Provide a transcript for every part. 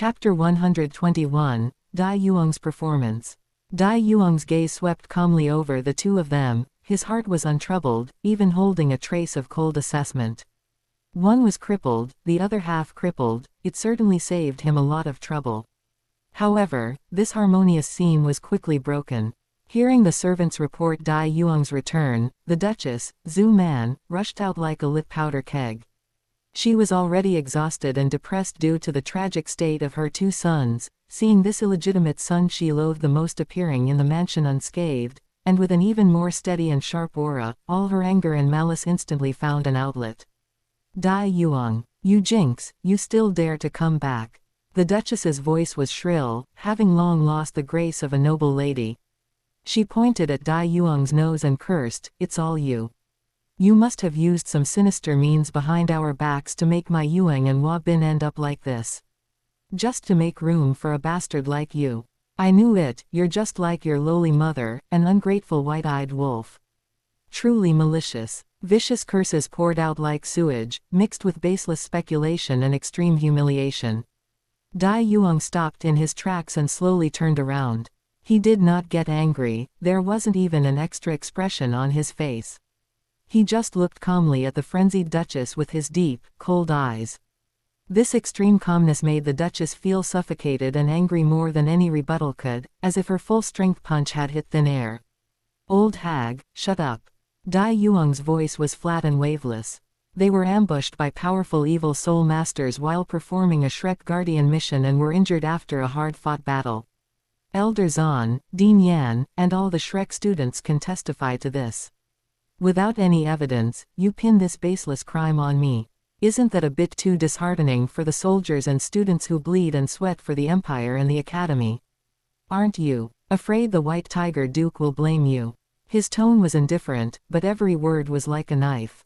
Chapter 121, Dai Yuang's Performance. Dai Yuang's gaze swept calmly over the two of them, his heart was untroubled, even holding a trace of cold assessment. One was crippled, the other half crippled, it certainly saved him a lot of trouble. However, this harmonious scene was quickly broken. Hearing the servants report Dai Yuang's return, the Duchess, Zhu Man, rushed out like a lit powder keg. She was already exhausted and depressed due to the tragic state of her two sons, seeing this illegitimate son she loathed the most appearing in the mansion unscathed, and with an even more steady and sharp aura, all her anger and malice instantly found an outlet. Dai Yuang, you jinx, you still dare to come back. The Duchess's voice was shrill, having long lost the grace of a noble lady. She pointed at Dai Yuang's nose and cursed, "It's all you. You must have used some sinister means behind our backs to make my Yuang and Hua Bin end up like this. Just to make room for a bastard like you. I knew it, you're just like your lowly mother, an ungrateful white-eyed wolf." Truly malicious. Vicious curses poured out like sewage, mixed with baseless speculation and extreme humiliation. Dai Yuang stopped in his tracks and slowly turned around. He did not get angry, there wasn't even an extra expression on his face. He just looked calmly at the frenzied Duchess with his deep, cold eyes. This extreme calmness made the Duchess feel suffocated and angry more than any rebuttal could, as if her full-strength punch had hit thin air. "Old hag, shut up." Dai Yuang's voice was flat and waveless. They were ambushed by powerful evil soul masters while performing a Shrek Guardian mission and were injured after a hard-fought battle. Elder Zan, Dean Yan, and all the Shrek students can testify to this. Without any evidence, you pin this baseless crime on me. Isn't that a bit too disheartening for the soldiers and students who bleed and sweat for the Empire and the Academy? Aren't you afraid the White Tiger Duke will blame you? His tone was indifferent, but every word was like a knife.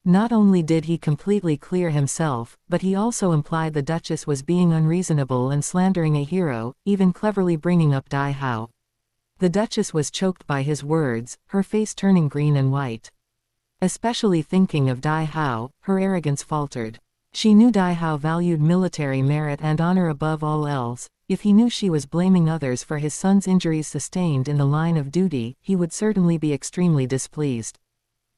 Not only did he completely clear himself, but he also implied the Duchess was being unreasonable and slandering a hero, even cleverly bringing up Dai Hao. The Duchess was choked by his words, her face turning green and white. Especially thinking of Dai Hao, her arrogance faltered. She knew Dai Hao valued military merit and honor above all else. If he knew she was blaming others for his son's injuries sustained in the line of duty, he would certainly be extremely displeased.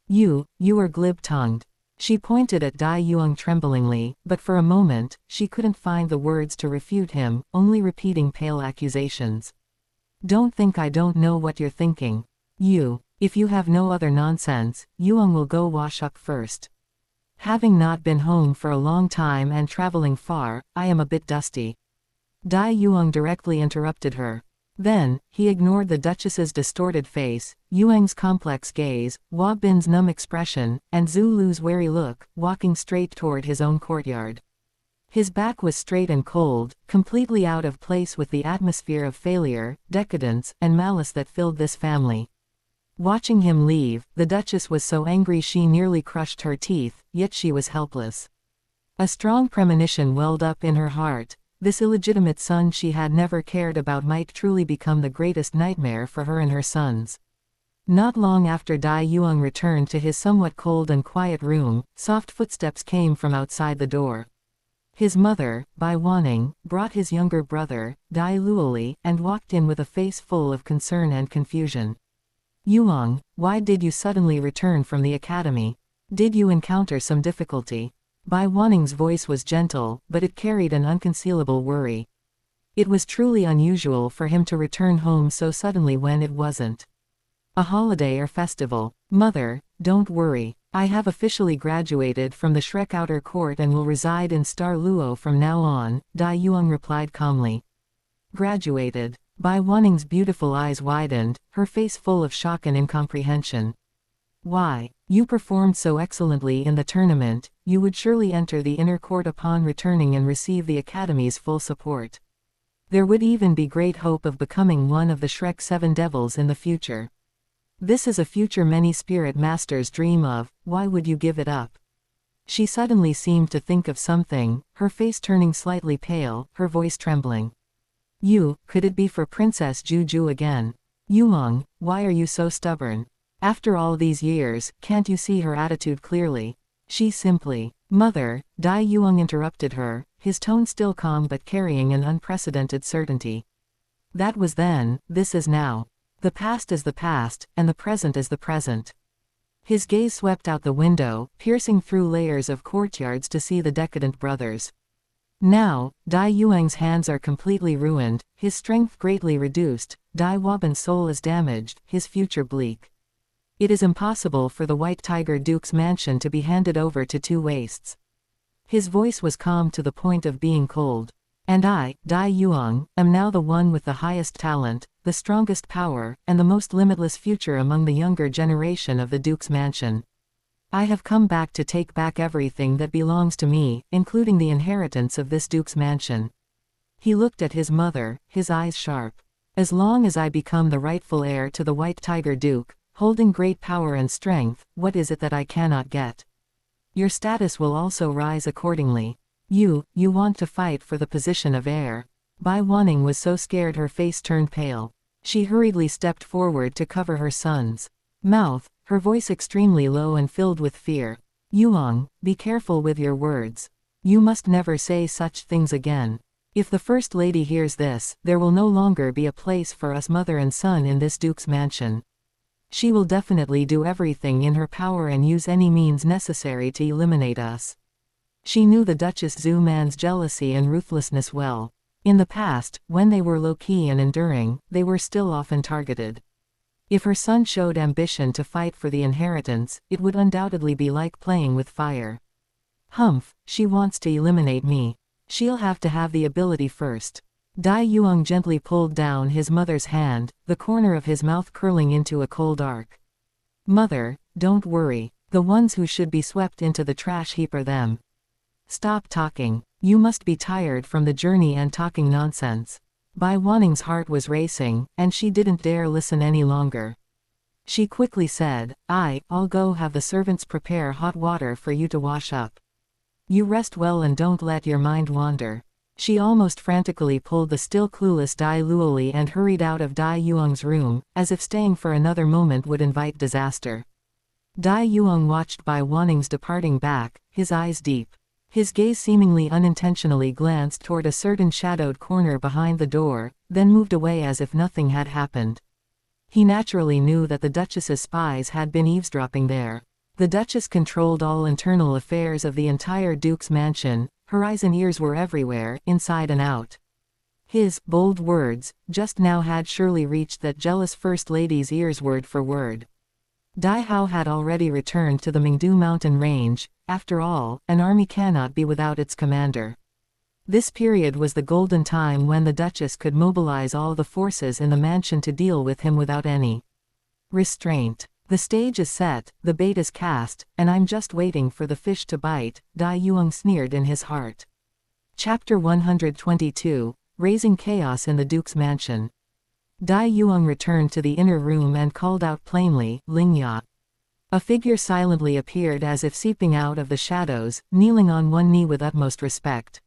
You are glib-tongued." She pointed at Dai Yuang tremblingly, but for a moment, she couldn't find the words to refute him, only repeating pale accusations. "Don't think I don't know what you're thinking. If you have no other nonsense, Yuang will go wash up first. Having not been home for a long time and traveling far, I am a bit dusty." Dai Yuang directly interrupted her. Then, he ignored the Duchess's distorted face, Yuang's complex gaze, Hua Bin's numb expression, and Zhu Lu's wary look, walking straight toward his own courtyard. His back was straight and cold, completely out of place with the atmosphere of failure, decadence, and malice that filled this family. Watching him leave, the Duchess was so angry she nearly crushed her teeth, yet she was helpless. A strong premonition welled up in her heart. This illegitimate son she had never cared about might truly become the greatest nightmare for her and her sons. Not long after Dai Yuang returned to his somewhat cold and quiet room, soft footsteps came from outside the door. His mother, Bai Wanning, brought his younger brother, Dai Luoli, and walked in with a face full of concern and confusion. "Yuang, why did you suddenly return from the academy? Did you encounter some difficulty?" Bai Wanning's voice was gentle, but it carried an unconcealable worry. It was truly unusual for him to return home so suddenly when it wasn't a holiday or festival. "Mother, don't worry. I have officially graduated from the Shrek Outer Court and will reside in Star Luo from now on," Dai Yuang replied calmly. "Graduated?" Bai Wanning's beautiful eyes widened, her face full of shock and incomprehension. "Why? You performed so excellently in the tournament, you would surely enter the inner court upon returning and receive the Academy's full support. There would even be great hope of becoming one of the Shrek 7 Devils in the future. This is a future many spirit masters dream of, why would you give it up?" She suddenly seemed to think of something, her face turning slightly pale, her voice trembling. Could it be for Princess Juju again? "Yuang, why are you so stubborn? After all these years, can't you see her attitude clearly? She simply Mother, Dai Yuang interrupted her, his tone still calm but carrying an unprecedented certainty. That was then, this is now. The past is the past, and the present is the present. His gaze swept out the window, piercing through layers of courtyards to see the decadent brothers. Now, Dai Yuang's hands are completely ruined, his strength greatly reduced, Dai Waban's soul is damaged, his future bleak. It is impossible for the White Tiger Duke's mansion to be handed over to two wastes. His voice was calm to the point of being cold. And I, Dai Yuang, am now the one with the highest talent, the strongest power, and the most limitless future among the younger generation of the Duke's mansion. I have come back to take back everything that belongs to me, including the inheritance of this Duke's mansion. He looked at his mother, his eyes sharp. As long as I become the rightful heir to the White Tiger Duke, holding great power and strength, what is it that I cannot get? Your status will also rise accordingly. You want to fight for the position of heir. Bai Wanning was so scared her face turned pale. She hurriedly stepped forward to cover her son's mouth, her voice extremely low and filled with fear. Yuang, be careful with your words. You must never say such things again. If the First Lady hears this, there will no longer be a place for us mother and son in this Duke's mansion. She will definitely do everything in her power and use any means necessary to eliminate us. She knew the Duchess Zhu Man's jealousy and ruthlessness well. In the past, when they were low-key and enduring, they were still often targeted. If her son showed ambition to fight for the inheritance, it would undoubtedly be like playing with fire. Humph, she wants to eliminate me. She'll have to have the ability first. Dai Yuang gently pulled down his mother's hand, the corner of his mouth curling into a cold arc. Mother, don't worry. The ones who should be swept into the trash heap are them. Stop talking. You must be tired from the journey and talking nonsense. Bai Wanning's heart was racing, and she didn't dare listen any longer. She quickly said, I'll go have the servants prepare hot water for you to wash up. You rest well and don't let your mind wander. She almost frantically pulled the still clueless Dai Luoli and hurried out of Dai Yuang's room, as if staying for another moment would invite disaster. Dai Yuang watched Bai Wanning's departing back, his eyes deep. His gaze seemingly unintentionally glanced toward a certain shadowed corner behind the door, then moved away as if nothing had happened. He naturally knew that the Duchess's spies had been eavesdropping there. The Duchess controlled all internal affairs of the entire Duke's mansion, her eyes and ears were everywhere, inside and out. His bold words just now had surely reached that jealous First Lady's ears word for word. Dai Hao had already returned to the Mingdu mountain range. After all, an army cannot be without its commander. This period was the golden time when the Duchess could mobilize all the forces in the mansion to deal with him without any restraint. The stage is set, the bait is cast, and I'm just waiting for the fish to bite, Dai Yuang sneered in his heart. Chapter 122, Raising Chaos in the Duke's Mansion. Dai Yuang returned to the inner room and called out plainly, Lingya. A figure silently appeared as if seeping out of the shadows, kneeling on one knee with utmost respect.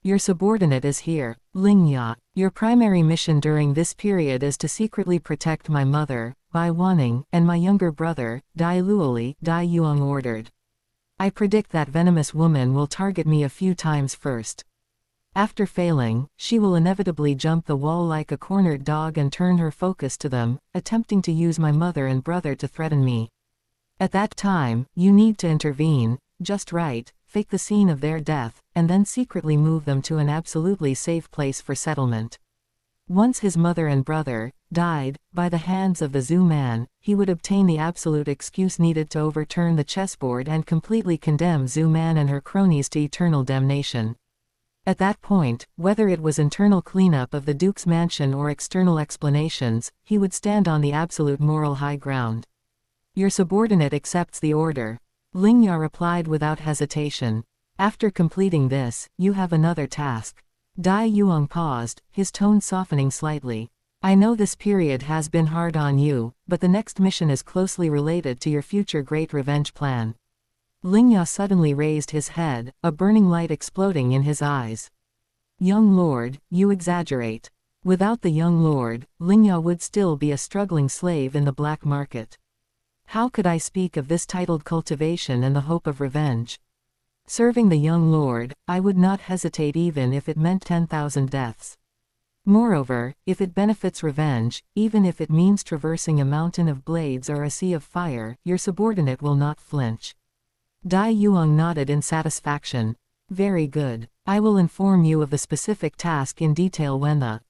Your subordinate is here, Lingya. Your primary mission during this period is to secretly protect my mother, Bai Wanning, and my younger brother, Dai Luoli, Dai Yuang ordered. I predict that venomous woman will target me a few times first. After failing, she will inevitably jump the wall like a cornered dog and turn her focus to them, attempting to use my mother and brother to threaten me. At that time, you need to intervene, just right, fake the scene of their death, and then secretly move them to an absolutely safe place for settlement. Once his mother and brother died by the hands of the Zhu man, he would obtain the absolute excuse needed to overturn the chessboard and completely condemn Zhu man and her cronies to eternal damnation. At that point, whether it was internal cleanup of the Duke's mansion or external explanations, he would stand on the absolute moral high ground. Your subordinate accepts the order. Lingya replied without hesitation. After completing this, you have another task. Dai Yuang paused, his tone softening slightly. I know this period has been hard on you, but the next mission is closely related to your future great revenge plan. Lingya suddenly raised his head, a burning light exploding in his eyes. Young lord, you exaggerate. Without the young lord, Lingya would still be a struggling slave in the black market. How could I speak of this titled cultivation and the hope of revenge? Serving the young lord, I would not hesitate even if it meant 10,000 deaths. Moreover, if it benefits revenge, even if it means traversing a mountain of blades or a sea of fire, your subordinate will not flinch. Dai Yuang nodded in satisfaction. Very good. I will inform you of the specific task in detail when the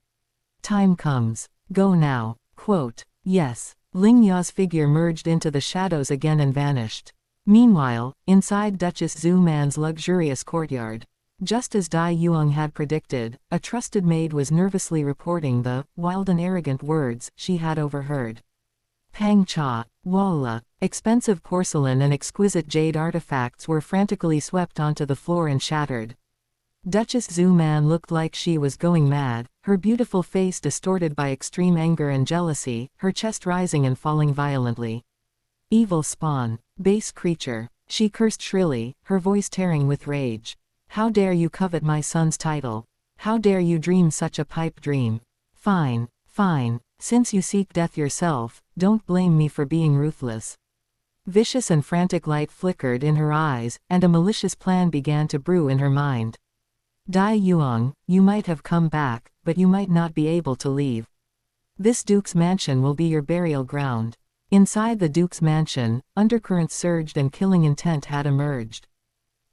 time comes. Go now. Quote. Yes. Ling Ya's figure merged into the shadows again and vanished. Meanwhile, inside Duchess Zhu Man's luxurious courtyard, just as Dai Yuang had predicted, a trusted maid was nervously reporting the wild and arrogant words she had overheard. Pang cha, walla. Expensive porcelain and exquisite jade artifacts were frantically swept onto the floor and shattered. Duchess Zhu Man looked like she was going mad, her beautiful face distorted by extreme anger and jealousy, her chest rising and falling violently. Evil spawn. Base creature. She cursed shrilly, her voice tearing with rage. How dare you covet my son's title? How dare you dream such a pipe dream? Fine, fine. Since you seek death yourself, don't blame me for being ruthless. Vicious and frantic light flickered in her eyes, and a malicious plan began to brew in her mind. Dai Yuang, you might have come back, but you might not be able to leave. This duke's mansion will be your burial ground. Inside the duke's mansion, undercurrents surged and killing intent had emerged.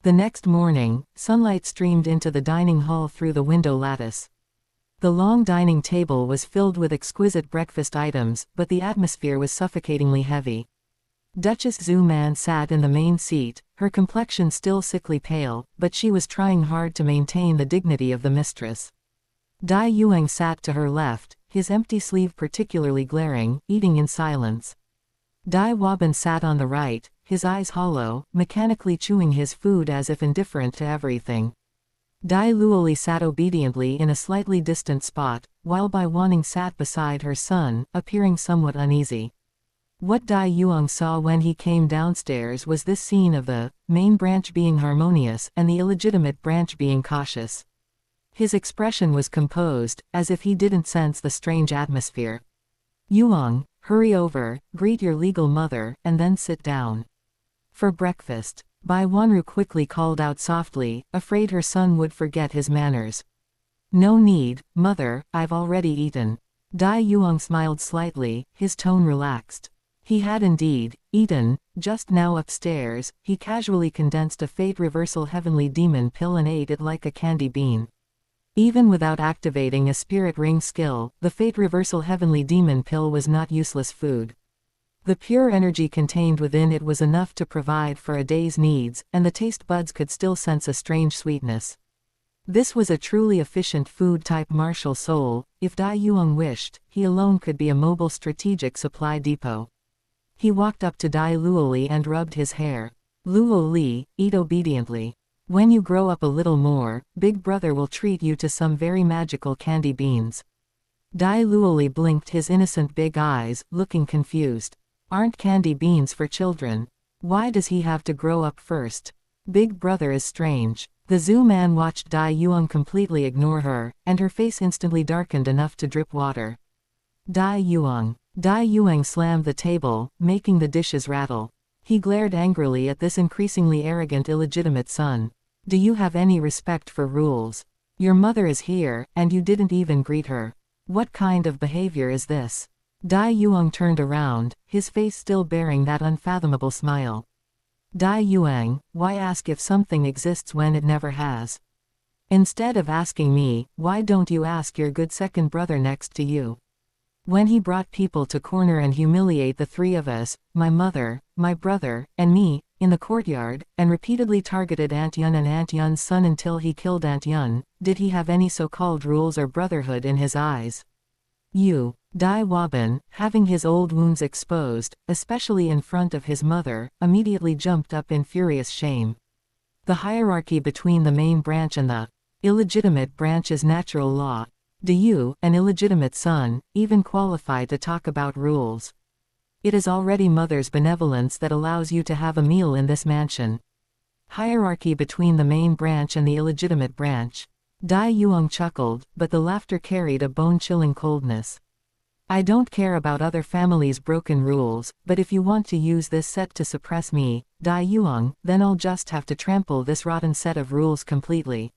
The next morning, sunlight streamed into the dining hall through the window lattice. The long dining table was filled with exquisite breakfast items, but the atmosphere was suffocatingly heavy. Duchess Zhu Man sat in the main seat, her complexion still sickly pale, but she was trying hard to maintain the dignity of the mistress. Dai Yuang sat to her left, his empty sleeve particularly glaring, eating in silence. Dai Waban sat on the right, his eyes hollow, mechanically chewing his food as if indifferent to everything. Dai Luoli sat obediently in a slightly distant spot, while Bai Wanning sat beside her son, appearing somewhat uneasy. What Dai Yuang saw when he came downstairs was this scene of the main branch being harmonious and the illegitimate branch being cautious. His expression was composed, as if he didn't sense the strange atmosphere. Yuang, hurry over, greet your legal mother, and then sit down. For breakfast. Bai Wanru quickly called out softly, afraid her son would forget his manners. No need, mother, I've already eaten. Dai Yuang smiled slightly, his tone relaxed. He had indeed eaten. Just now upstairs, he casually condensed a fate reversal heavenly demon pill and ate it like a candy bean. Even without activating a spirit ring skill, the fate reversal heavenly demon pill was not useless food. The pure energy contained within it was enough to provide for a day's needs, and the taste buds could still sense a strange sweetness. This was a truly efficient food-type martial soul. If Dai Yuang wished, he alone could be a mobile strategic supply depot. He walked up to Dai Luoli and rubbed his hair. Luoli, eat obediently. When you grow up a little more, Big Brother will treat you to some very magical candy beans. Dai Luoli blinked his innocent big eyes, looking confused. Aren't candy beans for children? Why does he have to grow up first? Big Brother is strange. The Zhu Man watched Dai Yuang completely ignore her, and her face instantly darkened enough to drip water. Dai Yuang. Dai Yuang slammed the table, making the dishes rattle. He glared angrily at this increasingly arrogant illegitimate son. Do you have any respect for rules? Your mother is here, and you didn't even greet her. What kind of behavior is this? Dai Yuang turned around, his face still bearing that unfathomable smile. Dai Yuang, why ask if something exists when it never has? Instead of asking me, why don't you ask your good second brother next to you? When he brought people to corner and humiliate the three of us, my mother, my brother, and me, in the courtyard, and repeatedly targeted Aunt Yun and Aunt Yun's son until he killed Aunt Yun, did he have any so-called rules or brotherhood in his eyes? You, Dai Waban, having his old wounds exposed, especially in front of his mother, immediately jumped up in furious shame. The hierarchy between the main branch and the illegitimate branch is natural law. Do you, an illegitimate son, even qualify to talk about rules? It is already mother's benevolence that allows you to have a meal in this mansion. Hierarchy between the main branch and the illegitimate branch. Dai Yuang chuckled, but the laughter carried a bone-chilling coldness. I don't care about other families' broken rules, but if you want to use this set to suppress me, Dai Yuang, then I'll just have to trample this rotten set of rules completely.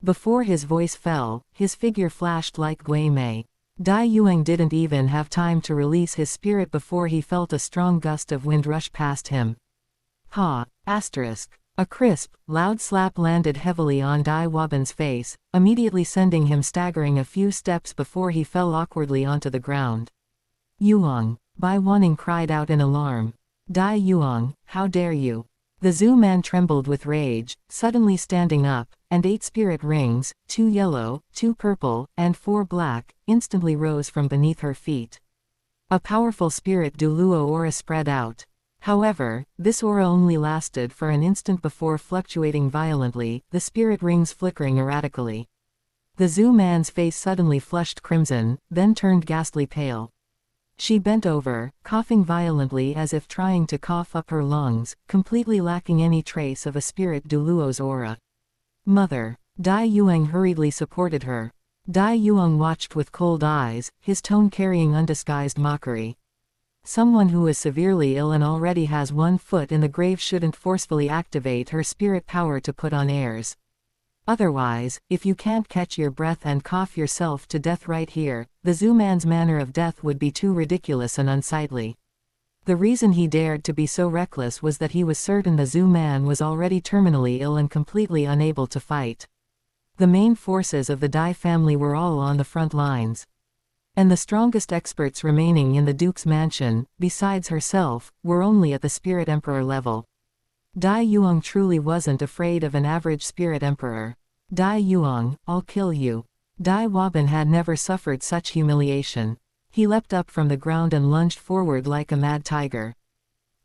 Before his voice fell, his figure flashed like Gui Mei. Dai Yuang didn't even have time to release his spirit before he felt a strong gust of wind rush past him. Ha! Asterisk. A crisp, loud slap landed heavily on Dai Waban's face, immediately sending him staggering a few steps before he fell awkwardly onto the ground. Yuang! Bai Wanning cried out in alarm. Dai Yuang, how dare you! The Zhu man trembled with rage, suddenly standing up, and 8 spirit rings, 2 yellow, 2 purple, and 4 black, instantly rose from beneath her feet. A powerful spirit Douluo aura spread out. However, this aura only lasted for an instant before fluctuating violently, the spirit rings flickering erratically. The Zhu man's face suddenly flushed crimson, then turned ghastly pale. She bent over, coughing violently as if trying to cough up her lungs, completely lacking any trace of a spirit Douluo's aura. Mother! Dai Yuang hurriedly supported her. Dai Yuang watched with cold eyes, his tone carrying undisguised mockery. Someone who is severely ill and already has one foot in the grave shouldn't forcefully activate her spirit power to put on airs. Otherwise, if you can't catch your breath and cough yourself to death right here, the Zhu man's manner of death would be too ridiculous and unsightly. The reason he dared to be so reckless was that he was certain the Zhu man was already terminally ill and completely unable to fight. The main forces of the Dai family were all on the front lines. And the strongest experts remaining in the Duke's mansion, besides herself, were only at the Spirit Emperor level. Dai Yuang truly wasn't afraid of an average Spirit Emperor. Dai Yuang, I'll kill you. Dai Waban had never suffered such humiliation. He leapt up from the ground and lunged forward like a mad tiger.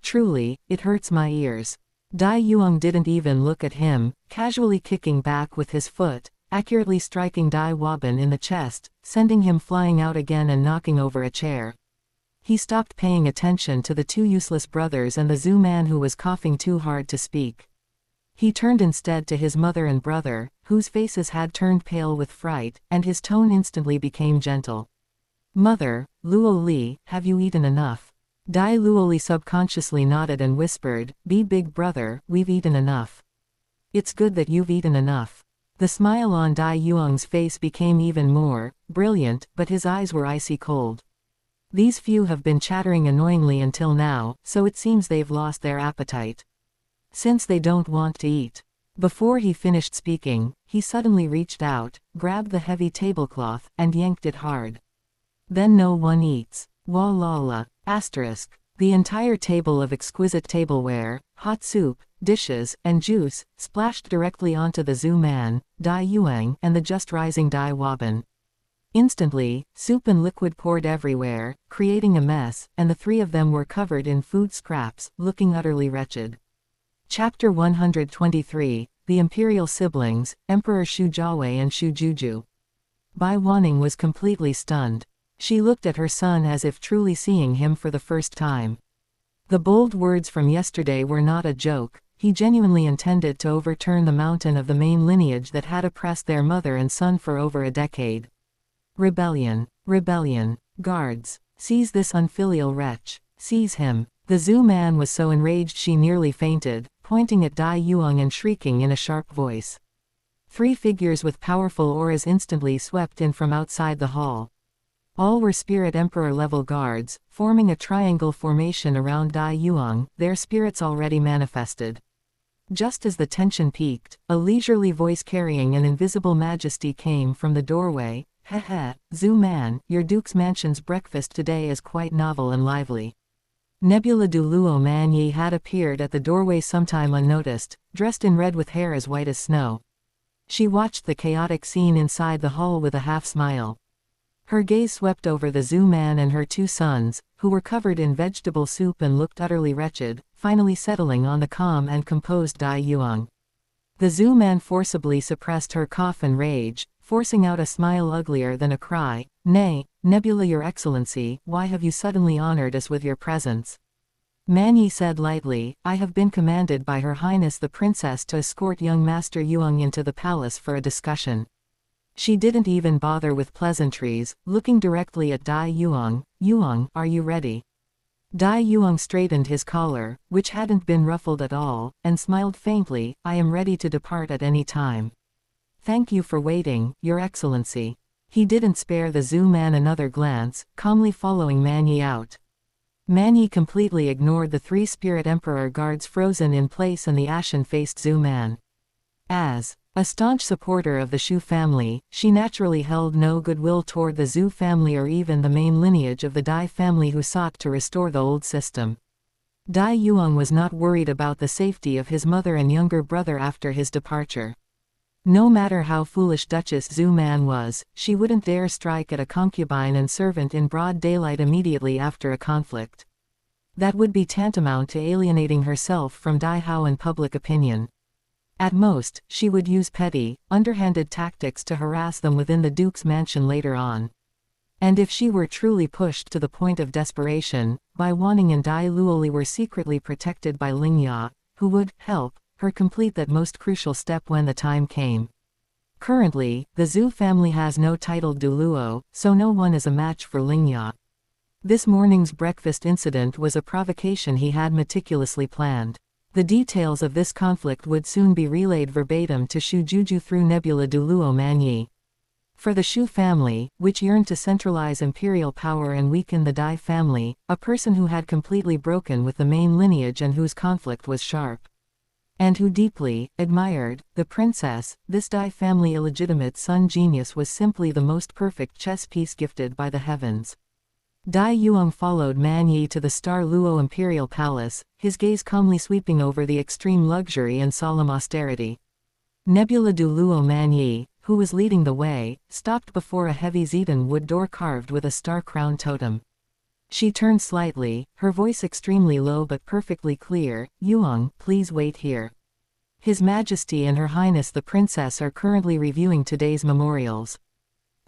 Truly, it hurts my ears. Dai Yuang didn't even look at him, casually kicking back with his foot, accurately striking Dai Waban in the chest, sending him flying out again and knocking over a chair. He stopped paying attention to the 2 useless brothers and the Zhu man who was coughing too hard to speak. He turned instead to his mother and brother, whose faces had turned pale with fright, and his tone instantly became gentle. Mother, Luo Li, have you eaten enough? Dai Luo Li subconsciously nodded and whispered, Be big brother, we've eaten enough. It's good that you've eaten enough. The smile on Dai Yuang's face became even more brilliant, but his eyes were icy cold. These few have been chattering annoyingly until now, so it seems they've lost their appetite. Since they don't want to eat. Before he finished speaking, he suddenly reached out, grabbed the heavy tablecloth, and yanked it hard. Then no one eats. Walala. Asterisk. The entire table of exquisite tableware, hot soup, dishes, and juice, splashed directly onto the Zhu man, Dai Yuang, and the just rising Dai Waban. Instantly, soup and liquid poured everywhere, creating a mess, and the 3 of them were covered in food scraps, looking utterly wretched. Chapter 123, The Imperial Siblings, Emperor Shu Jiawei and Shu Juju. Bai Wanning was completely stunned. She looked at her son as if truly seeing him for the first time. The bold words from yesterday were not a joke. He genuinely intended to overturn the mountain of the main lineage that had oppressed their mother and son for over a decade. Rebellion. Rebellion. Guards. Seize this unfilial wretch. Seize him. The Zhu man was so enraged she nearly fainted, pointing at Dai Yuang and shrieking in a sharp voice. 3 figures with powerful auras instantly swept in from outside the hall. All were Spirit Emperor level guards, forming a triangle formation around Dai Yuang, their spirits already manifested. Just as the tension peaked, a leisurely voice carrying an invisible majesty came from the doorway. Heh, Zhu man, your Duke's mansion's breakfast today is quite novel and lively. Nebula Douluo Manyi had appeared at the doorway sometime unnoticed, dressed in red with hair as white as snow. She watched the chaotic scene inside the hall with a half-smile. Her gaze swept over the Zhu man and her 2 sons, who were covered in vegetable soup and looked utterly wretched, finally settling on the calm and composed Dai Yuang. The Zhu man forcibly suppressed her cough and rage, forcing out a smile uglier than a cry. Nay, Nebula, your excellency, why have you suddenly honored us with your presence? Manyi said lightly, I have been commanded by Her Highness the Princess to escort young Master Yuang into the palace for a discussion. She didn't even bother with pleasantries, looking directly at Dai Yuang. "Yuang, are you ready?" Dai Yuang straightened his collar, which hadn't been ruffled at all, and smiled faintly. "I am ready to depart at any time." "Thank you for waiting, Your Excellency." He didn't spare the Zhu man another glance, calmly following Man Yi out. Man Yi completely ignored the three spirit emperor guards frozen in place and the ashen-faced Zhu man. As a staunch supporter of the Shu family, she naturally held no goodwill toward the Zhu family or even the main lineage of the Dai family who sought to restore the old system. Dai Yuang was not worried about the safety of his mother and younger brother after his departure. No matter how foolish Duchess Zhu Man was, she wouldn't dare strike at a concubine and servant in broad daylight immediately after a conflict. That would be tantamount to alienating herself from Dai Hao and public opinion. At most, she would use petty, underhanded tactics to harass them within the Duke's mansion later on. And if she were truly pushed to the point of desperation, Bai Wanning and Dai Luoli were secretly protected by Ling Ya, who would help her complete that most crucial step when the time came. Currently, the Zhu family has no titled Douluo, so no one is a match for Ling Ya. This morning's breakfast incident was a provocation he had meticulously planned. The details of this conflict would soon be relayed verbatim to Shu Juju through Nebula Douluo Man Yi. For the Shu family, which yearned to centralize imperial power and weaken the Dai family, a person who had completely broken with the main lineage and whose conflict was sharp, and who deeply admired the princess, this Dai family illegitimate son genius was simply the most perfect chess piece gifted by the heavens. Dai Yuang followed Man Yi to the Star Luo Imperial Palace, his gaze calmly sweeping over the extreme luxury and solemn austerity. Nebula Douluo Man Yi, who was leading the way, stopped before a heavy Zetan wood door carved with a star-crowned totem. She turned slightly, her voice extremely low but perfectly clear. "Yuang, please wait here. His Majesty and Her Highness the Princess are currently reviewing today's memorials.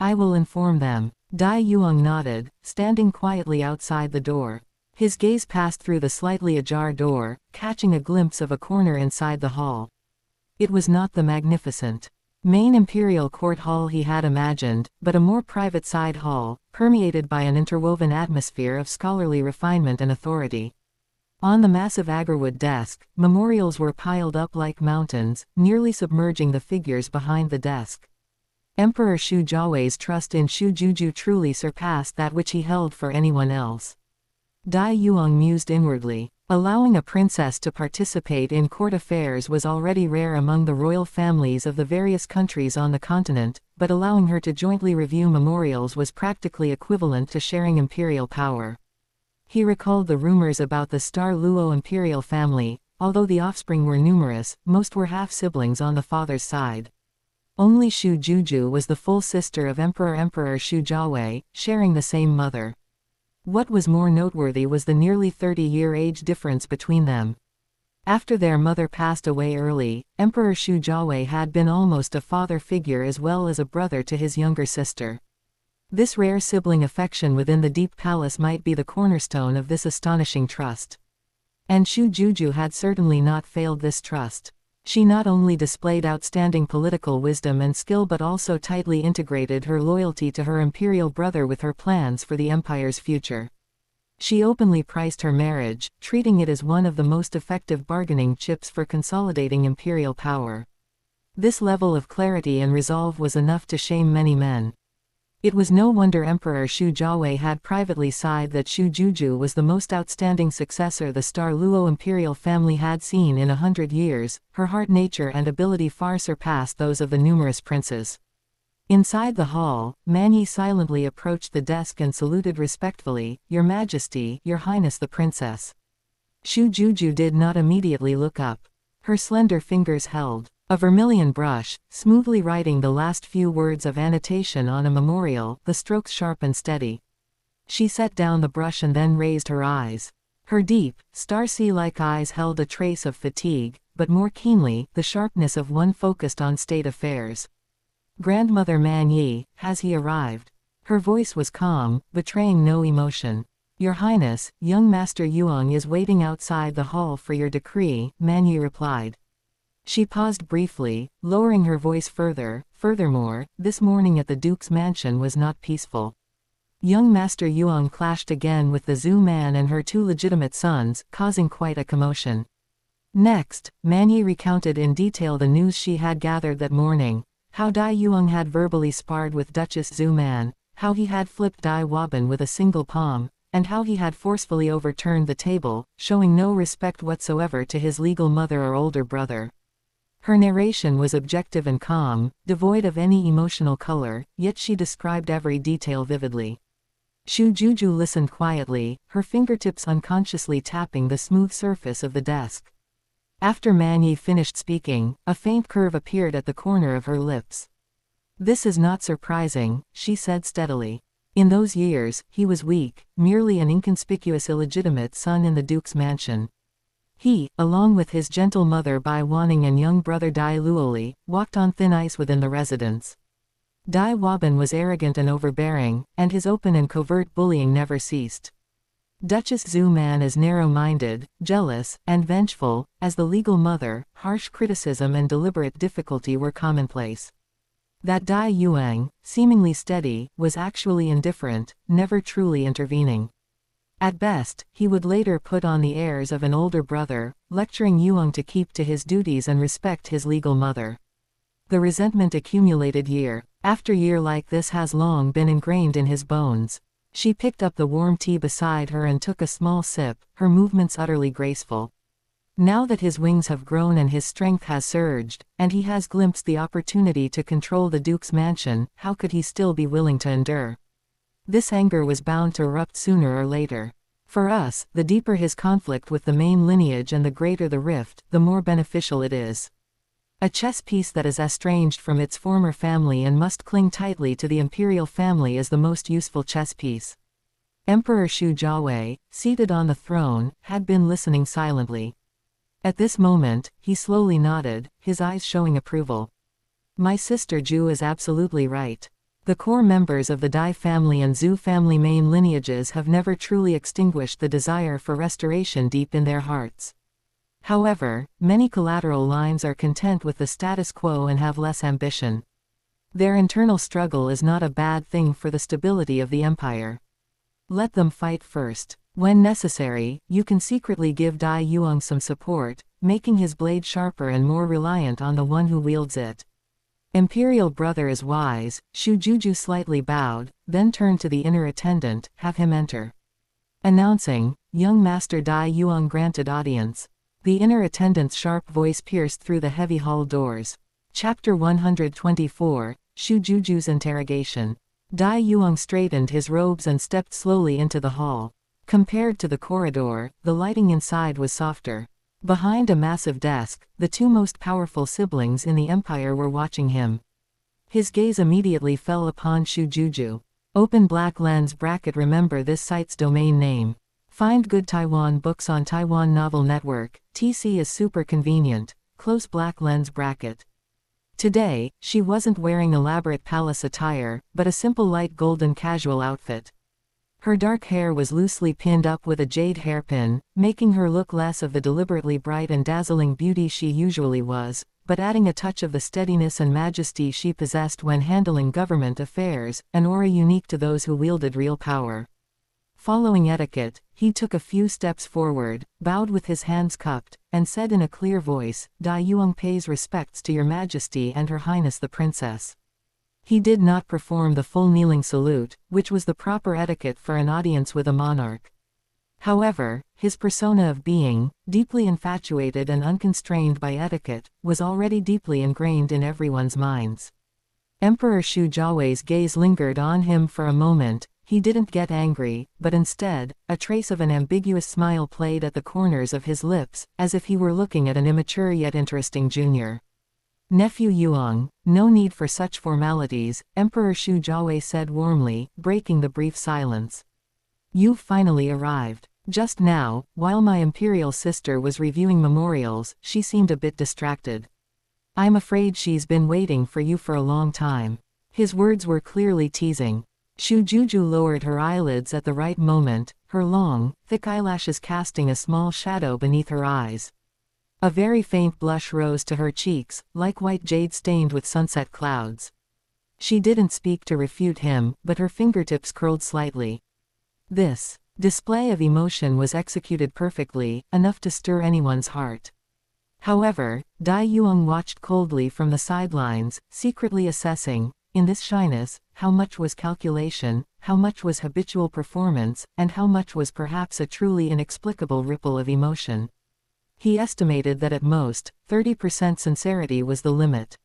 I will inform them." Dai Yuang nodded, standing quietly outside the door. His gaze passed through the slightly ajar door, catching a glimpse of a corner inside the hall. It was not the magnificent main imperial court hall he had imagined, but a more private side hall, permeated by an interwoven atmosphere of scholarly refinement and authority. On the massive agarwood desk, memorials were piled up like mountains, nearly submerging the figures behind the desk. Emperor Shu Jiawei's trust in Shu Juju truly surpassed that which he held for anyone else. Dai Yuang mused inwardly. Allowing a princess to participate in court affairs was already rare among the royal families of the various countries on the continent, but allowing her to jointly review memorials was practically equivalent to sharing imperial power. He recalled the rumors about the Star Luo imperial family. Although the offspring were numerous, most were half-siblings on the father's side. Only Shu Juju was the full sister of Emperor Shu Jiawei, sharing the same mother. What was more noteworthy was the nearly 30-year age difference between them. After their mother passed away early, Emperor Shu Jiawei had been almost a father figure as well as a brother to his younger sister. This rare sibling affection within the deep palace might be the cornerstone of this astonishing trust. And Shu Juju had certainly not failed this trust. She not only displayed outstanding political wisdom and skill but also tightly integrated her loyalty to her imperial brother with her plans for the empire's future. She openly priced her marriage, treating it as one of the most effective bargaining chips for consolidating imperial power. This level of clarity and resolve was enough to shame many men. It was no wonder Emperor Shu Jiawei had privately sighed that Shu Juju was the most outstanding successor the Star Luo imperial family had seen in 100 years. Her heart, nature and ability far surpassed those of the numerous princes. Inside the hall, Man Yi silently approached the desk and saluted respectfully. "Your Majesty, Your Highness the Princess." Shu Juju did not immediately look up. Her slender fingers held a vermilion brush, smoothly writing the last few words of annotation on a memorial, the strokes sharp and steady. She set down the brush and then raised her eyes. Her deep, star-sea-like eyes held a trace of fatigue, but more keenly, the sharpness of one focused on state affairs. "Grandmother Man Yi, has he arrived?" Her voice was calm, betraying no emotion. "Your Highness, young Master Yuang is waiting outside the hall for your decree," Man Yi replied. She paused briefly, lowering her voice further. Furthermore, this morning at the Duke's mansion was not peaceful. Young Master Yuang clashed again with the Zhu man and her two legitimate sons, causing quite a commotion. Next, Manyi recounted in detail the news she had gathered that morning, how Dai Yuang had verbally sparred with Duchess Zhu man, how he had flipped Dai Waban with a single palm, and how he had forcefully overturned the table, showing no respect whatsoever to his legal mother or older brother. Her narration was objective and calm, devoid of any emotional color, yet she described every detail vividly. Shu Juju listened quietly, her fingertips unconsciously tapping the smooth surface of the desk. After Manyi finished speaking, a faint curve appeared at the corner of her lips. "This is not surprising," she said steadily. "In those years, he was weak, merely an inconspicuous illegitimate son in the Duke's mansion. He, along with his gentle mother Bai Wanning and young brother Dai Luoli, walked on thin ice within the residence. Dai Waban was arrogant and overbearing, and his open and covert bullying never ceased. Duchess Zhu man is narrow-minded, jealous, and vengeful. As the legal mother, harsh criticism and deliberate difficulty were commonplace. That Dai Yuang, seemingly steady, was actually indifferent, never truly intervening. At best, he would later put on the airs of an older brother, lecturing Yuang to keep to his duties and respect his legal mother. The resentment accumulated year after year like this has long been ingrained in his bones." She picked up the warm tea beside her and took a small sip, her movements utterly graceful. Now that his wings have grown and his strength has surged, and he has glimpsed the opportunity to control the Duke's mansion, how could he still be willing to endure? This anger was bound to erupt sooner or later. For us, the deeper his conflict with the main lineage and the greater the rift, the more beneficial it is. A chess piece that is estranged from its former family and must cling tightly to the imperial family is the most useful chess piece. Emperor Shu Jiawei, seated on the throne, had been listening silently. At this moment, he slowly nodded, his eyes showing approval. "My sister Ju is absolutely right. The core members of the Dai family and Zhu family main lineages have never truly extinguished the desire for restoration deep in their hearts. However, many collateral lines are content with the status quo and have less ambition. Their internal struggle is not a bad thing for the stability of the empire. Let them fight first. When necessary, you can secretly give Dai Yuang some support, making his blade sharper and more reliant on the one who wields it." Imperial brother is wise. Shu Juju slightly bowed, then turned to the inner attendant, "Have him enter." Announcing, "Young Master Dai Yuang granted audience." The inner attendant's sharp voice pierced through the heavy hall doors. Chapter 124, Shu Juju's Interrogation. Dai Yuang straightened his robes and stepped slowly into the hall. Compared to the corridor, the lighting inside was softer. Behind a massive desk, the two most powerful siblings in the empire were watching him. His gaze immediately fell upon Shu Juju. Open black lens bracket. Remember this site's domain name. Find good Taiwan books on Taiwan Novel Network. TC is super convenient. Close black lens bracket. Today, she wasn't wearing elaborate palace attire, but a simple light golden casual outfit. Her dark hair was loosely pinned up with a jade hairpin, making her look less of the deliberately bright and dazzling beauty she usually was, but adding a touch of the steadiness and majesty she possessed when handling government affairs, an aura unique to those who wielded real power. Following etiquette, he took a few steps forward, bowed with his hands cupped, and said in a clear voice, "Dai Yuang pays respects to your majesty and her highness the princess." He did not perform the full kneeling salute, which was the proper etiquette for an audience with a monarch. However, his persona of being, deeply infatuated and unconstrained by etiquette, was already deeply ingrained in everyone's minds. Emperor Shu Jiawei's gaze lingered on him for a moment. He didn't get angry, but instead, a trace of an ambiguous smile played at the corners of his lips, as if he were looking at an immature yet interesting junior. "Nephew Yuang, no need for such formalities," Emperor Shu Jiawei said warmly, breaking the brief silence. "You've finally arrived. Just now, while my imperial sister was reviewing memorials, she seemed a bit distracted. I'm afraid she's been waiting for you for a long time." His words were clearly teasing. Shu Juju lowered her eyelids at the right moment, her long, thick eyelashes casting a small shadow beneath her eyes. A very faint blush rose to her cheeks, like white jade stained with sunset clouds. She didn't speak to refute him, but her fingertips curled slightly. This display of emotion was executed perfectly, enough to stir anyone's heart. However, Dai Yuang watched coldly from the sidelines, secretly assessing, in this shyness, how much was calculation, how much was habitual performance, and how much was perhaps a truly inexplicable ripple of emotion. He estimated that at most, 30% sincerity was the limit.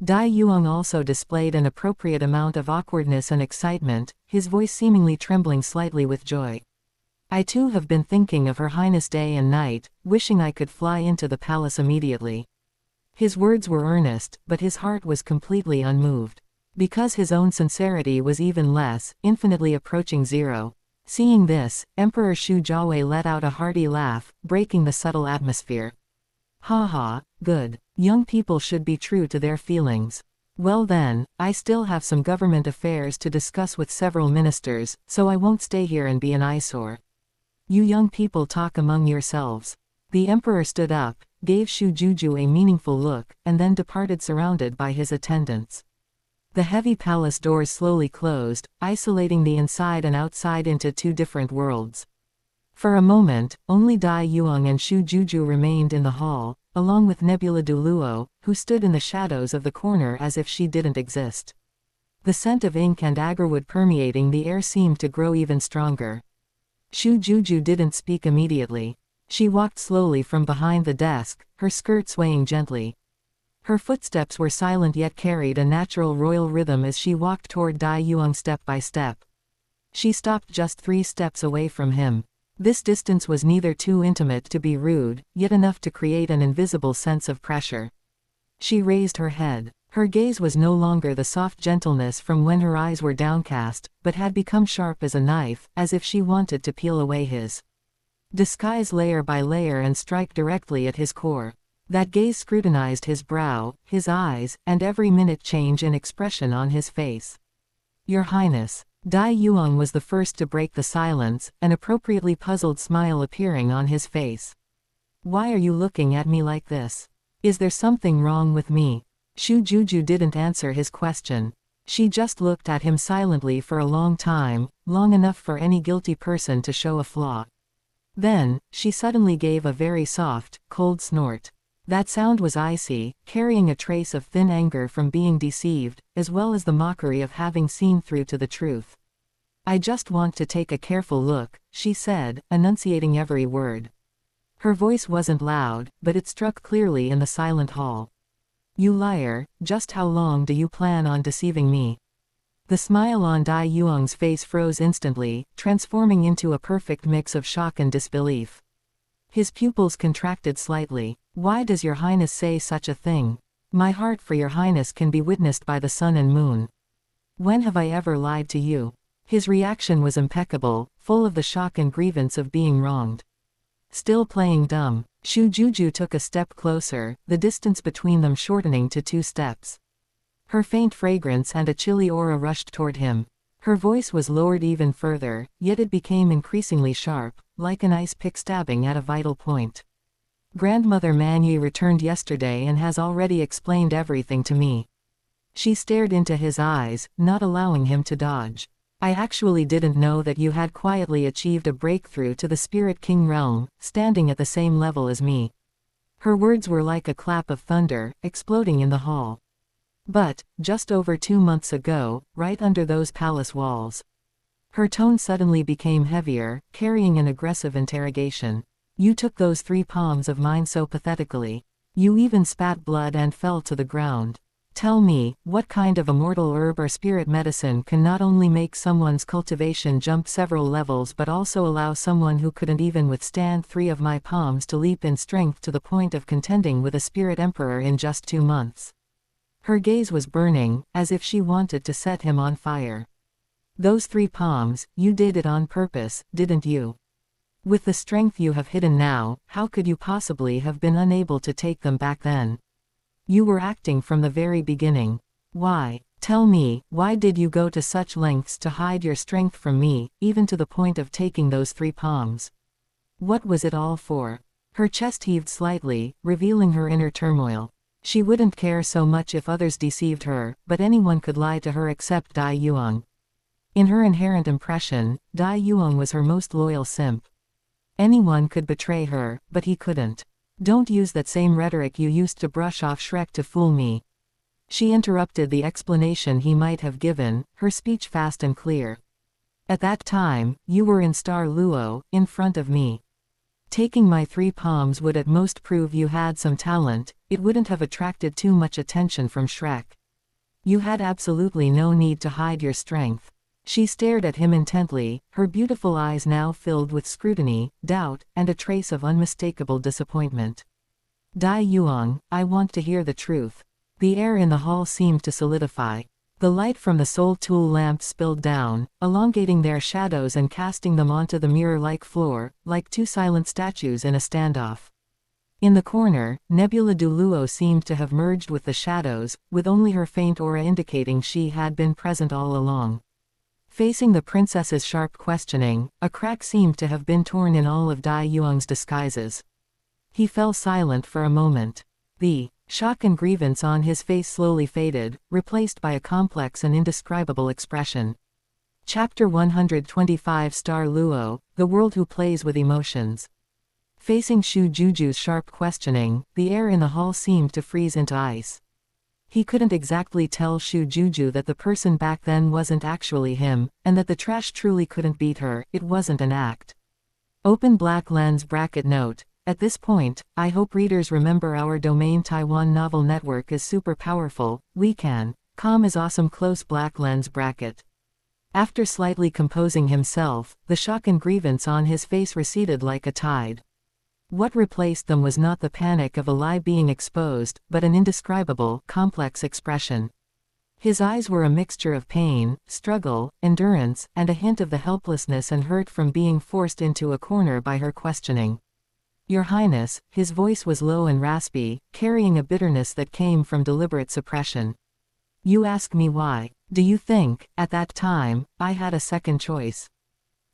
Dai Yuang also displayed an appropriate amount of awkwardness and excitement, his voice seemingly trembling slightly with joy. I too have been thinking of Her Highness day and night, wishing I could fly into the palace immediately. His words were earnest, but his heart was completely unmoved. Because his own sincerity was even less, infinitely approaching zero. Seeing this, Emperor Shu Jiawei let out a hearty laugh, breaking the subtle atmosphere. Ha ha, good. Young people should be true to their feelings. Well then, I still have some government affairs to discuss with several ministers, so I won't stay here and be an eyesore. You young people talk among yourselves. The emperor stood up, gave Shu Juju a meaningful look, and then departed surrounded by his attendants. The heavy palace doors slowly closed, isolating the inside and outside into two different worlds. For a moment, only Dai Yuang and Shu Juju remained in the hall, along with Nebula Douluo, who stood in the shadows of the corner as if she didn't exist. The scent of ink and agarwood permeating the air seemed to grow even stronger. Shu Juju didn't speak immediately. She walked slowly from behind the desk, her skirt swaying gently. Her footsteps were silent yet carried a natural royal rhythm as she walked toward Dai Yuang step by step. She stopped just 3 steps away from him. This distance was neither too intimate to be rude, yet enough to create an invisible sense of pressure. She raised her head. Her gaze was no longer the soft gentleness from when her eyes were downcast, but had become sharp as a knife, as if she wanted to peel away his disguise layer by layer and strike directly at his core. That gaze scrutinized his brow, his eyes, and every minute change in expression on his face. Your Highness. Dai Yuang was the first to break the silence, an appropriately puzzled smile appearing on his face. Why are you looking at me like this? Is there something wrong with me? Shu Juju didn't answer his question. She just looked at him silently for a long time, long enough for any guilty person to show a flaw. Then, she suddenly gave a very soft, cold snort. That sound was icy, carrying a trace of thin anger from being deceived, as well as the mockery of having seen through to the truth. I just want to take a careful look, she said, enunciating every word. Her voice wasn't loud, but it struck clearly in the silent hall. You liar, just how long do you plan on deceiving me? The smile on Dai Yuang's face froze instantly, transforming into a perfect mix of shock and disbelief. His pupils contracted slightly. Why does your highness say such a thing? My heart for your highness can be witnessed by the sun and moon. When have I ever lied to you? His reaction was impeccable, full of the shock and grievance of being wronged. Still playing dumb, Shu Juju took a step closer, the distance between them shortening to 2 steps. Her faint fragrance and a chilly aura rushed toward him. Her voice was lowered even further, yet it became increasingly sharp, like an ice pick stabbing at a vital point. Grandmother Manyi returned yesterday and has already explained everything to me. She stared into his eyes, not allowing him to dodge. I actually didn't know that you had quietly achieved a breakthrough to the Spirit King realm, standing at the same level as me. Her words were like a clap of thunder, exploding in the hall. But, just over 2 months ago, right under those palace walls. Her tone suddenly became heavier, carrying an aggressive interrogation. You took those 3 palms of mine so pathetically. You even spat blood and fell to the ground. Tell me, what kind of immortal herb or spirit medicine can not only make someone's cultivation jump several levels but also allow someone who couldn't even withstand 3 of my palms to leap in strength to the point of contending with a spirit emperor in just 2 months? Her gaze was burning, as if she wanted to set him on fire. Those 3 palms, you did it on purpose, didn't you? With the strength you have hidden now, how could you possibly have been unable to take them back then? You were acting from the very beginning. Why? Tell me, why did you go to such lengths to hide your strength from me, even to the point of taking those 3 palms? What was it all for? Her chest heaved slightly, revealing her inner turmoil. She wouldn't care so much if others deceived her, but anyone could lie to her except Dai Yuang. In her inherent impression, Dai Yuang was her most loyal simp. Anyone could betray her, but he couldn't. Don't use that same rhetoric you used to brush off Shrek to fool me. She interrupted the explanation he might have given, her speech fast and clear. At that time, you were in Star Luo, in front of me. Taking my 3 palms would at most prove you had some talent, it wouldn't have attracted too much attention from Shrek. You had absolutely no need to hide your strength. She stared at him intently, her beautiful eyes now filled with scrutiny, doubt, and a trace of unmistakable disappointment. Dai Yuang, I want to hear the truth. The air in the hall seemed to solidify. The light from the soul tool lamp spilled down, elongating their shadows and casting them onto the mirror-like floor, like 2 silent statues in a standoff. In the corner, Nebula Douluo seemed to have merged with the shadows, with only her faint aura indicating she had been present all along. Facing the princess's sharp questioning, a crack seemed to have been torn in all of Dai Yuang's disguises. He fell silent for a moment. The shock and grievance on his face slowly faded, replaced by a complex and indescribable expression. Chapter 125 Star Luo, the world who plays with emotions. Facing Shu Juju's sharp questioning, the air in the hall seemed to freeze into ice. He couldn't exactly tell Shu Juju that the person back then wasn't actually him, and that the trash truly couldn't beat her, it wasn't an act. Open black lens bracket note. At this point, I hope readers remember our domain Taiwan Novel Network is super powerful, we can. Com is awesome close black lens bracket. After slightly composing himself, the shock and grievance on his face receded like a tide. What replaced them was not the panic of a lie being exposed, but an indescribable, complex expression. His eyes were a mixture of pain, struggle, endurance, and a hint of the helplessness and hurt from being forced into a corner by her questioning. Your Highness, his voice was low and raspy, carrying a bitterness that came from deliberate suppression. You ask me why. Do you think, at that time, I had a second choice?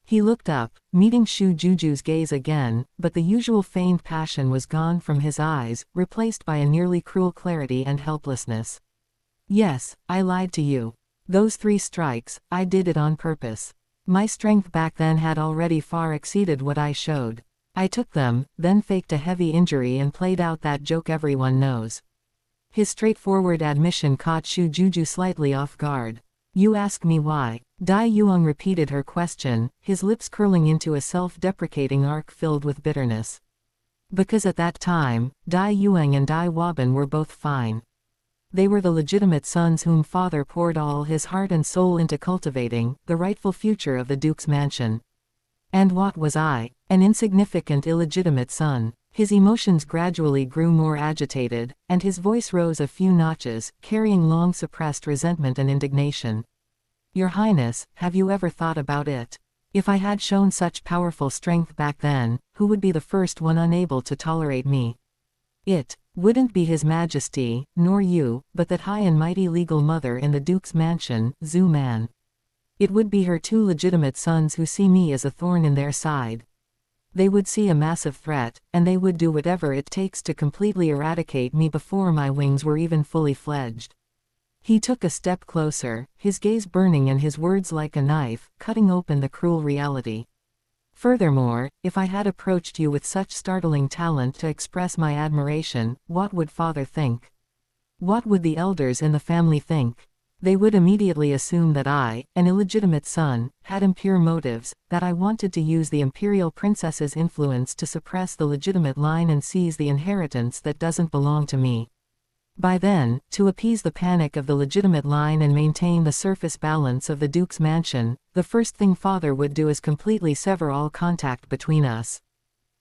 He looked up, meeting Shu Juju's gaze again, but the usual feigned passion was gone from his eyes, replaced by a nearly cruel clarity and helplessness. Yes, I lied to you. Those 3 strikes, I did it on purpose. My strength back then had already far exceeded what I showed. I took them, then faked a heavy injury and played out that joke everyone knows. His straightforward admission caught Shu Juju slightly off guard. You ask me why. Dai Yuang repeated her question, his lips curling into a self-deprecating arc filled with bitterness. Because at that time, Dai Yuang and Dai Waban were both fine. They were the legitimate sons whom father poured all his heart and soul into cultivating, the rightful future of the Duke's mansion. And what was I? An insignificant illegitimate son. His emotions gradually grew more agitated, and his voice rose a few notches, carrying long-suppressed resentment and indignation. Your Highness, have you ever thought about it? If I had shown such powerful strength back then, who would be the first one unable to tolerate me? It wouldn't be His Majesty, nor you, but that high and mighty legal mother in the Duke's mansion, Zhu Man. It would be her 2 legitimate sons who see me as a thorn in their side. They would see a massive threat, and they would do whatever it takes to completely eradicate me before my wings were even fully fledged. He took a step closer, his gaze burning and his words like a knife, cutting open the cruel reality. Furthermore, if I had approached you with such startling talent to express my admiration, what would father think? What would the elders in the family think? They would immediately assume that I, an illegitimate son, had impure motives, that I wanted to use the imperial princess's influence to suppress the legitimate line and seize the inheritance that doesn't belong to me. By then, to appease the panic of the legitimate line and maintain the surface balance of the Duke's mansion, the first thing father would do is completely sever all contact between us.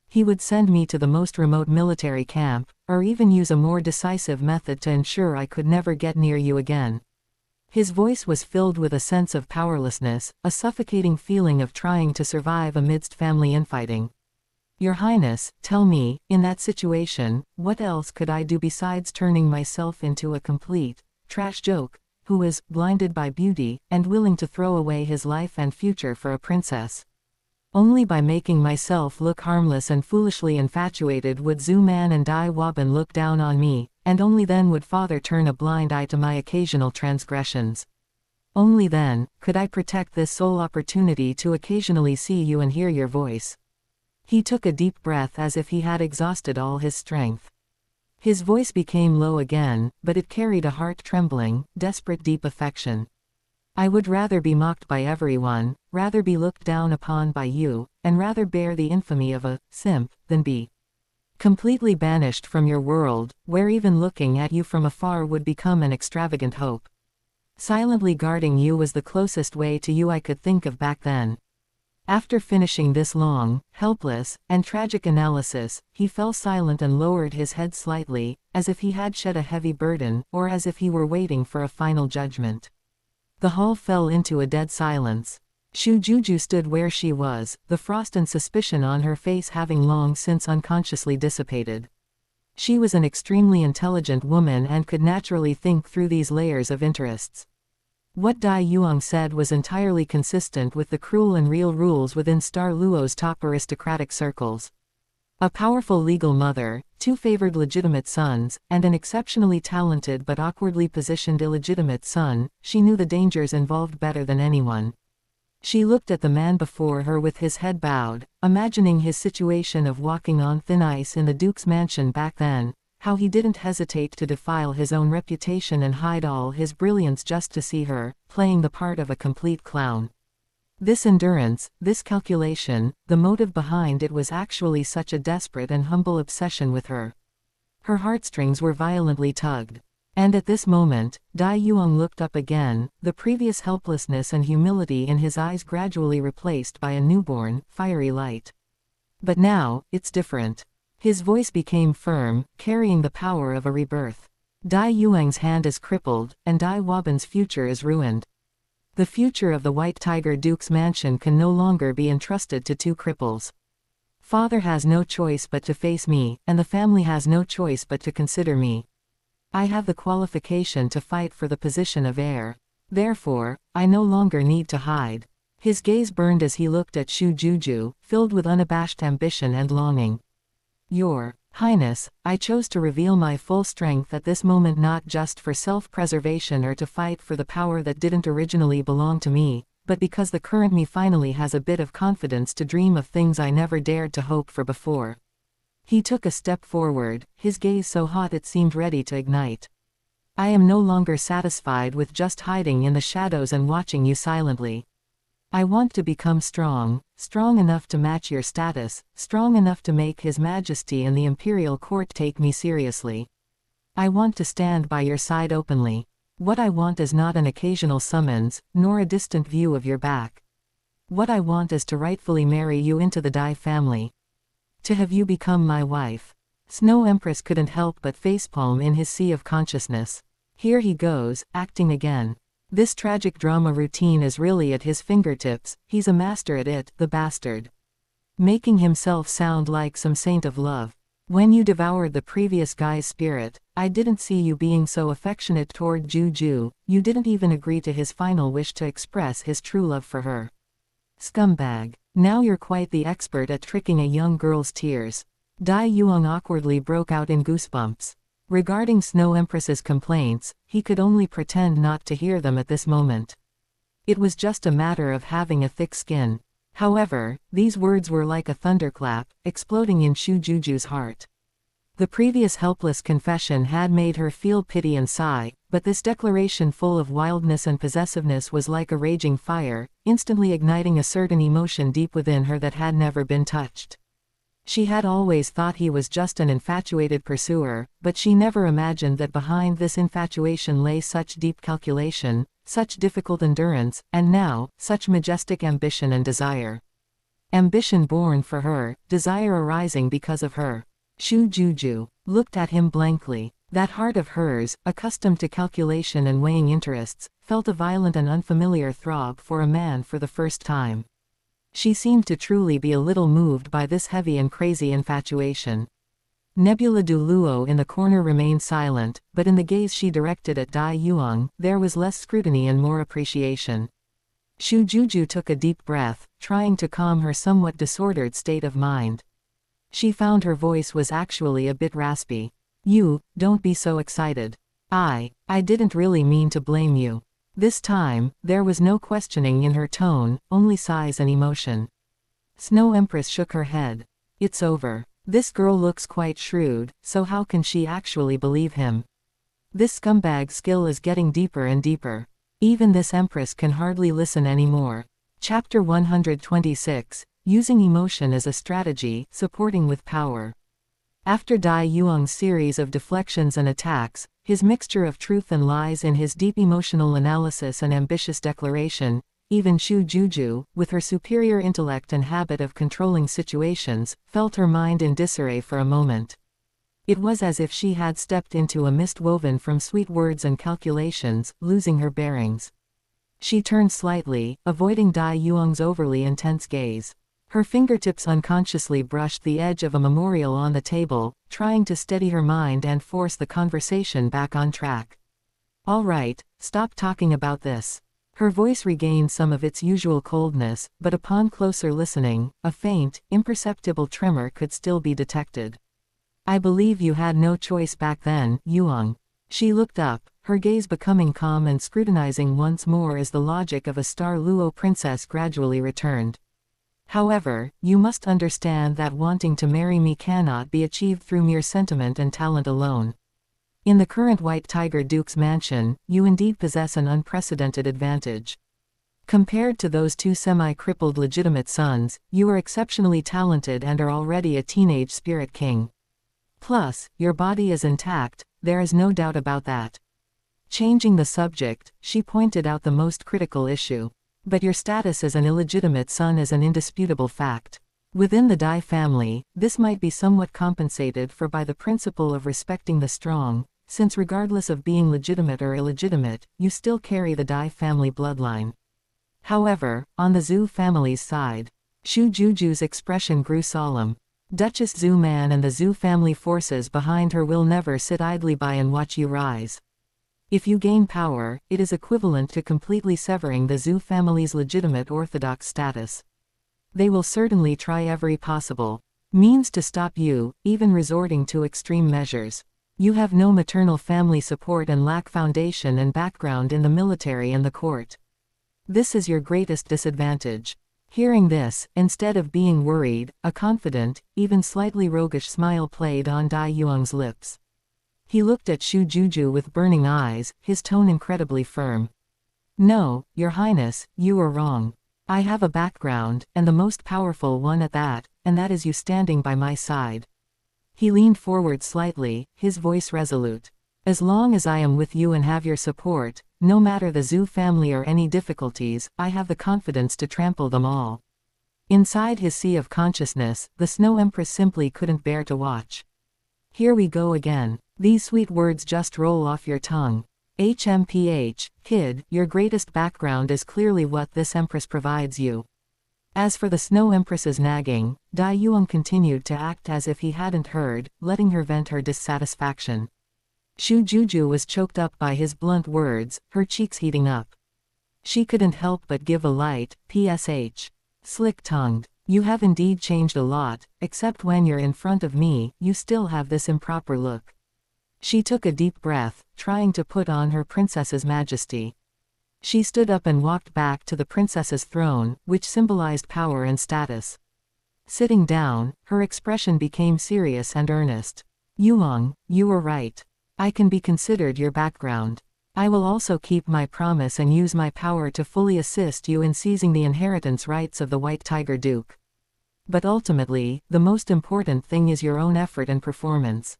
He would send me to the most remote military camp, or even use a more decisive method to ensure I could never get near you again. His voice was filled with a sense of powerlessness, a suffocating feeling of trying to survive amidst family infighting. Your Highness, tell me, in that situation, what else could I do besides turning myself into a complete trash joke, who is blinded by beauty, and willing to throw away his life and future for a princess? Only by making myself look harmless and foolishly infatuated would Zhu Man and Dai Waban look down on me, and only then would father turn a blind eye to my occasional transgressions. Only then could I protect this sole opportunity to occasionally see you and hear your voice. He took a deep breath as if he had exhausted all his strength. His voice became low again, but it carried a heart-trembling, desperate deep affection. I would rather be mocked by everyone, rather be looked down upon by you, and rather bear the infamy of a simp, than be completely banished from your world, where even looking at you from afar would become an extravagant hope. Silently guarding you was the closest way to you I could think of back then. After finishing this long, helpless, and tragic analysis, he fell silent and lowered his head slightly, as if he had shed a heavy burden, or as if he were waiting for a final judgment. The hall fell into a dead silence. Shujuju stood where she was, the frost and suspicion on her face having long since unconsciously dissipated. She was an extremely intelligent woman and could naturally think through these layers of interests. What Dai Yuang said was entirely consistent with the cruel and real rules within Star Luo's top aristocratic circles. A powerful legal mother, 2 favored legitimate sons, and an exceptionally talented but awkwardly positioned illegitimate son, she knew the dangers involved better than anyone. She looked at the man before her with his head bowed, imagining his situation of walking on thin ice in the Duke's mansion back then, how he didn't hesitate to defile his own reputation and hide all his brilliance just to see her, playing the part of a complete clown. This endurance, this calculation, the motive behind it was actually such a desperate and humble obsession with her. Her heartstrings were violently tugged. And at this moment, Dai Yuang looked up again, the previous helplessness and humility in his eyes gradually replaced by a newborn, fiery light. But now, it's different. His voice became firm, carrying the power of a rebirth. Dai Yuang's hand is crippled, and Dai Waban's future is ruined. The future of the White Tiger Duke's mansion can no longer be entrusted to 2 cripples. Father has no choice but to face me, and the family has no choice but to consider me. I have the qualification to fight for the position of heir. Therefore, I no longer need to hide. His gaze burned as he looked at Shujuju, filled with unabashed ambition and longing. Your Highness, I chose to reveal my full strength at this moment not just for self-preservation or to fight for the power that didn't originally belong to me, but because the current me finally has a bit of confidence to dream of things I never dared to hope for before. He took a step forward, his gaze so hot it seemed ready to ignite. I am no longer satisfied with just hiding in the shadows and watching you silently. I want to become strong, strong enough to match your status, strong enough to make His Majesty and the imperial court take me seriously. I want to stand by your side openly. What I want is not an occasional summons, nor a distant view of your back. What I want is to rightfully marry you into the Dai family. To have you become my wife. Snow Empress couldn't help but facepalm in his sea of consciousness. Here he goes, acting again. This tragic drama routine is really at his fingertips, he's a master at it, the bastard. Making himself sound like some saint of love. When you devoured the previous guy's spirit, I didn't see you being so affectionate toward Juju, you didn't even agree to his final wish to express his true love for her. Scumbag. Now you're quite the expert at tricking a young girl's tears. Dai Yuang awkwardly broke out in goosebumps. Regarding Snow Empress's complaints, he could only pretend not to hear them at this moment. It was just a matter of having a thick skin. However, these words were like a thunderclap, exploding in Shujuju's heart. The previous helpless confession had made her feel pity and sigh, but this declaration full of wildness and possessiveness was like a raging fire, instantly igniting a certain emotion deep within her that had never been touched. She had always thought he was just an infatuated pursuer, but she never imagined that behind this infatuation lay such deep calculation, such difficult endurance, and now, such majestic ambition and desire. Ambition born for her, desire arising because of her. Shujuju looked at him blankly. That heart of hers, accustomed to calculation and weighing interests, felt a violent and unfamiliar throb for a man for the first time. She seemed to truly be a little moved by this heavy and crazy infatuation. Nebula Douluo in the corner remained silent, but in the gaze she directed at Dai Yuang, there was less scrutiny and more appreciation. Shu Juju took a deep breath, trying to calm her somewhat disordered state of mind. She found her voice was actually a bit raspy. Don't be so excited. I didn't really mean to blame you. This time, there was no questioning in her tone, only sighs and emotion. Snow Empress shook her head. It's over. This girl looks quite shrewd, so how can she actually believe him? This scumbag's skill is getting deeper and deeper. Even this Empress can hardly listen anymore. Chapter 126, Using Emotion as a Strategy, Supporting with Power. After Dai Yuang's series of deflections and attacks, his mixture of truth and lies in his deep emotional analysis and ambitious declaration, even Shu Juju, with her superior intellect and habit of controlling situations, felt her mind in disarray for a moment. It was as if she had stepped into a mist woven from sweet words and calculations, losing her bearings. She turned slightly, avoiding Dai Yuang's overly intense gaze. Her fingertips unconsciously brushed the edge of a memorial on the table, trying to steady her mind and force the conversation back on track. All right, stop talking about this. Her voice regained some of its usual coldness, but upon closer listening, a faint, imperceptible tremor could still be detected. I believe you had no choice back then, Yuang. She looked up, her gaze becoming calm and scrutinizing once more as the logic of a star Luo princess gradually returned. However, you must understand that wanting to marry me cannot be achieved through mere sentiment and talent alone. In the current White Tiger Duke's mansion, you indeed possess an unprecedented advantage. Compared to those two semi-crippled legitimate sons, you are exceptionally talented and are already a teenage spirit king. Plus, your body is intact, there is no doubt about that. Changing the subject, she pointed out the most critical issue. But your status as an illegitimate son is an indisputable fact. Within the Dai family, this might be somewhat compensated for by the principle of respecting the strong, since regardless of being legitimate or illegitimate, you still carry the Dai family bloodline. However, on the Zhu family's side, Shu Juju's expression grew solemn. Duchess Zhu Man and the Zhu family forces behind her will never sit idly by and watch you rise. If you gain power, it is equivalent to completely severing the Zhu family's legitimate orthodox status. They will certainly try every possible means to stop you, even resorting to extreme measures. You have no maternal family support and lack foundation and background in the military and the court. This is your greatest disadvantage. Hearing this, instead of being worried, a confident, even slightly roguish smile played on Dai Yuang's lips. He looked at Shu Juju with burning eyes, his tone incredibly firm. No, Your Highness, you are wrong. I have a background, and the most powerful one at that, and that is you standing by my side. He leaned forward slightly, his voice resolute. As long as I am with you and have your support, no matter the Zhu family or any difficulties, I have the confidence to trample them all. Inside his sea of consciousness, the Snow Empress simply couldn't bear to watch. Here we go again. These sweet words just roll off your tongue. HMPH, kid, your greatest background is clearly what this Empress provides you. As for the Snow Empress's nagging, Dai Yuang continued to act as if he hadn't heard, letting her vent her dissatisfaction. Shu Juju was choked up by his blunt words, her cheeks heating up. She couldn't help but give a light, PSH. Slick-tongued. You have indeed changed a lot, except when you're in front of me, you still have this improper look. She took a deep breath, trying to put on her princess's majesty. She stood up and walked back to the princess's throne, which symbolized power and status. Sitting down, her expression became serious and earnest. Yuang, you were right. I can be considered your background. I will also keep my promise and use my power to fully assist you in seizing the inheritance rights of the White Tiger Duke. But ultimately, the most important thing is your own effort and performance.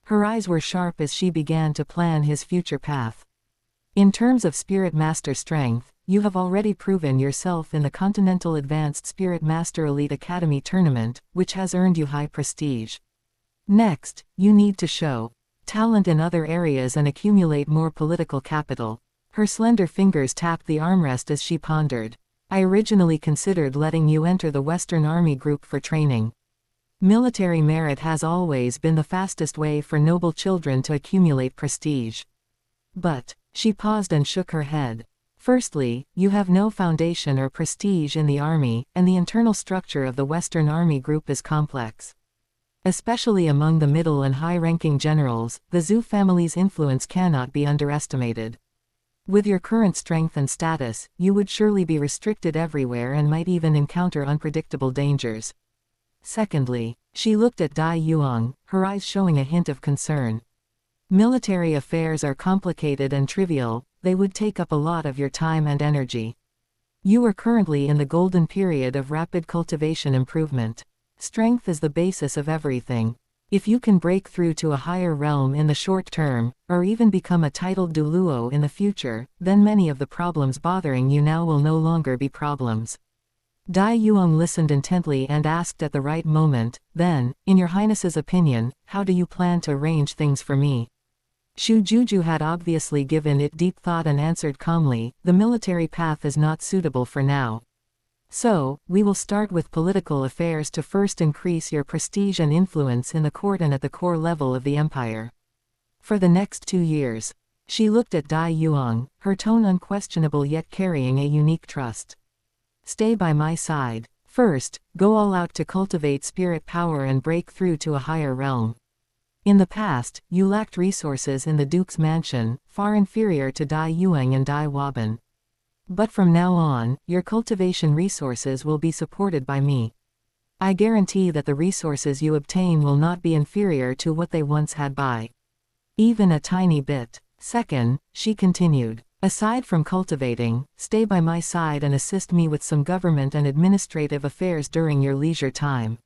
Her eyes were sharp as she began to plan his future path. In terms of Spirit Master strength, you have already proven yourself in the Continental Advanced Spirit Master Elite Academy tournament, which has earned you high prestige. Next, you need to show talent in other areas and accumulate more political capital. Her slender fingers tapped the armrest as she pondered. I originally considered letting you enter the Western Army Group for training. Military merit has always been the fastest way for noble children to accumulate prestige. But, she paused and shook her head. Firstly, you have no foundation or prestige in the army, and the internal structure of the Western Army group is complex. Especially among the middle and high-ranking generals, the Zhu family's influence cannot be underestimated. With your current strength and status, you would surely be restricted everywhere and might even encounter unpredictable dangers. Secondly, she looked at Dai Yuang, her eyes showing a hint of concern. Military affairs are complicated and trivial, they would take up a lot of your time and energy. You are currently in the golden period of rapid cultivation improvement. Strength is the basis of everything. If you can break through to a higher realm in the short term, or even become a titled Douluo in the future, then many of the problems bothering you now will no longer be problems. Dai Yuang listened intently and asked at the right moment, then, in your highness's opinion, how do you plan to arrange things for me? Shu Juju had obviously given it deep thought and answered calmly, the military path is not suitable for now. So, we will start with political affairs to first increase your prestige and influence in the court and at the core level of the empire. For the next 2 years. She looked at Dai Yuang, her tone unquestionable yet carrying a unique trust. Stay by my side. First, go all out to cultivate spirit power and break through to a higher realm. In the past, you lacked resources in the Duke's mansion, far inferior to Dai Yuang and Dai Waban. But from now on, your cultivation resources will be supported by me. I guarantee that the resources you obtain will not be inferior to what they once had by even a tiny bit. Second, she continued, aside from cultivating, stay by my side and assist me with some government and administrative affairs during your leisure time.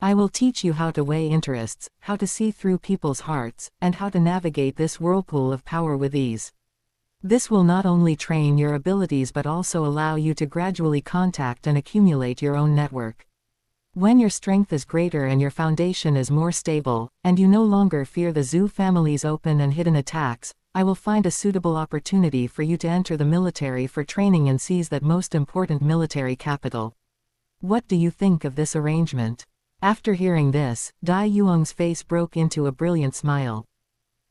I will teach you how to weigh interests, how to see through people's hearts, and how to navigate this whirlpool of power with ease. This will not only train your abilities but also allow you to gradually contact and accumulate your own network. When your strength is greater and your foundation is more stable, and you no longer fear the Zhu family's open and hidden attacks, I will find a suitable opportunity for you to enter the military for training and seize that most important military capital. What do you think of this arrangement? After hearing this, Dai Yuang's face broke into a brilliant smile.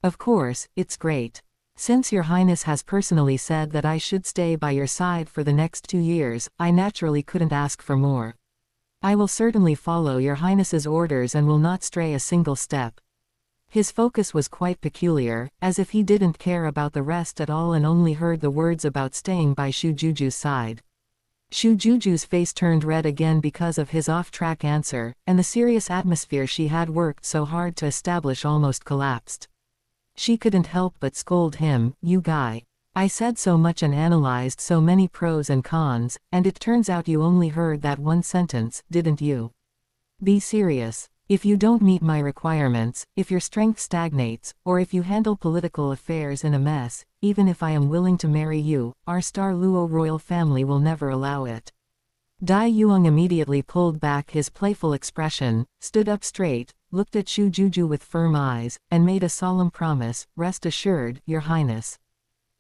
Of course, it's great. Since your highness has personally said that I should stay by your side for the next 2 years, I naturally couldn't ask for more. I will certainly follow your highness's orders and will not stray a single step. His focus was quite peculiar, as if he didn't care about the rest at all and only heard the words about staying by Shu Juju's side. Shu Juju's face turned red again because of his off-track answer, and the serious atmosphere she had worked so hard to establish almost collapsed. She couldn't help but scold him, you guy. I said so much and analyzed so many pros and cons, and it turns out you only heard that one sentence, didn't you? Be serious. If you don't meet my requirements, if your strength stagnates, or if you handle political affairs in a mess, even if I am willing to marry you, our Star Luo royal family will never allow it. Dai Yuang immediately pulled back his playful expression, stood up straight, looked at Shu Juju with firm eyes, and made a solemn promise, rest assured, your highness.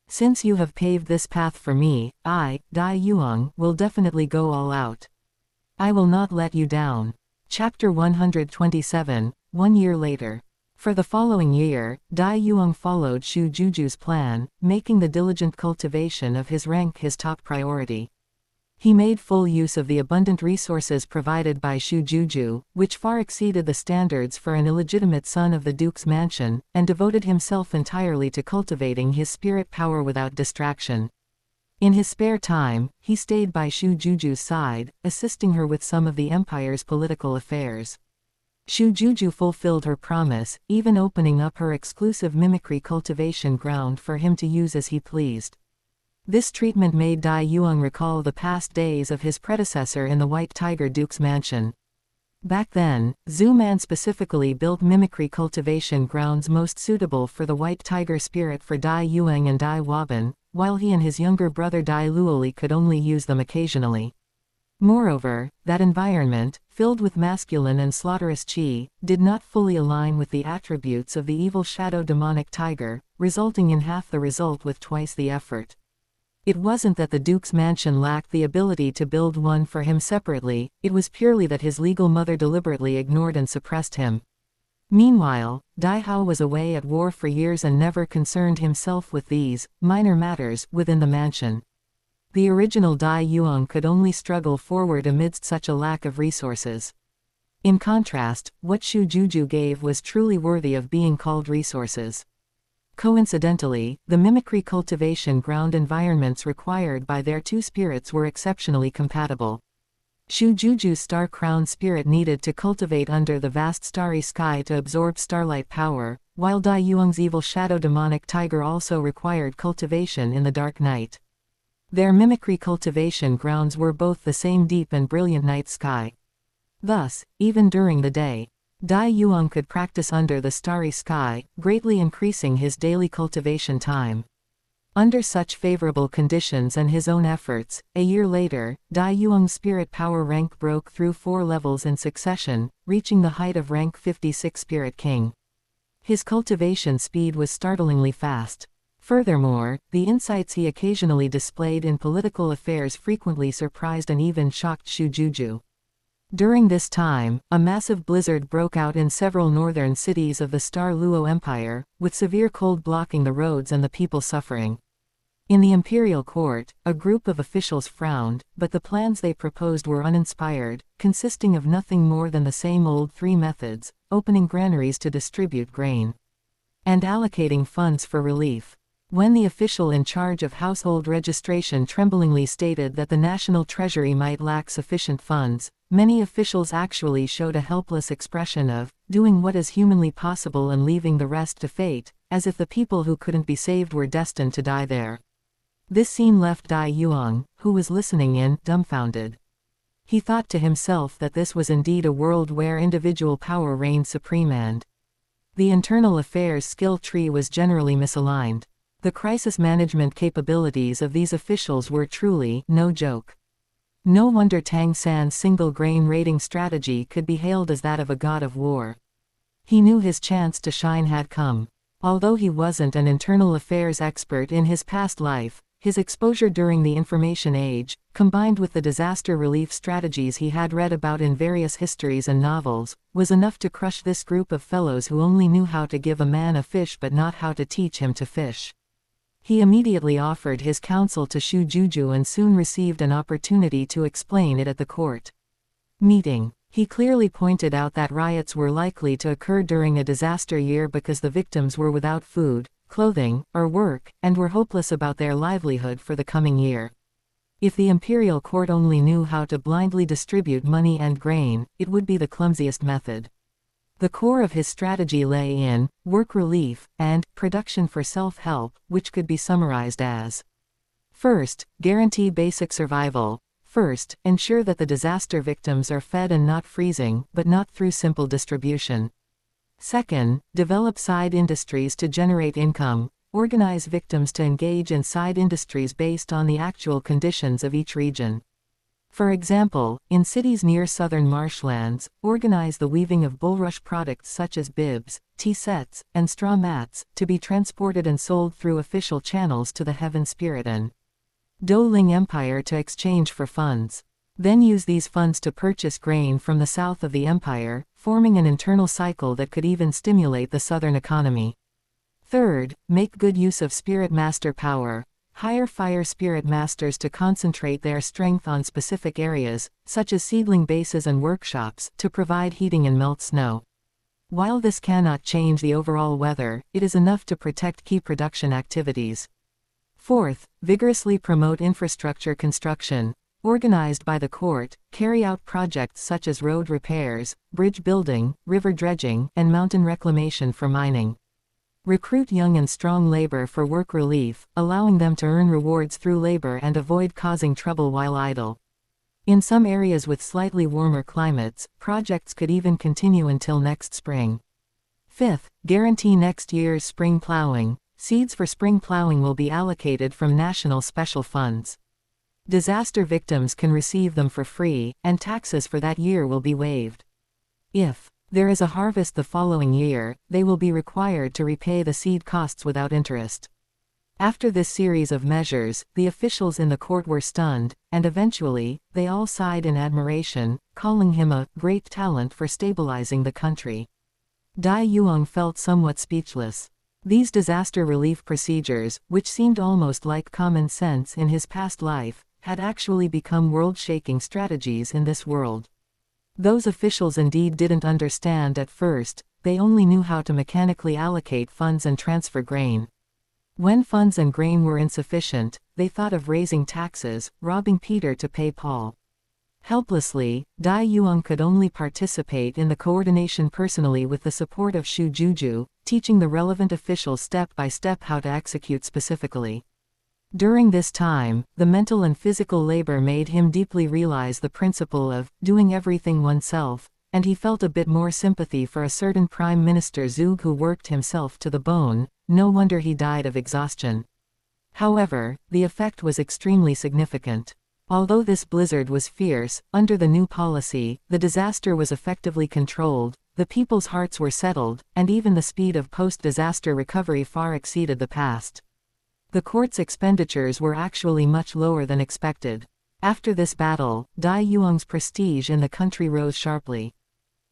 Since you have paved this path for me, I, Dai Yuang, will definitely go all out. I will not let you down. Chapter 127, 1 year later. For the following year, Dai Yuang followed Shu Juju's plan, making the diligent cultivation of his rank his top priority. He made full use of the abundant resources provided by Shu Juju, which far exceeded the standards for an illegitimate son of the Duke's mansion, and devoted himself entirely to cultivating his spirit power without distraction. In his spare time, he stayed by Shu Juju's side, assisting her with some of the empire's political affairs. Shu Juju fulfilled her promise, even opening up her exclusive mimicry cultivation ground for him to use as he pleased. This treatment made Dai Yuang recall the past days of his predecessor in the White Tiger Duke's mansion. Back then, Zhu Man specifically built mimicry cultivation grounds most suitable for the White Tiger spirit for Dai Yuang and Dai Waban, while he and his younger brother Dai Luoli could only use them occasionally. Moreover, that environment, filled with masculine and slaughterous qi, did not fully align with the attributes of the evil shadow demonic tiger, resulting in half the result with twice the effort. It wasn't that the Duke's mansion lacked the ability to build one for him separately, it was purely that his legal mother deliberately ignored and suppressed him. Meanwhile, Dai Hao was away at war for years and never concerned himself with these minor matters within the mansion. The original Dai Yuang could only struggle forward amidst such a lack of resources. In contrast, what Shu Juju gave was truly worthy of being called resources. Coincidentally, the mimicry cultivation ground environments required by their two spirits were exceptionally compatible. Shu Juju's star-crowned spirit needed to cultivate under the vast starry sky to absorb starlight power, while Dai Yuang's evil shadow demonic tiger also required cultivation in the dark night. Their mimicry cultivation grounds were both the same deep and brilliant night sky. Thus, even during the day, Dai Yuang could practice under the starry sky, greatly increasing his daily cultivation time. Under such favorable conditions and his own efforts, a year later, Dai Yuang's spirit power rank broke through 4 levels in succession, reaching the height of rank 56 Spirit King. His cultivation speed was startlingly fast. Furthermore, the insights he occasionally displayed in political affairs frequently surprised and even shocked Shu Juju. During this time, a massive blizzard broke out in several northern cities of the Star Luo Empire, with severe cold blocking the roads and the people suffering. In the imperial court, a group of officials frowned, but the plans they proposed were uninspired, consisting of nothing more than the same old 3 methods: opening granaries to distribute grain, and allocating funds for relief. When the official in charge of household registration tremblingly stated that the national treasury might lack sufficient funds, many officials actually showed a helpless expression of doing what is humanly possible and leaving the rest to fate, as if the people who couldn't be saved were destined to die there. This scene left Dai Yuang, who was listening in, dumbfounded. He thought to himself that this was indeed a world where individual power reigned supreme and the internal affairs skill tree was generally misaligned. The crisis management capabilities of these officials were truly no joke. No wonder Tang San's single grain raiding strategy could be hailed as that of a god of war. He knew his chance to shine had come. Although he wasn't an internal affairs expert in his past life, his exposure during the information age, combined with the disaster relief strategies he had read about in various histories and novels, was enough to crush this group of fellows who only knew how to give a man a fish but not how to teach him to fish. He immediately offered his counsel to Shu Juju and soon received an opportunity to explain it at the court meeting. He clearly pointed out that riots were likely to occur during a disaster year because the victims were without food, clothing, or work, and were hopeless about their livelihood for the coming year. If the imperial court only knew how to blindly distribute money and grain, it would be the clumsiest method. The core of his strategy lay in work relief and production for self-help, which could be summarized as: first, guarantee basic survival. First, ensure that the disaster victims are fed and not freezing, but not through simple distribution. Second, develop side industries to generate income. Organize victims to engage in side industries based on the actual conditions of each region. For example, in cities near southern marshlands, organize the weaving of bulrush products such as bibs, tea sets, and straw mats, to be transported and sold through official channels to the Heaven Spirit and Douluo Empire to exchange for funds. Then use these funds to purchase grain from the south of the empire, forming an internal cycle that could even stimulate the southern economy. Third, make good use of spirit master power. Hire fire spirit masters to concentrate their strength on specific areas, such as seedling bases and workshops, to provide heating and melt snow. While this cannot change the overall weather, it is enough to protect key production activities. Fourth, vigorously promote infrastructure construction. Organized by the court, carry out projects such as road repairs, bridge building, river dredging, and mountain reclamation for mining. Recruit young and strong labor for work relief, allowing them to earn rewards through labor and avoid causing trouble while idle. In some areas with slightly warmer climates, projects could even continue until next spring. Fifth, guarantee next year's spring plowing. Seeds for spring plowing will be allocated from national special funds. Disaster victims can receive them for free, and taxes for that year will be waived. If there is a harvest the following year, they will be required to repay the seed costs without interest. After this series of measures, the officials in the court were stunned, and eventually, they all sighed in admiration, calling him a great talent for stabilizing the country. Dai Yuang felt somewhat speechless. These disaster relief procedures, which seemed almost like common sense in his past life, had actually become world-shaking strategies in this world. Those officials indeed didn't understand at first, they only knew how to mechanically allocate funds and transfer grain. When funds and grain were insufficient, they thought of raising taxes, robbing Peter to pay Paul. Helplessly, Dai Yuang could only participate in the coordination personally with the support of Shu Juju, teaching the relevant officials step by step how to execute specifically. During this time, the mental and physical labor made him deeply realize the principle of doing everything oneself, and he felt a bit more sympathy for a certain Prime Minister Zug who worked himself to the bone. No wonder he died of exhaustion. However, the effect was extremely significant. Although this blizzard was fierce, under the new policy, the disaster was effectively controlled, the people's hearts were settled, and even the speed of post-disaster recovery far exceeded the past. The court's expenditures were actually much lower than expected. After this battle, Dai Yuang's prestige in the country rose sharply.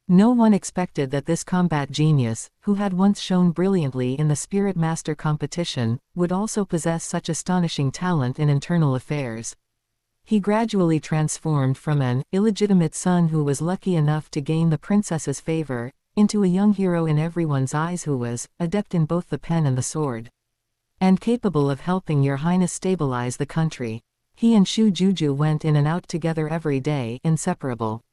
No one expected that this combat genius, who had once shone brilliantly in the Spirit Master competition, would also possess such astonishing talent in internal affairs. He gradually transformed from an illegitimate son who was lucky enough to gain the princess's favor, into a young hero in everyone's eyes who was adept in both the pen and the sword, and capable of helping Your Highness stabilize the country. He and Shu Juju went in and out together every day, inseparable.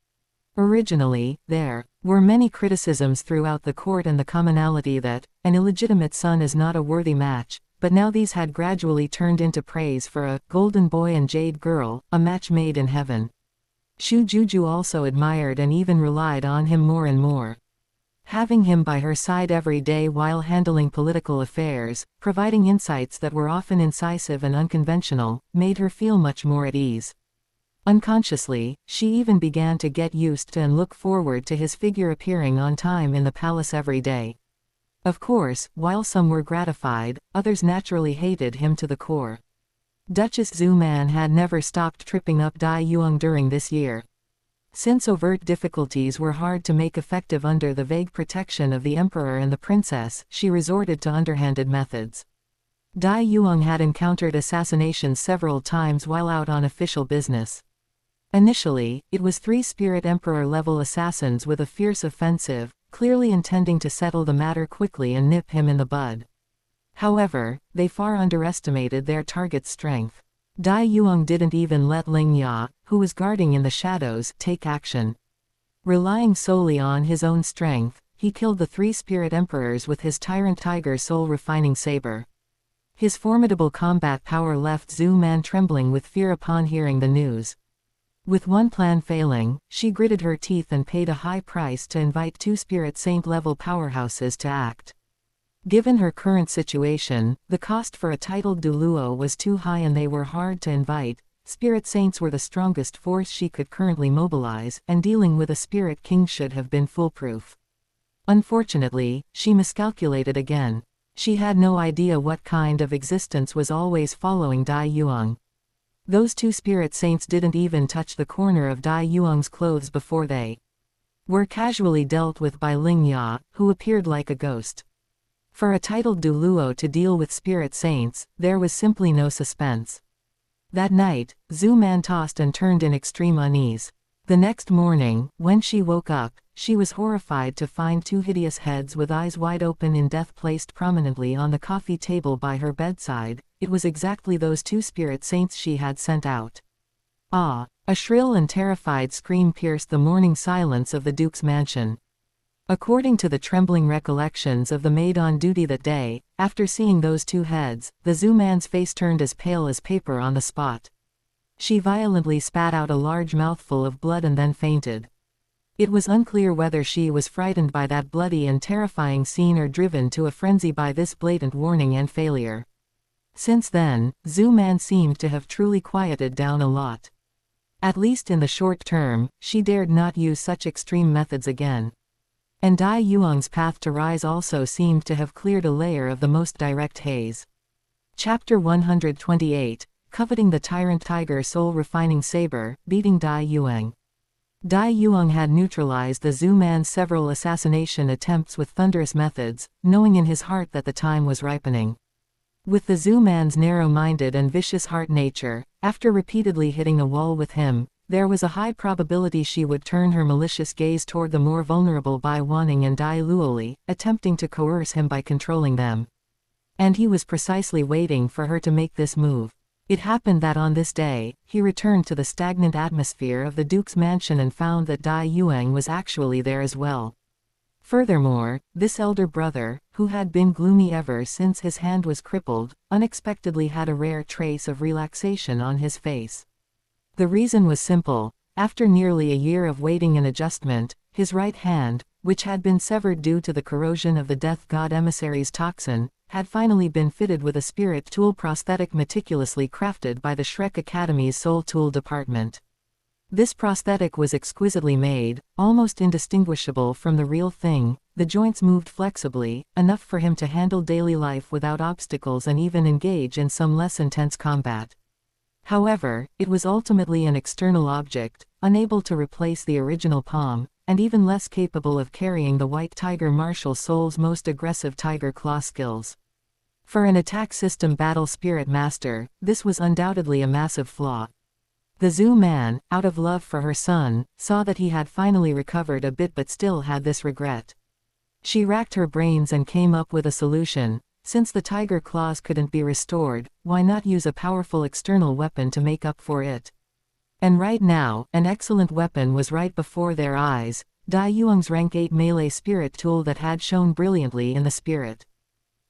Originally, there were many criticisms throughout the court and the commonality that an illegitimate son is not a worthy match, but now these had gradually turned into praise for a golden boy and jade girl, a match made in heaven. Shu Juju also admired and even relied on him more and more. Having him by her side every day while handling political affairs, providing insights that were often incisive and unconventional, made her feel much more at ease. Unconsciously, she even began to get used to and look forward to his figure appearing on time in the palace every day. Of course, while some were gratified, others naturally hated him to the core. Duchess Zhu Man had never stopped tripping up Dai Yuang during this year. Since overt difficulties were hard to make effective under the vague protection of the emperor and the princess, she resorted to underhanded methods. Dai Yuang had encountered assassinations several times while out on official business. Initially, it was 3 Spirit Emperor-level assassins with a fierce offensive, clearly intending to settle the matter quickly and nip him in the bud. However, they far underestimated their target's strength. Dai Yuang didn't even let Ling Ya, who was guarding in the shadows, take action. Relying solely on his own strength, he killed the 3 Spirit Emperors with his Tyrant Tiger soul-refining saber. His formidable combat power left Zhu Man trembling with fear upon hearing the news. With one plan failing, she gritted her teeth and paid a high price to invite 2 Spirit Saint-level powerhouses to act. Given her current situation, the cost for a titled Douluo was too high and they were hard to invite. Spirit Saints were the strongest force she could currently mobilize, and dealing with a Spirit King should have been foolproof. Unfortunately, she miscalculated again. She had no idea what kind of existence was always following Dai Yuang. Those 2 Spirit Saints didn't even touch the corner of Dai Yuang's clothes before they were casually dealt with by Ling Ya, who appeared like a ghost. For a titled Douluo to deal with Spirit Saints, there was simply no suspense. That night, Zhu Man tossed and turned in extreme unease. The next morning, when she woke up, she was horrified to find 2 hideous heads with eyes wide open in death placed prominently on the coffee table by her bedside. It was exactly those 2 Spirit Saints she had sent out. Ah! A shrill and terrified scream pierced the morning silence of the Duke's mansion. According to the trembling recollections of the maid on duty that day, after seeing those 2 heads, the Zhu Man's face turned as pale as paper on the spot. She violently spat out a large mouthful of blood and then fainted. It was unclear whether she was frightened by that bloody and terrifying scene or driven to a frenzy by this blatant warning and failure. Since then, Zhu Man seemed to have truly quieted down a lot. At least in the short term, she dared not use such extreme methods again. And Dai Yuang's path to rise also seemed to have cleared a layer of the most direct haze. Chapter 128, Coveting the Tyrant Tiger Soul Refining Saber, Beating Dai Yuang. Dai Yuang had neutralized the Zhu man's several assassination attempts with thunderous methods, knowing in his heart that the time was ripening. With the Zhu man's narrow-minded and vicious heart nature, after repeatedly hitting a wall with him, there was a high probability she would turn her malicious gaze toward the more vulnerable Bai Wanning and Dai Luoli, attempting to coerce him by controlling them. And he was precisely waiting for her to make this move. It happened that on this day, he returned to the stagnant atmosphere of the Duke's mansion and found that Dai Yuang was actually there as well. Furthermore, this elder brother, who had been gloomy ever since his hand was crippled, unexpectedly had a rare trace of relaxation on his face. The reason was simple. After nearly a year of waiting and adjustment, his right hand, which had been severed due to the corrosion of the death god emissary's toxin, had finally been fitted with a spirit tool prosthetic meticulously crafted by the Shrek Academy's soul tool department. This prosthetic was exquisitely made, almost indistinguishable from the real thing. The joints moved flexibly, enough for him to handle daily life without obstacles and even engage in some less intense combat. However, it was ultimately an external object, unable to replace the original palm, and even less capable of carrying the White Tiger Martial Soul's most aggressive Tiger Claw skills. For an attack system battle spirit master, this was undoubtedly a massive flaw. The Zhu man, out of love for her son, saw that he had finally recovered a bit but still had this regret. She racked her brains and came up with a solution. Since the tiger claws couldn't be restored, why not use a powerful external weapon to make up for it? And right now, an excellent weapon was right before their eyes, Dai Yuang's rank 8 melee spirit tool that had shone brilliantly in the Spirit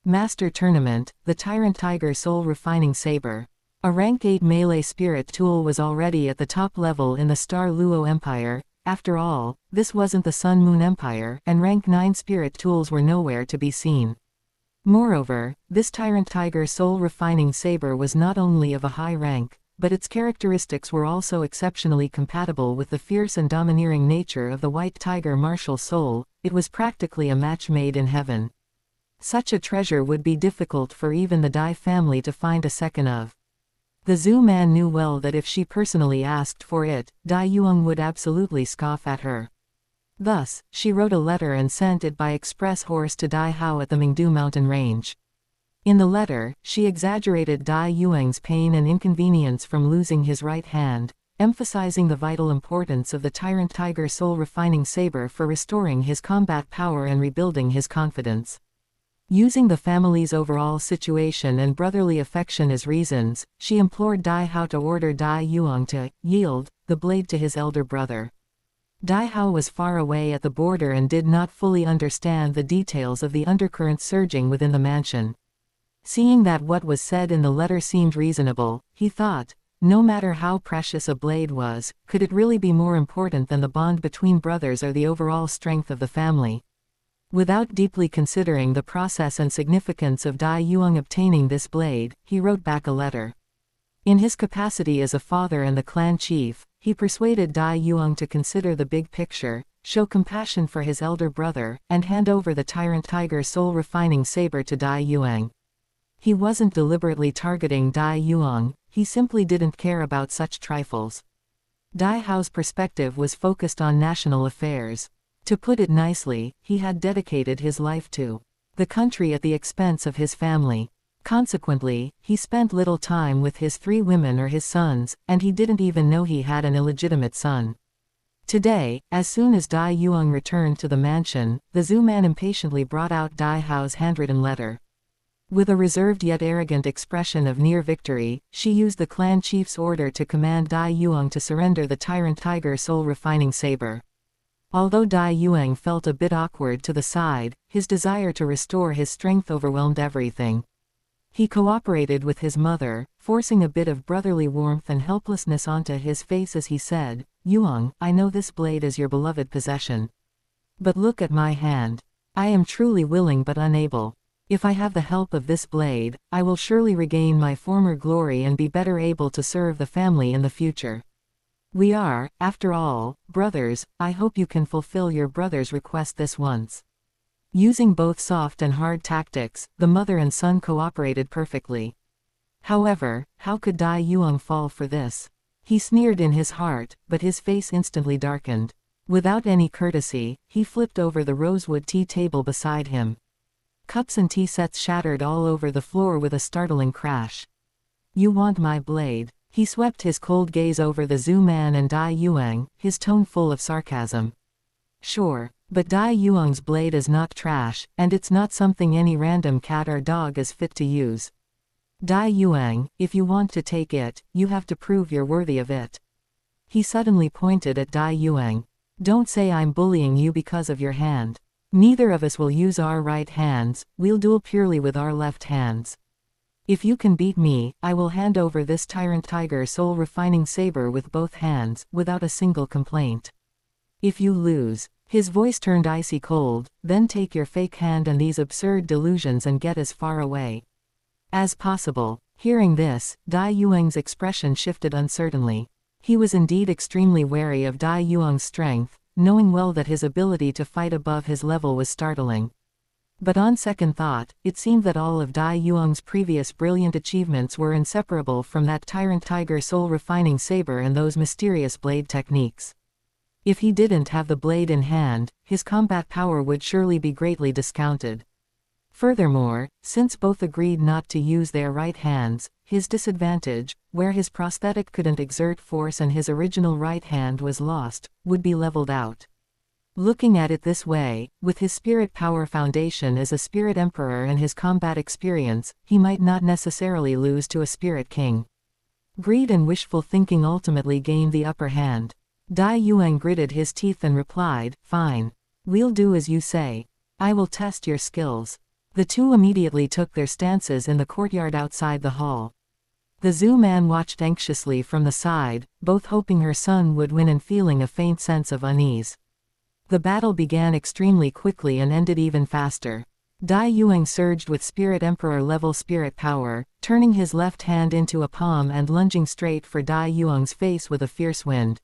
Master Tournament, the Tyrant Tiger Soul Refining Saber. A rank 8 melee spirit tool was already at the top level in the Star Luo Empire. After all, this wasn't the Sun Moon Empire, and rank 9 spirit tools were nowhere to be seen. Moreover, this Tyrant Tiger Soul Refining Saber was not only of a high rank, but its characteristics were also exceptionally compatible with the fierce and domineering nature of the White Tiger Martial Soul. It was practically a match made in heaven. Such a treasure would be difficult for even the Dai family to find a second of. The Zhu man knew well that if she personally asked for it, Dai Yuang would absolutely scoff at her. Thus, she wrote a letter and sent it by express horse to Dai Hao at the Mingdu mountain range. In the letter, she exaggerated Dai Yuang's pain and inconvenience from losing his right hand, emphasizing the vital importance of the Tyrant Tiger Soul Refining Saber for restoring his combat power and rebuilding his confidence. Using the family's overall situation and brotherly affection as reasons, she implored Dai Hao to order Dai Yuang to yield the blade to his elder brother. Dai Hao was far away at the border and did not fully understand the details of the undercurrent surging within the mansion. Seeing that what was said in the letter seemed reasonable, he thought, no matter how precious a blade was, could it really be more important than the bond between brothers or the overall strength of the family? Without deeply considering the process and significance of Dai Yuang obtaining this blade, he wrote back a letter. In his capacity as a father and the clan chief, he persuaded Dai Yuang to consider the big picture, show compassion for his elder brother, and hand over the Tyrant Tiger Soul Refining Saber to Dai Yuang. He wasn't deliberately targeting Dai Yuang, he simply didn't care about such trifles. Dai Hao's perspective was focused on national affairs. To put it nicely, he had dedicated his life to the country at the expense of his family. Consequently, he spent little time with his 3 women or his sons, and he didn't even know he had an illegitimate son. Today, as soon as Dai Yuang returned to the mansion, the Zhu man impatiently brought out Dai Hao's handwritten letter. With a reserved yet arrogant expression of near victory, she used the clan chief's order to command Dai Yuang to surrender the Tyrant Tiger Soul Refining Saber. Although Dai Yuang felt a bit awkward to the side, his desire to restore his strength overwhelmed everything. He cooperated with his mother, forcing a bit of brotherly warmth and helplessness onto his face as he said, "Yuang, I know this blade is your beloved possession. But look at my hand. I am truly willing but unable. If I have the help of this blade, I will surely regain my former glory and be better able to serve the family in the future. We are, after all, brothers. I hope you can fulfill your brother's request this once." Using both soft and hard tactics, the mother and son cooperated perfectly. However, how could Dai Yuang fall for this? He sneered in his heart, but his face instantly darkened. Without any courtesy, he flipped over the rosewood tea table beside him. Cups and tea sets shattered all over the floor with a startling crash. "You want my blade?" He swept his cold gaze over the Zhu man and Dai Yuang, his tone full of sarcasm. "Sure. But Dai Yuang's blade is not trash, and it's not something any random cat or dog is fit to use. Dai Yuang, if you want to take it, you have to prove you're worthy of it." He suddenly pointed at Dai Yuang. "Don't say I'm bullying you because of your hand. Neither of us will use our right hands, we'll duel purely with our left hands. If you can beat me, I will hand over this tyrant tiger soul refining saber with both hands, without a single complaint. If you lose," his voice turned icy cold, "then take your fake hand and these absurd delusions and get as far away as possible." Hearing this, Dai Yuang's expression shifted uncertainly. He was indeed extremely wary of Dai Yuang's strength, knowing well that his ability to fight above his level was startling. But on second thought, it seemed that all of Dai Yuang's previous brilliant achievements were inseparable from that tyrant tiger soul refining saber and those mysterious blade techniques. If he didn't have the blade in hand, his combat power would surely be greatly discounted. Furthermore, since both agreed not to use their right hands, his disadvantage, where his prosthetic couldn't exert force and his original right hand was lost, would be leveled out. Looking at it this way, with his spirit power foundation as a spirit emperor and his combat experience, he might not necessarily lose to a spirit king. Greed and wishful thinking ultimately gained the upper hand. Dai Yuang gritted his teeth and replied, "Fine. We'll do as you say. I will test your skills." The two immediately took their stances in the courtyard outside the hall. The Zhu man watched anxiously from the side, both hoping her son would win and feeling a faint sense of unease. The battle began extremely quickly and ended even faster. Dai Yuang surged with Spirit Emperor level spirit power, turning his left hand into a palm and lunging straight for Dai Yuang's face with a fierce wind.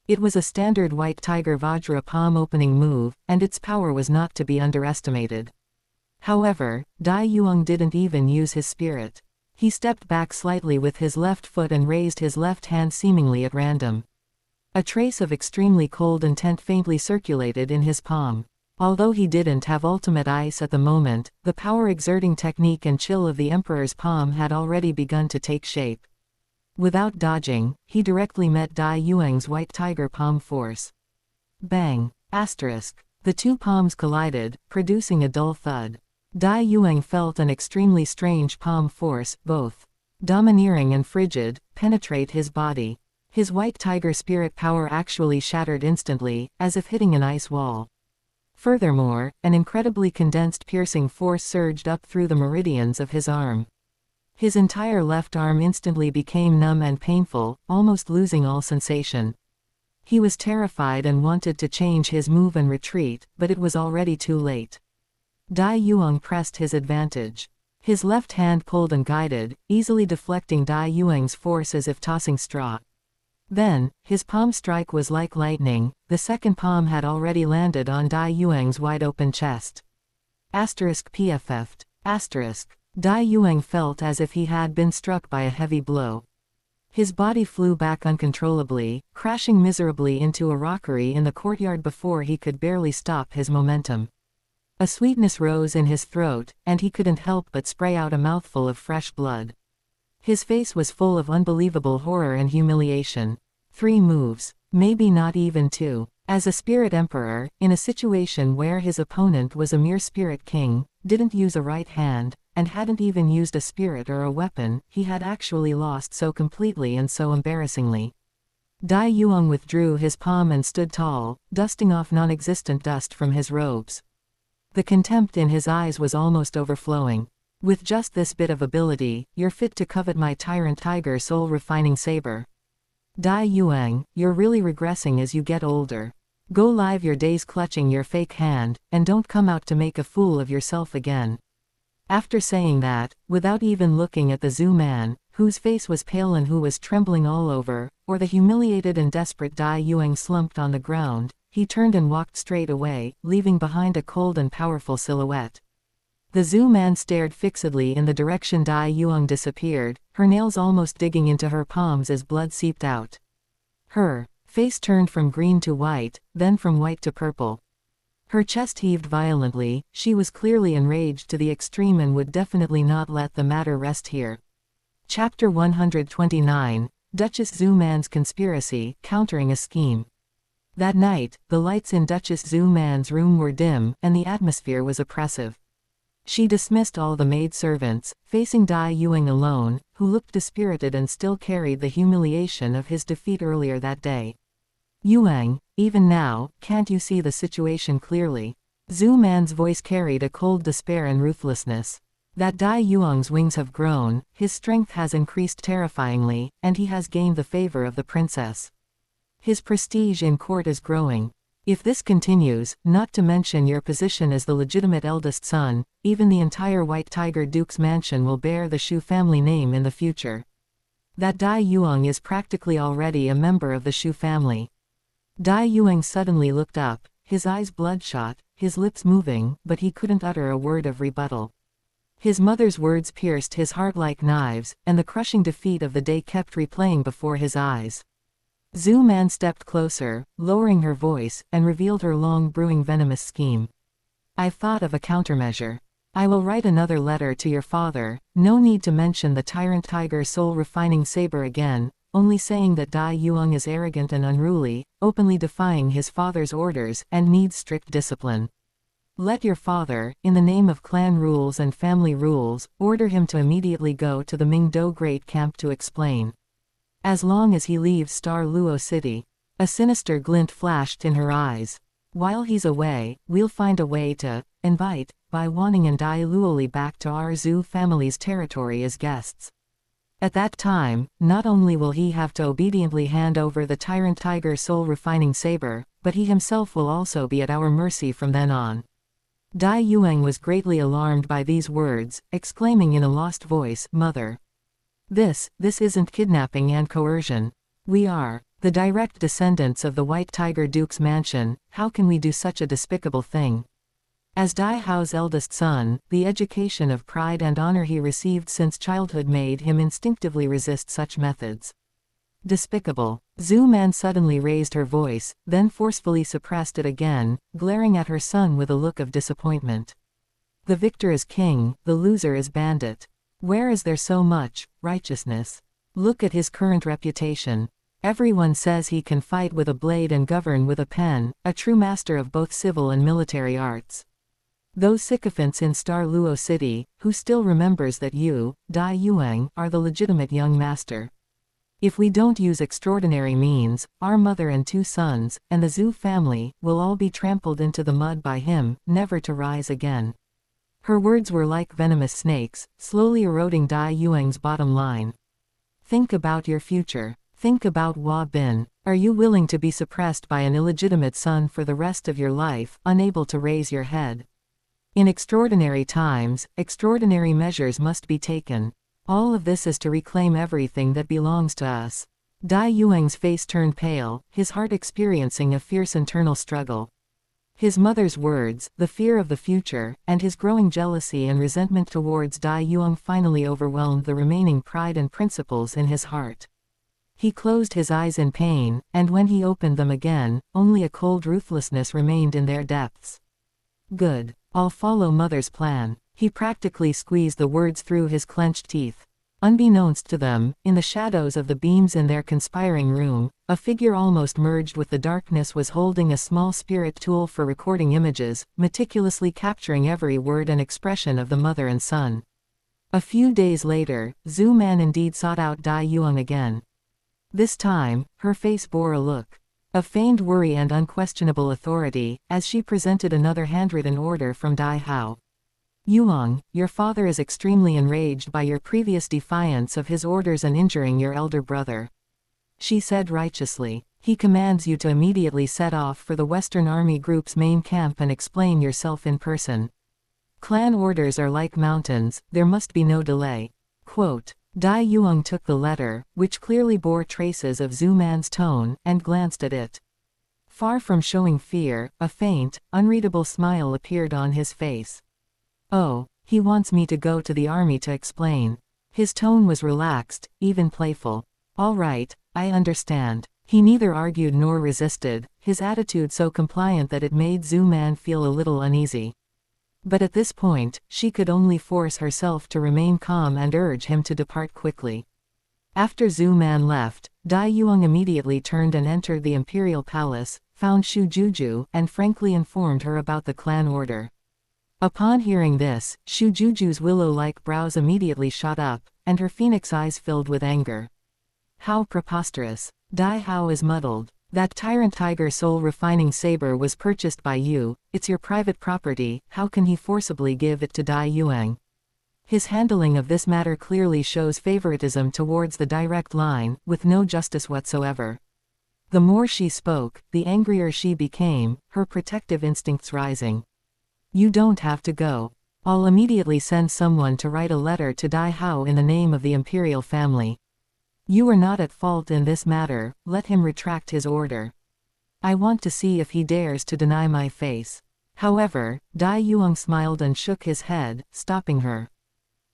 It was a standard white tiger Vajra palm opening move, and its power was not to be underestimated. However, Dai Yuang didn't even use his spirit. He stepped back slightly with his left foot and raised his left hand seemingly at random. A trace of extremely cold intent faintly circulated in his palm. Although he didn't have ultimate ice at the moment, the power-exerting technique and chill of the Emperor's palm had already begun to take shape. Without dodging, he directly met Dai Yuang's white tiger palm force. Bang! Asterisk. The two palms collided, producing a dull thud. Dai Yuang felt an extremely strange palm force, both domineering and frigid, penetrate his body. His white tiger spirit power actually shattered instantly, as if hitting an ice wall. Furthermore, an incredibly condensed piercing force surged up through the meridians of his arm. His entire left arm instantly became numb and painful, almost losing all sensation. He was terrified and wanted to change his move and retreat, but it was already too late. Dai Yuang pressed his advantage. His left hand pulled and guided, easily deflecting Dai Yuang's force as if tossing straw. Then, his palm strike was like lightning. The second palm had already landed on Dai Yuang's wide-open chest. PFF'd. Dai Yuang felt as if he had been struck by a heavy blow. His body flew back uncontrollably, crashing miserably into a rockery in the courtyard before he could barely stop his momentum. A sweetness rose in his throat, and he couldn't help but spray out a mouthful of fresh blood. His face was full of unbelievable horror and humiliation. 3 moves, maybe not even 2. As a spirit emperor, in a situation where his opponent was a mere spirit king, didn't use a right hand, and hadn't even used a spirit or a weapon, he had actually lost so completely and so embarrassingly. Dai Yuang withdrew his palm and stood tall, dusting off non-existent dust from his robes. The contempt in his eyes was almost overflowing. "With just this bit of ability, you're fit to covet my tyrant tiger soul refining saber. Dai Yuang, you're really regressing as you get older. Go live your days clutching your fake hand, and don't come out to make a fool of yourself again." After saying that, without even looking at the Zhu man, whose face was pale and who was trembling all over, or the humiliated and desperate Dai Yuang slumped on the ground, he turned and walked straight away, leaving behind a cold and powerful silhouette. The Zhu man stared fixedly in the direction Dai Yuang disappeared, her nails almost digging into her palms as blood seeped out. Her face turned from green to white, then from white to purple. Her chest heaved violently, she was clearly enraged to the extreme and would definitely not let the matter rest here. Chapter 129, Duchess Zhu Man's Conspiracy, Countering a Scheme. That night, the lights in Duchess Zhu Man's room were dim, and the atmosphere was oppressive. She dismissed all the maid-servants, facing Dai Yuang alone, who looked dispirited and still carried the humiliation of his defeat earlier that day. Yuang, even now, can't you see the situation clearly? Zhu Man's voice carried a cold despair and ruthlessness. That Dai Yuang's wings have grown, his strength has increased terrifyingly, and he has gained the favor of the princess. His prestige in court is growing. If this continues, not to mention your position as the legitimate eldest son, even the entire White Tiger Duke's mansion will bear the Shu family name in the future. That Dai Yuang is practically already a member of the Shu family. Dai Yuang suddenly looked up, his eyes bloodshot, his lips moving, but he couldn't utter a word of rebuttal. His mother's words pierced his heart like knives, and the crushing defeat of the day kept replaying before his eyes. Zhu Man stepped closer, lowering her voice, and revealed her long brewing venomous scheme. I've thought of a countermeasure. I will write another letter to your father, no need to mention the tyrant tiger soul refining saber again, only saying that Dai Yuang is arrogant and unruly, openly defying his father's orders, and needs strict discipline. Let your father, in the name of clan rules and family rules, order him to immediately go to the Mingdo Great Camp to explain. As long as he leaves Star Luo City. A sinister glint flashed in her eyes. While he's away, we'll find a way to invite Bai Wanning and Dai Luoli back to our Zhu family's territory as guests. At that time, not only will he have to obediently hand over the tyrant tiger soul refining saber, but he himself will also be at our mercy from then on. Dai Yuang was greatly alarmed by these words, exclaiming in a lost voice, Mother. This isn't kidnapping and coercion. We are the direct descendants of the White Tiger Duke's mansion, how can we do such a despicable thing? As Dai Hao's eldest son, the education of pride and honor he received since childhood made him instinctively resist such methods. Despicable. Zhu Man suddenly raised her voice, then forcefully suppressed it again, glaring at her son with a look of disappointment. The victor is king, the loser is bandit. Where is there so much righteousness? Look at his current reputation. Everyone says he can fight with a blade and govern with a pen, a true master of both civil and military arts. Those sycophants in Star Luo City, who still remembers that you, Dai Yuang, are the legitimate young master. If we don't use extraordinary means, our mother and 2 sons, and the Zhu family, will all be trampled into the mud by him, never to rise again. Her words were like venomous snakes, slowly eroding Dai Yuang's bottom line. Think about your future. Think about Hua Bin. Are you willing to be suppressed by an illegitimate son for the rest of your life, unable to raise your head? In extraordinary times, extraordinary measures must be taken. All of this is to reclaim everything that belongs to us. Dai Yuang's face turned pale, his heart experiencing a fierce internal struggle. His mother's words, the fear of the future, and his growing jealousy and resentment towards Dai Yuang finally overwhelmed the remaining pride and principles in his heart. He closed his eyes in pain, and when he opened them again, only a cold ruthlessness remained in their depths. Good. I'll follow Mother's plan. He practically squeezed the words through his clenched teeth. Unbeknownst to them, in the shadows of the beams in their conspiring room, a figure almost merged with the darkness was holding a small spirit tool for recording images, meticulously capturing every word and expression of the mother and son. A few days later, Zhu Man indeed sought out Dai Yuang again. This time, her face bore a look of feigned worry and unquestionable authority, as she presented another handwritten order from Dai Hao. Yuang, your father is extremely enraged by your previous defiance of his orders and injuring your elder brother. She said righteously. He commands you to immediately set off for the Western Army Group's main camp and explain yourself in person. Clan orders are like mountains, there must be no delay. Quote. Dai Yuang took the letter, which clearly bore traces of Zhu Man's tone, and glanced at it. Far from showing fear, a faint, unreadable smile appeared on his face. Oh, He wants me to go to the army to explain. His tone was relaxed, even playful. All right, I understand. He neither argued nor resisted, his attitude so compliant that it made Zhu Man feel a little uneasy. But at this point, she could only force herself to remain calm and urge him to depart quickly. After Zhu Man left, Dai Yuang immediately turned and entered the imperial palace, found Shu Juju, and frankly informed her about the clan order. Upon hearing this, Shu Juju's willow-like brows immediately shot up, and her phoenix eyes filled with anger. How preposterous. Dai Hao is muddled. That tyrant tiger soul refining saber was purchased by you, it's your private property, how can he forcibly give it to Dai Yuang? His handling of this matter clearly shows favoritism towards the direct line, with no justice whatsoever. The more she spoke, the angrier she became, her protective instincts rising. You don't have to go. I'll immediately send someone to write a letter to Dai Hao in the name of the imperial family. You are not at fault in this matter, let him retract his order. I want to see if he dares to deny my face. However, Dai Yuang smiled and shook his head, stopping her.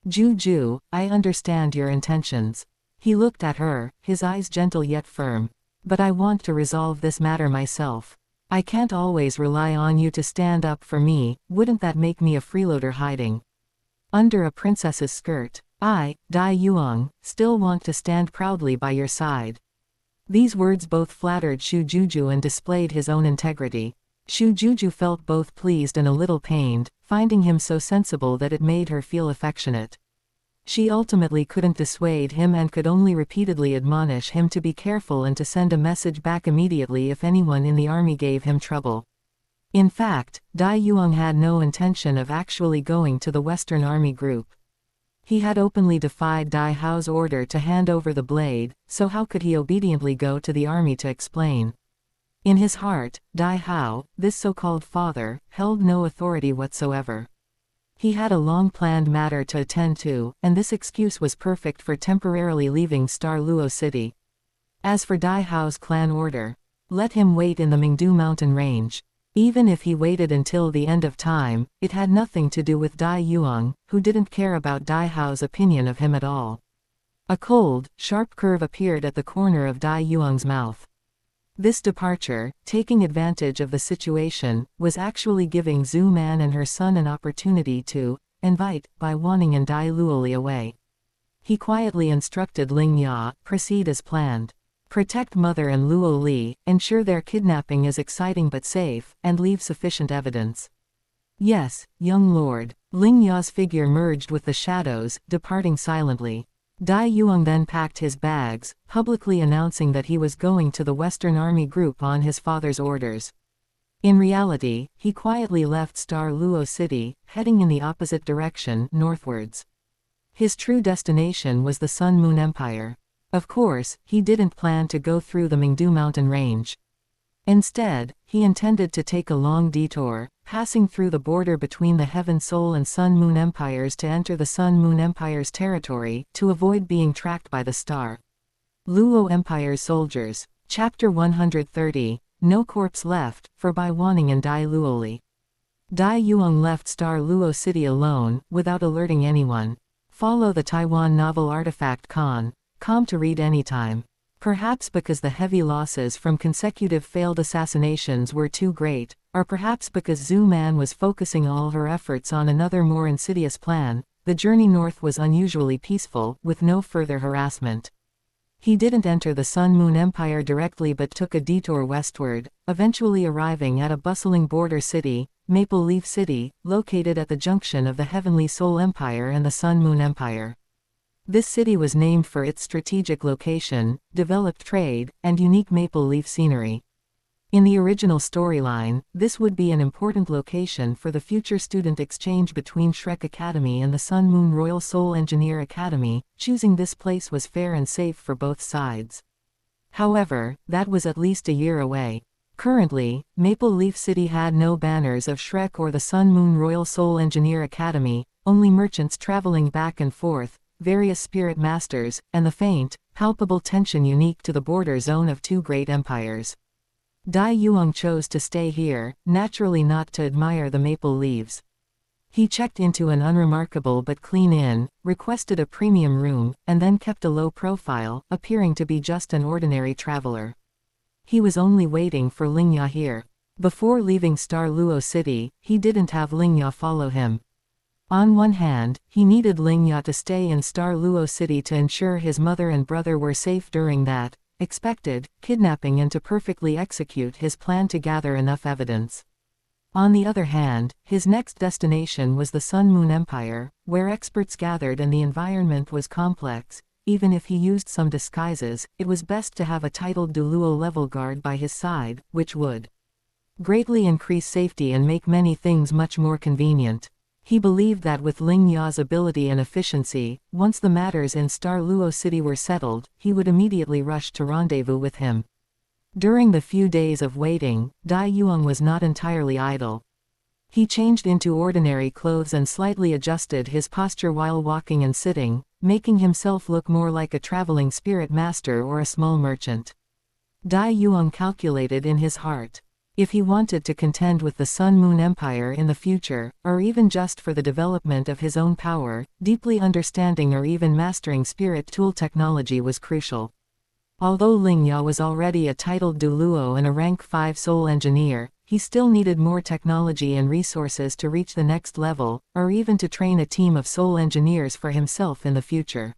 Juju, I understand your intentions. He looked at her, his eyes gentle yet firm. But I want to resolve this matter myself. I can't always rely on you to stand up for me, wouldn't that make me a freeloader hiding under a princess's skirt? I, Dai Yuang, still want to stand proudly by your side. These words both flattered Shu Juju and displayed his own integrity. Shu Juju felt both pleased and a little pained, finding him so sensible that it made her feel affectionate. She ultimately couldn't dissuade him and could only repeatedly admonish him to be careful and to send a message back immediately if anyone in the army gave him trouble. In fact, Dai Yuang had no intention of actually going to the Western Army group. He had openly defied Dai Hao's order to hand over the blade, so how could he obediently go to the army to explain? In his heart, Dai Hao, this so-called father, held no authority whatsoever. He had a long-planned matter to attend to, and this excuse was perfect for temporarily leaving Luo City. As for Dai Hao's clan order, let him wait in the Mingdu mountain range. Even if he waited until the end of time, it had nothing to do with Dai Yuang, who didn't care about Dai Hao's opinion of him at all. A cold, sharp curve appeared at the corner of Dai Yuang's mouth. This departure, taking advantage of the situation, was actually giving Zhu Man and her son an opportunity to invite Bai Wanning and Dai Luoli away. He quietly instructed Ling Ya, proceed as planned. Protect Mother and Luo Li, ensure their kidnapping is exciting but safe, and leave sufficient evidence. Yes, young lord. Ling Ya's figure merged with the shadows, departing silently. Dai Yuang then packed his bags, publicly announcing that he was going to the Western Army Group on his father's orders. In reality, he quietly left Luo City, heading in the opposite direction, northwards. His true destination was the Sun Moon Empire. Of course, he didn't plan to go through the Mingdu mountain range. Instead, he intended to take a long detour, passing through the border between the Heaven Soul and Sun Moon Empires to enter the Sun Moon Empire's territory, to avoid being tracked by the Star Luo Empire's soldiers. Chapter 130, No Corpse Left, for Bai Wanning and Dai Luoli. Dai Yuang left Luo City alone, without alerting anyone. Follow the Taiwan novel Artifact com to read anytime. Perhaps because the heavy losses from consecutive failed assassinations were too great, or perhaps because Zhu Man was focusing all her efforts on another more insidious plan, the journey north was unusually peaceful, with no further harassment. He didn't enter the Sun Moon Empire directly but took a detour westward, eventually arriving at a bustling border city, Maple Leaf City, located at the junction of the Heavenly Soul Empire and the Sun Moon Empire. This city was named for its strategic location, developed trade, and unique maple leaf scenery. In the original storyline, this would be an important location for the future student exchange between Shrek Academy and the Sun Moon Royal Soul Engineer Academy. Choosing this place was fair and safe for both sides. However, that was at least a year away. Currently, Maple Leaf City had no banners of Shrek or the Sun Moon Royal Soul Engineer Academy, only merchants traveling back and forth, various spirit masters, and the faint, palpable tension unique to the border zone of two great empires. Dai Yuang chose to stay here, naturally not to admire the maple leaves. He checked into an unremarkable but clean inn, requested a premium room, and then kept a low profile, appearing to be just an ordinary traveler. He was only waiting for Lingya here. Before leaving Douluo City, he didn't have Lingya follow him. On one hand, he needed Lingya to stay in Douluo City to ensure his mother and brother were safe during that expected kidnapping and to perfectly execute his plan to gather enough evidence. On the other hand, his next destination was the Sun Moon Empire, where experts gathered and the environment was complex. Even if he used some disguises, it was best to have a titled Douluo level guard by his side, which would greatly increase safety and make many things much more convenient. He believed that with Ling Ya's ability and efficiency, once the matters in Douluo City were settled, he would immediately rush to rendezvous with him. During the few days of waiting, Dai Yuang was not entirely idle. He changed into ordinary clothes and slightly adjusted his posture while walking and sitting, making himself look more like a traveling spirit master or a small merchant. Dai Yuang calculated in his heart. If he wanted to contend with the Sun Moon Empire in the future, or even just for the development of his own power, deeply understanding or even mastering spirit tool technology was crucial. Although Lingya was already a titled Douluo and a rank 5 soul engineer, he still needed more technology and resources to reach the next level, or even to train a team of soul engineers for himself in the future.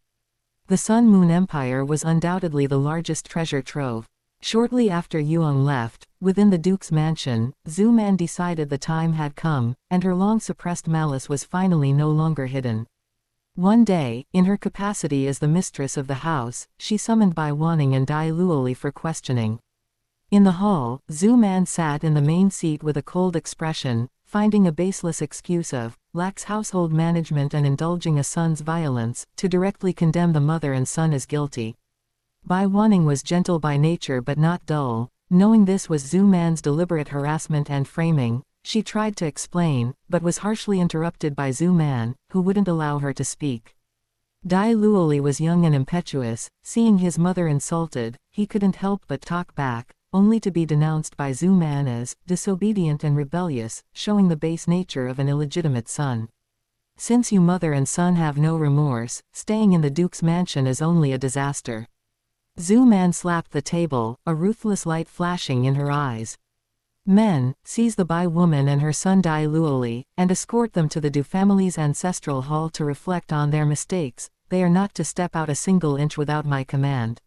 The Sun Moon Empire was undoubtedly the largest treasure trove. Shortly after Yuang left, within the Duke's mansion, Zhu Man decided the time had come, and her long-suppressed malice was finally no longer hidden. One day, in her capacity as the mistress of the house, she summoned Bai Wanning and Dai Luoli for questioning. In the hall, Zhu Man sat in the main seat with a cold expression, finding a baseless excuse of lax household management and indulging a son's violence, to directly condemn the mother and son as guilty. Bai Wanning was gentle by nature but not dull. Knowing this was Zhu Man's deliberate harassment and framing, she tried to explain, but was harshly interrupted by Zhu Man, who wouldn't allow her to speak. Dai Luoli was young and impetuous. Seeing his mother insulted, he couldn't help but talk back, only to be denounced by Zhu Man as disobedient and rebellious, showing the base nature of an illegitimate son. Since you mother and son have no remorse, staying in the Duke's mansion is only a disaster. Zhu Man slapped the table, a ruthless light flashing in her eyes. Men, seize the Bai woman and her son Dai Luoli, and escort them to the Du family's ancestral hall to reflect on their mistakes. They are not to step out a single inch without my command.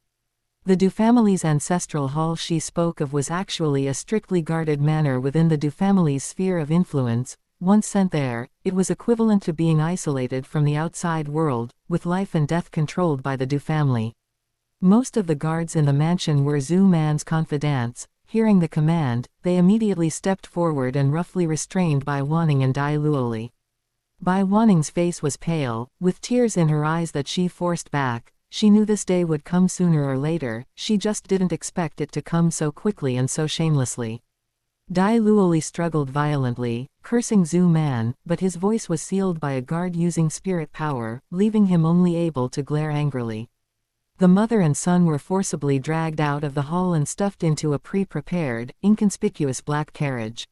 The Du family's ancestral hall she spoke of was actually a strictly guarded manor within the Du family's sphere of influence. Once sent there, it was equivalent to being isolated from the outside world, with life and death controlled by the Du family. Most of the guards in the mansion were Zhu Man's confidants. Hearing the command, they immediately stepped forward and roughly restrained Bai Wanning and Dai Luoli. Bai Wanning's face was pale, with tears in her eyes that she forced back. She knew this day would come sooner or later, she just didn't expect it to come so quickly and so shamelessly. Dai Luoli struggled violently, cursing Zhu Man, but his voice was sealed by a guard using spirit power, leaving him only able to glare angrily. The mother and son were forcibly dragged out of the hall and stuffed into a pre-prepared, inconspicuous black carriage.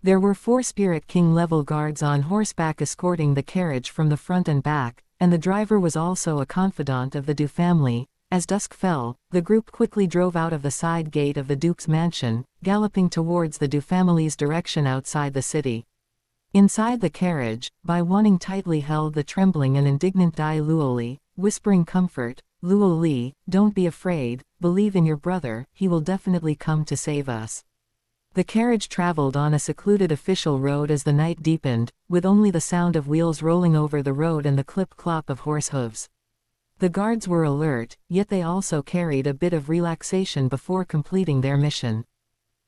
There were 4 Spirit King-level guards on horseback escorting the carriage from the front and back, and the driver was also a confidant of the Du family. As dusk fell, the group quickly drove out of the side gate of the Duke's mansion, galloping towards the Du family's direction outside the city. Inside the carriage, Bai Wanning tightly held the trembling and indignant Dai Luoli, whispering comfort. Luoli, don't be afraid, believe in your brother, he will definitely come to save us. The carriage traveled on a secluded official road as the night deepened, with only the sound of wheels rolling over the road and the clip-clop of horse hooves. The guards were alert, yet they also carried a bit of relaxation before completing their mission.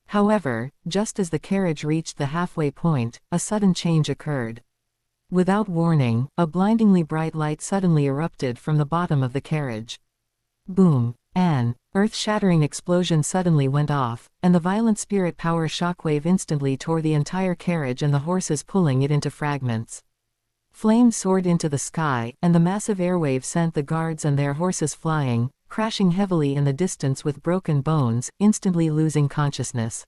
However, just as the carriage reached the halfway point, a sudden change occurred. Without warning, a blindingly bright light suddenly erupted from the bottom of the carriage. Boom! An earth-shattering explosion suddenly went off, and the violent spirit power shockwave instantly tore the entire carriage and the horses, pulling it into fragments. Flames soared into the sky, and the massive airwave sent the guards and their horses flying, crashing heavily in the distance with broken bones, instantly losing consciousness.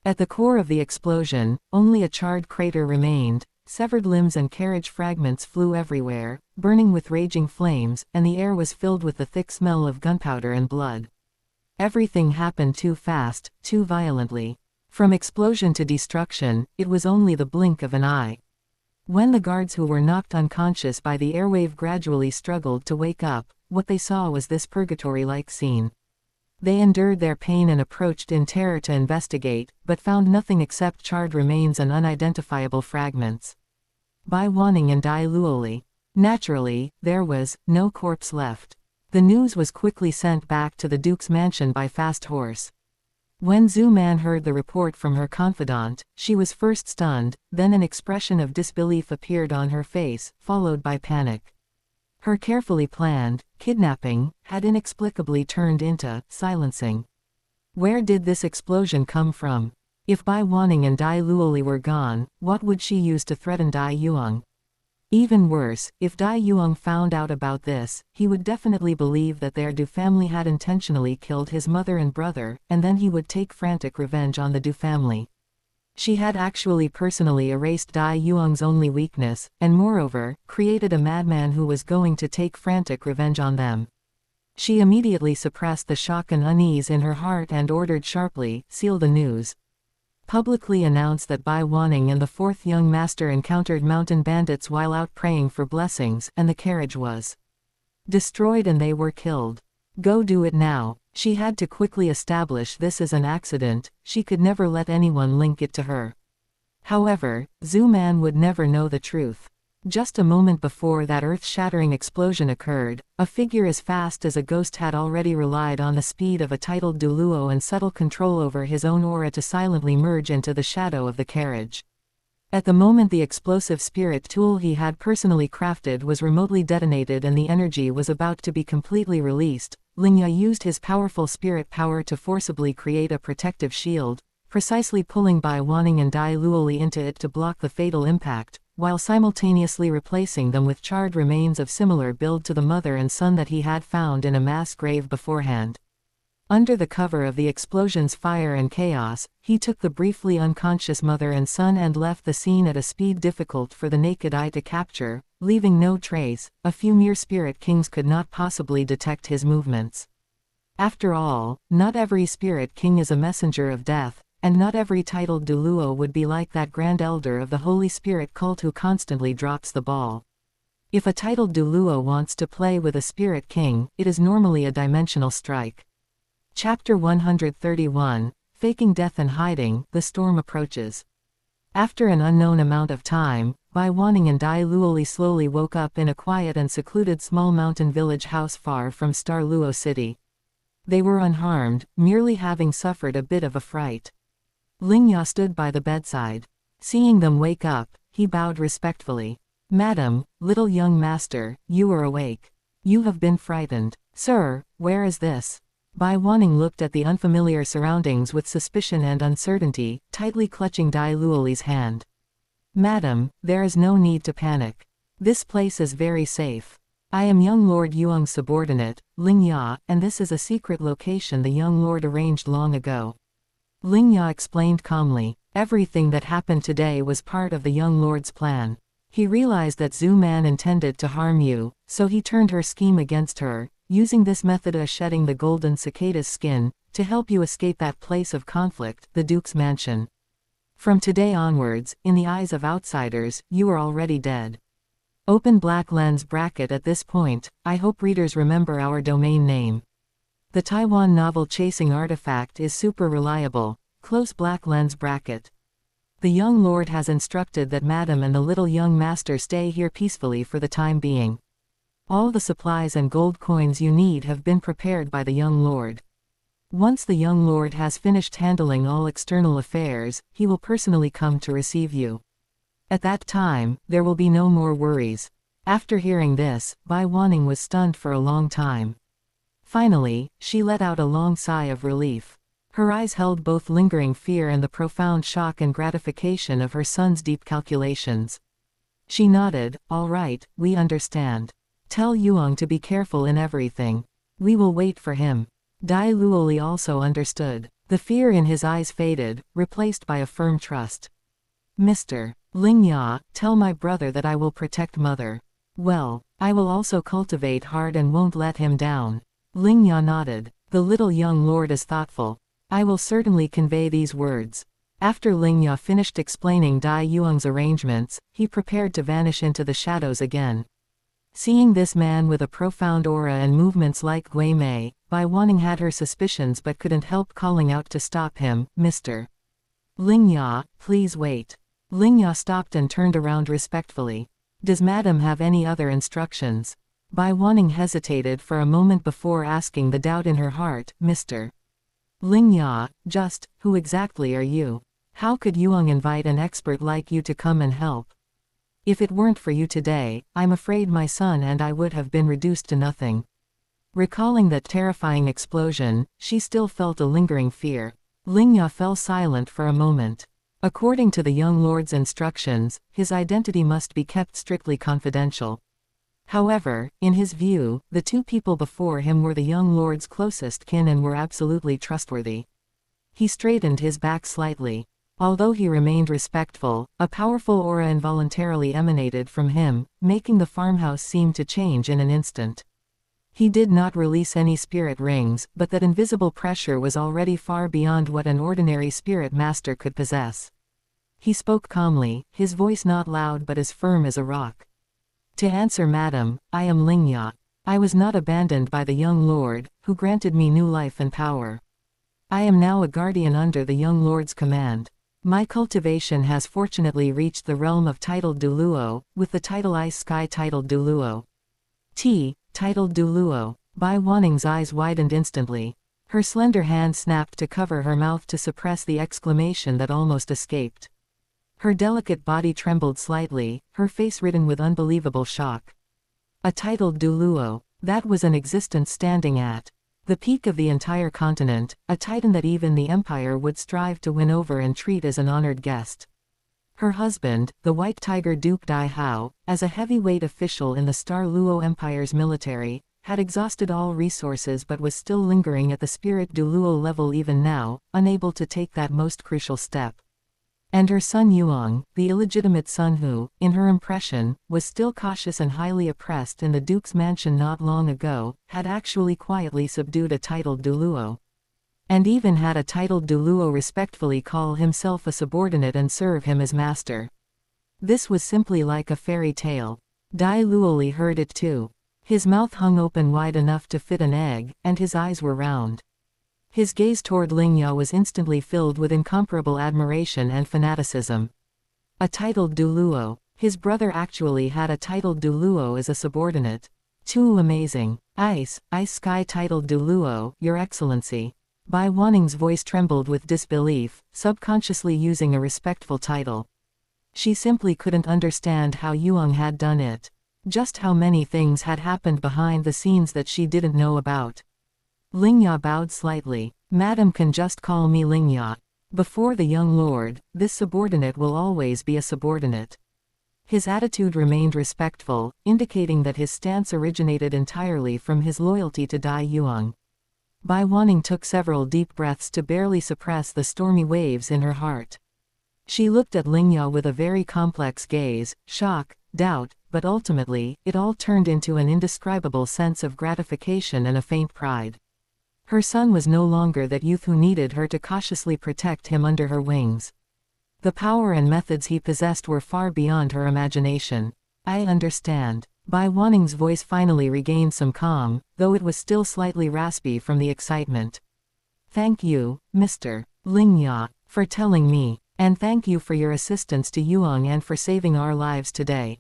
At the core of the explosion, only a charred crater remained. severed limbs and carriage fragments flew everywhere, burning with raging flames, and the air was filled with the thick smell of gunpowder and blood. Everything happened too fast, too violently. From explosion to destruction, it was only the blink of an eye. When the guards who were knocked unconscious by the airwave gradually struggled to wake up, what they saw was this purgatory-like scene. They endured their pain and approached in terror to investigate, but found nothing except charred remains and unidentifiable fragments. Bai Wanning and Dai Luoli. Naturally, there was no corpse left. The news was quickly sent back to the Duke's mansion by fast horse. When Zhu Man heard the report from her confidant, she was first stunned, then an expression of disbelief appeared on her face, followed by panic. Her carefully planned kidnapping had inexplicably turned into silencing. Where did this explosion come from? If Bai Wanning and Dai Luoli were gone, what would she use to threaten Dai Yuang? Even worse, if Dai Yuang found out about this, he would definitely believe that their Du family had intentionally killed his mother and brother, and then he would take frantic revenge on the Du family. She had actually personally erased Dai Yuang's only weakness, and moreover, created a madman who was going to take frantic revenge on them. She immediately suppressed the shock and unease in her heart and ordered sharply, seal the news. Publicly announced that Bai Wanning and the fourth young master encountered mountain bandits while out praying for blessings, and the carriage was destroyed and they were killed. Go do it now. She had to quickly establish this as an accident, she could never let anyone link it to her. However, Zhu Man would never know the truth. Just a moment before that earth-shattering explosion occurred, a figure as fast as a ghost had already relied on the speed of a titled Douluo and subtle control over his own aura to silently merge into the shadow of the carriage. At the moment the explosive spirit tool he had personally crafted was remotely detonated and the energy was about to be completely released, Lingya used his powerful spirit power to forcibly create a protective shield, precisely pulling Bai Wanning and Dai Luoli into it to block the fatal impact, while simultaneously replacing them with charred remains of similar build to the mother and son that he had found in a mass grave beforehand. Under the cover of the explosion's fire and chaos, he took the briefly unconscious mother and son and left the scene at a speed difficult for the naked eye to capture, leaving no trace. A few mere spirit kings could not possibly detect his movements. After all, not every spirit king is a messenger of death, and not every titled Douluo would be like that grand elder of the Holy Spirit cult who constantly drops the ball. If a titled Douluo wants to play with a spirit king, it is normally a dimensional strike. Chapter 131, Faking Death and Hiding, the storm approaches. After an unknown amount of time, Bai Wanning and Dai Luoli slowly woke up in a quiet and secluded small mountain village house far from Star Luo City. They were unharmed, merely having suffered a bit of a fright. Lingya stood by the bedside. Seeing them wake up, he bowed respectfully. "Madam, little young master, you are awake. You have been frightened. Sir, where is this?" Bai Wanning looked at the unfamiliar surroundings with suspicion and uncertainty, tightly clutching Dai Luoli's hand. "Madam, there is no need to panic. This place is very safe. I am young Lord Yuang's subordinate, Lingya, and this is a secret location the young lord arranged long ago." Lingya explained calmly. Everything that happened today was part of the young lord's plan. He realized that Zhu Man intended to harm you, so he turned her scheme against her, using this method of shedding the golden cicada's skin, to help you escape that place of conflict, the Duke's mansion. From today onwards, in the eyes of outsiders, you are already dead. Open black lens bracket at this point. I hope readers remember our domain name. The Taiwan novel Chasing Artifact is super reliable. Close black lens bracket. The young lord has instructed that Madam and the little young master stay here peacefully for the time being. All the supplies and gold coins you need have been prepared by the young lord. Once the young lord has finished handling all external affairs, he will personally come to receive you. At that time, there will be no more worries. After hearing this, Bai Wanning was stunned for a long time. Finally, she let out a long sigh of relief. Her eyes held both lingering fear and the profound shock and gratification of her son's deep calculations. She nodded. "All right, we understand. Tell Yuang to be careful in everything. We will wait for him." Dai Luoli also understood. The fear in his eyes faded, replaced by a firm trust. Mr. Lingya, tell my brother that I will protect mother. Well, I will also cultivate heart and won't let him down. Lingya nodded. The little young lord is thoughtful. I will certainly convey these words. After Lingya finished explaining Dai Yuang's arrangements, he prepared to vanish into the shadows again. Seeing this man with a profound aura and movements like Gui Mei, Bai Wanning had her suspicions but couldn't help calling out to stop him. Mr. Lingya, please wait. Lingya stopped and turned around respectfully. Does madam have any other instructions? Bai Wanning hesitated for a moment before asking the doubt in her heart. Mr. Lingya, just, who exactly are you? How could Yuang invite an expert like you to come and help? If it weren't for you today, I'm afraid my son and I would have been reduced to nothing. Recalling that terrifying explosion, she still felt a lingering fear. Lingya fell silent for a moment. According to the young lord's instructions, his identity must be kept strictly confidential. However, in his view, the two people before him were the young lord's closest kin and were absolutely trustworthy. He straightened his back slightly. Although he remained respectful, a powerful aura involuntarily emanated from him, making the farmhouse seem to change in an instant. He did not release any spirit rings, but that invisible pressure was already far beyond what an ordinary spirit master could possess. He spoke calmly, his voice not loud but as firm as a rock. To answer madam, I am Lingya. I was not abandoned by the young lord, who granted me new life and power. I am now a guardian under the young lord's command. My cultivation has fortunately reached the realm of titled Douluo, with the title Ice Sky titled Douluo. Titled Douluo. Bai Wanning's eyes widened instantly. Her slender hand snapped to cover her mouth to suppress the exclamation that almost escaped. Her delicate body trembled slightly, her face ridden with unbelievable shock. A titled Douluo. That was an existence standing at the peak of the entire continent, a titan that even the empire would strive to win over and treat as an honored guest. Her husband, the White Tiger Duke Dai Hao, as a heavyweight official in the Star Luo Empire's military, had exhausted all resources but was still lingering at the Spirit Douluo level even now, unable to take that most crucial step. And her son Yuang, the illegitimate son who, in her impression, was still cautious and highly oppressed in the Duke's mansion not long ago, had actually quietly subdued a titled Douluo. And even had a titled Douluo respectfully call himself a subordinate and serve him as master. This was simply like a fairy tale. Dai Luoli heard it too. His mouth hung open wide enough to fit an egg, and his eyes were round. His gaze toward Lingya was instantly filled with incomparable admiration and fanaticism. A titled Douluo. His brother actually had a titled Douluo as a subordinate. Too amazing. Ice Sky titled Douluo, Your Excellency. Bai Wanning's voice trembled with disbelief, subconsciously using a respectful title. She simply couldn't understand how Yuang had done it. Just how many things had happened behind the scenes that she didn't know about. Lingya bowed slightly. Madam can just call me Lingya. Before the young lord, this subordinate will always be a subordinate. His attitude remained respectful, indicating that his stance originated entirely from his loyalty to Dai Yuang. Bai Wanning took several deep breaths to barely suppress the stormy waves in her heart. She looked at Lingya with a very complex gaze, shock, doubt, but ultimately, it all turned into an indescribable sense of gratification and a faint pride. Her son was no longer that youth who needed her to cautiously protect him under her wings. The power and methods he possessed were far beyond her imagination. I understand. Bai Wanning's voice finally regained some calm, though it was still slightly raspy from the excitement. Thank you, Mr. Lingya, for telling me, and thank you for your assistance to Yuang and for saving our lives today.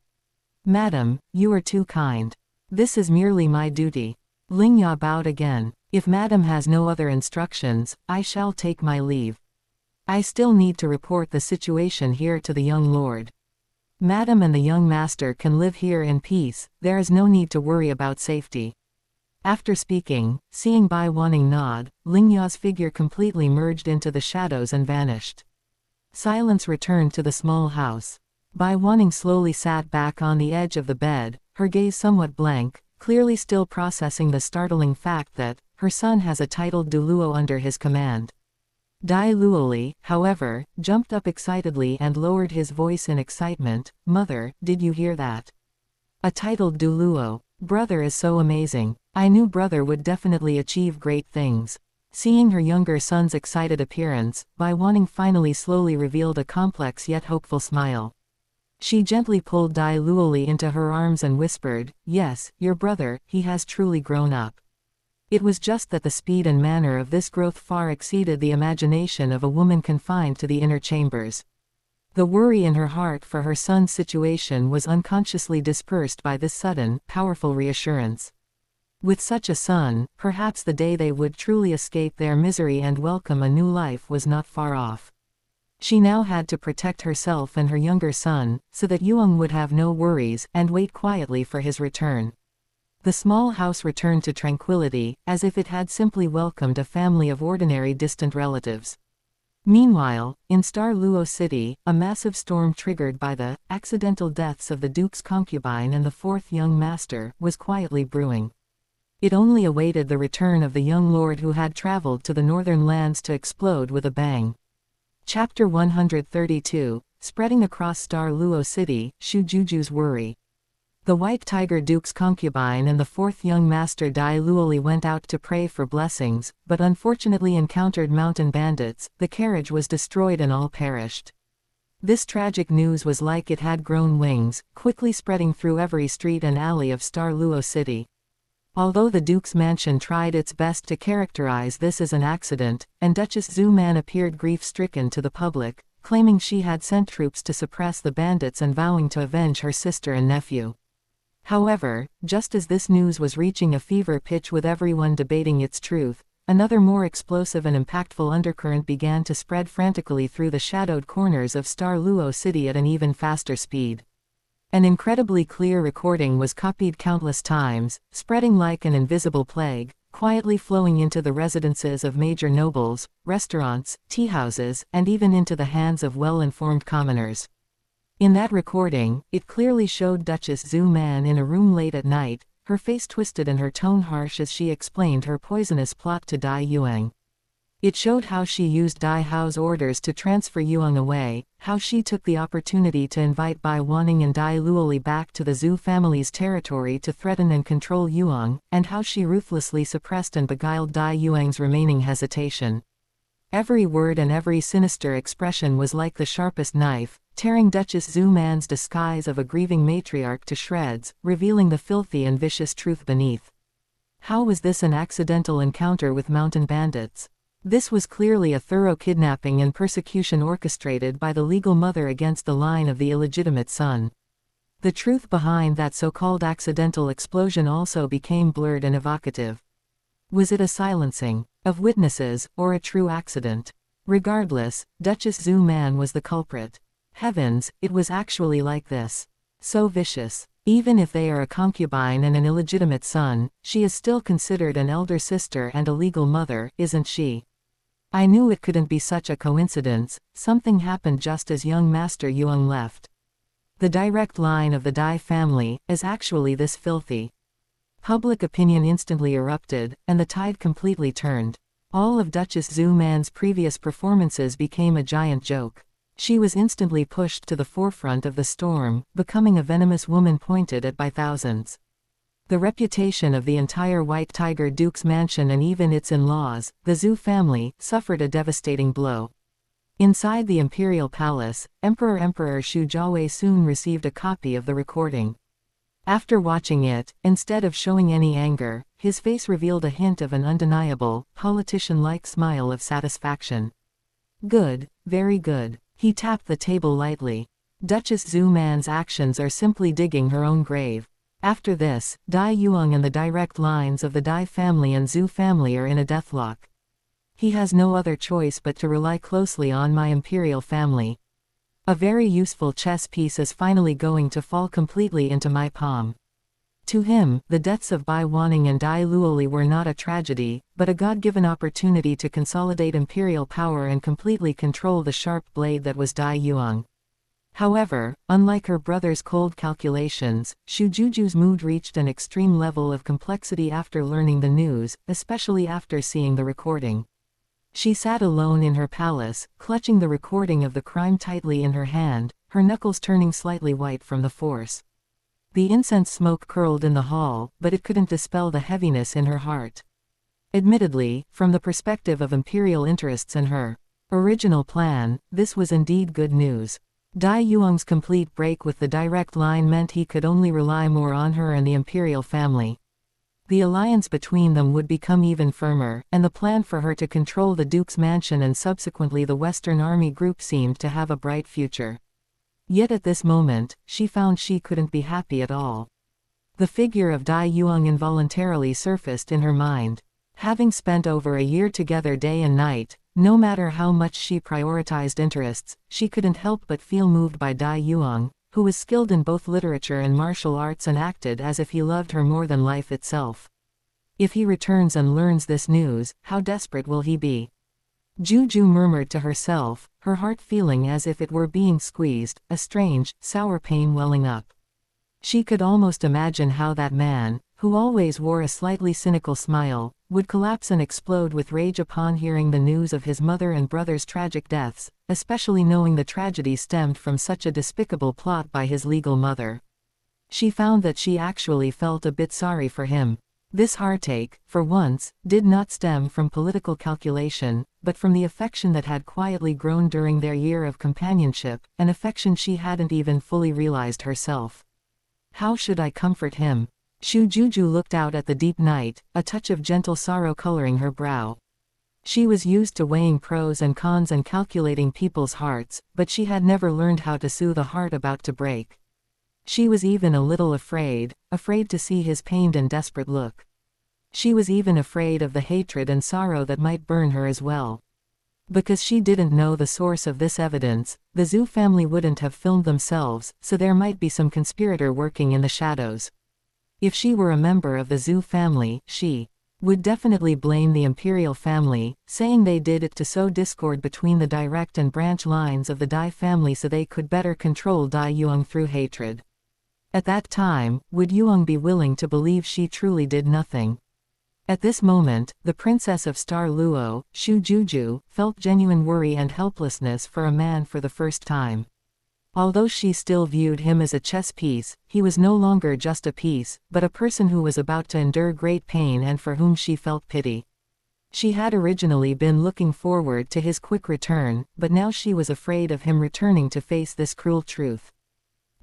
Madam, you are too kind. This is merely my duty. Lingya bowed again. If madam has no other instructions, I shall take my leave. I still need to report the situation here to the young lord. Madam and the young master can live here in peace, there is no need to worry about safety. After speaking, seeing Bai Wanning nod, Lingya's figure completely merged into the shadows and vanished. Silence returned to the small house. Bai Wanning slowly sat back on the edge of the bed, her gaze somewhat blank, clearly still processing the startling fact that her son has a titled Douluo under his command. Dai Luoli, however, jumped up excitedly and lowered his voice in excitement. "Mother, did you hear that? A titled Douluo. Brother is so amazing. I knew brother would definitely achieve great things." Seeing her younger son's excited appearance, Bai Wanning finally slowly revealed a complex yet hopeful smile. She gently pulled Dai Luoli into her arms and whispered, "Yes, your brother, he has truly grown up." It was just that the speed and manner of this growth far exceeded the imagination of a woman confined to the inner chambers. The worry in her heart for her son's situation was unconsciously dispersed by this sudden, powerful reassurance. With such a son, perhaps the day they would truly escape their misery and welcome a new life was not far off. She now had to protect herself and her younger son, so that Yuang would have no worries, and wait quietly for his return. The small house returned to tranquility, as if it had simply welcomed a family of ordinary distant relatives. Meanwhile, in Douluo City, a massive storm triggered by the accidental deaths of the Duke's concubine and the fourth young master was quietly brewing. It only awaited the return of the young lord who had traveled to the northern lands to explode with a bang. Chapter 132, Spreading across Douluo City, Shujuju's worry. The White Tiger Duke's concubine and the fourth young master Dai Luoli went out to pray for blessings, but unfortunately encountered mountain bandits. The carriage was destroyed and all perished. This tragic news was like it had grown wings, quickly spreading through every street and alley of Douluo City. Although the Duke's mansion tried its best to characterize this as an accident, and Duchess Zhu Man appeared grief-stricken to the public, claiming she had sent troops to suppress the bandits and vowing to avenge her sister and nephew. However, just as this news was reaching a fever pitch with everyone debating its truth, another more explosive and impactful undercurrent began to spread frantically through the shadowed corners of Douluo City at an even faster speed. An incredibly clear recording was copied countless times, spreading like an invisible plague, quietly flowing into the residences of major nobles, restaurants, teahouses, and even into the hands of well-informed commoners. In that recording, it clearly showed Duchess Zhu Man in a room late at night, her face twisted and her tone harsh as she explained her poisonous plot to Dai Yuang. It showed how she used Dai Hao's orders to transfer Yuang away, how she took the opportunity to invite Bai Wanning and Dai Luoli back to the Zhu family's territory to threaten and control Yuang, and how she ruthlessly suppressed and beguiled Dai Yuang's remaining hesitation. Every word and every sinister expression was like the sharpest knife, tearing Duchess Zhu Man's disguise of a grieving matriarch to shreds, revealing the filthy and vicious truth beneath. How was this an accidental encounter with mountain bandits? This was clearly a thorough kidnapping and persecution orchestrated by the legal mother against the line of the illegitimate son. The truth behind that so-called accidental explosion also became blurred and evocative. Was it a silencing of witnesses, or a true accident? Regardless, Duchess Zhu Man was the culprit. Heavens, it was actually like this. So vicious. Even if they are a concubine and an illegitimate son, she is still considered an elder sister and a legal mother, isn't she? I knew it couldn't be such a coincidence. Something happened just as young Master Yuang left. The direct line of the Dai family is actually this filthy. Public opinion instantly erupted, and the tide completely turned. All of Duchess Zhu Man's previous performances became a giant joke. She was instantly pushed to the forefront of the storm, becoming a venomous woman pointed at by thousands. The reputation of the entire White Tiger Duke's mansion and even its in-laws, the Zhu family, suffered a devastating blow. Inside the imperial palace, Emperor Shu Jiawei soon received a copy of the recording. After watching it, instead of showing any anger, his face revealed a hint of an undeniable, politician-like smile of satisfaction. Good, very good. He tapped the table lightly. Duchess Zhu Man's actions are simply digging her own grave. After this, Dai Yuang and the direct lines of the Dai family and Zhu family are in a deathlock. He has no other choice but to rely closely on my imperial family. A very useful chess piece is finally going to fall completely into my palm. To him, the deaths of Bai Wanning and Dai Luoli were not a tragedy, but a God-given opportunity to consolidate imperial power and completely control the sharp blade that was Dai Yuang. However, unlike her brother's cold calculations, Shujuju's mood reached an extreme level of complexity after learning the news, especially after seeing the recording. She sat alone in her palace, clutching the recording of the crime tightly in her hand, her knuckles turning slightly white from the force. The incense smoke curled in the hall, but it couldn't dispel the heaviness in her heart. Admittedly, from the perspective of imperial interests and her original plan, this was indeed good news. Dai Yuang's complete break with the direct line meant he could only rely more on her and the imperial family. The alliance between them would become even firmer, and the plan for her to control the Duke's mansion and subsequently the Western Army group seemed to have a bright future. Yet at this moment, she found she couldn't be happy at all. The figure of Dai Yuang involuntarily surfaced in her mind. Having spent over a year together day and night, no matter how much she prioritized interests, she couldn't help but feel moved by Dai Yuang, who was skilled in both literature and martial arts and acted as if he loved her more than life itself. If he returns and learns this news, how desperate will he be? Juju murmured to herself, her heart feeling as if it were being squeezed, a strange, sour pain welling up. She could almost imagine how that man, who always wore a slightly cynical smile, would collapse and explode with rage upon hearing the news of his mother and brother's tragic deaths, especially knowing the tragedy stemmed from such a despicable plot by his legal mother. She found that she actually felt a bit sorry for him. This heartache, for once, did not stem from political calculation, but from the affection that had quietly grown during their year of companionship, an affection she hadn't even fully realized herself. How should I comfort him? Shu Juju looked out at the deep night, a touch of gentle sorrow coloring her brow. She was used to weighing pros and cons and calculating people's hearts, but she had never learned how to soothe a heart about to break. She was even a little afraid to see his pained and desperate look. She was even afraid of the hatred and sorrow that might burn her as well. Because she didn't know the source of this evidence, the Zhu family wouldn't have filmed themselves, so there might be some conspirator working in the shadows. If she were a member of the Zhu family, she would definitely blame the imperial family, saying they did it to sow discord between the direct and branch lines of the Dai family so they could better control Dai Yuang through hatred. At that time, would Yuang be willing to believe she truly did nothing? At this moment, the princess of Star Luo, Shu Juju, felt genuine worry and helplessness for a man for the first time. Although she still viewed him as a chess piece, he was no longer just a piece, but a person who was about to endure great pain and for whom she felt pity. She had originally been looking forward to his quick return, but now she was afraid of him returning to face this cruel truth.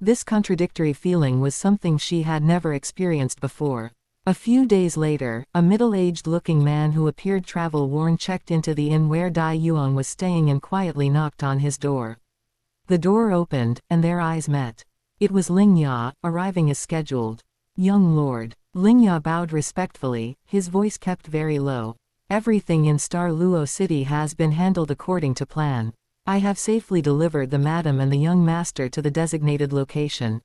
This contradictory feeling was something she had never experienced before. A few days later, a middle-aged looking man who appeared travel-worn checked into the inn where Dai Yuang was staying and quietly knocked on his door. The door opened, and their eyes met. It was Ling Ya, arriving as scheduled. "Young lord." Ling Ya bowed respectfully, his voice kept very low. "Everything in Star Luo City has been handled according to plan. I have safely delivered the madam and the young master to the designated location.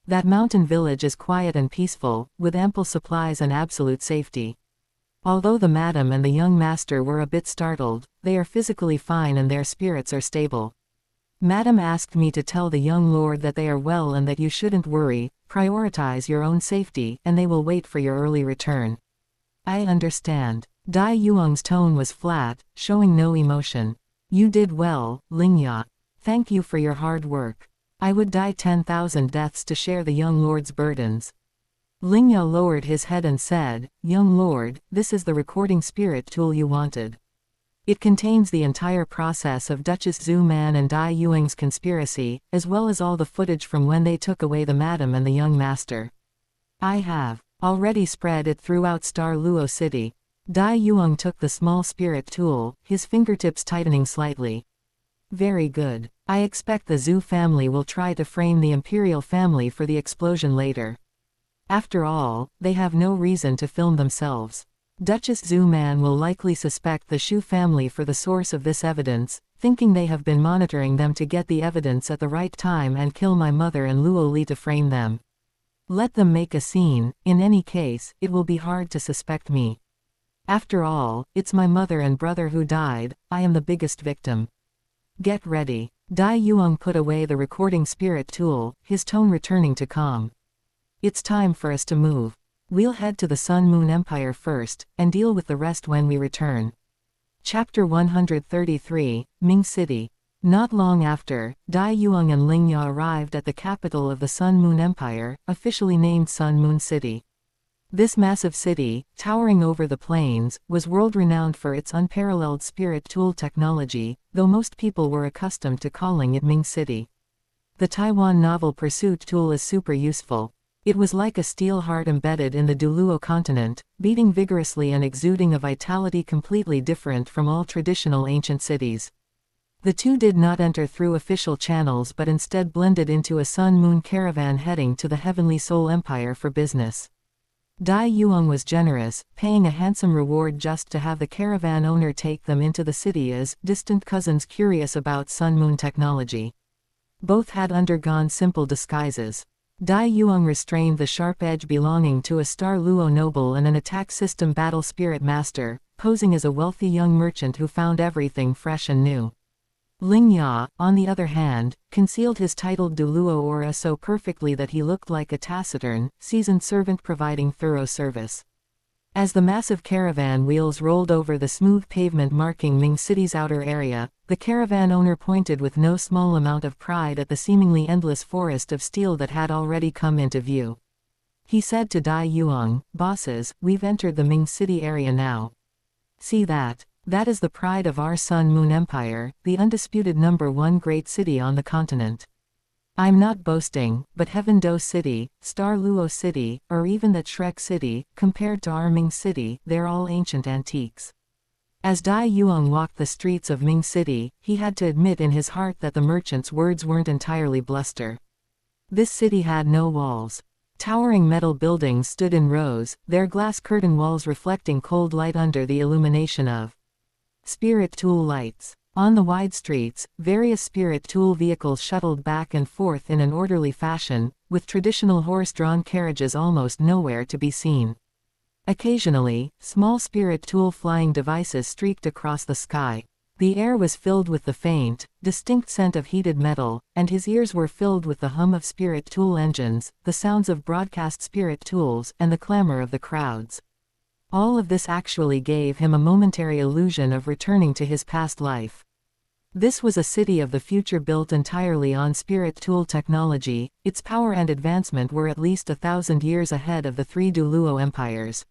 That mountain village is quiet and peaceful, with ample supplies and absolute safety. Although the madam and the young master were a bit startled, they are physically fine and their spirits are stable. Madam asked me to tell the young lord that they are well and that you shouldn't worry, prioritize your own safety, and they will wait for your early return." "I understand." Dai Yuang's tone was flat, showing no emotion. "You did well, Ling Ya. Thank you for your hard work. I would die 10,000 deaths to share the young lord's burdens." Ling Ya lowered his head and said, "Young lord, this is the recording spirit tool you wanted. It contains the entire process of Duchess Zhu Man and Dai Yuang's conspiracy, as well as all the footage from when they took away the madam and the young master. I have already spread it throughout Star Luo City." Dai Yuang took the small spirit tool, his fingertips tightening slightly. "Very good. I expect the Zhu family will try to frame the imperial family for the explosion later. After all, they have no reason to film themselves. Duchess Zhu Man will likely suspect the Shu family for the source of this evidence, thinking they have been monitoring them to get the evidence at the right time and kill my mother and Luo Li to frame them. Let them make a scene, in any case, it will be hard to suspect me. After all, it's my mother and brother who died, I am the biggest victim. Get ready." Dai Yuang put away the recording spirit tool, his tone returning to calm. "It's time for us to move. We'll head to the Sun Moon Empire first, and deal with the rest when we return." Chapter 133, Ming City. Not long after, Dai Yuang and Ling Ya arrived at the capital of the Sun Moon Empire, officially named Sun Moon City. This massive city, towering over the plains, was world-renowned for its unparalleled spirit tool technology, though most people were accustomed to calling it Ming City. The Taiwan novel Pursuit tool is super useful. It was like a steel heart embedded in the Douluo continent, beating vigorously and exuding a vitality completely different from all traditional ancient cities. The two did not enter through official channels but instead blended into a sun-moon caravan heading to the Heavenly Soul Empire for business. Dai Yuang was generous, paying a handsome reward just to have the caravan owner take them into the city as distant cousins curious about sun-moon technology. Both had undergone simple disguises. Dai Yuang restrained the sharp edge belonging to a Star Luo noble and an attack system battle spirit master, posing as a wealthy young merchant who found everything fresh and new. Ling Ya, on the other hand, concealed his titled Douluo aura so perfectly that he looked like a taciturn, seasoned servant providing thorough service. As the massive caravan wheels rolled over the smooth pavement marking Ming City's outer area, the caravan owner pointed with no small amount of pride at the seemingly endless forest of steel that had already come into view. He said to Dai Yuang, "Bosses, we've entered the Ming City area now. See that? That is the pride of our Sun Moon Empire, the undisputed #1 great city on the continent. I'm not boasting, but Heaven Do City, Star Luo City, or even that Shrek City, compared to our Ming City, they're all ancient antiques." As Dai Yuang walked the streets of Ming City, he had to admit in his heart that the merchant's words weren't entirely bluster. This city had no walls. Towering metal buildings stood in rows, their glass curtain walls reflecting cold light under the illumination of spirit tool lights. On the wide streets, various spirit tool vehicles shuttled back and forth in an orderly fashion, with traditional horse-drawn carriages almost nowhere to be seen. Occasionally, small spirit tool flying devices streaked across the sky. The air was filled with the faint, distinct scent of heated metal, and his ears were filled with the hum of spirit tool engines, the sounds of broadcast spirit tools, and the clamor of the crowds. All of this actually gave him a momentary illusion of returning to his past life. This was a city of the future built entirely on spirit tool technology. Its power and advancement were at least 1,000 years ahead of the three Douluo empires.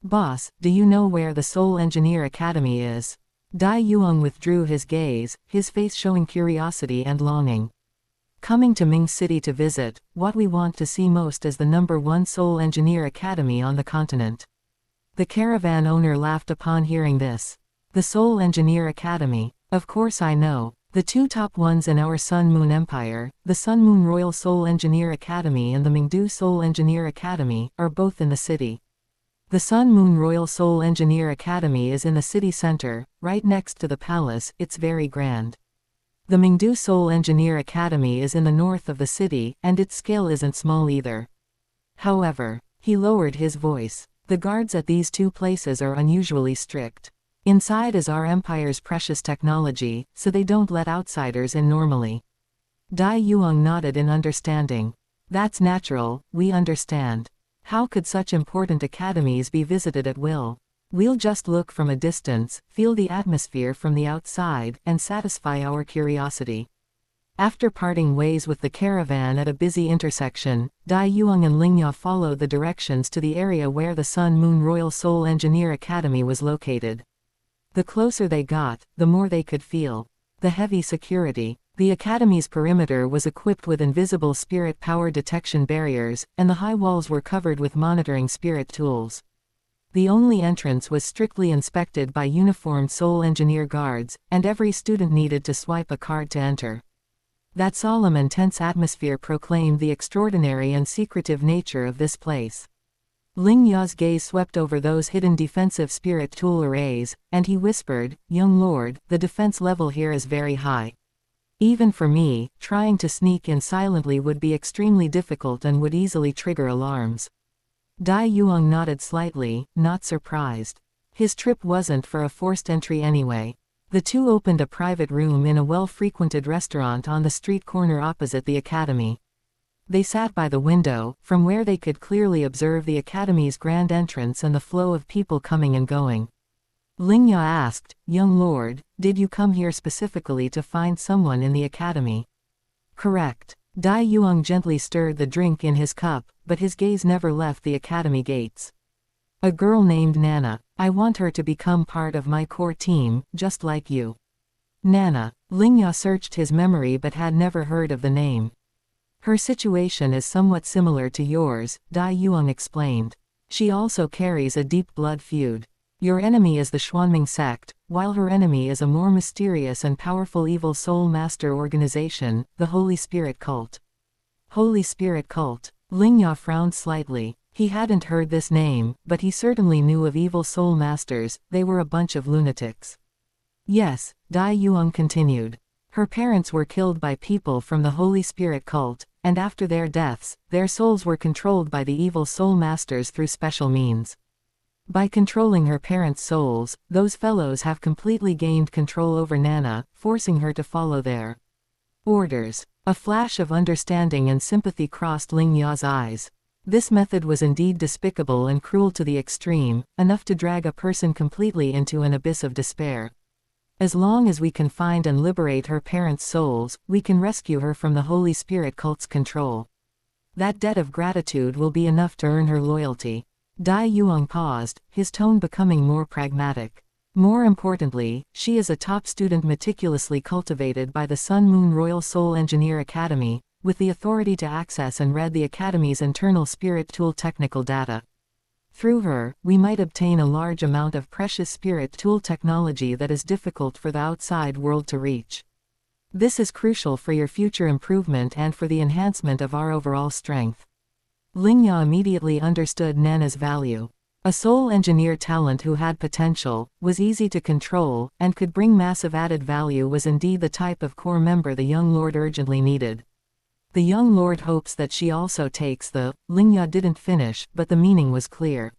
"Boss, do you know where the Soul Engineer Academy is?" Dai Yuang withdrew his gaze, his face showing curiosity and longing. "Coming to Ming City to visit, what we want to see most is the #1 Soul Engineer Academy on the continent." The caravan owner laughed upon hearing this. "The Soul Engineer Academy. Of course I know. The two top ones in our Sun Moon Empire, the Sun Moon Royal Soul Engineer Academy and the Mingdu Soul Engineer Academy, are both in the city. The Sun Moon Royal Soul Engineer Academy is in the city center, right next to the palace. It's very grand. The Mingdu Soul Engineer Academy is in the north of the city, and its scale isn't small either. However," he lowered his voice, "the guards at these two places are unusually strict. Inside is our empire's precious technology, so they don't let outsiders in normally." Dai Yuang nodded in understanding. "That's natural, we understand. How could such important academies be visited at will? We'll just look from a distance, feel the atmosphere from the outside, and satisfy our curiosity." After parting ways with the caravan at a busy intersection, Dai Yuang and Ling Ya followed the directions to the area where the Sun Moon Royal Soul Engineer Academy was located. The closer they got, the more they could feel the heavy security. The academy's perimeter was equipped with invisible spirit power detection barriers, and the high walls were covered with monitoring spirit tools. The only entrance was strictly inspected by uniformed soul engineer guards, and every student needed to swipe a card to enter. That solemn and tense atmosphere proclaimed the extraordinary and secretive nature of this place. Ling Ya's gaze swept over those hidden defensive spirit tool arrays, and he whispered, "Young lord, the defense level here is very high. Even for me, trying to sneak in silently would be extremely difficult and would easily trigger alarms." Dai Yuang nodded slightly, not surprised. His trip wasn't for a forced entry anyway. The two opened a private room in a well-frequented restaurant on the street corner opposite the academy. They sat by the window, from where they could clearly observe the academy's grand entrance and the flow of people coming and going. Lingya asked, "Young lord, did you come here specifically to find someone in the academy?" "Correct." Dai Yuang gently stirred the drink in his cup, but his gaze never left the academy gates. "A girl named Nana. I want her to become part of my core team, just like you." Nana. Lingya searched his memory but had never heard of the name. "Her situation is somewhat similar to yours," Dai Yuang explained. "She also carries a deep blood feud. Your enemy is the Xuanming sect, while her enemy is a more mysterious and powerful evil soul master organization, the Holy Spirit cult." Holy Spirit cult. Lingya frowned slightly. He hadn't heard this name, but he certainly knew of evil soul masters. They were a bunch of lunatics. "Yes," Dai Yuang continued. "Her parents were killed by people from the Holy Spirit cult, and after their deaths, their souls were controlled by the evil soul masters through special means. By controlling her parents' souls, those fellows have completely gained control over Nana, forcing her to follow their orders." A flash of understanding and sympathy crossed Lingya's eyes. This method was indeed despicable and cruel to the extreme, enough to drag a person completely into an abyss of despair. As long as we can find and liberate her parents' souls, we can rescue her from the Holy Spirit cult's control. That debt of gratitude will be enough to earn her loyalty. Dai Yuang paused, his tone becoming more pragmatic. "More importantly, she is a top student meticulously cultivated by the Sun Moon Royal Soul Engineer Academy, with the authority to access and read the Academy's internal spirit tool technical data. Through her, we might obtain a large amount of precious spirit tool technology that is difficult for the outside world to reach. This is crucial for your future improvement and for the enhancement of our overall strength." Lingya immediately understood Nana's value. A soul engineer talent who had potential, was easy to control, and could bring massive added value was indeed the type of core member the young lord urgently needed. "The young lord hopes that she also takes the..." Lingya didn't finish, but the meaning was clear.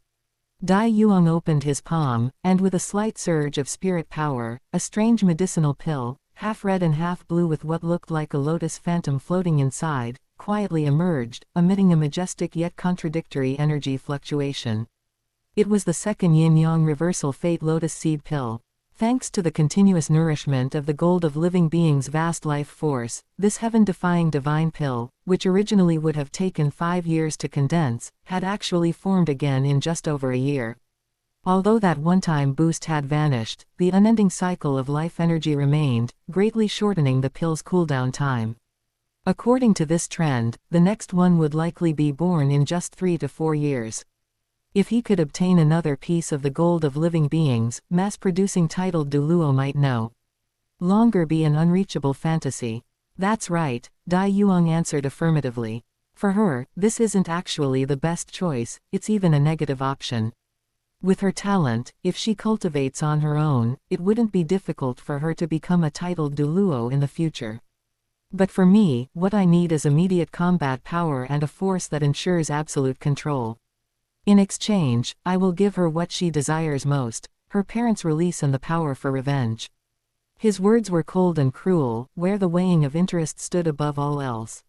Dai Yuang opened his palm, and with a slight surge of spirit power, a strange medicinal pill, half red and half blue with what looked like a lotus phantom floating inside, quietly emerged, emitting a majestic yet contradictory energy fluctuation. It was the second yin-yang reversal fate lotus seed pill. Thanks to the continuous nourishment of the gold of living beings' vast life force, this heaven-defying divine pill, which originally would have taken 5 years to condense, had actually formed again in just over a year. Although that one-time boost had vanished, the unending cycle of life energy remained, greatly shortening the pill's cooldown time. According to this trend, the next one would likely be born in just 3 to 4 years. If he could obtain another piece of the gold of living beings, mass-producing titled Douluo might no longer be an unreachable fantasy. "That's right," Dai Yuang answered affirmatively. "For her, this isn't actually the best choice, it's even a negative option. With her talent, if she cultivates on her own, it wouldn't be difficult for her to become a titled Douluo in the future. But for me, what I need is immediate combat power and a force that ensures absolute control. In exchange, I will give her what she desires most, her parents' release and the power for revenge." His words were cold and cruel, where the weighing of interest stood above all else.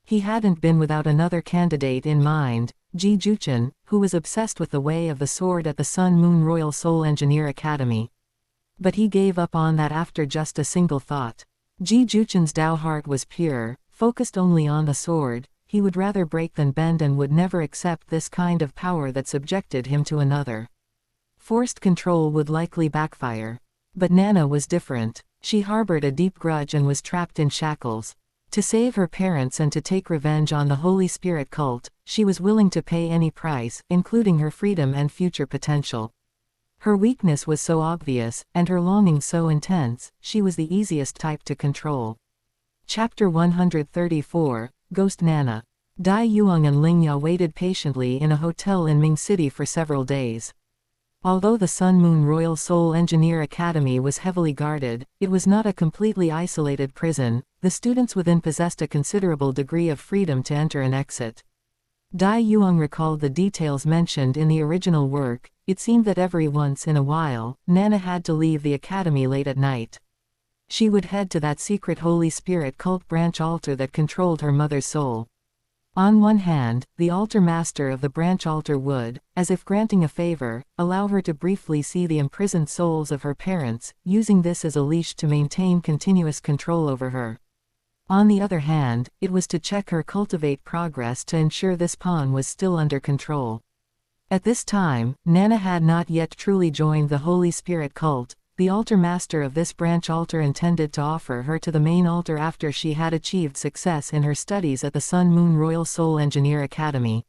He hadn't been without another candidate in mind, Ji Juchen, who was obsessed with the way of the sword at the Sun Moon Royal Soul Engineer Academy. But he gave up on that after just a single thought. Ji Juchen's Dao heart was pure, focused only on the sword. He would rather break than bend and would never accept this kind of power that subjected him to another. Forced control would likely backfire. But Nana was different. She harbored a deep grudge and was trapped in shackles. To save her parents and to take revenge on the Holy Spirit cult, she was willing to pay any price, including her freedom and future potential. Her weakness was so obvious, and her longing so intense, she was the easiest type to control. Chapter 134, Ghost Nana. Dai Yuang and Lingya waited patiently in a hotel in Ming City for several days. Although the Sun Moon Royal Soul Engineer Academy was heavily guarded, it was not a completely isolated prison. The students within possessed a considerable degree of freedom to enter and exit. Dai Yuang recalled the details mentioned in the original work. It seemed that every once in a while, Nana had to leave the academy late at night. She would head to that secret Holy Spirit cult branch altar that controlled her mother's soul. On one hand, the altar master of the branch altar would, as if granting a favor, allow her to briefly see the imprisoned souls of her parents, using this as a leash to maintain continuous control over her. On the other hand, it was to check her cultivate progress to ensure this pawn was still under control. At this time, Nana had not yet truly joined the Holy Spirit cult. The altar master of this branch altar intended to offer her to the main altar after she had achieved success in her studies at the Sun Moon Royal Soul Engineer Academy.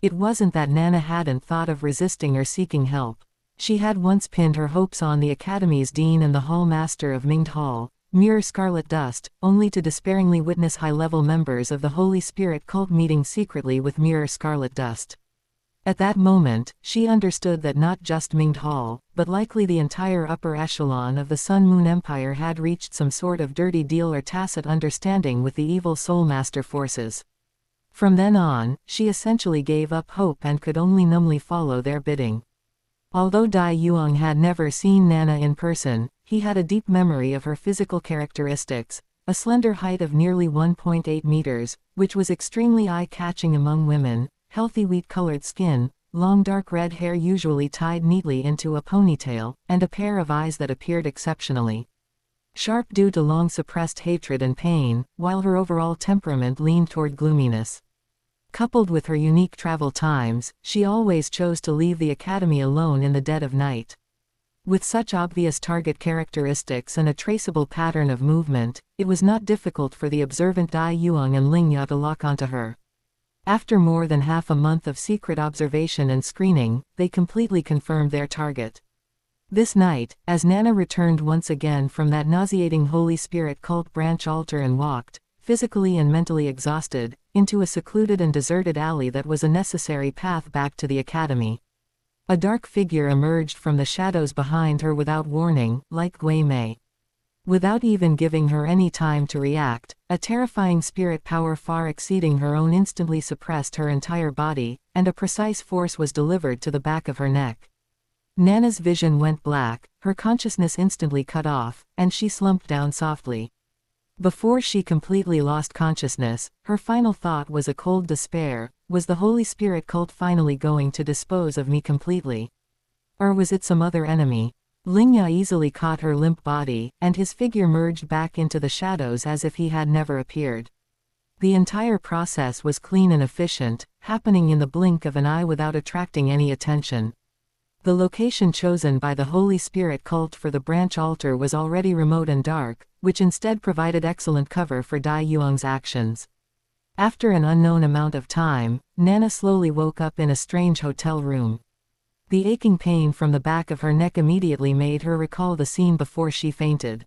It wasn't that Nana hadn't thought of resisting or seeking help. She had once pinned her hopes on the Academy's dean and the hall master of Minged Hall, Mirror Scarlet Dust, only to despairingly witness high-level members of the Holy Spirit cult meeting secretly with Mirror Scarlet Dust. At that moment, she understood that not just Minged Hall, but likely the entire upper echelon of the Sun Moon Empire had reached some sort of dirty deal or tacit understanding with the evil Soul Master forces. From then on, she essentially gave up hope and could only numbly follow their bidding. Although Dai Yuang had never seen Nana in person, he had a deep memory of her physical characteristics, a slender height of nearly 1.8 meters, which was extremely eye-catching among women, healthy wheat-colored skin, long dark red hair usually tied neatly into a ponytail, and a pair of eyes that appeared exceptionally sharp due to long suppressed hatred and pain, while her overall temperament leaned toward gloominess. Coupled with her unique travel times, she always chose to leave the academy alone in the dead of night. With such obvious target characteristics and a traceable pattern of movement, it was not difficult for the observant Dai Yuang and Lingya to lock onto her. After more than half a month of secret observation and screening, they completely confirmed their target. This night, as Nana returned once again from that nauseating Holy Spirit cult branch altar and walked, physically and mentally exhausted, into a secluded and deserted alley that was a necessary path back to the academy, a dark figure emerged from the shadows behind her without warning, like Gui Mei. Without even giving her any time to react, a terrifying spirit power far exceeding her own instantly suppressed her entire body, and a precise force was delivered to the back of her neck. Nana's vision went black, her consciousness instantly cut off, and she slumped down softly. Before she completely lost consciousness, her final thought was a cold despair. Was the Holy Spirit cult finally going to dispose of me completely? Or was it some other enemy? Lingya easily caught her limp body, and his figure merged back into the shadows as if he had never appeared. The entire process was clean and efficient, happening in the blink of an eye without attracting any attention. The location chosen by the Holy Spirit cult for the branch altar was already remote and dark, which instead provided excellent cover for Dai Yuang's actions. After an unknown amount of time, Nana slowly woke up in a strange hotel room. The aching pain from the back of her neck immediately made her recall the scene before she fainted.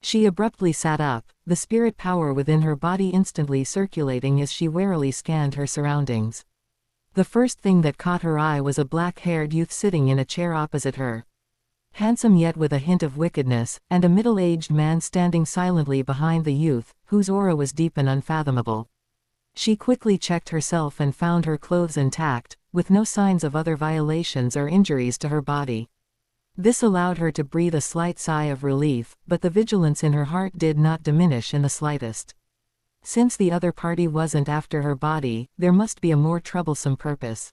She abruptly sat up, the spirit power within her body instantly circulating as she warily scanned her surroundings. The first thing that caught her eye was a black-haired youth sitting in a chair opposite her. Handsome yet with a hint of wickedness, and a middle-aged man standing silently behind the youth, whose aura was deep and unfathomable. She quickly checked herself and found her clothes intact, with no signs of other violations or injuries to her body. This allowed her to breathe a slight sigh of relief, but the vigilance in her heart did not diminish in the slightest. Since the other party wasn't after her body, there must be a more troublesome purpose.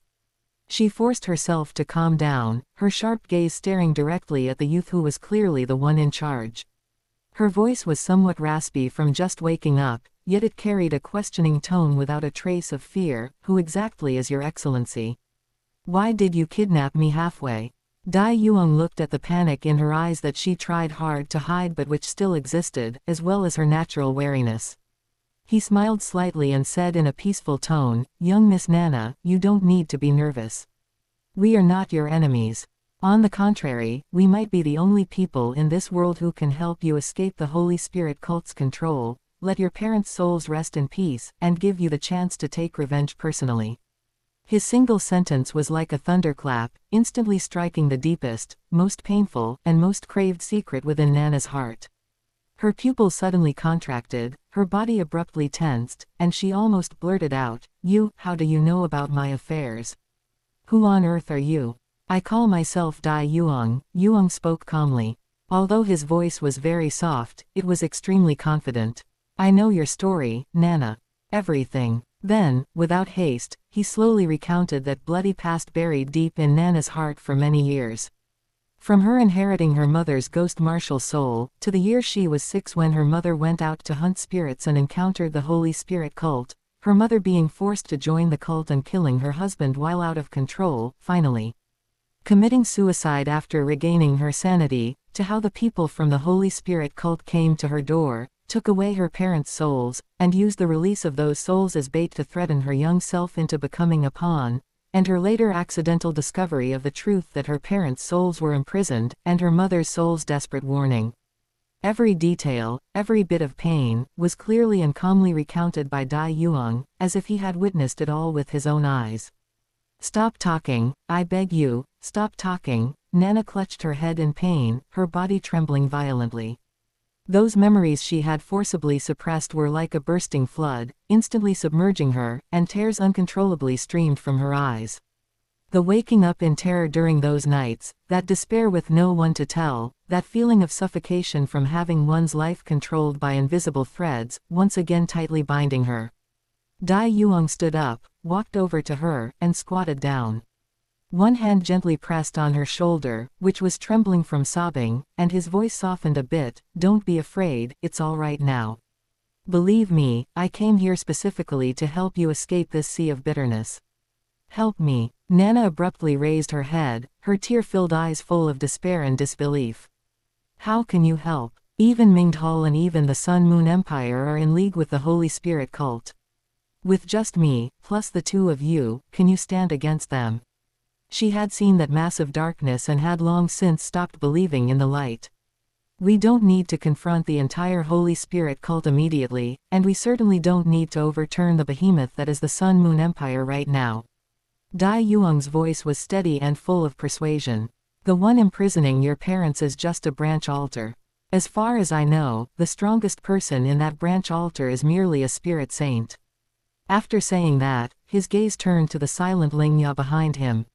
She forced herself to calm down, her sharp gaze staring directly at the youth who was clearly the one in charge. Her voice was somewhat raspy from just waking up, yet it carried a questioning tone without a trace of fear. Who exactly is your excellency? Why did you kidnap me halfway? Dai Yuang looked at the panic in her eyes that she tried hard to hide but which still existed, as well as her natural wariness. He smiled slightly and said in a peaceful tone, "Young Miss Nana, you don't need to be nervous. We are not your enemies. On the contrary, we might be the only people in this world who can help you escape the Holy Spirit cult's control, let your parents' souls rest in peace, and give you the chance to take revenge personally." His single sentence was like a thunderclap, instantly striking the deepest, most painful, and most craved secret within Nana's heart. Her pupils suddenly contracted, her body abruptly tensed, and she almost blurted out, how do you know about my affairs? Who on earth are you? I call myself Dai Yuang." Yuang spoke calmly. Although his voice was very soft, it was extremely confident. "I know your story, Nana. Everything. Then, without haste, he slowly recounted that bloody past buried deep in Nana's heart for many years. From her inheriting her mother's ghost martial soul, to the year she was 6 when her mother went out to hunt spirits and encountered the Holy Spirit cult, her mother being forced to join the cult and killing her husband while out of control, finally committing suicide after regaining her sanity, to how the people from the Holy Spirit cult came to her door, took away her parents' souls, and used the release of those souls as bait to threaten her young self into becoming a pawn, and her later accidental discovery of the truth that her parents' souls were imprisoned, and her mother's soul's desperate warning. Every detail, every bit of pain, was clearly and calmly recounted by Dai Yuang, as if he had witnessed it all with his own eyes. "Stop talking, I beg you, stop talking." Nana clutched her head in pain, her body trembling violently. Those memories she had forcibly suppressed were like a bursting flood, instantly submerging her, and tears uncontrollably streamed from her eyes. The waking up in terror during those nights, that despair with no one to tell, that feeling of suffocation from having one's life controlled by invisible threads, once again tightly binding her. Dai Yuang stood up, walked over to her, and squatted down. One hand gently pressed on her shoulder, which was trembling from sobbing, and his voice softened a bit. "Don't be afraid, it's all right now. Believe me, I came here specifically to help you escape this sea of bitterness. Help me." Nana abruptly raised her head, her tear-filled eyes full of despair and disbelief. "How can you help? Even Mingdal and even the Sun Moon Empire are in league with the Holy Spirit cult. With just me, plus the 2 of you, can you stand against them?" She had seen that massive darkness and had long since stopped believing in the light. "We don't need to confront the entire Holy Spirit cult immediately, and we certainly don't need to overturn the behemoth that is the Sun Moon Empire right now." Dai Yuang's voice was steady and full of persuasion. "The one imprisoning your parents is just a branch altar. As far as I know, the strongest person in that branch altar is merely a spirit saint." After saying that, his gaze turned to the silent Lingya behind him.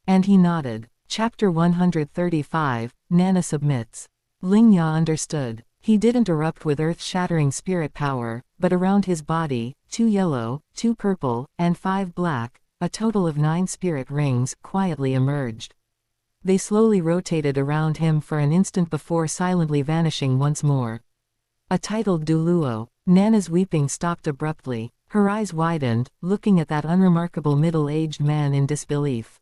And he nodded. Chapter 135, Nana submits. Lingya understood. He didn't erupt with earth-shattering spirit power, but around his body, 2 yellow, 2 purple, and 5 black, a total of 9 spirit rings, quietly emerged. They slowly rotated around him for an instant before silently vanishing once more. A titled Douluo. Nana's weeping stopped abruptly. Her eyes widened, looking at that unremarkable middle-aged man in disbelief.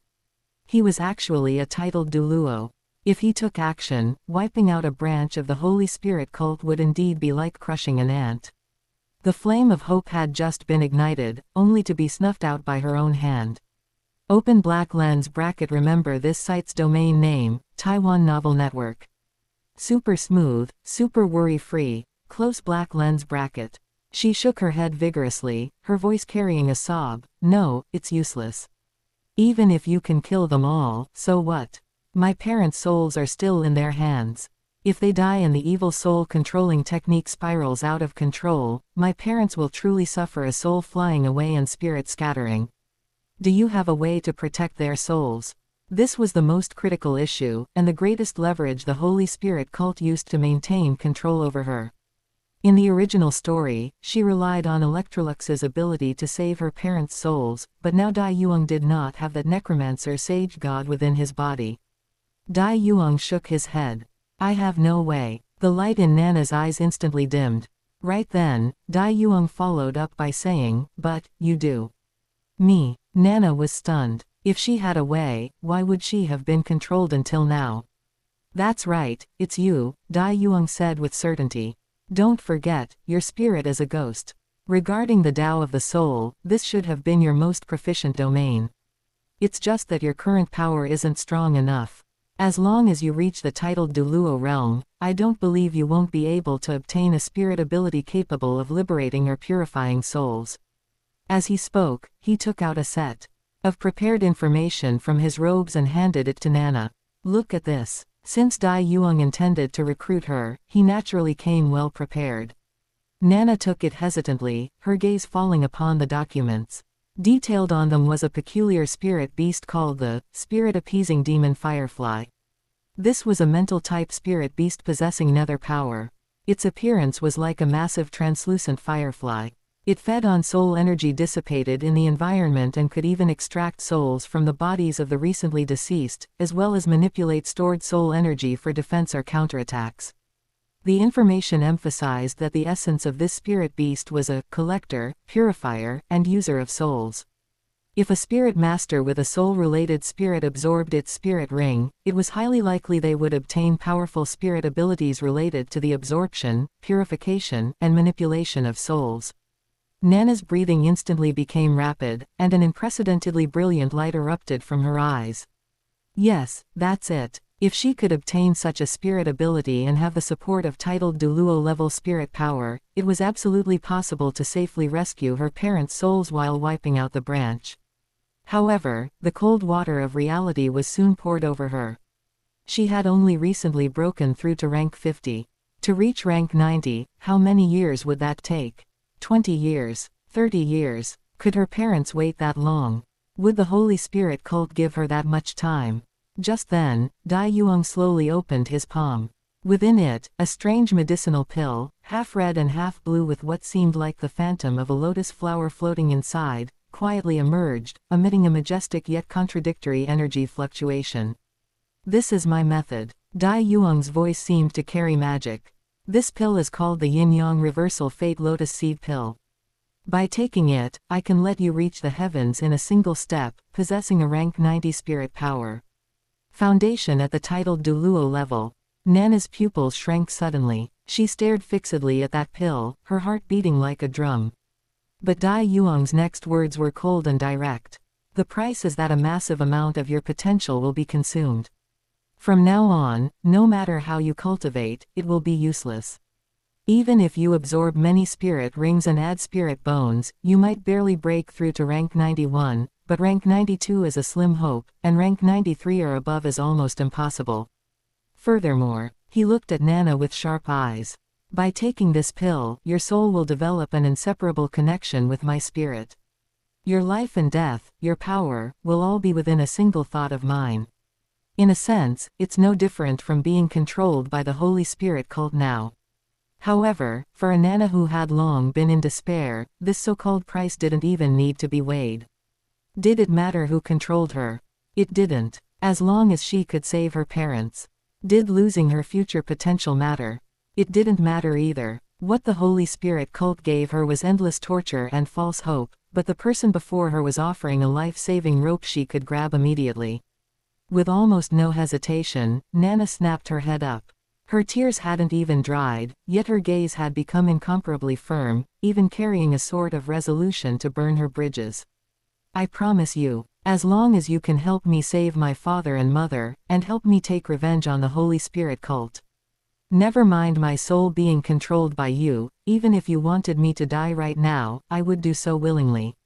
He was actually a titled Douluo. If he took action, wiping out a branch of the Holy Spirit cult would indeed be like crushing an ant. The flame of hope had just been ignited, only to be snuffed out by her own hand. Open black lens bracket. Remember this site's domain name, Taiwan Novel Network. Super smooth, super worry-free, close black lens bracket. She shook her head vigorously, her voice carrying a sob. "No, it's useless. Even if you can kill them all, so what? My parents' souls are still in their hands. If they die and the evil soul-controlling technique spirals out of control, my parents will truly suffer a soul flying away and spirit scattering. Do you have a way to protect their souls?" This was the most critical issue, and the greatest leverage the Holy Spirit cult used to maintain control over her. In the original story, she relied on Electrolux's ability to save her parents' souls, but now Dai Yuang did not have that necromancer sage god within his body. Dai Yuang shook his head. "I have no way." The light in Nana's eyes instantly dimmed. Right then, Dai Yuang followed up by saying, "But, you do." "Me?" Nana was stunned. If she had a way, why would she have been controlled until now? "That's right, it's you," Dai Yuang said with certainty. "Don't forget, your spirit is a ghost. Regarding the Tao of the soul, this should have been your most proficient domain. It's just that your current power isn't strong enough. As long as you reach the titled Douluo realm, I don't believe you won't be able to obtain a spirit ability capable of liberating or purifying souls." As he spoke, he took out a set of prepared information from his robes and handed it to Nana. "Look at this." Since Dai Yuang intended to recruit her, he naturally came well prepared. Nana took it hesitantly, her gaze falling upon the documents. Detailed on them was a peculiar spirit beast called the spirit-appeasing demon firefly. This was a mental-type spirit beast possessing nether power. Its appearance was like a massive translucent firefly. It fed on soul energy dissipated in the environment and could even extract souls from the bodies of the recently deceased, as well as manipulate stored soul energy for defense or counterattacks. The information emphasized that the essence of this spirit beast was a collector, purifier, and user of souls. If a spirit master with a soul-related spirit absorbed its spirit ring, it was highly likely they would obtain powerful spirit abilities related to the absorption, purification, and manipulation of souls. Nana's breathing instantly became rapid, and an unprecedentedly brilliant light erupted from her eyes. Yes, that's it. If she could obtain such a spirit ability and have the support of titled Douluo-level spirit power, it was absolutely possible to safely rescue her parents' souls while wiping out the branch. However, the cold water of reality was soon poured over her. She had only recently broken through to rank 50. To reach rank 90, how many years would that take? 20 years? 30 years? Could her parents wait that long? Would the Holy Spirit cult give her that much time? Just then, Dai Yuang slowly opened his palm. Within it, a strange medicinal pill, half red and half blue with what seemed like the phantom of a lotus flower floating inside, quietly emerged, emitting a majestic yet contradictory energy fluctuation. This is my method. Dai Yuang's voice seemed to carry magic. This pill is called the Yin-Yang Reversal Fate Lotus Seed Pill. By taking it, I can let you reach the heavens in a single step, possessing a rank 90 spirit power. Foundation at the titled Douluo level. Nana's pupils shrank suddenly. She stared fixedly at that pill, her heart beating like a drum. But Dai Yuang's next words were cold and direct. The price is that a massive amount of your potential will be consumed. From now on, no matter how you cultivate, it will be useless. Even if you absorb many spirit rings and add spirit bones, you might barely break through to rank 91, but rank 92 is a slim hope, and rank 93 or above is almost impossible. Furthermore, he looked at Nana with sharp eyes. By taking this pill, your soul will develop an inseparable connection with my spirit. Your life and death, your power, will all be within a single thought of mine. In a sense, it's no different from being controlled by the Holy Spirit cult now. However, for a Nana who had long been in despair, this so-called price didn't even need to be weighed. Did it matter who controlled her? It didn't. As long as she could save her parents. Did losing her future potential matter? It didn't matter either. What the Holy Spirit cult gave her was endless torture and false hope, but the person before her was offering a life-saving rope she could grab immediately. With almost no hesitation, Nana snapped her head up. Her tears hadn't even dried, yet her gaze had become incomparably firm, even carrying a sort of resolution to burn her bridges. I promise you, as long as you can help me save my father and mother, and help me take revenge on the Holy Spirit cult. Never mind my soul being controlled by you, even if you wanted me to die right now, I would do so willingly.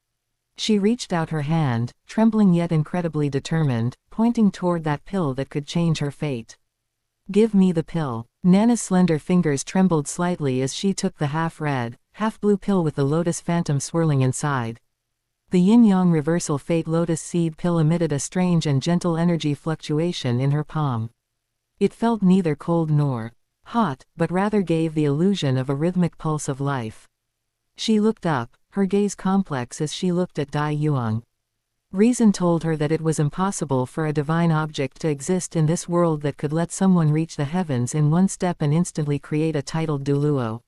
She reached out her hand, trembling yet incredibly determined, pointing toward that pill that could change her fate. Give me the pill. Nana's slender fingers trembled slightly as she took the half-red, half-blue pill with the lotus phantom swirling inside. The yin-yang reversal fate lotus seed pill emitted a strange and gentle energy fluctuation in her palm. It felt neither cold nor hot, but rather gave the illusion of a rhythmic pulse of life. She looked up, her gaze complex as she looked at Dai Yuang. Reason told her that it was impossible for a divine object to exist in this world that could let someone reach the heavens in one step and instantly create a titled Douluo.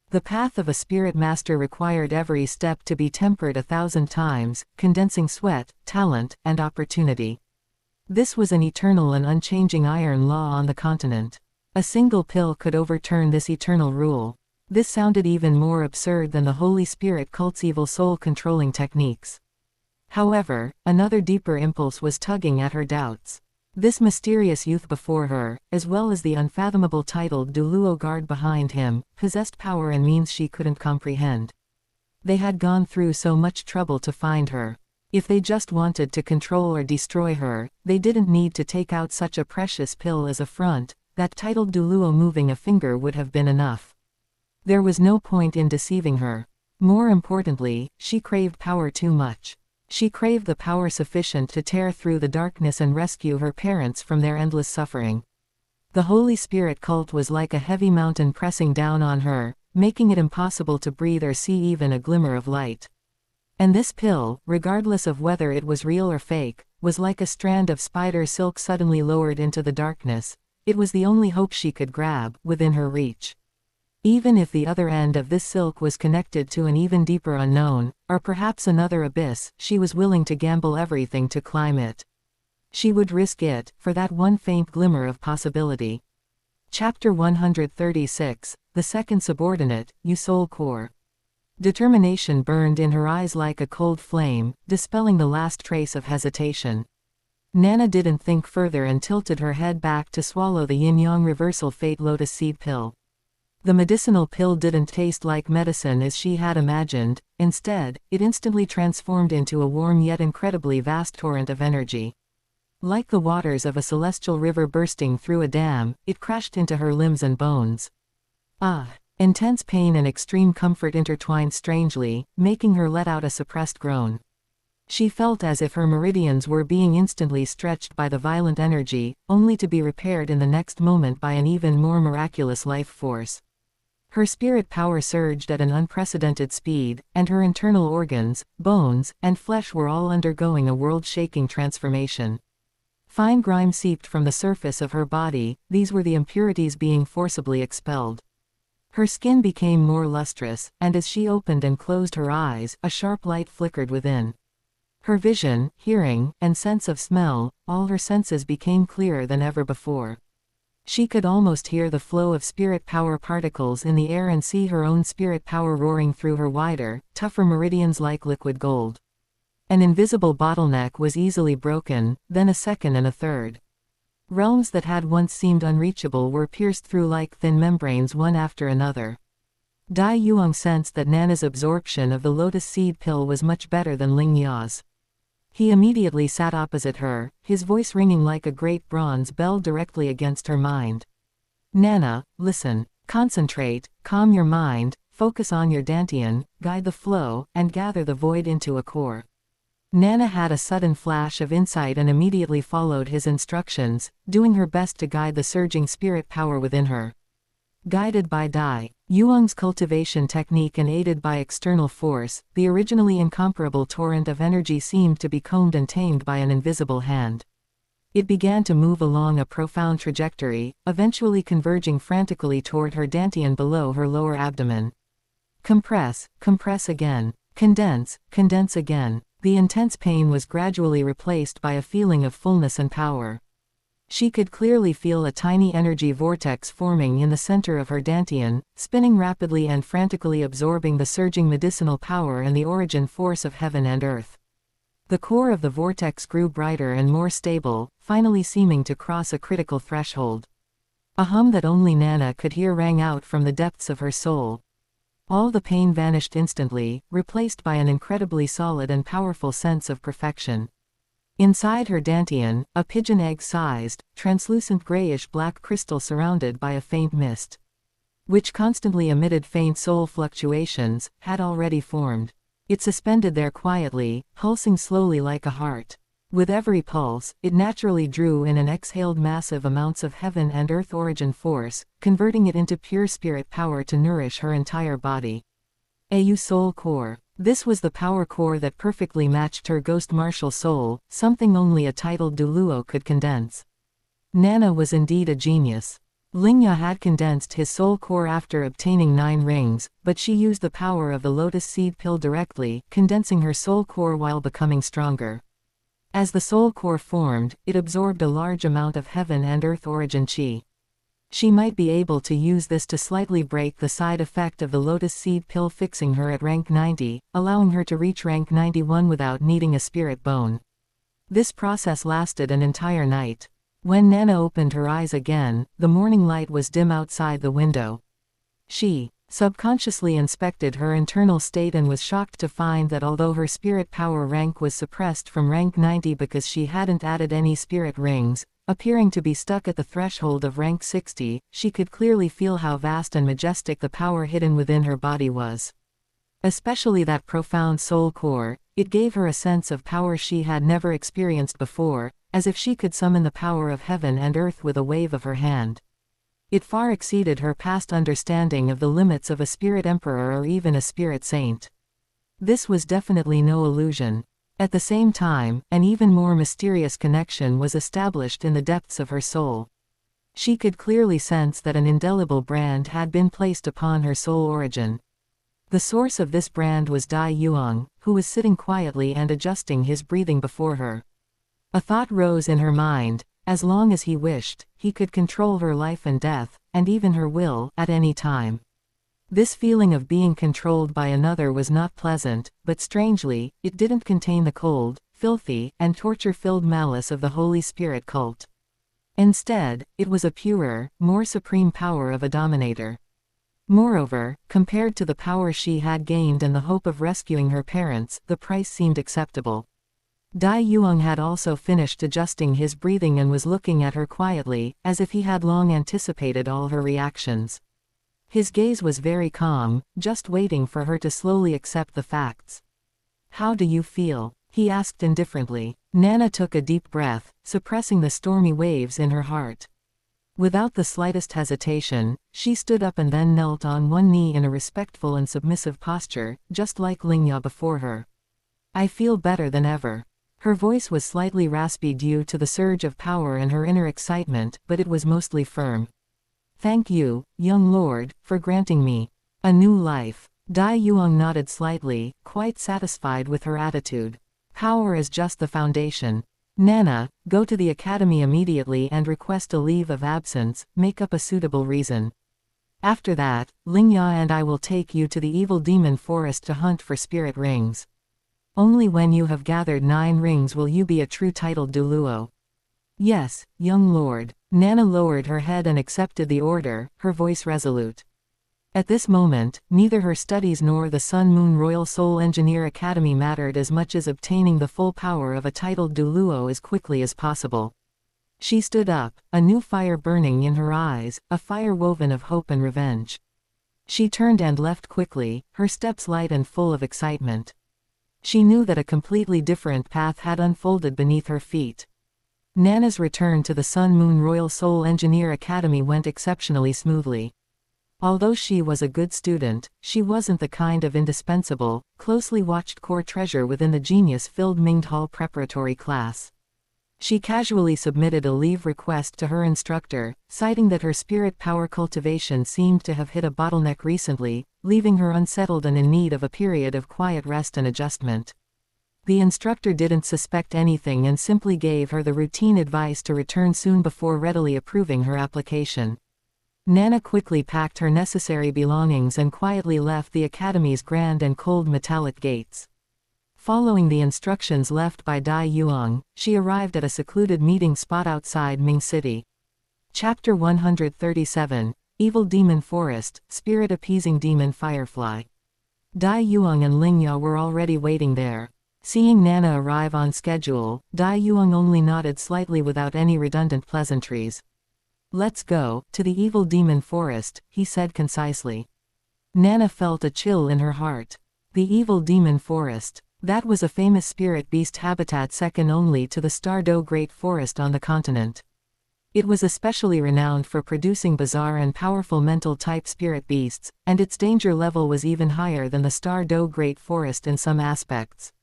The path of a spirit master required every step to be tempered 1,000 times, condensing sweat, talent, and opportunity. This was an eternal and unchanging iron law on the continent. A single pill could overturn this eternal rule. This sounded even more absurd than the Holy Spirit cult's evil soul-controlling techniques. However, another deeper impulse was tugging at her doubts. This mysterious youth before her, as well as the unfathomable titled Douluo guard behind him, possessed power and means she couldn't comprehend. They had gone through so much trouble to find her. If they just wanted to control or destroy her, they didn't need to take out such a precious pill as a front. That titled Douluo moving a finger would have been enough. There was no point in deceiving her. More importantly, she craved power too much. She craved the power sufficient to tear through the darkness and rescue her parents from their endless suffering. The Holy Spirit cult was like a heavy mountain pressing down on her, making it impossible to breathe or see even a glimmer of light. And this pill, regardless of whether it was real or fake, was like a strand of spider silk suddenly lowered into the darkness. It was the only hope she could grab, within her reach. Even if the other end of this silk was connected to an even deeper unknown, or perhaps another abyss, she was willing to gamble everything to climb it. She would risk it, for that one faint glimmer of possibility. Chapter 136, The Second Subordinate, Soul Core. Determination burned in her eyes like a cold flame, dispelling the last trace of hesitation. Nana didn't think further and tilted her head back to swallow the yin-yang reversal fate lotus seed pill. The medicinal pill didn't taste like medicine as she had imagined. Instead, it instantly transformed into a warm yet incredibly vast torrent of energy. Like the waters of a celestial river bursting through a dam, it crashed into her limbs and bones. Intense pain and extreme comfort intertwined strangely, making her let out a suppressed groan. She felt as if her meridians were being instantly stretched by the violent energy, only to be repaired in the next moment by an even more miraculous life force. Her spirit power surged at an unprecedented speed, and her internal organs, bones, and flesh were all undergoing a world-shaking transformation. Fine grime seeped from the surface of her body, these were the impurities being forcibly expelled. Her skin became more lustrous, and as she opened and closed her eyes, a sharp light flickered within. Her vision, hearing, and sense of smell, all her senses became clearer than ever before. She could almost hear the flow of spirit power particles in the air and see her own spirit power roaring through her wider, tougher meridians like liquid gold. An invisible bottleneck was easily broken, then a second and a third. Realms that had once seemed unreachable were pierced through like thin membranes one after another. Dai Yuang sensed that Nana's absorption of the lotus seed pill was much better than Ling Ya's. He immediately sat opposite her, his voice ringing like a great bronze bell directly against her mind. Nana, listen, concentrate, calm your mind, focus on your dantian, guide the flow, and gather the void into a core. Nana had a sudden flash of insight and immediately followed his instructions, doing her best to guide the surging spirit power within her. Guided by Dai Yuang's cultivation technique and aided by external force, the originally incomparable torrent of energy seemed to be combed and tamed by an invisible hand. It began to move along a profound trajectory, eventually converging frantically toward her dantian below her lower abdomen. Compress, compress again. Condense, condense again. The intense pain was gradually replaced by a feeling of fullness and power. She could clearly feel a tiny energy vortex forming in the center of her dantian, spinning rapidly and frantically absorbing the surging medicinal power and the origin force of heaven and earth. The core of the vortex grew brighter and more stable, finally seeming to cross a critical threshold. A hum that only Nana could hear rang out from the depths of her soul. All the pain vanished instantly, replaced by an incredibly solid and powerful sense of perfection. Inside her dantian, a pigeon egg-sized, translucent grayish-black crystal surrounded by a faint mist, which constantly emitted faint soul fluctuations, had already formed. It suspended there quietly, pulsing slowly like a heart. With every pulse, it naturally drew in and exhaled massive amounts of heaven and earth origin force, converting it into pure spirit power to nourish her entire body. A soul core. This was the power core that perfectly matched her ghost martial soul, something only a titled Douluo could condense. Nana was indeed a genius. Lingya had condensed his soul core after obtaining 9 rings, but she used the power of the lotus seed pill directly, condensing her soul core while becoming stronger. As the soul core formed, it absorbed a large amount of heaven and earth origin qi. She might be able to use this to slightly break the side effect of the lotus seed pill fixing her at rank 90, allowing her to reach rank 91 without needing a spirit bone. This process lasted an entire night. When Nana opened her eyes again, the morning light was dim outside the window. She subconsciously inspected her internal state and was shocked to find that although her spirit power rank was suppressed from rank 90 because she hadn't added any spirit rings, appearing to be stuck at the threshold of rank 60, she could clearly feel how vast and majestic the power hidden within her body was. Especially that profound soul core, it gave her a sense of power she had never experienced before, as if she could summon the power of heaven and earth with a wave of her hand. It far exceeded her past understanding of the limits of a spirit emperor or even a spirit saint. This was definitely no illusion. At the same time, an even more mysterious connection was established in the depths of her soul. She could clearly sense that an indelible brand had been placed upon her soul origin. The source of this brand was Dai Yuang, who was sitting quietly and adjusting his breathing before her. A thought rose in her mind: as long as he wished, he could control her life and death, and even her will, at any time. This feeling of being controlled by another was not pleasant, but strangely, it didn't contain the cold, filthy, and torture-filled malice of the Holy Spirit cult. Instead, it was a purer, more supreme power of a dominator. Moreover, compared to the power she had gained and the hope of rescuing her parents, the price seemed acceptable. Dai Yuang had also finished adjusting his breathing and was looking at her quietly, as if he had long anticipated all her reactions. His gaze was very calm, just waiting for her to slowly accept the facts. "How do you feel?" he asked indifferently. Nana took a deep breath, suppressing the stormy waves in her heart. Without the slightest hesitation, she stood up and then knelt on one knee in a respectful and submissive posture, just like Lingya before her. "I feel better than ever." Her voice was slightly raspy due to the surge of power and her inner excitement, but it was mostly firm. "Thank you, young lord, for granting me a new life." Dai Yuang nodded slightly, quite satisfied with her attitude. "Power is just the foundation. Nana, go to the academy immediately and request a leave of absence, make up a suitable reason. After that, Lingya and I will take you to the evil demon forest to hunt for spirit rings. Only when you have gathered 9 rings will you be a true titled Douluo." "Yes, young lord." Nana lowered her head and accepted the order, her voice resolute. At this moment, neither her studies nor the Sun Moon Royal Soul Engineer Academy mattered as much as obtaining the full power of a titled Douluo as quickly as possible. She stood up, a new fire burning in her eyes, a fire woven of hope and revenge. She turned and left quickly, her steps light and full of excitement. She knew that a completely different path had unfolded beneath her feet. Nana's return to the Sun Moon Royal Soul Engineer Academy went exceptionally smoothly. Although she was a good student, she wasn't the kind of indispensable, closely watched core treasure within the genius-filled Mingde Hall preparatory class. She casually submitted a leave request to her instructor, citing that her spirit power cultivation seemed to have hit a bottleneck recently, leaving her unsettled and in need of a period of quiet rest and adjustment. The instructor didn't suspect anything and simply gave her the routine advice to return soon before readily approving her application. Nana quickly packed her necessary belongings and quietly left the academy's grand and cold metallic gates. Following the instructions left by Dai Yuang, she arrived at a secluded meeting spot outside Ming City. Chapter 137, Evil Demon Forest, Spirit-Appeasing Demon Firefly. Dai Yuang and Lingya were already waiting there. Seeing Nana arrive on schedule, Dai Yuang only nodded slightly without any redundant pleasantries. "Let's go to the evil demon forest," he said concisely. Nana felt a chill in her heart. The evil demon forest. That was a famous spirit beast habitat second only to the Stardo Great Forest on the continent. It was especially renowned for producing bizarre and powerful mental-type spirit beasts, and its danger level was even higher than the Stardo Great Forest in some aspects.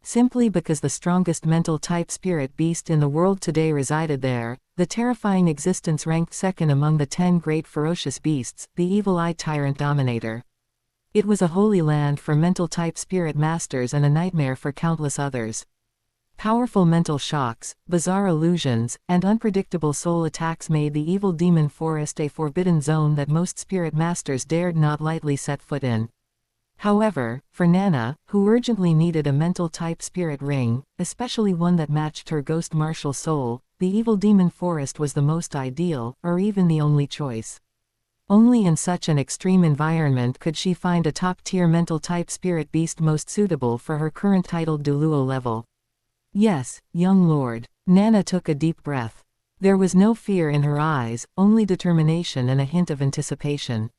Simply because the strongest mental-type spirit beast in the world today resided there, the terrifying existence ranked second among the 10 great ferocious beasts, the evil-eyed tyrant dominator. It was a holy land for mental-type spirit masters and a nightmare for countless others. Powerful mental shocks, bizarre illusions, and unpredictable soul attacks made the evil demon forest a forbidden zone that most spirit masters dared not lightly set foot in. However, for Nana, who urgently needed a mental-type spirit ring, especially one that matched her ghost martial soul, the evil demon forest was the most ideal, or even the only choice. Only in such an extreme environment could she find a top-tier mental-type spirit beast most suitable for her current titled Douluo level. "Yes, young lord." Nana took a deep breath. There was no fear in her eyes, only determination and a hint of anticipation.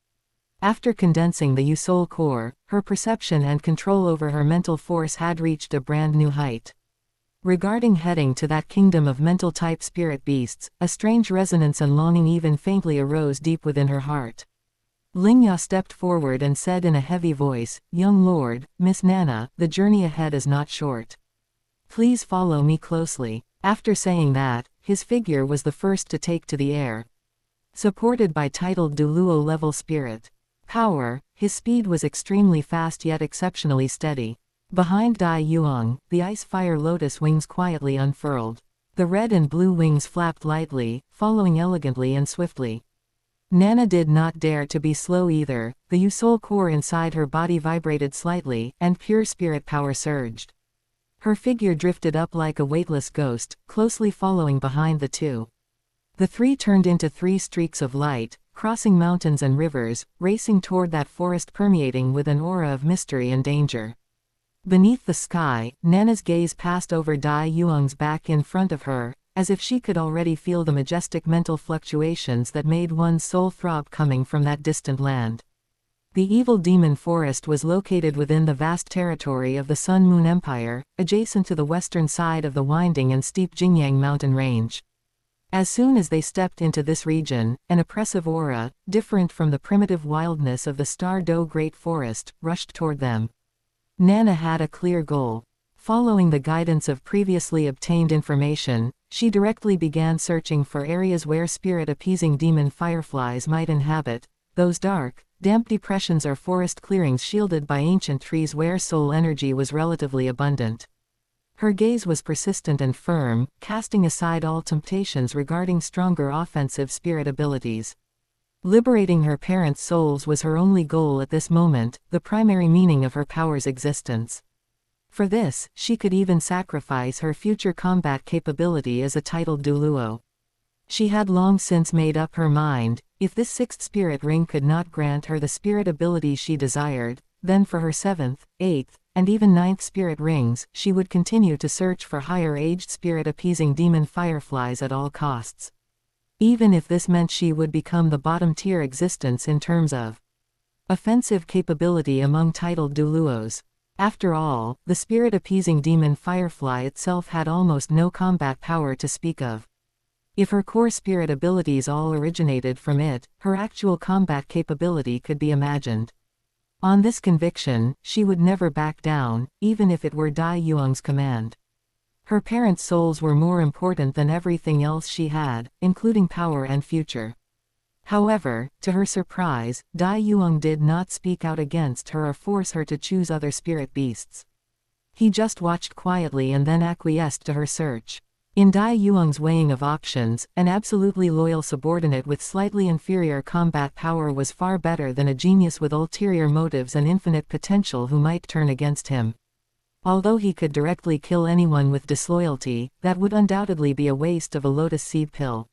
After condensing the Yusoul core, her perception and control over her mental force had reached a brand new height. Regarding heading to that kingdom of mental-type spirit beasts, a strange resonance and longing even faintly arose deep within her heart. Lingya stepped forward and said in a heavy voice, "Young lord, Miss Nana, the journey ahead is not short. Please follow me closely." After saying that, his figure was the first to take to the air. Supported by titled Douluo level spirit power, his speed was extremely fast yet exceptionally steady. Behind Dai Yuang, the ice-fire lotus wings quietly unfurled. The red and blue wings flapped lightly, following elegantly and swiftly. Nana did not dare to be slow either. The Yusoul core inside her body vibrated slightly, and pure spirit power surged. Her figure drifted up like a weightless ghost, closely following behind the two. The three turned into three streaks of light, crossing mountains and rivers, racing toward that forest permeating with an aura of mystery and danger. Beneath the sky, Nana's gaze passed over Dai Yuang's back in front of her, as if she could already feel the majestic mental fluctuations that made one's soul throb coming from that distant land. The evil demon forest was located within the vast territory of the Sun Moon Empire, adjacent to the western side of the winding and steep Jingyang mountain range. As soon as they stepped into this region, an oppressive aura, different from the primitive wildness of the Star Do Great Forest, rushed toward them. Nana had a clear goal. Following the guidance of previously obtained information, she directly began searching for areas where spirit-appeasing demon fireflies might inhabit, those dark, damp depressions or forest clearings shielded by ancient trees where soul energy was relatively abundant. Her gaze was persistent and firm, casting aside all temptations regarding stronger offensive spirit abilities. Liberating her parents' souls was her only goal at this moment, the primary meaning of her power's existence. For this, she could even sacrifice her future combat capability as a titled Douluo. She had long since made up her mind, if this sixth spirit ring could not grant her the spirit ability she desired, then for her seventh, eighth, and even ninth spirit rings, she would continue to search for higher-aged spirit-appeasing demon fireflies at all costs. Even if this meant she would become the bottom-tier existence in terms of offensive capability among titled Douluos. After all, the spirit-appeasing demon firefly itself had almost no combat power to speak of. If her core spirit abilities all originated from it, her actual combat capability could be imagined. On this conviction, she would never back down, even if it were Dai Yuang's command. Her parents' souls were more important than everything else she had, including power and future. However, to her surprise, Dai Yuang did not speak out against her or force her to choose other spirit beasts. He just watched quietly and then acquiesced to her search. In Dai Yuang's weighing of options, an absolutely loyal subordinate with slightly inferior combat power was far better than a genius with ulterior motives and infinite potential who might turn against him. Although he could directly kill anyone with disloyalty, that would undoubtedly be a waste of a lotus seed pill.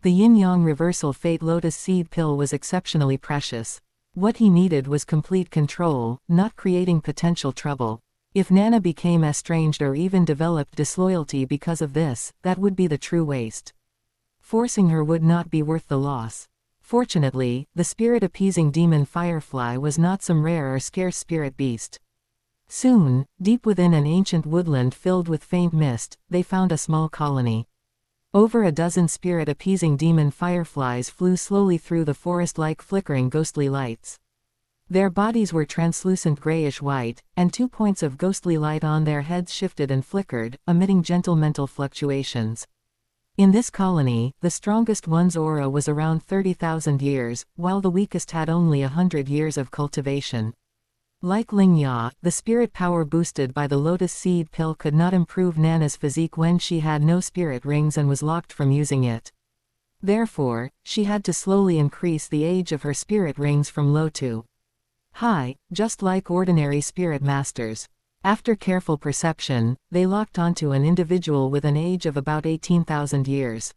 The yin-yang reversal fate lotus seed pill was exceptionally precious. What he needed was complete control, not creating potential trouble. If Nana became estranged or even developed disloyalty because of this, that would be the true waste. Forcing her would not be worth the loss. Fortunately, the spirit-appeasing demon firefly was not some rare or scarce spirit beast. Soon, deep within an ancient woodland filled with faint mist, they found a small colony. Over a dozen spirit-appeasing demon fireflies flew slowly through the forest like flickering ghostly lights. Their bodies were translucent grayish-white, and 2 points of ghostly light on their heads shifted and flickered, emitting gentle mental fluctuations. In this colony, the strongest one's aura was around 30,000 years, while the weakest had only 100 years of cultivation. Like Lingya, the spirit power boosted by the lotus seed pill could not improve Nana's physique when she had no spirit rings and was locked from using it. Therefore, she had to slowly increase the age of her spirit rings from low to high, just like ordinary spirit masters. After careful perception, they locked onto an individual with an age of about 18,000 years.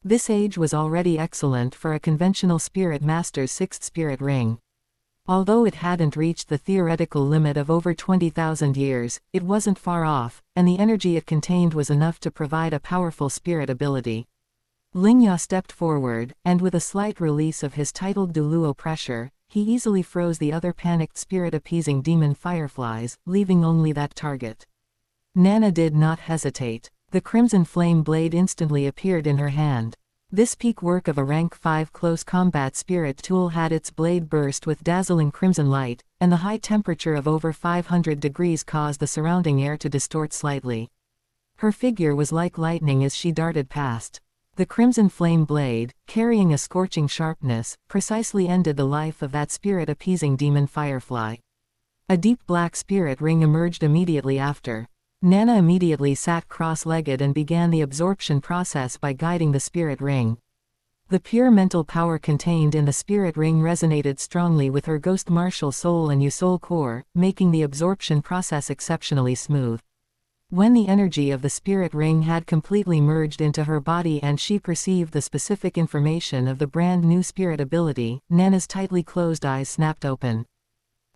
This age was already excellent for a conventional spirit master's sixth spirit ring. Although it hadn't reached the theoretical limit of over 20,000 years, it wasn't far off, and the energy it contained was enough to provide a powerful spirit ability. Lingya stepped forward, and with a slight release of his titled Douluo pressure, he easily froze the other panicked spirit-appeasing demon fireflies, leaving only that target. Nana did not hesitate. The crimson flame blade instantly appeared in her hand. This peak work of a rank 5 close combat spirit tool had its blade burst with dazzling crimson light, and the high temperature of over 500 degrees caused the surrounding air to distort slightly. Her figure was like lightning as she darted past. The crimson flame blade, carrying a scorching sharpness, precisely ended the life of that spirit-appeasing demon firefly. A deep black spirit ring emerged immediately after. Nana immediately sat cross-legged and began the absorption process by guiding the spirit ring. The pure mental power contained in the spirit ring resonated strongly with her ghost martial soul and Yusoul core, making the absorption process exceptionally smooth. When the energy of the spirit ring had completely merged into her body and she perceived the specific information of the brand new spirit ability, Nana's tightly closed eyes snapped open.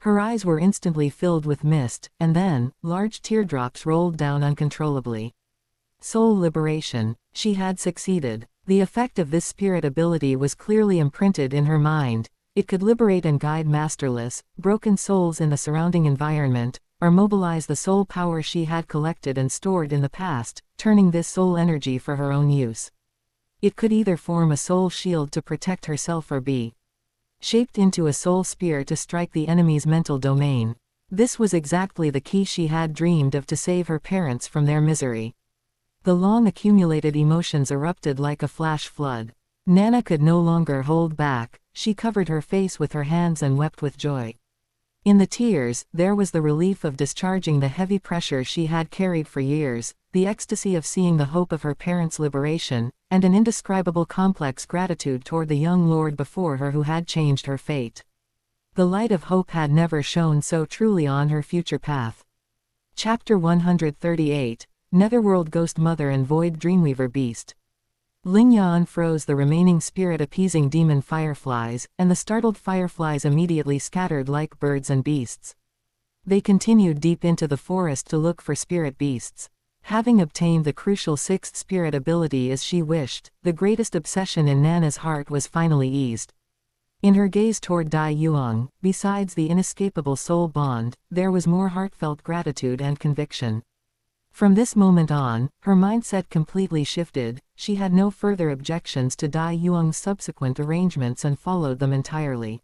Her eyes were instantly filled with mist, and then, large teardrops rolled down uncontrollably. Soul liberation. She had succeeded. The effect of this spirit ability was clearly imprinted in her mind. It could liberate and guide masterless, broken souls in the surrounding environment, or mobilize the soul power she had collected and stored in the past, turning this soul energy for her own use. It could either form a soul shield to protect herself or be shaped into a soul spear to strike the enemy's mental domain. This was exactly the key she had dreamed of to save her parents from their misery. The long accumulated emotions erupted like a flash flood. Nana could no longer hold back. She covered her face with her hands and wept with joy. In the tears, there was the relief of discharging the heavy pressure she had carried for years, the ecstasy of seeing the hope of her parents' liberation, and an indescribable complex gratitude toward the young lord before her who had changed her fate. The light of hope had never shone so truly on her future path. Chapter 138, Netherworld Ghost Mother and Void Dreamweaver Beast. Lingya unfroze the remaining spirit-appeasing demon fireflies, and the startled fireflies immediately scattered like birds and beasts. They continued deep into the forest to look for spirit beasts. Having obtained the crucial 6th spirit ability as she wished, the greatest obsession in Nana's heart was finally eased. In her gaze toward Dai Yuang, besides the inescapable soul bond, there was more heartfelt gratitude and conviction. From this moment on, her mindset completely shifted. She had no further objections to Dai Yuang's subsequent arrangements and followed them entirely.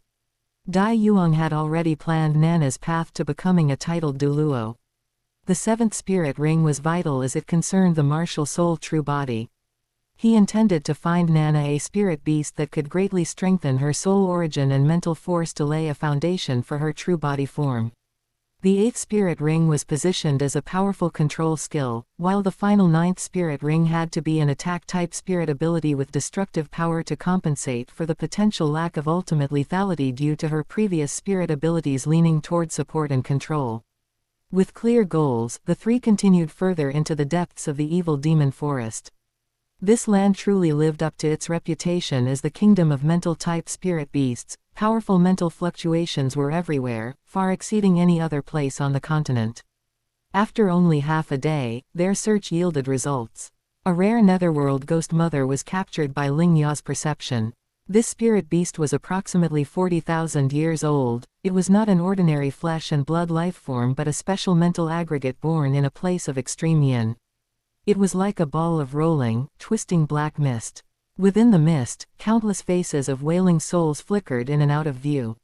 Dai Yuang had already planned Nana's path to becoming a titled Douluo. The 7th spirit ring was vital as it concerned the martial soul true body. He intended to find Nana a spirit beast that could greatly strengthen her soul origin and mental force to lay a foundation for her true body form. The 8th spirit ring was positioned as a powerful control skill, while the final 9th spirit ring had to be an attack-type spirit ability with destructive power to compensate for the potential lack of ultimate lethality due to her previous spirit abilities leaning toward support and control. With clear goals, the three continued further into the depths of the evil demon forest. This land truly lived up to its reputation as the kingdom of mental-type spirit beasts. Powerful mental fluctuations were everywhere, far exceeding any other place on the continent. After only half a day, their search yielded results. A rare netherworld ghost mother was captured by Ling Ya's perception. This spirit beast was approximately 40,000 years old. It was not an ordinary flesh and blood life form but a special mental aggregate born in a place of extreme yin. It was like a ball of rolling, twisting black mist. Within the mist, countless faces of wailing souls flickered in and out of view.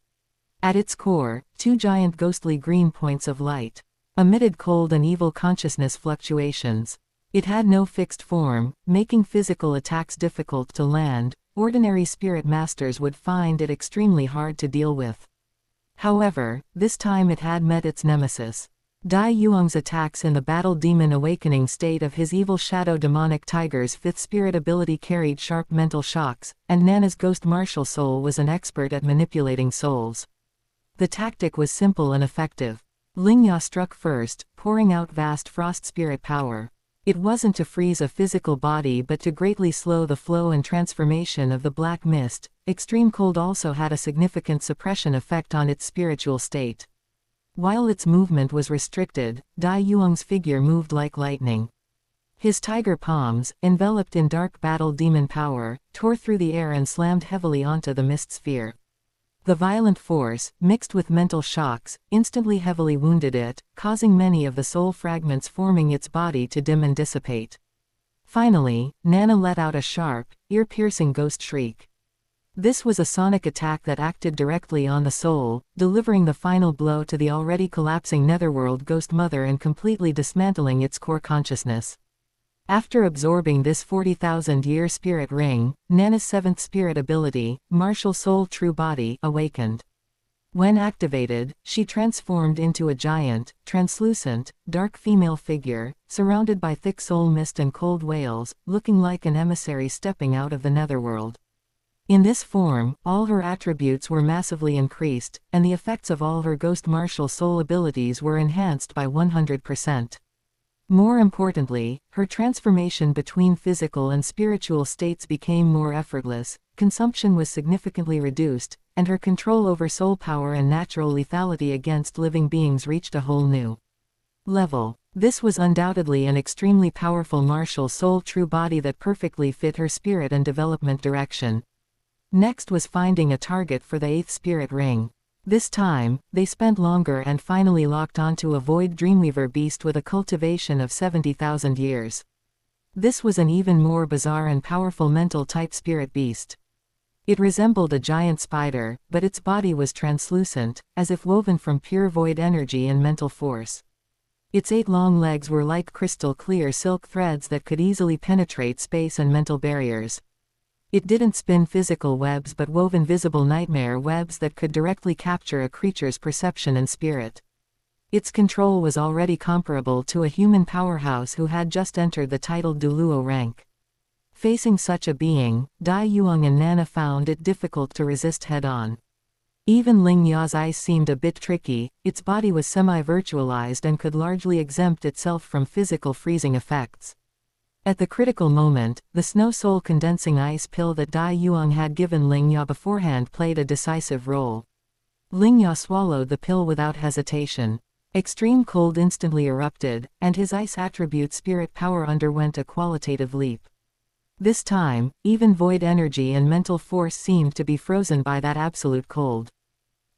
At its core, two giant ghostly green points of light emitted cold and evil consciousness fluctuations. It had no fixed form, making physical attacks difficult to land. Ordinary spirit masters would find it extremely hard to deal with. However, this time it had met its nemesis. Dai Yuang's attacks in the battle demon awakening state of his evil shadow demonic tiger's 5th spirit ability carried sharp mental shocks, and Nana's ghost martial soul was an expert at manipulating souls. The tactic was simple and effective. Ling Ya struck first, pouring out vast frost spirit power. It wasn't to freeze a physical body but to greatly slow the flow and transformation of the black mist. Extreme cold also had a significant suppression effect on its spiritual state. While its movement was restricted, Dai Yuang's figure moved like lightning. His tiger palms, enveloped in dark battle demon power, tore through the air and slammed heavily onto the mist sphere. The violent force, mixed with mental shocks, instantly heavily wounded it, causing many of the soul fragments forming its body to dim and dissipate. Finally, Nana let out a sharp, ear-piercing ghost shriek. This was a sonic attack that acted directly on the soul, delivering the final blow to the already collapsing Netherworld Ghost Mother and completely dismantling its core consciousness. After absorbing this 40,000-year spirit ring, Nana's seventh spirit ability, Martial Soul True Body, awakened. When activated, she transformed into a giant, translucent, dark female figure, surrounded by thick soul mist and cold whales, looking like an emissary stepping out of the Netherworld. In this form, all her attributes were massively increased, and the effects of all her ghost martial soul abilities were enhanced by 100%. More importantly, her transformation between physical and spiritual states became more effortless, consumption was significantly reduced, and her control over soul power and natural lethality against living beings reached a whole new level. This was undoubtedly an extremely powerful martial soul true body that perfectly fit her spirit and development direction. Next was finding a target for the 8th spirit ring. This time, they spent longer and finally locked onto a void dreamweaver beast with a cultivation of 70,000 years. This was an even more bizarre and powerful mental-type spirit beast. It resembled a giant spider, but its body was translucent, as if woven from pure void energy and mental force. Its 8 long legs were like crystal-clear silk threads that could easily penetrate space and mental barriers. It didn't spin physical webs but wove invisible nightmare webs that could directly capture a creature's perception and spirit. Its control was already comparable to a human powerhouse who had just entered the titled Douluo rank. Facing such a being, Dai Yuang and Nana found it difficult to resist head-on. Even Ling Ya's ice seemed a bit tricky, its body was semi-virtualized and could largely exempt itself from physical freezing effects. At the critical moment, the snow soul condensing ice pill that Dai Yuang had given Ling Ya beforehand played a decisive role. Ling Ya swallowed the pill without hesitation. Extreme cold instantly erupted, and his ice attribute spirit power underwent a qualitative leap. This time, even void energy and mental force seemed to be frozen by that absolute cold.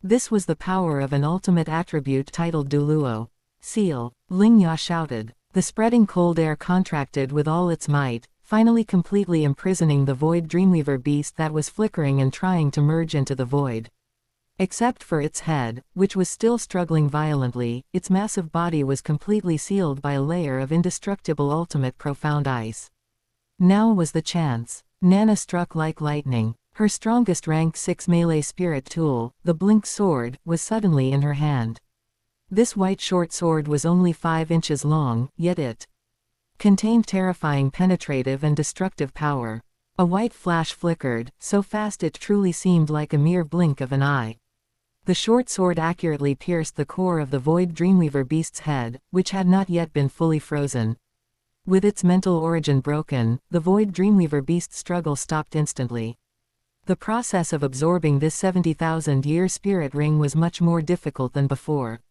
This was the power of an ultimate attribute titled Douluo. Seal, Ling Ya shouted. The spreading cold air contracted with all its might, finally completely imprisoning the void dreamweaver beast that was flickering and trying to merge into the void. Except for its head, which was still struggling violently, its massive body was completely sealed by a layer of indestructible ultimate profound ice. Now was the chance. Nana struck like lightning. Her strongest rank 6 melee spirit tool, the Blink Sword, was suddenly in her hand. This white short sword was only 5 inches long, yet it contained terrifying penetrative and destructive power. A white flash flickered, so fast it truly seemed like a mere blink of an eye. The short sword accurately pierced the core of the void dreamweaver beast's head, which had not yet been fully frozen. With its mental origin broken, the void dreamweaver beast's struggle stopped instantly. The process of absorbing this 70,000-year spirit ring was much more difficult than before.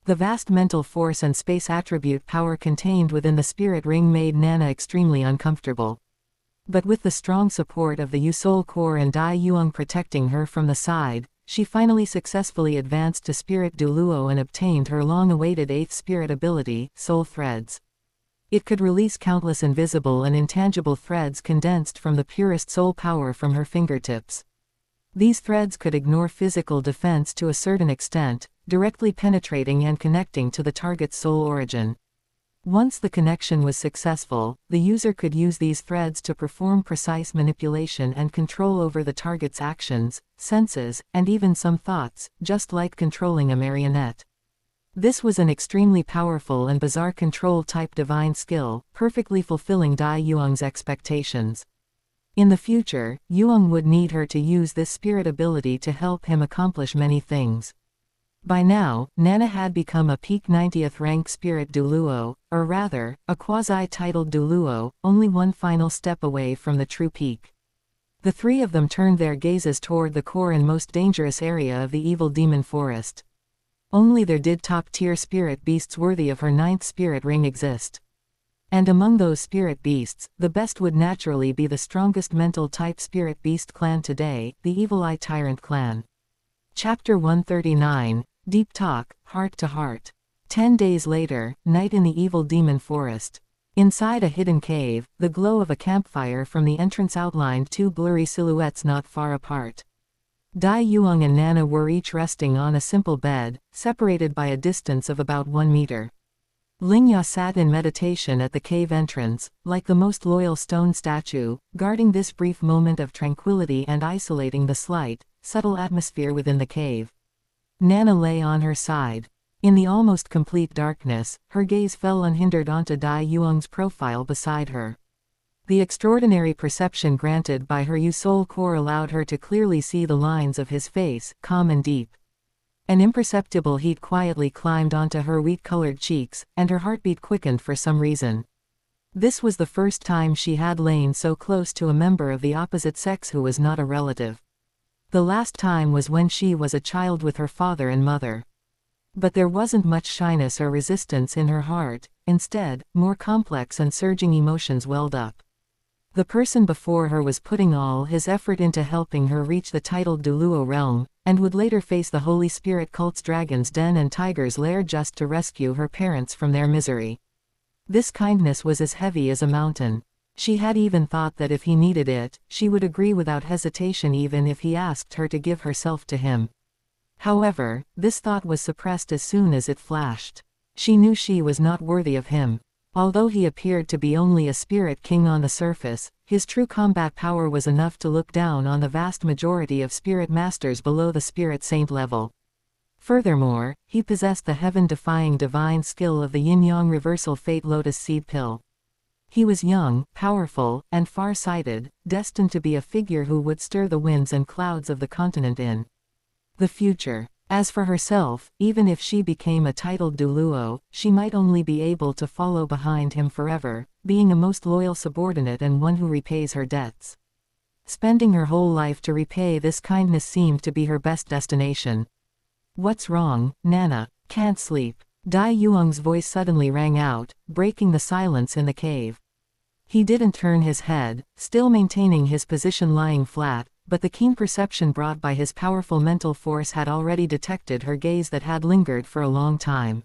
The vast mental force and space attribute power contained within the spirit ring made Nana extremely uncomfortable. But with the strong support of the Yu-Soul core and Dai Yuang protecting her from the side, she finally successfully advanced to Spirit Douluo and obtained her long-awaited 8th spirit ability, Soul Threads. It could release countless invisible and intangible threads condensed from the purest soul power from her fingertips. These threads could ignore physical defense to a certain extent, directly penetrating and connecting to the target's soul origin. Once the connection was successful, the user could use these threads to perform precise manipulation and control over the target's actions, senses, and even some thoughts, just like controlling a marionette. This was an extremely powerful and bizarre control-type divine skill, perfectly fulfilling Dai Yuang's expectations. In the future, Yuang would need her to use this spirit ability to help him accomplish many things. By now, Nana had become a peak 90th rank spirit Douluo, or rather, a quasi-titled Douluo, only one final step away from the true peak. The three of them turned their gazes toward the core and most dangerous area of the evil demon forest. Only there did top-tier spirit beasts worthy of her 9th spirit ring exist. And among those spirit beasts, the best would naturally be the strongest mental-type spirit beast clan today, the Evil Eye Tyrant clan. Chapter 139, Deep Talk, Heart to Heart. 10 days later, night in the evil demon forest. Inside a hidden cave, the glow of a campfire from the entrance outlined two blurry silhouettes not far apart. Dai Yuang and Nana were each resting on a simple bed, separated by a distance of about 1 meter. Lingya sat in meditation at the cave entrance, like the most loyal stone statue, guarding this brief moment of tranquility and isolating the slight, subtle atmosphere within the cave. Nana lay on her side. In the almost complete darkness, her gaze fell unhindered onto Dai Yuang's profile beside her. The extraordinary perception granted by her soul core allowed her to clearly see the lines of his face, calm and deep. An imperceptible heat quietly climbed onto her wheat-colored cheeks, and her heartbeat quickened for some reason. This was the first time she had lain so close to a member of the opposite sex who was not a relative. The last time was when she was a child with her father and mother. But there wasn't much shyness or resistance in her heart, instead, more complex and surging emotions welled up. The person before her was putting all his effort into helping her reach the titled Douluo realm, and would later face the Holy Spirit cult's dragon's den and tiger's lair just to rescue her parents from their misery. This kindness was as heavy as a mountain. She had even thought that if he needed it, she would agree without hesitation even if he asked her to give herself to him. However, this thought was suppressed as soon as it flashed. She knew she was not worthy of him. Although he appeared to be only a spirit king on the surface, his true combat power was enough to look down on the vast majority of spirit masters below the spirit saint level. Furthermore, he possessed the heaven-defying divine skill of the yin-yang reversal fate lotus seed pill. He was young, powerful, and far-sighted, destined to be a figure who would stir the winds and clouds of the continent in the future. As for herself, even if she became a titled Douluo, she might only be able to follow behind him forever, being a most loyal subordinate and one who repays her debts. Spending her whole life to repay this kindness seemed to be her best destination. "What's wrong, Nana? Can't sleep?" Dai Yuang's voice suddenly rang out, breaking the silence in the cave. He didn't turn his head, still maintaining his position lying flat, but the keen perception brought by his powerful mental force had already detected her gaze that had lingered for a long time.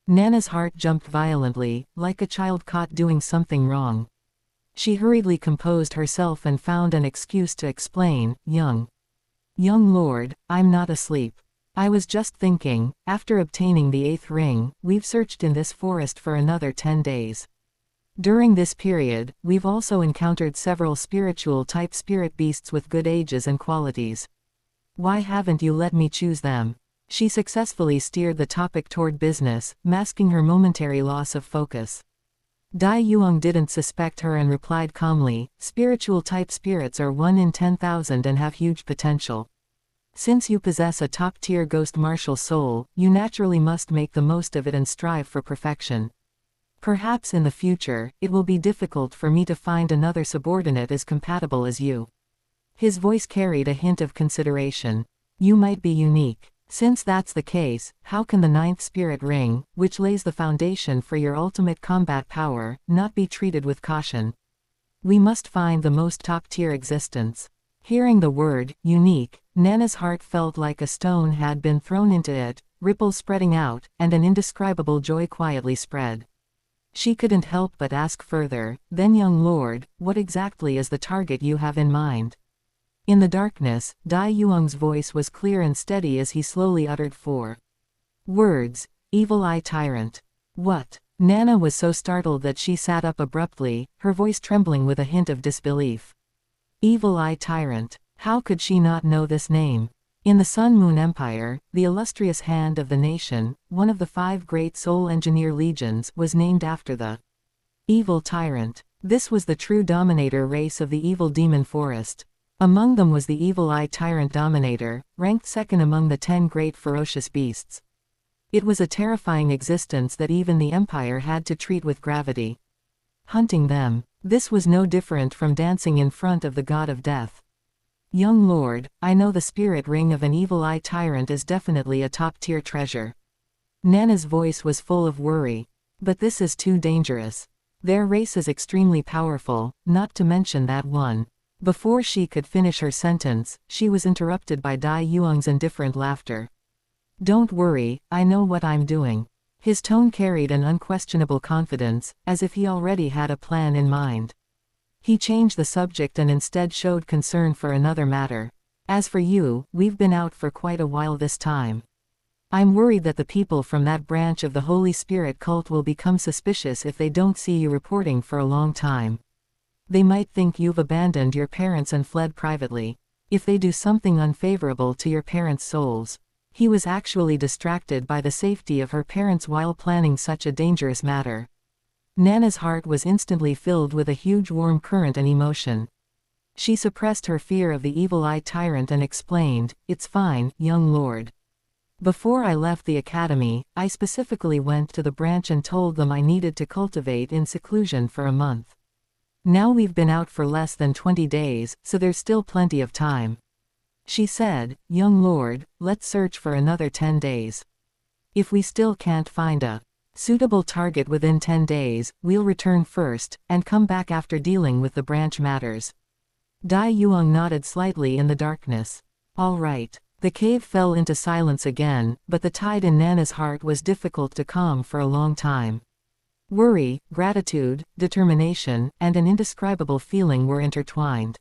Nana's heart jumped violently, like a child caught doing something wrong. She hurriedly composed herself and found an excuse to explain, Young Lord, I'm not asleep. I was just thinking, after obtaining the 8th ring, we've searched in this forest for another 10 days. During this period, we've also encountered several spiritual-type spirit beasts with good ages and qualities. Why haven't you let me choose them? She successfully steered the topic toward business, masking her momentary loss of focus. Dai Yuang didn't suspect her and replied calmly, spiritual-type spirits are 1 in 10,000 and have huge potential. Since you possess a top-tier ghost martial soul, you naturally must make the most of it and strive for perfection. Perhaps in the future, it will be difficult for me to find another subordinate as compatible as you. His voice carried a hint of consideration. You might be unique. Since that's the case, how can the 9th spirit ring, which lays the foundation for your ultimate combat power, not be treated with caution? We must find the most top-tier existence. Hearing the word, unique, Nana's heart felt like a stone had been thrown into it, ripples spreading out, and an indescribable joy quietly spread. She couldn't help but ask further, then young lord, what exactly is the target you have in mind? In the darkness, Dai Yuang's voice was clear and steady as he slowly uttered 4 words, evil eye tyrant. What? Nana was so startled that she sat up abruptly, her voice trembling with a hint of disbelief. Evil eye tyrant. How could she not know this name? In the Sun Moon Empire, the illustrious hand of the nation, one of the 5 great soul engineer legions, was named after the evil tyrant. This was the true dominator race of the evil demon forest. Among them was the evil eye tyrant dominator, ranked 2nd among the 10 great ferocious beasts. It was a terrifying existence that even the empire had to treat with gravity. Hunting them. This was no different from dancing in front of the god of death. Young lord, I know the spirit ring of an evil eye tyrant is definitely a top-tier treasure. Nana's voice was full of worry. But this is too dangerous. Their race is extremely powerful, not to mention that one Before she could finish her sentence, she was interrupted by Dai Yuang's indifferent laughter. "Don't worry, I know what I'm doing." His tone carried an unquestionable confidence, as if he already had a plan in mind. He changed the subject and instead showed concern for another matter. "As for you, we've been out for quite a while this time. I'm worried that the people from that branch of the Holy Spirit cult will become suspicious if they don't see you reporting for a long time. They might think you've abandoned your parents and fled privately. If they do something unfavorable to your parents' souls." He was actually distracted by the safety of her parents while planning such a dangerous matter. Nana's heart was instantly filled with a huge warm current and emotion. She suppressed her fear of the evil-eye tyrant and explained, "It's fine, young lord. Before I left the academy, I specifically went to the branch and told them I needed to cultivate in seclusion for a month. Now we've been out for less than 20 days, so there's still plenty of time." She said, "Young lord, let's search for another 10 days. If we still can't find a suitable target within 10 days, we'll return first, and come back after dealing with the branch matters." Dai Yuang nodded slightly in the darkness. "All right." The cave fell into silence again, but the tide in Nana's heart was difficult to calm for a long time. Worry, gratitude, determination, and an indescribable feeling were intertwined.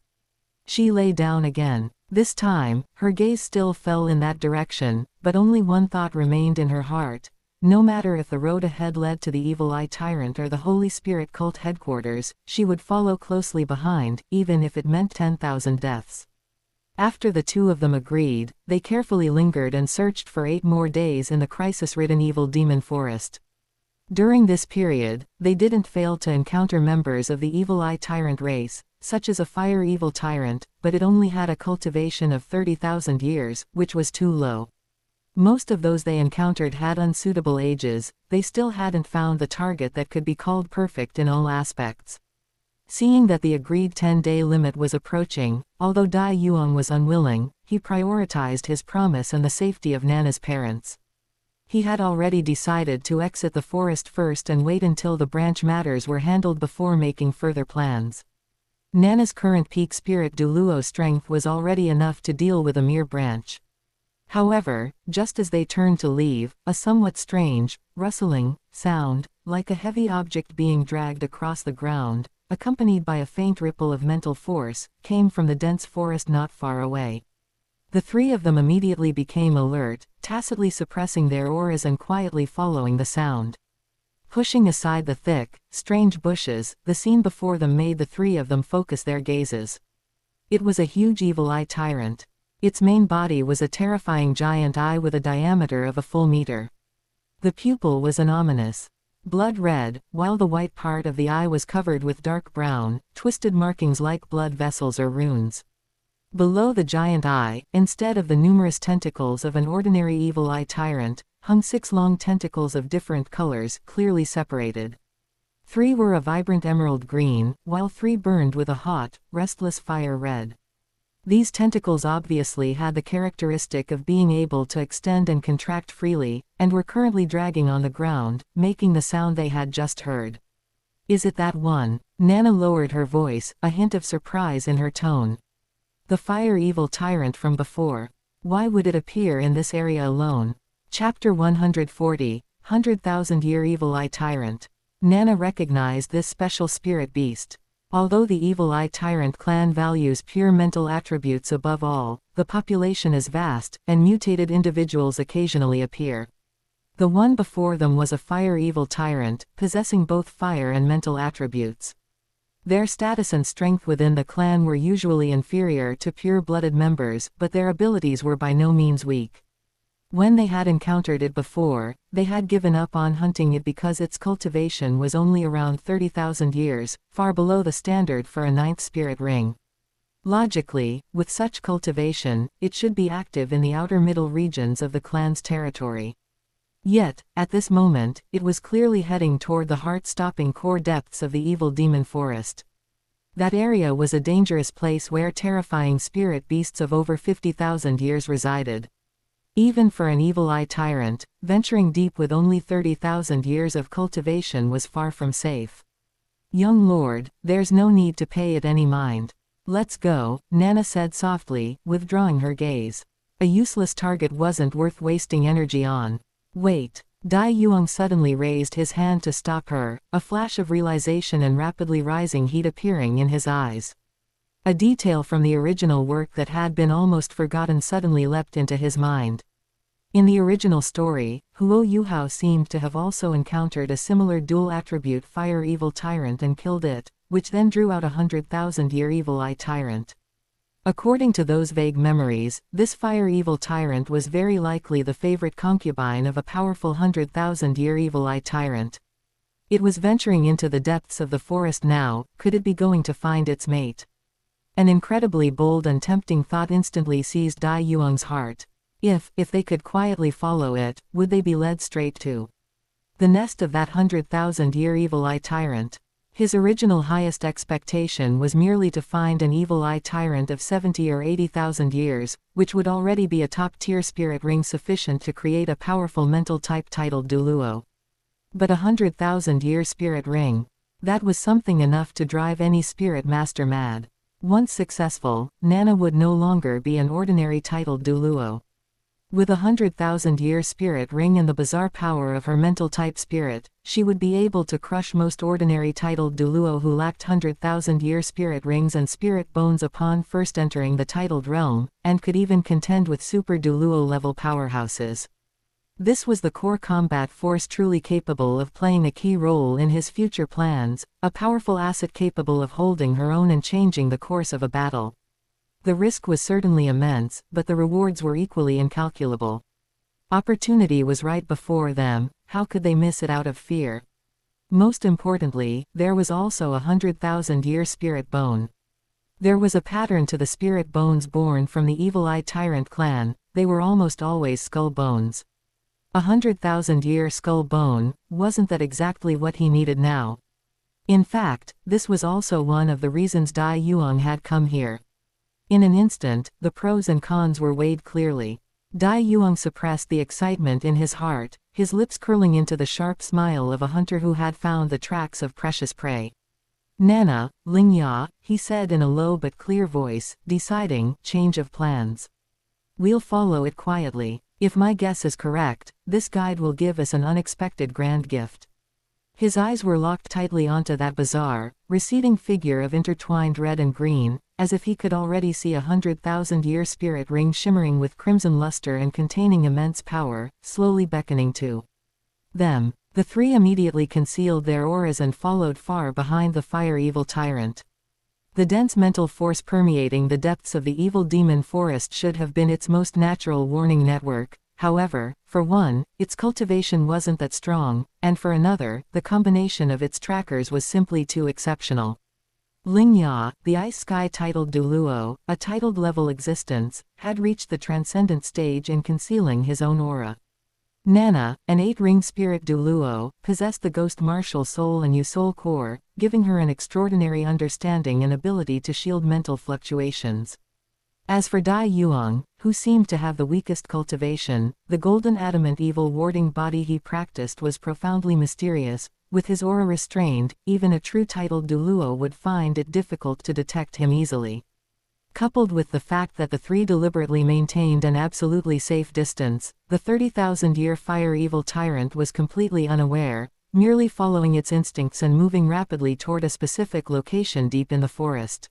She lay down again. This time, her gaze still fell in that direction, but only one thought remained in her heart. No matter if the road ahead led to the evil-eye tyrant or the Holy Spirit cult headquarters, she would follow closely behind, even if it meant 10,000 deaths. After the two of them agreed, they carefully lingered and searched for 8 more days in the crisis-ridden evil demon forest. During this period, they didn't fail to encounter members of the evil-eye tyrant race, such as a fire evil tyrant, but it only had a cultivation of 30,000 years, which was too low. Most of those they encountered had unsuitable ages. They still hadn't found the target that could be called perfect in all aspects. Seeing that the agreed 10-day limit was approaching, although Dai Yuang was unwilling, he prioritized his promise and the safety of Nana's parents. He had already decided to exit the forest first and wait until the branch matters were handled before making further plans. Nana's current peak spirit Douluo strength was already enough to deal with a mere branch. However, just as they turned to leave, a somewhat strange, rustling sound, like a heavy object being dragged across the ground, accompanied by a faint ripple of mental force, came from the dense forest not far away. The three of them immediately became alert, tacitly suppressing their auras and quietly following the sound. Pushing aside the thick, strange bushes, the scene before them made the three of them focus their gazes. It was a huge evil-eye tyrant. Its main body was a terrifying giant eye with a diameter of a full meter. The pupil was an ominous blood red, while the white part of the eye was covered with dark brown, twisted markings like blood vessels or runes. Below the giant eye, instead of the numerous tentacles of an ordinary evil-eye tyrant, hung 6 long tentacles of different colors, clearly separated. 3 were a vibrant emerald green, while 3 burned with a hot, restless fire red. These tentacles obviously had the characteristic of being able to extend and contract freely, and were currently dragging on the ground, making the sound they had just heard. "Is it that one?" Nana lowered her voice, a hint of surprise in her tone. "The fire evil tyrant from before. Why would it appear in this area alone?" Chapter 140, 100,000-Year Evil-Eye Tyrant. Nana recognized this special spirit beast. Although the Evil-Eye Tyrant clan values pure mental attributes above all, the population is vast, and mutated individuals occasionally appear. The one before them was a fire evil tyrant, possessing both fire and mental attributes. Their status and strength within the clan were usually inferior to pure-blooded members, but their abilities were by no means weak. When they had encountered it before, they had given up on hunting it because its cultivation was only around 30,000 years, far below the standard for a 9th spirit ring. Logically, with such cultivation, it should be active in the outer middle regions of the clan's territory. Yet, at this moment, it was clearly heading toward the heart-stopping core depths of the evil demon forest. That area was a dangerous place where terrifying spirit beasts of over 50,000 years resided. Even for an evil-eye tyrant, venturing deep with only 30,000 years of cultivation was far from safe. "Young lord, there's no need to pay it any mind. Let's go, Nana said softly, withdrawing her gaze. A useless target wasn't worth wasting energy on. Wait. Dai Yuang suddenly raised his hand to stop her, a flash of realization and rapidly rising heat appearing in his eyes. A detail from the original work that had been almost forgotten suddenly leapt into his mind. In the original story, Huo Yuhao seemed to have also encountered a similar dual-attribute fire evil tyrant and killed it, which then drew out 100,000-year evil eye tyrant. According to those vague memories, this fire evil tyrant was very likely the favorite concubine of a powerful 100,000-year evil eye tyrant. It was venturing into the depths of the forest now. Could it be going to find its mate? An incredibly bold and tempting thought instantly seized Dai Yuang's heart. If they could quietly follow it, would they be led straight to the nest of that 100,000-year evil eye tyrant? His original highest expectation was merely to find an evil eye tyrant of 70 or 80,000 years, which would already be a top-tier spirit ring sufficient to create a powerful mental type titled Douluo. But 100,000-year spirit ring. That was something enough to drive any spirit master mad. Once successful, Nana would no longer be an ordinary titled Douluo. With a 100,000-year spirit ring and the bizarre power of her mental type spirit, she would be able to crush most ordinary titled Douluo who lacked 100,000-year spirit rings and spirit bones upon first entering the titled realm, and could even contend with super Douluo level powerhouses. This was the core combat force truly capable of playing a key role in his future plans, a powerful asset capable of holding her own and changing the course of a battle. The risk was certainly immense, but the rewards were equally incalculable. Opportunity was right before them. How could they miss it out of fear? Most importantly, there was also a 100,000-year spirit bone. There was a pattern to the spirit bones born from the Evil Eye Tyrant clan. They were almost always skull bones. 100,000-year skull bone, wasn't that exactly what he needed now? In fact, this was also one of the reasons Dai Yuang had come here. In an instant, the pros and cons were weighed clearly. Dai Yuang suppressed the excitement in his heart, his lips curling into the sharp smile of a hunter who had found the tracks of precious prey. Nana, Lingya, he said in a low but clear voice, deciding, change of plans. We'll follow it quietly. If my guess is correct, this guide will give us an unexpected grand gift. His eyes were locked tightly onto that bizarre, receding figure of intertwined red and green, as if he could already see a 100,000-year spirit ring shimmering with crimson luster and containing immense power, slowly beckoning to them. The three immediately concealed their auras and followed far behind the fire evil tyrant. The dense mental force permeating the depths of the evil demon forest should have been its most natural warning network. However, for one, its cultivation wasn't that strong, and for another, the combination of its trackers was simply too exceptional. Lingya, the ice sky titled Douluo, a titled level existence, had reached the transcendent stage in concealing his own aura. Nana, an 8-ring spirit Douluo, possessed the ghost martial soul and soul core, giving her an extraordinary understanding and ability to shield mental fluctuations. As for Dai Yuang, who seemed to have the weakest cultivation, the golden adamant evil warding body he practiced was profoundly mysterious. With his aura restrained, even a true titled Douluo would find it difficult to detect him easily. Coupled with the fact that the three deliberately maintained an absolutely safe distance, the 30,000-year fire evil tyrant was completely unaware, merely following its instincts and moving rapidly toward a specific location deep in the forest.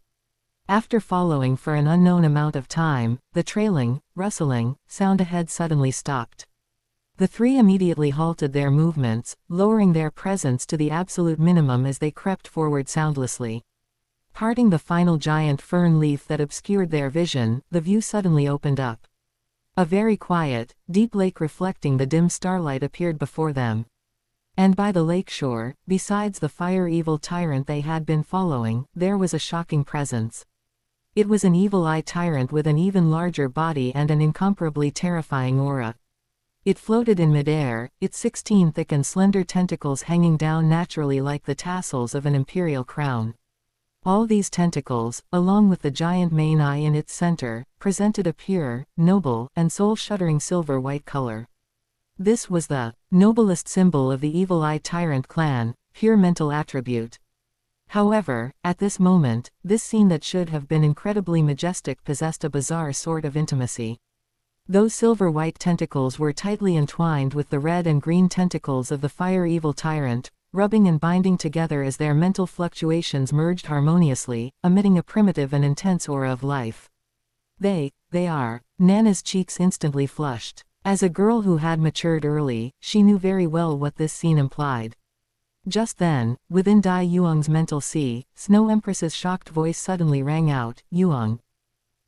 After following for an unknown amount of time, the trailing, rustling sound ahead suddenly stopped. The three immediately halted their movements, lowering their presence to the absolute minimum as they crept forward soundlessly. Parting the final giant fern leaf that obscured their vision, the view suddenly opened up. A very quiet, deep lake reflecting the dim starlight appeared before them. And by the lakeshore, besides the fire evil tyrant they had been following, there was a shocking presence. It was an evil eye tyrant with an even larger body and an incomparably terrifying aura. It floated in midair, its 16 thick and slender tentacles hanging down naturally like the tassels of an imperial crown. All these tentacles, along with the giant main eye in its center, presented a pure, noble, and soul-shuddering silver-white color. This was the noblest symbol of the Evil Eye Tyrant clan, pure mental attribute. However, at this moment, this scene that should have been incredibly majestic possessed a bizarre sort of intimacy. Those silver-white tentacles were tightly entwined with the red and green tentacles of the fire evil tyrant, rubbing and binding together as their mental fluctuations merged harmoniously, emitting a primitive and intense aura of life. They are. Nana's cheeks instantly flushed. As a girl who had matured early, she knew very well what this scene implied. Just then, within Dai Yuang's mental sea, Snow Empress's shocked voice suddenly rang out, "Yuang.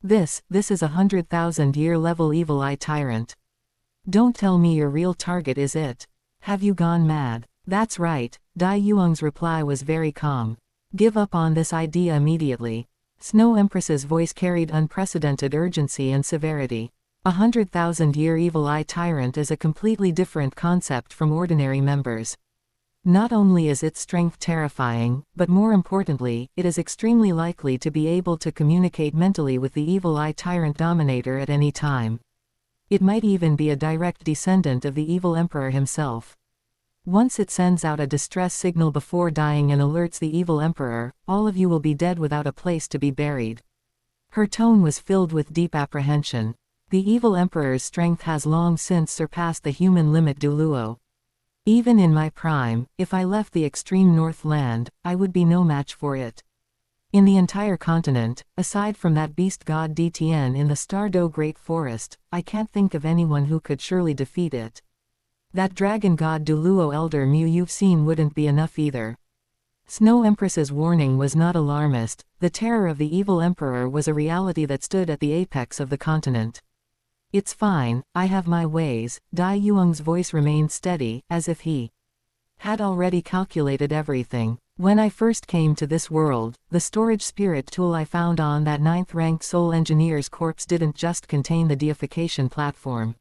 This is a 100,000-year level evil eye tyrant. Don't tell me your real target is it. Have you gone mad?" "That's right," Dai Yuang's reply was very calm. "Give up on this idea immediately." Snow Empress's voice carried unprecedented urgency and severity. 100,000-year evil eye tyrant is a completely different concept from ordinary members. Not only is its strength terrifying, but more importantly, it is extremely likely to be able to communicate mentally with the evil eye tyrant dominator at any time. It might even be a direct descendant of the evil emperor himself. Once it sends out a distress signal before dying and alerts the evil emperor, all of you will be dead without a place to be buried. Her tone was filled with deep apprehension. The evil emperor's strength has long since surpassed the human limit Douluo. Even in my prime, if I left the extreme north land, I would be no match for it. In the entire continent, aside from that beast god Dtn in the Stardo Great Forest, I can't think of anyone who could surely defeat it. That dragon god Douluo Elder Mu you've seen wouldn't be enough either. Snow Empress's warning was not alarmist. The terror of the evil emperor was a reality that stood at the apex of the continent. "It's fine, I have my ways." Dai Yuang's voice remained steady, as if he had already calculated everything. "When I first came to this world, the storage spirit tool I found on that 9th-rank soul engineer's corpse didn't just contain the deification platform.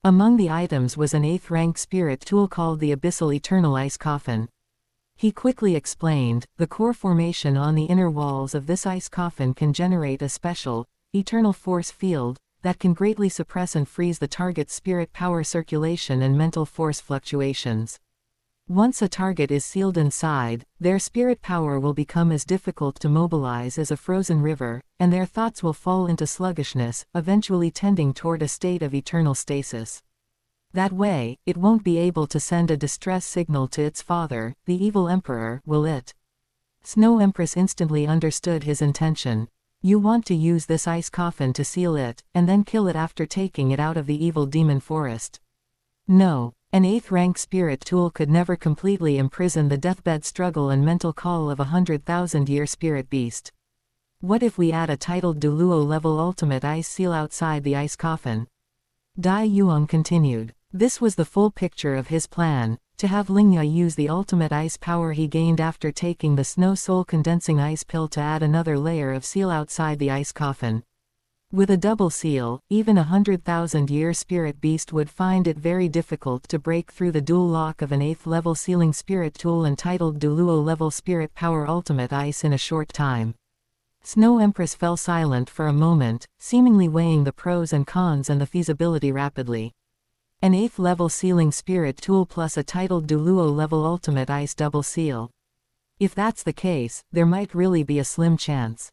Among the items was an 8th-rank spirit tool called the Abyssal Eternal Ice Coffin." He quickly explained, "The core formation on the inner walls of this ice coffin can generate a special, eternal force field, that can greatly suppress and freeze the target's spirit power circulation and mental force fluctuations. Once a target is sealed inside, their spirit power will become as difficult to mobilize as a frozen river, and their thoughts will fall into sluggishness, eventually tending toward a state of eternal stasis. That way, it won't be able to send a distress signal to its father, the evil emperor, will it?" Snow Empress instantly understood his intention. "You want to use this ice coffin to seal it, and then kill it after taking it out of the evil demon forest." "No. An 8th-rank spirit tool could never completely imprison the deathbed struggle and mental call of a 100,000-year spirit beast. What if we add a titled Douluo-level ultimate ice seal outside the ice coffin?" Dai Yuang continued. This was the full picture of his plan, to have Lingya use the ultimate ice power he gained after taking the snow soul condensing ice pill to add another layer of seal outside the ice coffin. With a double seal, even a 100,000-year spirit beast would find it very difficult to break through the dual lock of an 8th-level sealing spirit tool entitled Douluo-level spirit power ultimate ice in a short time. Snow Empress fell silent for a moment, seemingly weighing the pros and cons and the feasibility rapidly. An 8th-level sealing spirit tool plus a titled Douluo-level ultimate ice double seal. If that's the case, there might really be a slim chance.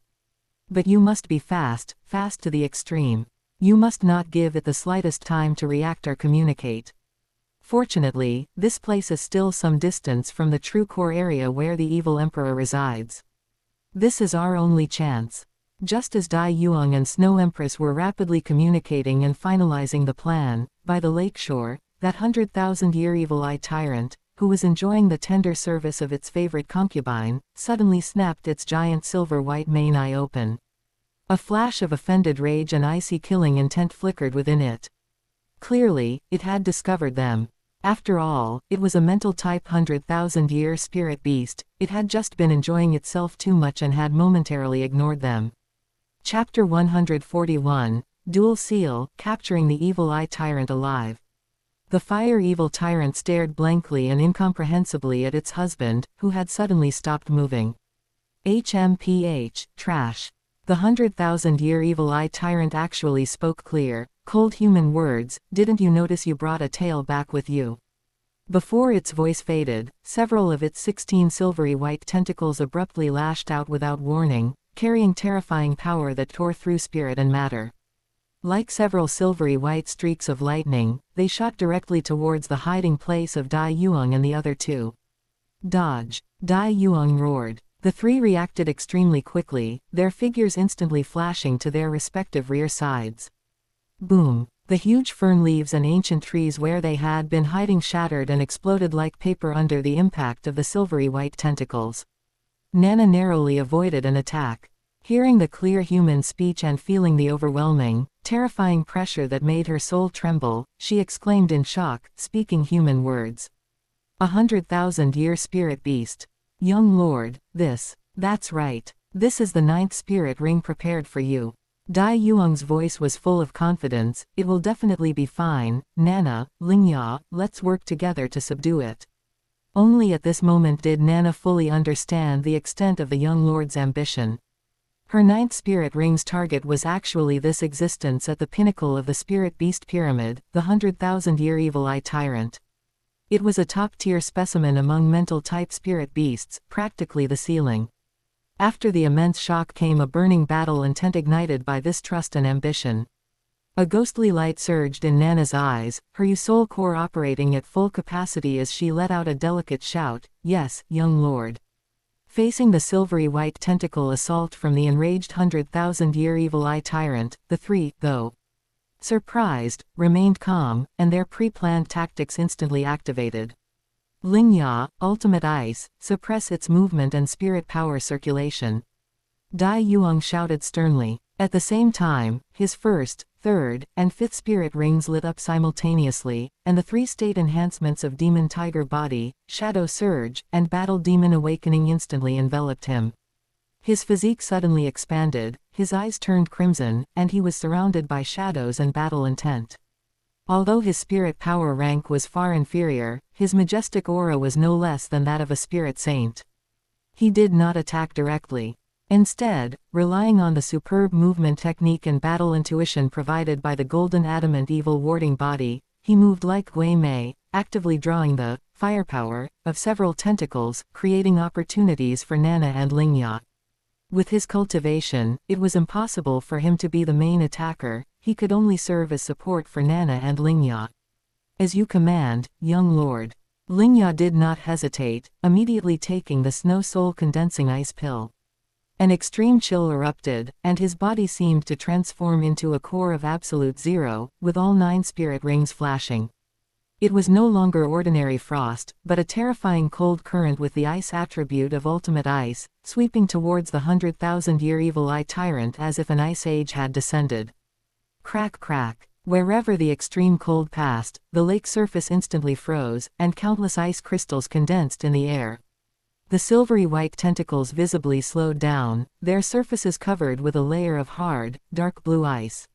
But you must be fast to the extreme. You must not give it the slightest time to react or communicate. Fortunately, this place is still some distance from the true core area where the evil emperor resides. This is our only chance." Just as Dai Yuang and Snow Empress were rapidly communicating and finalizing the plan, by the lakeshore, that 100,000-year evil eye tyrant, who was enjoying the tender service of its favorite concubine, suddenly snapped its giant silver-white main eye open. A flash of offended rage and icy killing intent flickered within it. Clearly, it had discovered them. After all, it was a mental-type 100,000-year spirit beast. It had just been enjoying itself too much and had momentarily ignored them. Chapter 141, Dual Seal, Capturing the Evil Eye Tyrant Alive. The fire evil tyrant stared blankly and incomprehensibly at its husband, who had suddenly stopped moving. HMPH, trash. The 100,000-year evil eye tyrant actually spoke clear, cold human words. "Didn't you notice you brought a tail back with you? Before its voice faded, several of its 16 silvery white tentacles abruptly lashed out without warning, carrying terrifying power that tore through spirit and matter. Like several silvery white streaks of lightning, they shot directly towards the hiding place of Dai Yuang and the other two. Dodge! Dai Yuang roared. The three reacted extremely quickly, their figures instantly flashing to their respective rear sides. Boom! The huge fern leaves and ancient trees where they had been hiding shattered and exploded like paper under the impact of the silvery white tentacles. Nana narrowly avoided an attack. Hearing the clear human speech and feeling the overwhelming, terrifying pressure that made her soul tremble, she exclaimed in shock, speaking human words. 100,000-year spirit beast. Young lord, that's right. This is the 9th spirit ring prepared for you. Dai Yuang's voice was full of confidence. It will definitely be fine, Nana, Lingya, let's work together to subdue it. Only at this moment did Nana fully understand the extent of the young lord's ambition. Her 9th spirit ring's target was actually this existence at the pinnacle of the spirit beast pyramid, the 100,000-year evil eye tyrant. It was a top-tier specimen among mental-type spirit beasts, practically the ceiling. After the immense shock came a burning battle intent ignited by this trust and ambition. A ghostly light surged in Nana's eyes, her soul core operating at full capacity as she let out a delicate shout, "Yes, young lord." Facing the silvery white tentacle assault from the enraged 100,000-year evil eye tyrant, the three, though surprised, remained calm, and their pre-planned tactics instantly activated. Lingya, ultimate ice, suppress its movement and spirit power circulation. Dai Yuang shouted sternly. At the same time, his 1st, 3rd, and 5th spirit rings lit up simultaneously, and the 3 state enhancements of Demon Tiger Body, Shadow Surge, and Battle Demon Awakening instantly enveloped him. His physique suddenly expanded, his eyes turned crimson, and he was surrounded by shadows and battle intent. Although his spirit power rank was far inferior, his majestic aura was no less than that of a spirit saint. He did not attack directly. Instead, relying on the superb movement technique and battle intuition provided by the golden adamant evil warding body, he moved like Wei Mei, actively drawing the firepower of several tentacles, creating opportunities for Nana and Lingya. With his cultivation, it was impossible for him to be the main attacker, he could only serve as support for Nana and Lingya. As you command, young lord. Lingya did not hesitate, immediately taking the snow soul condensing ice pill. An extreme chill erupted, and his body seemed to transform into a core of absolute zero, with all 9 spirit rings flashing. It was no longer ordinary frost, but a terrifying cold current with the ice attribute of ultimate ice, sweeping towards the 100,000-year evil eye tyrant as if an ice age had descended. Crack crack. Wherever the extreme cold passed, the lake surface instantly froze, and countless ice crystals condensed in the air. The silvery white tentacles visibly slowed down, their surfaces covered with a layer of hard, dark blue ice.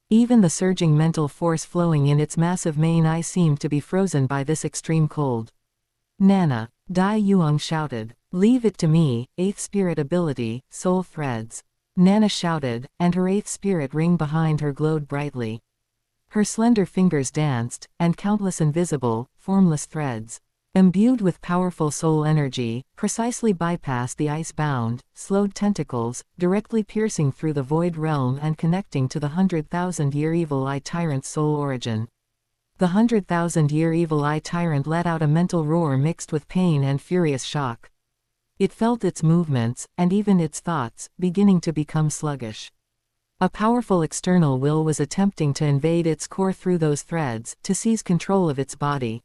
Even the surging mental force flowing in its massive main eye seemed to be frozen by this extreme cold. Nana, Dai Yuang shouted. Leave it to me, 8th spirit ability, soul threads. Nana shouted, and her 8th spirit ring behind her glowed brightly. Her slender fingers danced, and countless invisible, formless threads, imbued with powerful soul energy, precisely bypassed the ice-bound, slowed tentacles, directly piercing through the void realm and connecting to the 100,000-year evil eye tyrant's soul origin. The 100,000-year evil eye tyrant let out a mental roar mixed with pain and furious shock. It felt its movements, and even its thoughts, beginning to become sluggish. A powerful external will was attempting to invade its core through those threads, to seize control of its body.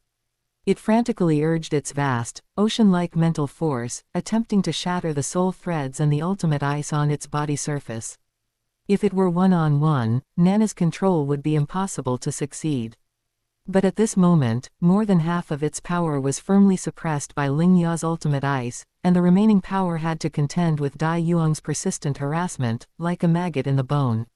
It frantically urged its vast, ocean-like mental force, attempting to shatter the soul threads and the ultimate ice on its body surface. If it were one-on-one, Nana's control would be impossible to succeed. But at this moment, more than half of its power was firmly suppressed by Lingya's ultimate ice, and the remaining power had to contend with Dai Yuang's persistent harassment, like a maggot in the bone.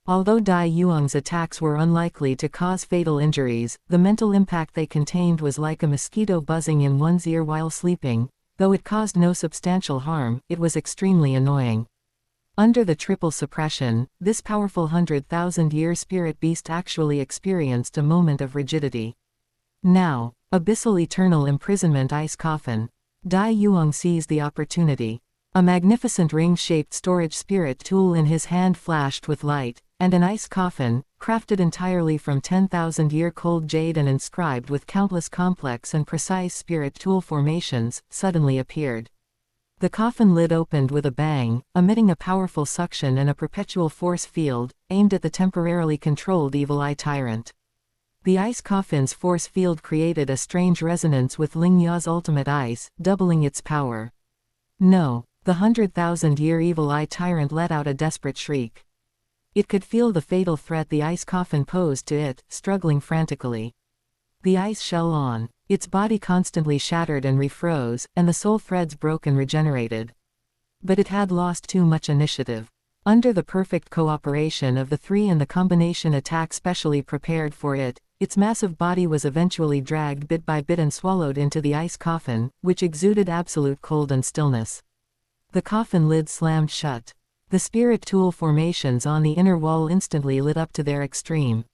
Although Dai Yuang's attacks were unlikely to cause fatal injuries, the mental impact they contained was like a mosquito buzzing in one's ear while sleeping. Though it caused no substantial harm, it was extremely annoying. Under the triple suppression, this powerful 100,000-year spirit beast actually experienced a moment of rigidity. Now, abyssal eternal imprisonment ice coffin. Dai Yuang seized the opportunity. A magnificent ring-shaped storage spirit tool in his hand flashed with light, and an ice coffin, crafted entirely from 10,000-year-cold jade and inscribed with countless complex and precise spirit tool formations, suddenly appeared. The coffin lid opened with a bang, emitting a powerful suction and a perpetual force field, aimed at the temporarily controlled evil eye tyrant. The ice coffin's force field created a strange resonance with Ling Ya's ultimate ice, doubling its power. No, the 100,000-year evil eye tyrant let out a desperate shriek. It could feel the fatal threat the ice coffin posed to it, struggling frantically. The ice shell on. Its body constantly shattered and refroze, and the soul threads broke and regenerated. But it had lost too much initiative. Under the perfect cooperation of the three and the combination attack specially prepared for it, its massive body was eventually dragged bit by bit and swallowed into the ice coffin, which exuded absolute cold and stillness. The coffin lid slammed shut. The spirit tool formations on the inner wall instantly lit up to their extreme.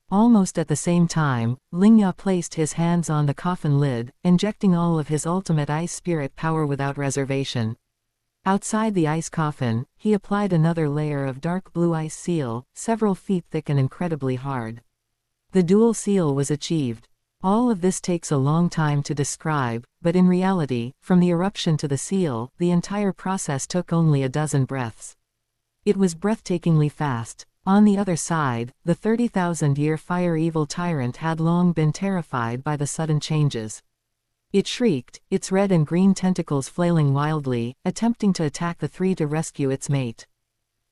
Almost at the same time, Ling Ya placed his hands on the coffin lid, injecting all of his ultimate ice spirit power without reservation. Outside the ice coffin, he applied another layer of dark blue ice seal, several feet thick and incredibly hard. The dual seal was achieved. All of this takes a long time to describe, but in reality, from the eruption to the seal, the entire process took only a dozen breaths. It was breathtakingly fast. On the other side, the 30,000-year fire evil tyrant had long been terrified by the sudden changes. It shrieked, its red and green tentacles flailing wildly, attempting to attack the three to rescue its mate.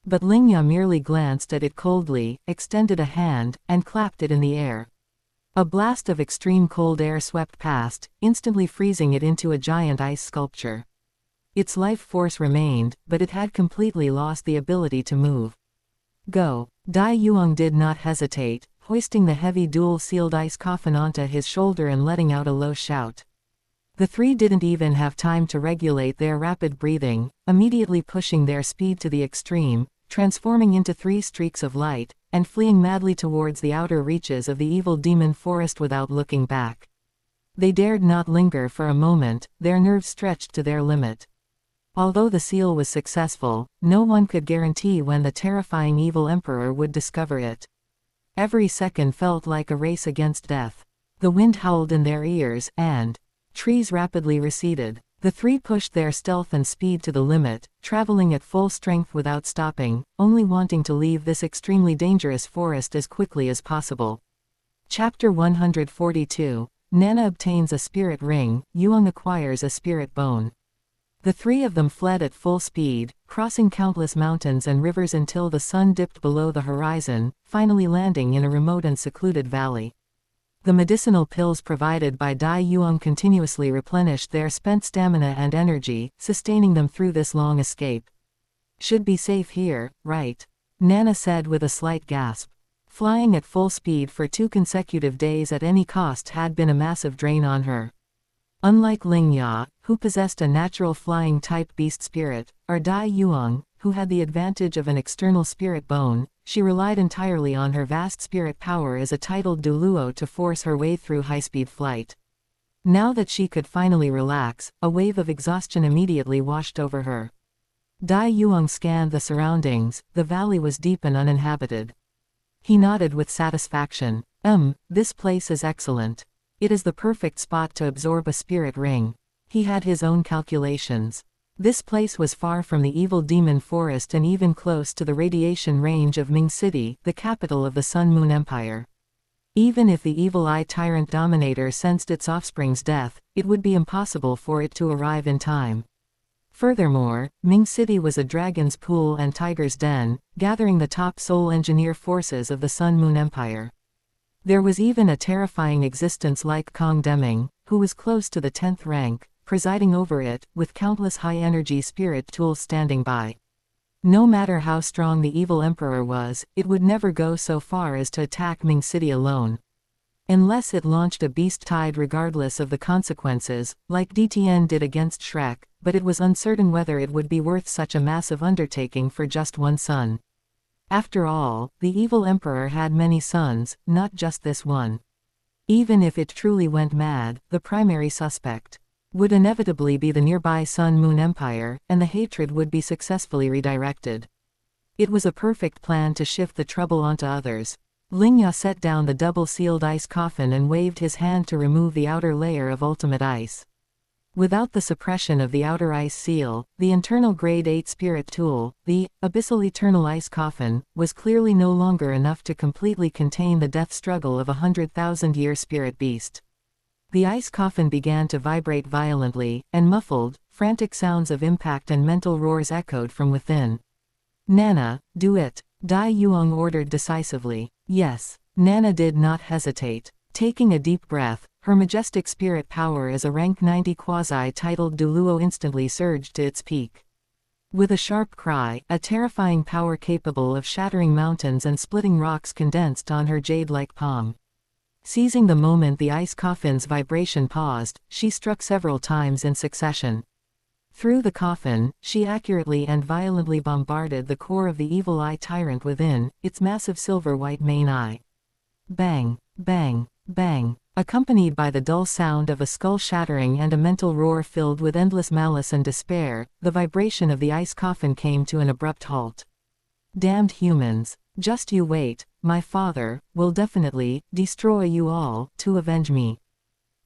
But Ling Ya merely glanced at it coldly, extended a hand, and clapped it in the air. A blast of extreme cold air swept past, instantly freezing it into a giant ice sculpture. Its life force remained, but it had completely lost the ability to move. Go. Dai Yuang did not hesitate, hoisting the heavy dual-sealed ice coffin onto his shoulder and letting out a low shout. The three didn't even have time to regulate their rapid breathing, immediately pushing their speed to the extreme, transforming into three streaks of light, and fleeing madly towards the outer reaches of the evil demon forest without looking back. They dared not linger for a moment, their nerves stretched to their limit. Although the seal was successful, no one could guarantee when the terrifying evil emperor would discover it. Every second felt like a race against death. The wind howled in their ears, and trees rapidly receded. The three pushed their stealth and speed to the limit, traveling at full strength without stopping, only wanting to leave this extremely dangerous forest as quickly as possible. Chapter 142. Nana obtains a spirit ring, Yuang acquires a spirit bone. The three of them fled at full speed, crossing countless mountains and rivers until the sun dipped below the horizon, finally landing in a remote and secluded valley. The medicinal pills provided by Dai Yuang continuously replenished their spent stamina and energy, sustaining them through this long escape. Should be safe here, right? Nana said with a slight gasp. Flying at full speed for 2 consecutive days at any cost had been a massive drain on her. Unlike Ling Ya, who possessed a natural flying-type beast spirit, or Dai Yuang, who had the advantage of an external spirit bone, she relied entirely on her vast spirit power as a titled Douluo to force her way through high-speed flight. Now that she could finally relax, a wave of exhaustion immediately washed over her. Dai Yuang scanned the surroundings. The valley was deep and uninhabited. He nodded with satisfaction. This place is excellent. It is the perfect spot to absorb a spirit ring. He had his own calculations. This place was far from the evil demon forest and even close to the radiation range of Ming City, the capital of the Sun Moon Empire. Even if the evil eye tyrant dominator sensed its offspring's death, it would be impossible for it to arrive in time. Furthermore, Ming City was a dragon's pool and tiger's den, gathering the top soul engineer forces of the Sun Moon Empire. There was even a terrifying existence like Kong Deming, who was close to the 10th rank, presiding over it, with countless high-energy spirit tools standing by. No matter how strong the evil emperor was, it would never go so far as to attack Ming City alone. Unless it launched a beast tide regardless of the consequences, like DTN did against Shrek, but it was uncertain whether it would be worth such a massive undertaking for just one son. After all, the evil emperor had many sons, not just this one. Even if it truly went mad, the primary suspect would inevitably be the nearby Sun Moon Empire, and the hatred would be successfully redirected. It was a perfect plan to shift the trouble onto others. Lingya set down the double-sealed ice coffin and waved his hand to remove the outer layer of ultimate ice. Without the suppression of the outer ice seal, the internal grade 8 spirit tool, the abyssal eternal ice coffin, was clearly no longer enough to completely contain the death struggle of a 100,000-year spirit beast. The ice coffin began to vibrate violently, and muffled, frantic sounds of impact and mental roars echoed from within. "Nana, do it," Dai Yuang ordered decisively. Yes. Nana did not hesitate. Taking a deep breath, her majestic spirit power as a rank 90 quasi-titled Douluo instantly surged to its peak. With a sharp cry, a terrifying power capable of shattering mountains and splitting rocks condensed on her jade-like palm. Seizing the moment the ice coffin's vibration paused, she struck several times in succession. Through the coffin, she accurately and violently bombarded the core of the evil eye tyrant within, its massive silver-white main eye. Bang, bang, bang. Accompanied by the dull sound of a skull shattering and a mental roar filled with endless malice and despair, the vibration of the ice coffin came to an abrupt halt. Damned humans. Just you wait, my father will definitely destroy you all to avenge me.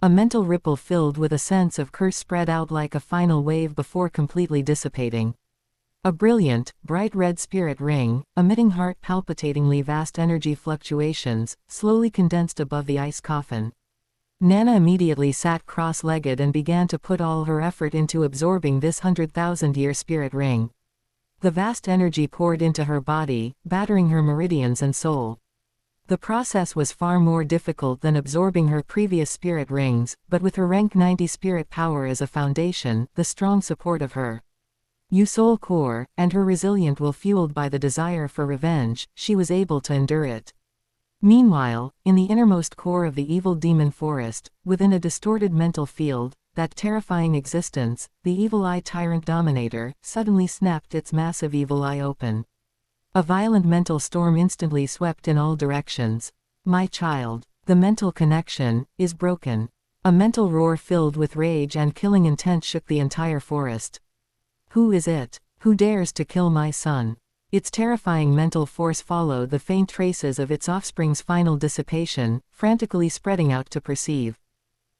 A mental ripple filled with a sense of curse spread out like a final wave before completely dissipating. A brilliant, bright red spirit ring, emitting heart-palpitatingly vast energy fluctuations, slowly condensed above the ice coffin. Nana immediately sat cross-legged and began to put all her effort into absorbing this 100,000-year spirit ring. The vast energy poured into her body, battering her meridians and soul. The process was far more difficult than absorbing her previous spirit rings, but with her rank 90 spirit power as a foundation, the strong support of her soul core, and her resilient will fueled by the desire for revenge, she was able to endure it. Meanwhile, in the innermost core of the evil demon forest, within a distorted mental field, that terrifying existence, the evil eye tyrant dominator, suddenly snapped its massive evil eye open. A violent mental storm instantly swept in all directions. My child, the mental connection is broken. A mental roar filled with rage and killing intent shook the entire forest. Who is it? Who dares to kill my son? Its terrifying mental force followed the faint traces of its offspring's final dissipation, frantically spreading out to perceive.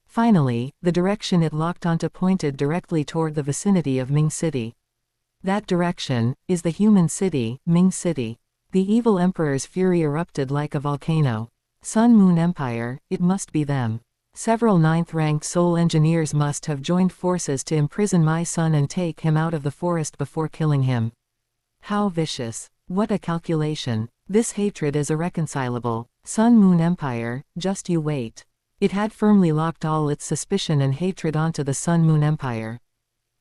Finally, the direction it locked onto pointed directly toward the vicinity of Ming City. That direction is the human city, Ming City. The evil emperor's fury erupted like a volcano. Sun Moon Empire, it must be them. Several 9th-ranked soul engineers must have joined forces to imprison my son and take him out of the forest before killing him. How vicious. What a calculation. This hatred is irreconcilable. Sun Moon Empire, just you wait. It had firmly locked all its suspicion and hatred onto the Sun Moon Empire.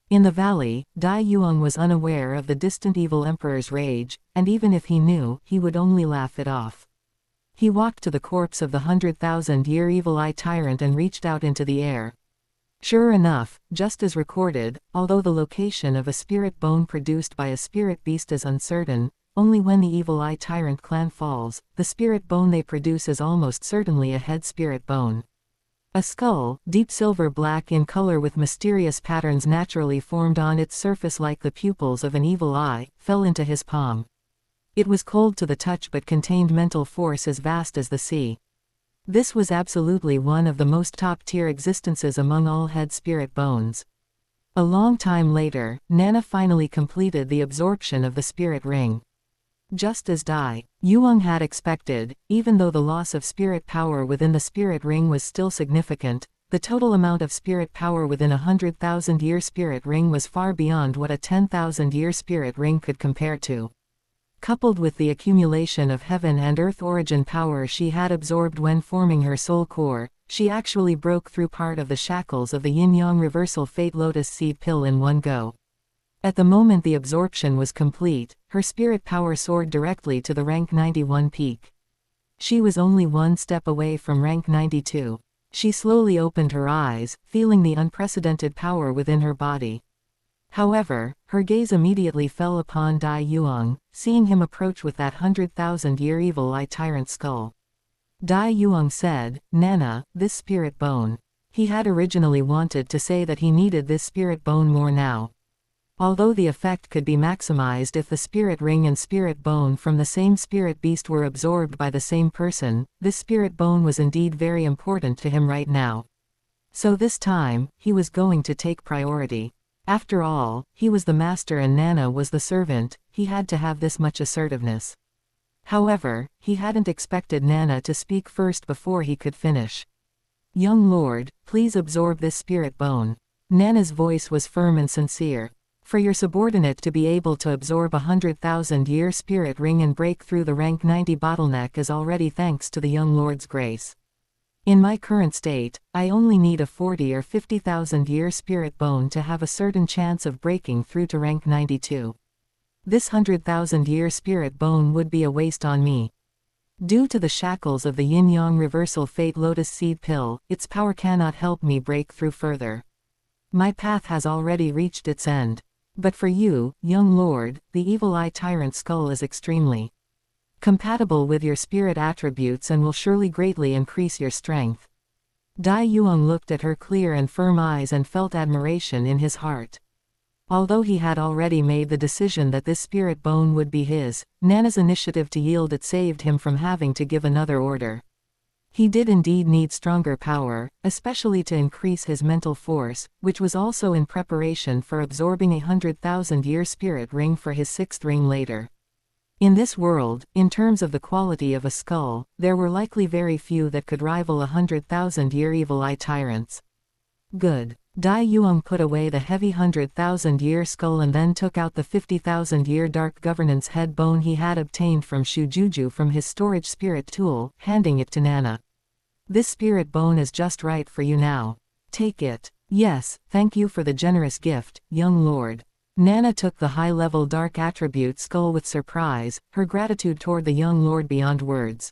In the valley, Dai Yuang was unaware of the distant evil emperor's rage, and even if he knew, he would only laugh it off. He walked to the corpse of the 100,000-year evil eye tyrant and reached out into the air. Sure enough, just as recorded, although the location of a spirit bone produced by a spirit beast is uncertain, only when the evil eye tyrant clan falls, the spirit bone they produce is almost certainly a head spirit bone. A skull, deep silver black in color with mysterious patterns naturally formed on its surface like the pupils of an evil eye, fell into his palm. It was cold to the touch but contained mental force as vast as the sea. This was absolutely one of the most top-tier existences among all head spirit bones. A long time later, Nana finally completed the absorption of the spirit ring. Just as Dai Yuang had expected, even though the loss of spirit power within the spirit ring was still significant, the total amount of spirit power within a 100,000-year spirit ring was far beyond what a 10,000-year spirit ring could compare to. Coupled with the accumulation of heaven and earth origin power she had absorbed when forming her soul core, she actually broke through part of the shackles of the yin-yang reversal fate lotus seed pill in one go. At the moment the absorption was complete, her spirit power soared directly to the rank 91 peak. She was only one step away from rank 92. She slowly opened her eyes, feeling the unprecedented power within her body. However, her gaze immediately fell upon Dai Yuang, seeing him approach with that 100,000-year evil eye tyrant skull. Dai Yuang said, Nana, this spirit bone. He had originally wanted to say that he needed this spirit bone more now. Although the effect could be maximized if the spirit ring and spirit bone from the same spirit beast were absorbed by the same person, this spirit bone was indeed very important to him right now. So this time, he was going to take priority. After all, he was the master and Nana was the servant, he had to have this much assertiveness. However, he hadn't expected Nana to speak first before he could finish. Young lord, please absorb this spirit bone. Nana's voice was firm and sincere. For your subordinate to be able to absorb 100,000-year spirit ring and break through the rank 90 bottleneck is already thanks to the young lord's grace. In my current state, I only need a 40 or 50,000-year spirit bone to have a certain chance of breaking through to rank 92. This 100,000-year spirit bone would be a waste on me. Due to the shackles of the yin-yang reversal fate lotus seed pill, its power cannot help me break through further. My path has already reached its end. But for you, young lord, the evil eye tyrant skull is extremely compatible with your spirit attributes and will surely greatly increase your strength. Dai Yuang looked at her clear and firm eyes and felt admiration in his heart. Although he had already made the decision that this spirit bone would be his, Nana's initiative to yield it saved him from having to give another order. He did indeed need stronger power, especially to increase his mental force, which was also in preparation for absorbing a 100,000-year spirit ring for his 6th ring later. In this world, in terms of the quality of a skull, there were likely very few that could rival 100,000-year evil eye tyrants. Good. Dai Yuang put away the heavy 100,000-year skull and then took out the 50,000-year dark governance head bone he had obtained from Shujuju from his storage spirit tool, handing it to Nana. This spirit bone is just right for you now. Take it. Yes, thank you for the generous gift, young lord. Nana took the high-level dark attribute skull with surprise, her gratitude toward the young lord beyond words.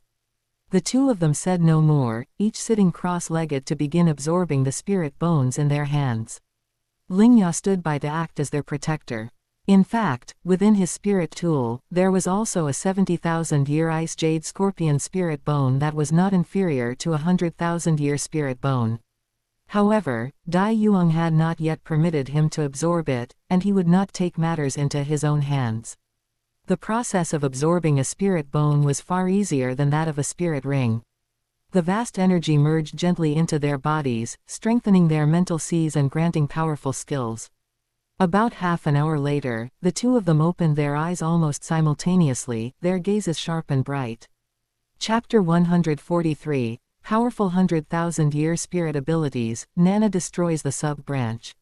The two of them said no more, each sitting cross-legged to begin absorbing the spirit bones in their hands. Lingya stood by to act as their protector. In fact, within his spirit tool, there was also a 70,000-year ice jade scorpion spirit bone that was not inferior to a 100,000-year spirit bone. However, Dai Yuang had not yet permitted him to absorb it, and he would not take matters into his own hands. The process of absorbing a spirit bone was far easier than that of a spirit ring. The vast energy merged gently into their bodies, strengthening their mental seas and granting powerful skills. About half an hour later, the two of them opened their eyes almost simultaneously, their gazes sharp and bright. Chapter 143, Powerful 100,000-Year Spirit Abilities, Nana Destroys the Sub-Branch.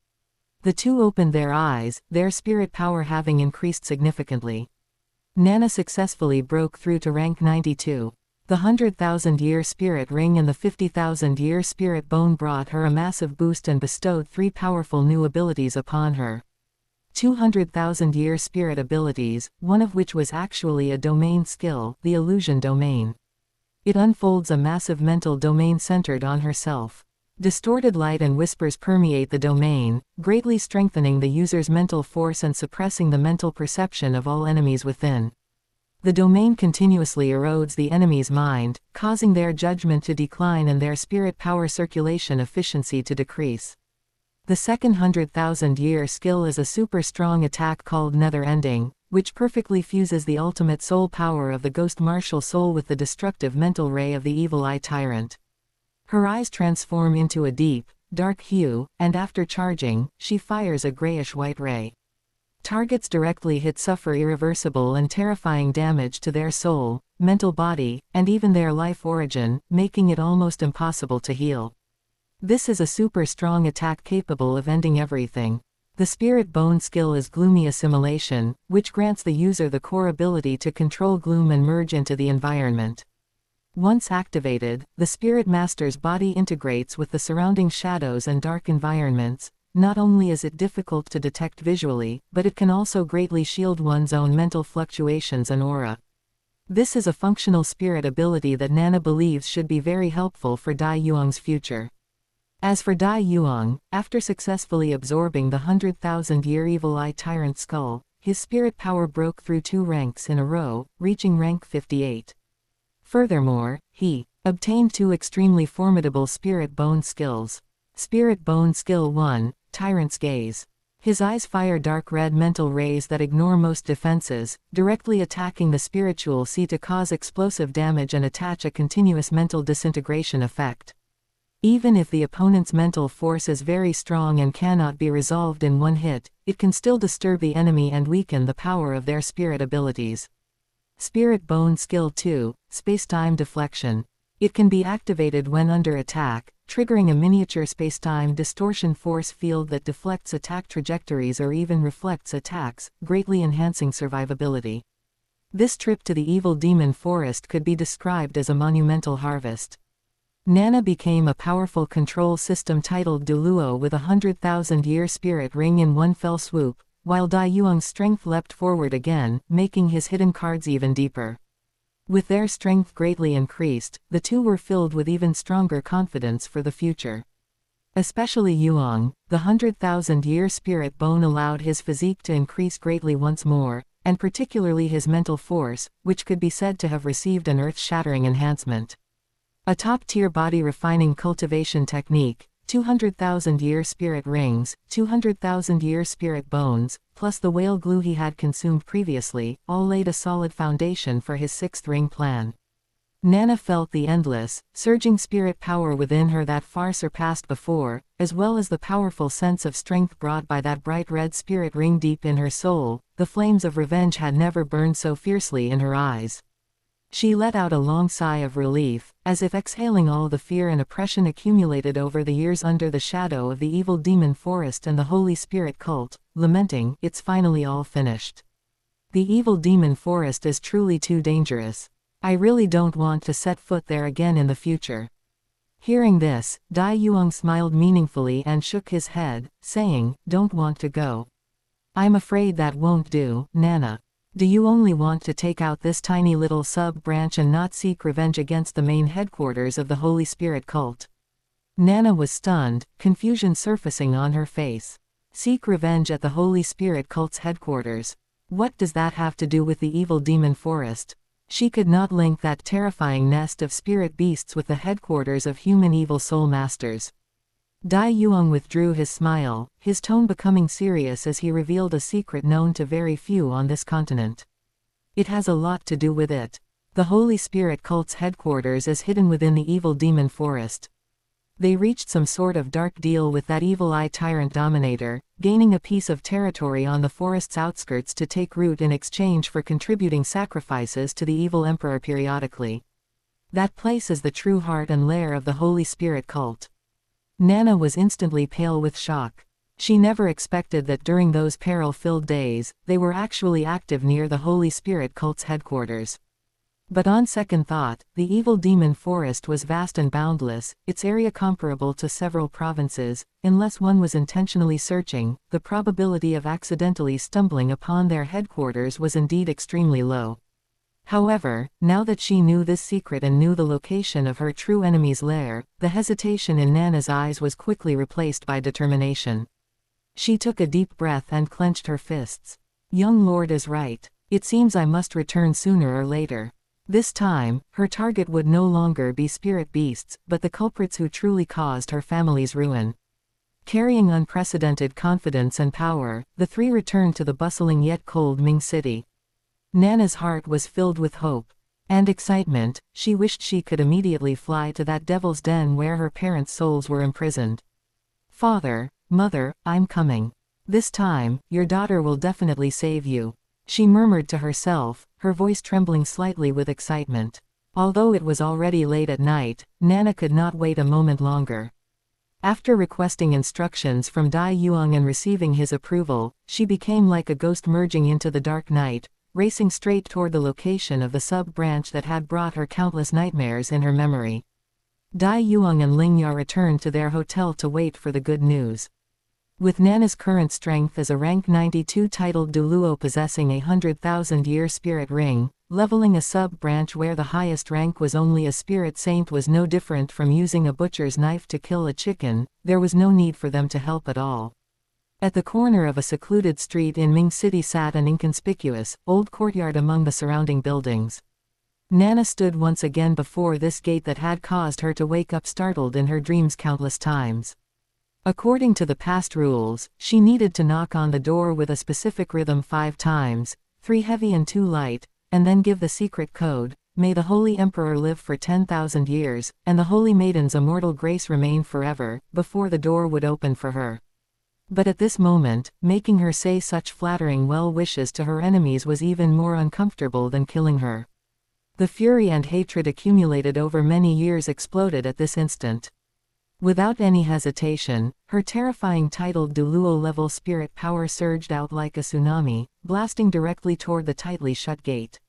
The two opened their eyes, their spirit power having increased significantly. Nana successfully broke through to rank 92. The 100,000-year spirit ring and the 50,000-year spirit bone brought her a massive boost and bestowed 3 powerful new abilities upon her. 200,000-year spirit abilities, one of which was actually a domain skill, the illusion domain. It unfolds a massive mental domain centered on herself. Distorted light and whispers permeate the domain, greatly strengthening the user's mental force and suppressing the mental perception of all enemies within. The domain continuously erodes the enemy's mind, causing their judgment to decline and their spirit power circulation efficiency to decrease. The second 100,000-year skill is a super strong attack called Nether Ending, which perfectly fuses the ultimate soul power of the ghost martial soul with the destructive mental ray of the evil eye tyrant. Her eyes transform into a deep, dark hue, and after charging, she fires a grayish-white ray. Targets directly hit suffer irreversible and terrifying damage to their soul, mental body, and even their life origin, making it almost impossible to heal. This is a super strong attack capable of ending everything. The spirit bone skill is gloomy assimilation, which grants the user the core ability to control gloom and merge into the environment. Once activated, the spirit master's body integrates with the surrounding shadows and dark environments. Not only is it difficult to detect visually, but it can also greatly shield one's own mental fluctuations and aura. This is a functional spirit ability that Nana believes should be very helpful for Dai Yuang's future. As for Dai Yuang, after successfully absorbing the 100,000-year evil eye tyrant skull, his spirit power broke through 2 ranks in a row, reaching rank 58. Furthermore, he Obtained 2 extremely formidable spirit bone skills. Spirit Bone Skill 1, Tyrant's Gaze. His eyes fire dark red mental rays that ignore most defenses, directly attacking the spiritual sea to cause explosive damage and attach a continuous mental disintegration effect. Even if the opponent's mental force is very strong and cannot be resolved in one hit, it can still disturb the enemy and weaken the power of their spirit abilities. Spirit Bone Skill 2, Spacetime Deflection. It can be activated when under attack, triggering a miniature spacetime distortion force field that deflects attack trajectories or even reflects attacks, greatly enhancing survivability. This trip to the evil demon forest could be described as a monumental harvest. Nana became a powerful control system titled Douluo with 100,000-year spirit ring in one fell swoop, while Dai Yuang's strength leapt forward again, making his hidden cards even deeper. With their strength greatly increased, the two were filled with even stronger confidence for the future. Especially Yuang, the 100,000-year spirit bone allowed his physique to increase greatly once more, and particularly his mental force, which could be said to have received an earth-shattering enhancement. A top-tier body-refining cultivation technique, 200,000-year spirit rings, 200,000-year spirit bones, plus the whale glue he had consumed previously, all laid a solid foundation for his 6th ring plan. Nana felt the endless, surging spirit power within her that far surpassed before, as well as the powerful sense of strength brought by that bright red spirit ring deep in her soul. The flames of revenge had never burned so fiercely in her eyes. She let out a long sigh of relief, as if exhaling all the fear and oppression accumulated over the years under the shadow of the evil demon forest and the Holy Spirit cult, lamenting, "It's finally all finished. The evil demon forest is truly too dangerous. I really don't want to set foot there again in the future." Hearing this, Dai Yuang smiled meaningfully and shook his head, saying, "Don't want to go. I'm afraid that won't do, Nana. Do you only want to take out this tiny little sub-branch and not seek revenge against the main headquarters of the Holy Spirit cult?" Nana was stunned, confusion surfacing on her face. Seek revenge at the Holy Spirit cult's headquarters. What does that have to do with the evil demon forest? She could not link that terrifying nest of spirit beasts with the headquarters of human evil soul masters. Dai Yuang withdrew his smile, his tone becoming serious as he revealed a secret known to very few on this continent. It has a lot to do with it. The Holy Spirit cult's headquarters is hidden within the evil demon forest. They reached some sort of dark deal with that evil eye tyrant dominator, gaining a piece of territory on the forest's outskirts to take root in exchange for contributing sacrifices to the evil emperor periodically. That place is the true heart and lair of the Holy Spirit cult. Nana was instantly pale with shock. She never expected that during those peril-filled days, they were actually active near the Holy Spirit cult's headquarters. But on second thought, the evil demon forest was vast and boundless, its area comparable to several provinces. Unless one was intentionally searching, the probability of accidentally stumbling upon their headquarters was indeed extremely low. However, now that she knew this secret and knew the location of her true enemy's lair, the hesitation in Nana's eyes was quickly replaced by determination. She took a deep breath and clenched her fists. Young Lord is right. It seems I must return sooner or later. This time, her target would no longer be spirit beasts, but the culprits who truly caused her family's ruin. Carrying unprecedented confidence and power, the three returned to the bustling yet cold Ming City. Nana's heart was filled with hope and excitement. She wished she could immediately fly to that devil's den where her parents' souls were imprisoned. "Father, Mother, I'm coming. This time, your daughter will definitely save you," she murmured to herself, her voice trembling slightly with excitement. Although it was already late at night, Nana could not wait a moment longer. After requesting instructions from Dai Yuang and receiving his approval, she became like a ghost merging into the dark night, racing straight toward the location of the sub-branch that had brought her countless nightmares in her memory. Dai Yuang and Lingya returned to their hotel to wait for the good news. With Nana's current strength as a rank 92 titled Douluo possessing a 100,000-year spirit ring, leveling a sub-branch where the highest rank was only a spirit saint was no different from using a butcher's knife to kill a chicken. There was no need for them to help at all. At the corner of a secluded street in Ming City sat an inconspicuous, old courtyard among the surrounding buildings. Nana stood once again before this gate that had caused her to wake up startled in her dreams countless times. According to the past rules, she needed to knock on the door with a specific rhythm 5 times, 3 heavy and 2 light, and then give the secret code, "May the Holy Emperor live for 10,000 years, and the Holy Maiden's immortal grace remain forever," before the door would open for her. But at this moment, making her say such flattering well wishes to her enemies was even more uncomfortable than killing her. The fury and hatred accumulated over many years exploded at this instant. Without any hesitation, her terrifying titled Douluo-level spirit power surged out like a tsunami, blasting directly toward the tightly shut gate.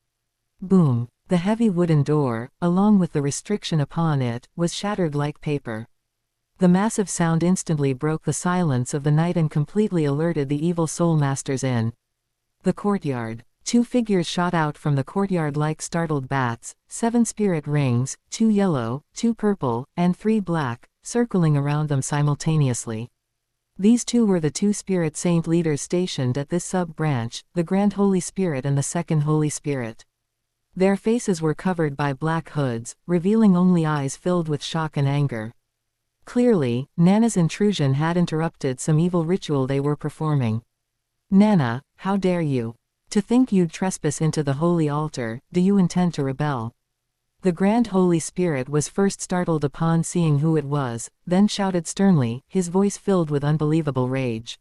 Boom! The heavy wooden door, along with the restriction upon it, was shattered like paper. The massive sound instantly broke the silence of the night and completely alerted the evil soul masters in the courtyard. 2 figures shot out from the courtyard like startled bats, 7 spirit rings, 2 yellow, 2 purple, and 3 black, circling around them simultaneously. These 2 were the 2 spirit saint leaders stationed at this sub-branch, the Grand Holy Spirit and the Second Holy Spirit. Their faces were covered by black hoods, revealing only eyes filled with shock and anger. Clearly, Nana's intrusion had interrupted some evil ritual they were performing. "Nana, how dare you? To think you'd trespass into the holy altar, do you intend to rebel?" The Grand Holy Spirit was first startled upon seeing who it was, then shouted sternly, his voice filled with unbelievable rage.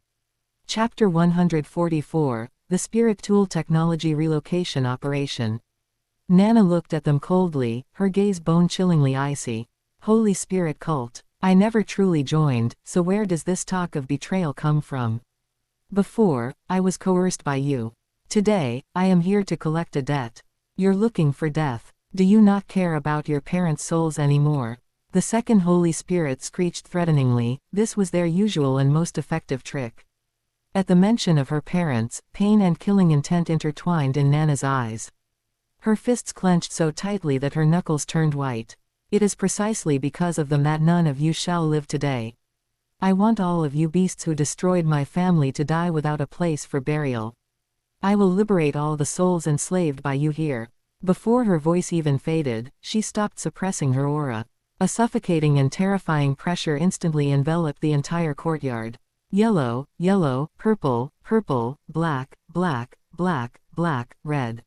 Chapter 144, The Spirit Tool Technology Relocation Operation. Nana looked at them coldly, her gaze bone-chillingly icy. "Holy Spirit cult. I never truly joined, so where does this talk of betrayal come from? Before, I was coerced by you. Today, I am here to collect a debt. You're looking for death. Do you not care about your parents' souls anymore?" The Second Holy Spirit screeched threateningly. This was their usual and most effective trick. At the mention of her parents, pain and killing intent intertwined in Nana's eyes. Her fists clenched so tightly that her knuckles turned white. "It is precisely because of them that none of you shall live today. I want all of you beasts who destroyed my family to die without a place for burial. I will liberate all the souls enslaved by you here." Before her voice even faded, she stopped suppressing her aura. A suffocating and terrifying pressure instantly enveloped the entire courtyard. Yellow, yellow, purple, purple, black, black, black, black, red.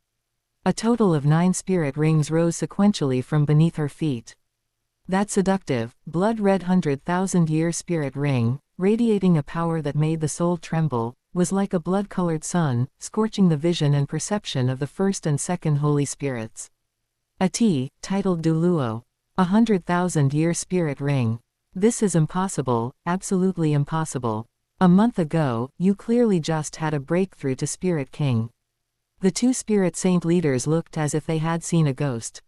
A total of 9 spirit rings rose sequentially from beneath her feet. That seductive, blood-red 100,000-year spirit ring, radiating a power that made the soul tremble, was like a blood-colored sun, scorching the vision and perception of the First and Second Holy Spirits. A T, titled Douluo. 100,000-year spirit ring. This is impossible, absolutely impossible. A month ago, you clearly just had a breakthrough to Spirit King. The 2 spirit saint leaders looked as if they had seen a ghost.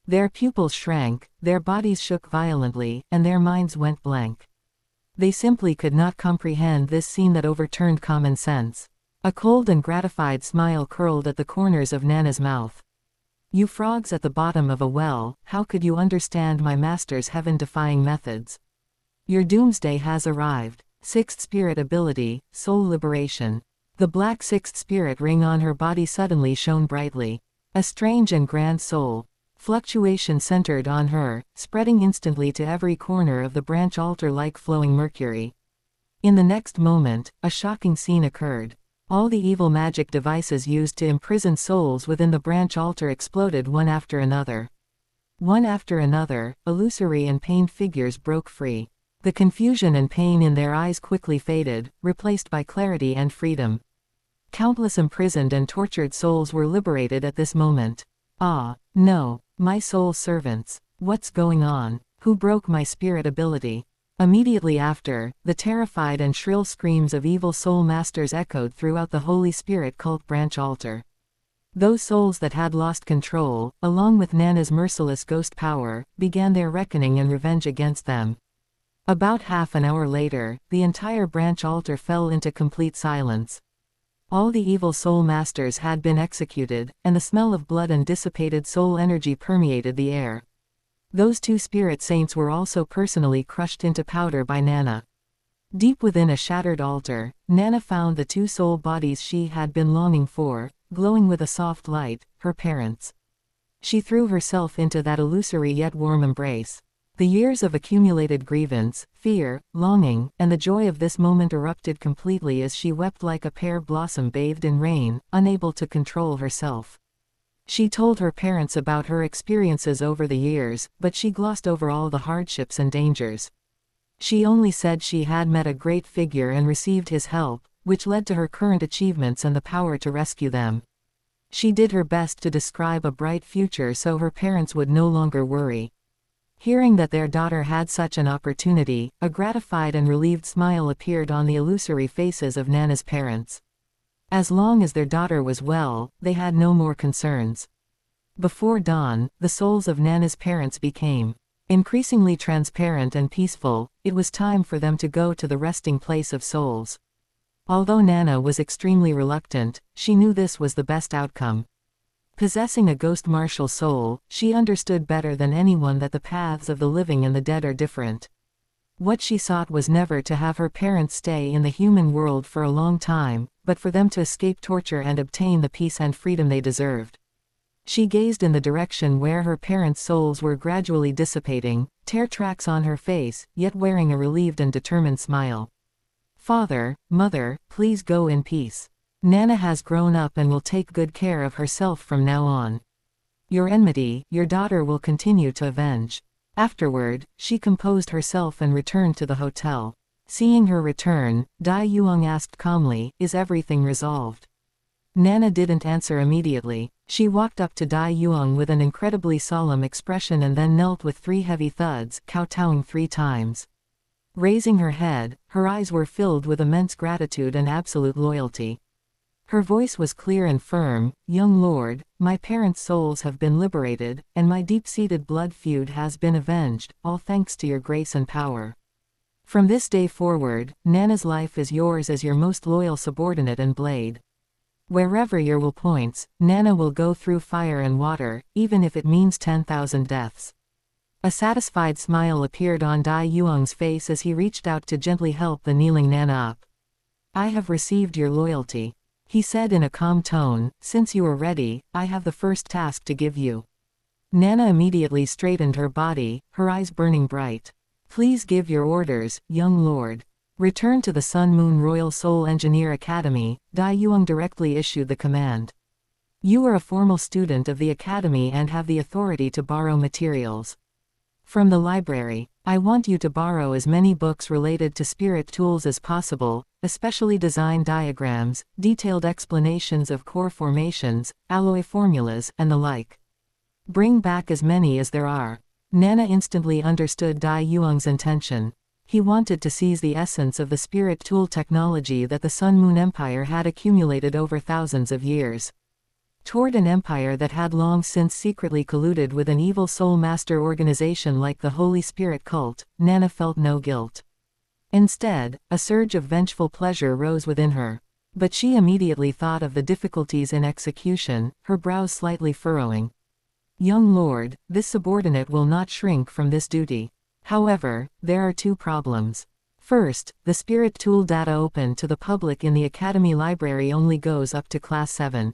Their pupils shrank, their bodies shook violently, and their minds went blank. They simply could not comprehend this scene that overturned common sense. A cold and gratified smile curled at the corners of Nana's mouth. "You frogs at the bottom of a well, how could you understand my master's heaven-defying methods? Your doomsday has arrived." 6th spirit ability, Soul Liberation. The black 6th spirit ring on her body suddenly shone brightly. A strange and grand soul fluctuation centered on her, spreading instantly to every corner of the branch altar like flowing mercury. In the next moment, a shocking scene occurred. All the evil magic devices used to imprison souls within the branch altar exploded one after another. One after another, illusory and pained figures broke free. The confusion and pain in their eyes quickly faded, replaced by clarity and freedom. Countless imprisoned and tortured souls were liberated at this moment. "Ah, no, my soul servants. What's going on? Who broke my spirit ability?" Immediately after, the terrified and shrill screams of evil soul masters echoed throughout the Holy Spirit cult branch altar. Those souls that had lost control, along with Nana's merciless ghost power, began their reckoning and revenge against them. About half an hour later, the entire branch altar fell into complete silence. All the evil soul masters had been executed, and the smell of blood and dissipated soul energy permeated the air. Those 2 spirit saints were also personally crushed into powder by Nana. Deep within a shattered altar, Nana found the 2 soul bodies she had been longing for, glowing with a soft light, her parents. She threw herself into that illusory yet warm embrace. The years of accumulated grievance, fear, longing, and the joy of this moment erupted completely as she wept like a pear blossom bathed in rain, unable to control herself. She told her parents about her experiences over the years, but she glossed over all the hardships and dangers. She only said she had met a great figure and received his help, which led to her current achievements and the power to rescue them. She did her best to describe a bright future so her parents would no longer worry. Hearing that their daughter had such an opportunity, a gratified and relieved smile appeared on the illusory faces of Nana's parents. As long as their daughter was well, they had no more concerns. Before dawn, the souls of Nana's parents became increasingly transparent and peaceful. It was time for them to go to the resting place of souls. Although Nana was extremely reluctant, she knew this was the best outcome. Possessing a ghost martial soul, she understood better than anyone that the paths of the living and the dead are different. What she sought was never to have her parents stay in the human world for a long time, but for them to escape torture and obtain the peace and freedom they deserved. She gazed in the direction where her parents' souls were gradually dissipating, tear tracks on her face, yet wearing a relieved and determined smile. "Father, Mother, please go in peace. Nana has grown up and will take good care of herself from now on. Your enmity, your daughter will continue to avenge." Afterward, she composed herself and returned to the hotel. Seeing her return, Yuhao asked calmly, "Is everything resolved?" Nana didn't answer immediately. She walked up to Yuhao with an incredibly solemn expression and then knelt with 3 heavy thuds, kowtowing 3 times. Raising her head, her eyes were filled with immense gratitude and absolute loyalty. Her voice was clear and firm. "Young lord, my parents' souls have been liberated, and my deep-seated blood feud has been avenged, all thanks to your grace and power. From this day forward, Nana's life is yours as your most loyal subordinate and blade. Wherever your will points, Nana will go through fire and water, even if it means 10,000 deaths." A satisfied smile appeared on Yuhang's face as he reached out to gently help the kneeling Nana up. "I have received your loyalty," he said in a calm tone. "Since you are ready, I have the first task to give you." Nana immediately straightened her body, her eyes burning bright. "Please give your orders, young lord." "Return to the Sun Moon Royal Soul Engineer Academy," Yuhao directly issued the command. "You are a formal student of the academy and have the authority to borrow materials from the library. I want you to borrow as many books related to spirit tools as possible, especially design diagrams, detailed explanations of core formations, alloy formulas, and the like. Bring back as many as there are." Nana instantly understood Yuhang's intention. He wanted to seize the essence of the spirit tool technology that the Sun Moon Empire had accumulated over thousands of years. Toward an empire that had long since secretly colluded with an evil soul master organization like the Holy Spirit cult, Nana felt no guilt. Instead, a surge of vengeful pleasure rose within her. But she immediately thought of the difficulties in execution, her brows slightly furrowing. "Young lord, this subordinate will not shrink from this duty. However, there are 2 problems. First, the spirit tool data open to the public in the Academy Library only goes up to Class 7.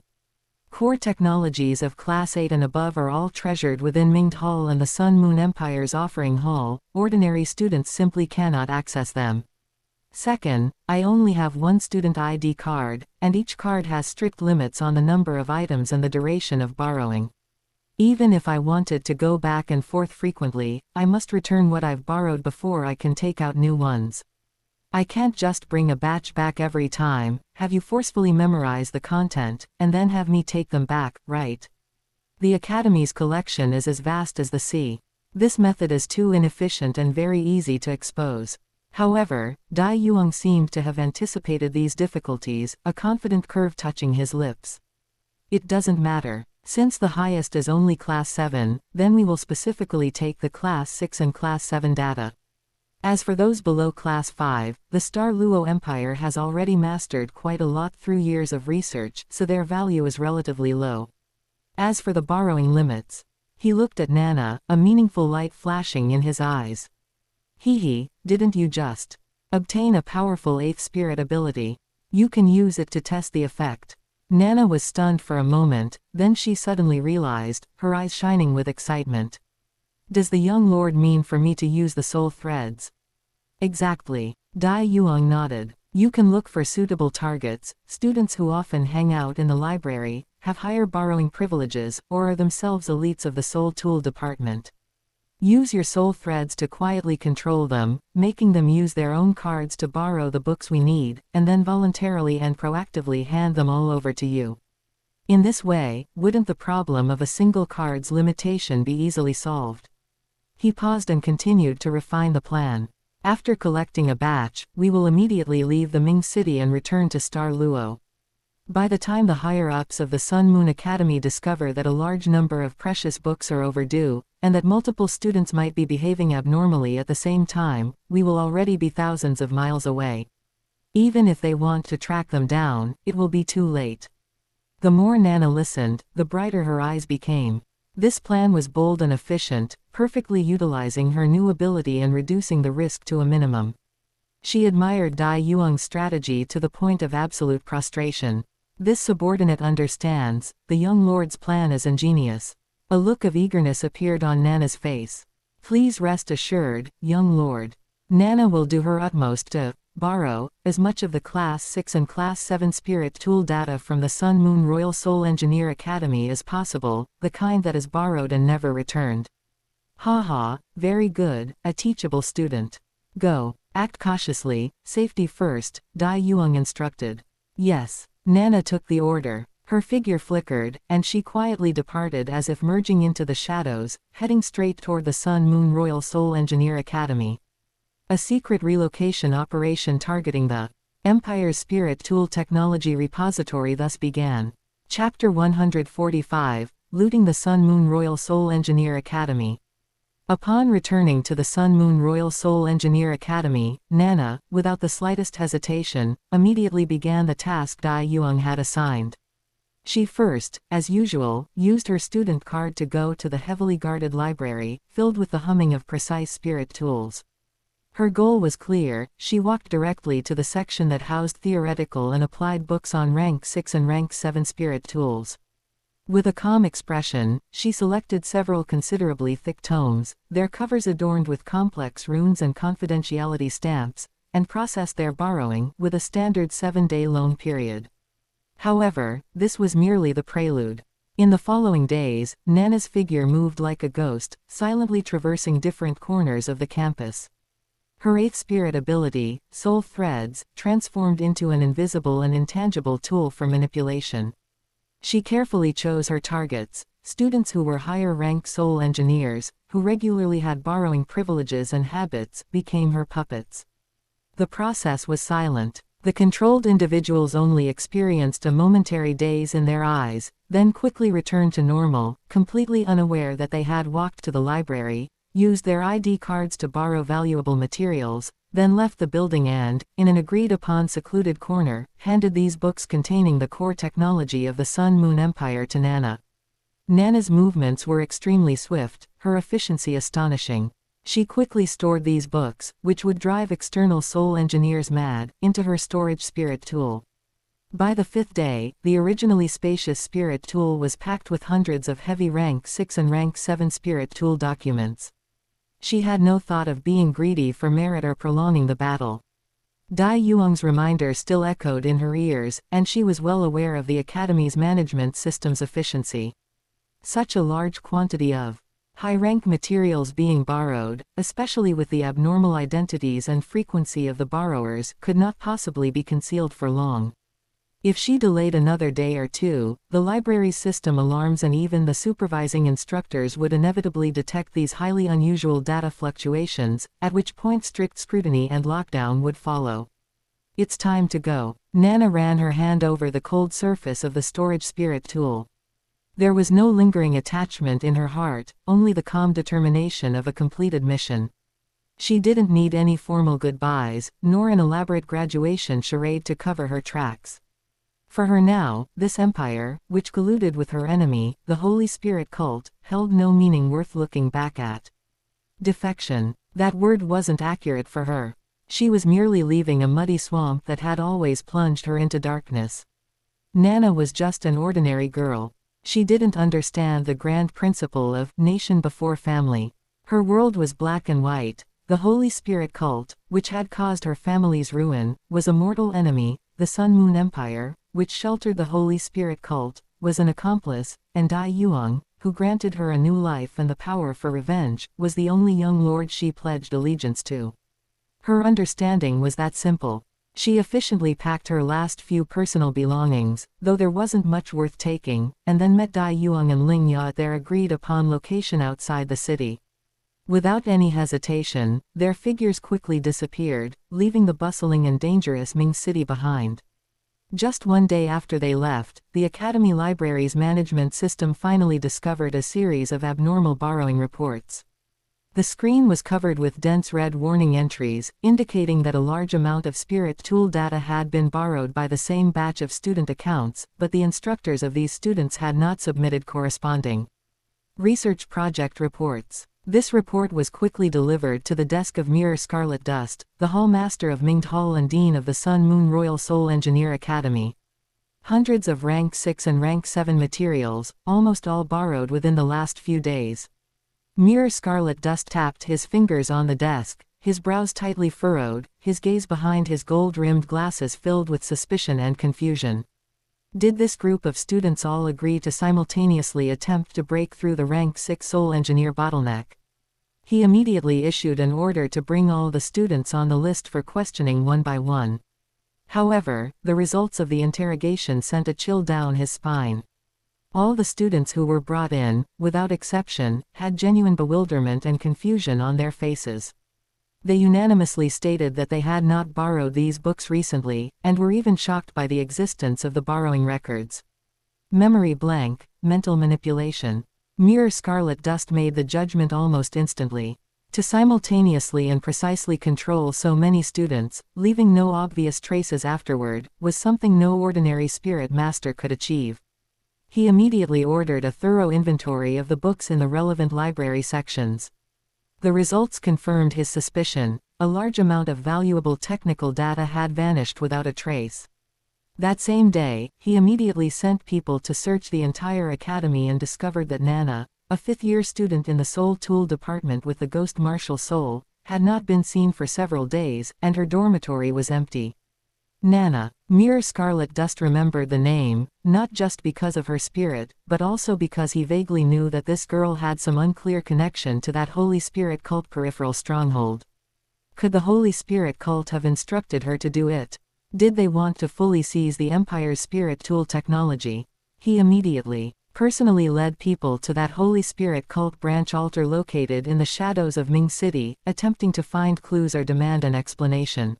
Core technologies of Class 8 and above are all treasured within Mingde Hall and the Sun Moon Empire's offering hall. Ordinary students simply cannot access them. Second, I only have 1 student ID card, and each card has strict limits on the number of items and the duration of borrowing. Even if I wanted to go back and forth frequently, I must return what I've borrowed before I can take out new ones. I can't just bring a batch back every time, have you forcefully memorize the content, and then have me take them back, right? The Academy's collection is as vast as the sea. This method is too inefficient and very easy to expose." However, Yuhao seemed to have anticipated these difficulties, a confident curve touching his lips. "It doesn't matter. Since the highest is only Class 7, then we will specifically take the Class 6 and Class 7 data. As for those below Class 5, the Star Luo Empire has already mastered quite a lot through years of research, so their value is relatively low. As for the borrowing limits," he looked at Nana, a meaningful light flashing in his eyes. "Hee, didn't you just obtain a powerful 8th spirit ability? You can use it to test the effect." Nana was stunned for a moment, then she suddenly realized, her eyes shining with excitement. Does the young lord mean for me to use the soul threads? Exactly. Dai Yuang nodded. You can look for suitable targets. Students who often hang out in the library, have higher borrowing privileges, or are themselves elites of the soul tool department. Use your soul threads to quietly control them, making them use their own cards to borrow the books we need, and then voluntarily and proactively hand them all over to you. In this way, wouldn't the problem of a single card's limitation be easily solved? He paused and continued to refine the plan. After collecting a batch, we will immediately leave the Ming City and return to Star Luo. By the time the higher-ups of the Sun Moon Academy discover that a large number of precious books are overdue, and that multiple students might be behaving abnormally at the same time, we will already be thousands of miles away. Even if they want to track them down, it will be too late. The more Nana listened, the brighter her eyes became. This plan was bold and efficient, perfectly utilizing her new ability and reducing the risk to a minimum. She admired Dai Yuang's strategy to the point of absolute prostration. This subordinate understands, the young lord's plan is ingenious. A look of eagerness appeared on Nana's face. Please rest assured, young lord. Nana will do her utmost to borrow as much of the Class 6 and Class 7 Spirit Tool data from the Sun Moon Royal Soul Engineer Academy as possible, the kind that is borrowed and never returned. Haha, very good, a teachable student. Go, act cautiously, safety first, Dai Yuang instructed. Yes. Nana took the order. Her figure flickered, and she quietly departed as if merging into the shadows, heading straight toward the Sun Moon Royal Soul Engineer Academy. A secret relocation operation targeting the Empire's Spirit Tool Technology Repository thus began. Chapter 145, Looting the Sun Moon Royal Soul Engineer Academy. Upon returning to the Sun Moon Royal Soul Engineer Academy, Nana, without the slightest hesitation, immediately began the task Dai Yuang had assigned. She first, as usual, used her student card to go to the heavily guarded library, filled with the humming of precise spirit tools. Her goal was clear. She walked directly to the section that housed theoretical and applied books on Rank 6 and Rank 7 spirit tools. With a calm expression, she selected several considerably thick tomes, their covers adorned with complex runes and confidentiality stamps, and processed their borrowing with a standard 7-day loan period. However, this was merely the prelude. In the following days, Nana's figure moved like a ghost, silently traversing different corners of the campus. Her 8th spirit ability, Soul Threads, transformed into an invisible and intangible tool for manipulation. She carefully chose her targets, students who were higher-ranked soul engineers, who regularly had borrowing privileges and habits, became her puppets. The process was silent. The controlled individuals only experienced a momentary daze in their eyes, then quickly returned to normal, completely unaware that they had walked to the library, used their ID cards to borrow valuable materials, then left the building and, in an agreed-upon secluded corner, handed these books containing the core technology of the Sun Moon Empire to Nana. Nana's movements were extremely swift, her efficiency astonishing. She quickly stored these books, which would drive external soul engineers mad, into her storage spirit tool. By the 5th day, the originally spacious spirit tool was packed with hundreds of heavy Rank 6 and Rank 7 spirit tool documents. She had no thought of being greedy for merit or prolonging the battle. Dai Yuang's reminder still echoed in her ears, and she was well aware of the Academy's management system's efficiency. Such a large quantity of high-rank materials being borrowed, especially with the abnormal identities and frequency of the borrowers, could not possibly be concealed for long. If she delayed another day or two, the library's system alarms and even the supervising instructors would inevitably detect these highly unusual data fluctuations, at which point strict scrutiny and lockdown would follow. It's time to go. Nana ran her hand over the cold surface of the storage spirit tool. There was no lingering attachment in her heart, only the calm determination of a completed mission. She didn't need any formal goodbyes, nor an elaborate graduation charade to cover her tracks. For her now, this empire, which colluded with her enemy, the Holy Spirit cult, held no meaning worth looking back at. Defection. That word wasn't accurate for her. She was merely leaving a muddy swamp that had always plunged her into darkness. Nana was just an ordinary girl. She didn't understand the grand principle of nation before family. Her world was black and white. The Holy Spirit cult, which had caused her family's ruin, was a mortal enemy. The Sun Moon Empire, which sheltered the Holy Spirit cult, was an accomplice, and Dai Yuang, who granted her a new life and the power for revenge, was the only young lord she pledged allegiance to. Her understanding was that simple. She efficiently packed her last few personal belongings, though there wasn't much worth taking, and then met Dai Yuang and Ling Ya at their agreed-upon location outside the city. Without any hesitation, their figures quickly disappeared, leaving the bustling and dangerous Ming City behind. Just one day after they left, the Academy Library's management system finally discovered a series of abnormal borrowing reports. The screen was covered with dense red warning entries, indicating that a large amount of Spirit Tool data had been borrowed by the same batch of student accounts, but the instructors of these students had not submitted corresponding research project reports. This report was quickly delivered to the desk of Mirror Scarlet Dust, the Hall Master of Mingde Hall and Dean of the Sun Moon Royal Soul Engineer Academy. Hundreds of Rank 6 and Rank 7 materials, almost all borrowed within the last few days. Mirror Scarlet Dust tapped his fingers on the desk, his brows tightly furrowed, his gaze behind his gold-rimmed glasses filled with suspicion and confusion. Did this group of students all agree to simultaneously attempt to break through the Rank 6 Soul Engineer bottleneck? He immediately issued an order to bring all the students on the list for questioning one by one. However, the results of the interrogation sent a chill down his spine. All the students who were brought in, without exception, had genuine bewilderment and confusion on their faces. They unanimously stated that they had not borrowed these books recently, and were even shocked by the existence of the borrowing records. Memory blank, mental manipulation. Mirror Scarlet Dust made the judgment almost instantly. To simultaneously and precisely control so many students, leaving no obvious traces afterward, was something no ordinary spirit master could achieve. He immediately ordered a thorough inventory of the books in the relevant library sections. The results confirmed his suspicion. A large amount of valuable technical data had vanished without a trace. That same day, he immediately sent people to search the entire academy and discovered that Nana, a fifth-year student in the Soul Tool department with the Ghost Martial Soul, had not been seen for several days, and her dormitory was empty. Nana. Mirror Scarlet Dust remembered the name, not just because of her spirit, but also because he vaguely knew that this girl had some unclear connection to that Holy Spirit cult peripheral stronghold. Could the Holy Spirit cult have instructed her to do it? Did they want to fully seize the Empire's Spirit Tool technology? He immediately, personally led people to that Holy Spirit cult branch altar located in the shadows of Ming City, attempting to find clues or demand an explanation.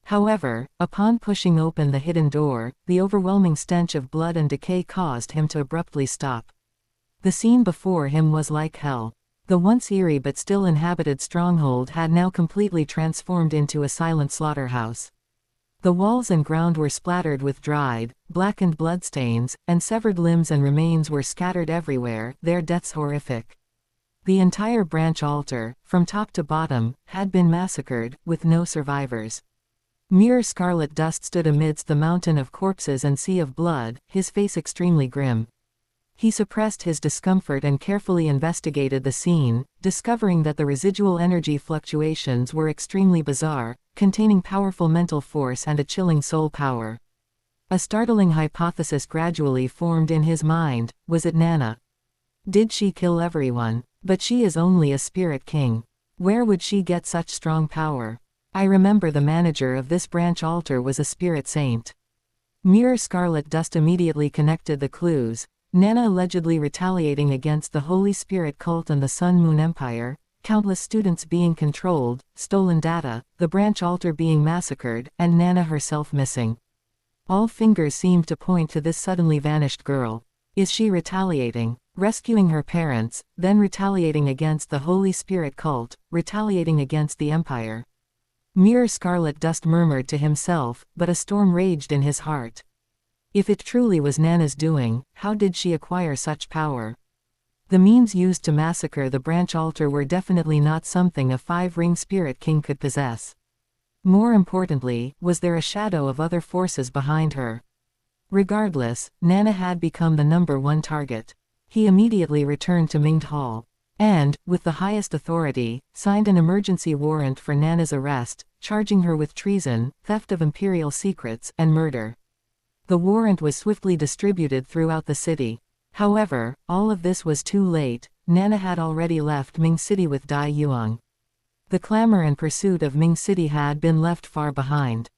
However, upon pushing open the hidden door, the overwhelming stench of blood and decay caused him to abruptly stop. The scene before him was like hell. The once eerie but still inhabited stronghold had now completely transformed into a silent slaughterhouse. The walls and ground were splattered with dried, blackened bloodstains, and severed limbs and remains were scattered everywhere, their deaths horrific. The entire branch altar, from top to bottom, had been massacred, with no survivors. Mirror Scarlet Dust stood amidst the mountain of corpses and sea of blood, his face extremely grim. He suppressed his discomfort and carefully investigated the scene, discovering that the residual energy fluctuations were extremely bizarre, containing powerful mental force and a chilling soul power. A startling hypothesis gradually formed in his mind: was it Nana? Did she kill everyone? But she is only a spirit king. Where would she get such strong power? I remember the manager of this branch altar was a spirit saint. Mirror Scarlet Dust immediately connected the clues: Nana allegedly retaliating against the Holy Spirit cult and the Sun Moon Empire, countless students being controlled, stolen data, the branch altar being massacred, and Nana herself missing. All fingers seemed to point to this suddenly vanished girl. Is she retaliating? Rescuing her parents, then retaliating against the Holy Spirit cult, retaliating against the Empire. Mirror Scarlet Dust murmured to himself, but a storm raged in his heart. If it truly was Nana's doing, how did she acquire such power? The means used to massacre the branch altar were definitely not something a five-ring spirit king could possess. More importantly, was there a shadow of other forces behind her? Regardless, Nana had become the #1 target. He immediately returned to Mingde Hall. And, with the highest authority, signed an emergency warrant for Nana's arrest, charging her with treason, theft of imperial secrets, and murder. The warrant was swiftly distributed throughout the city. However, all of this was too late. Nana had already left Ming City with Dai Yuang. The clamor and pursuit of Ming City had been left far behind.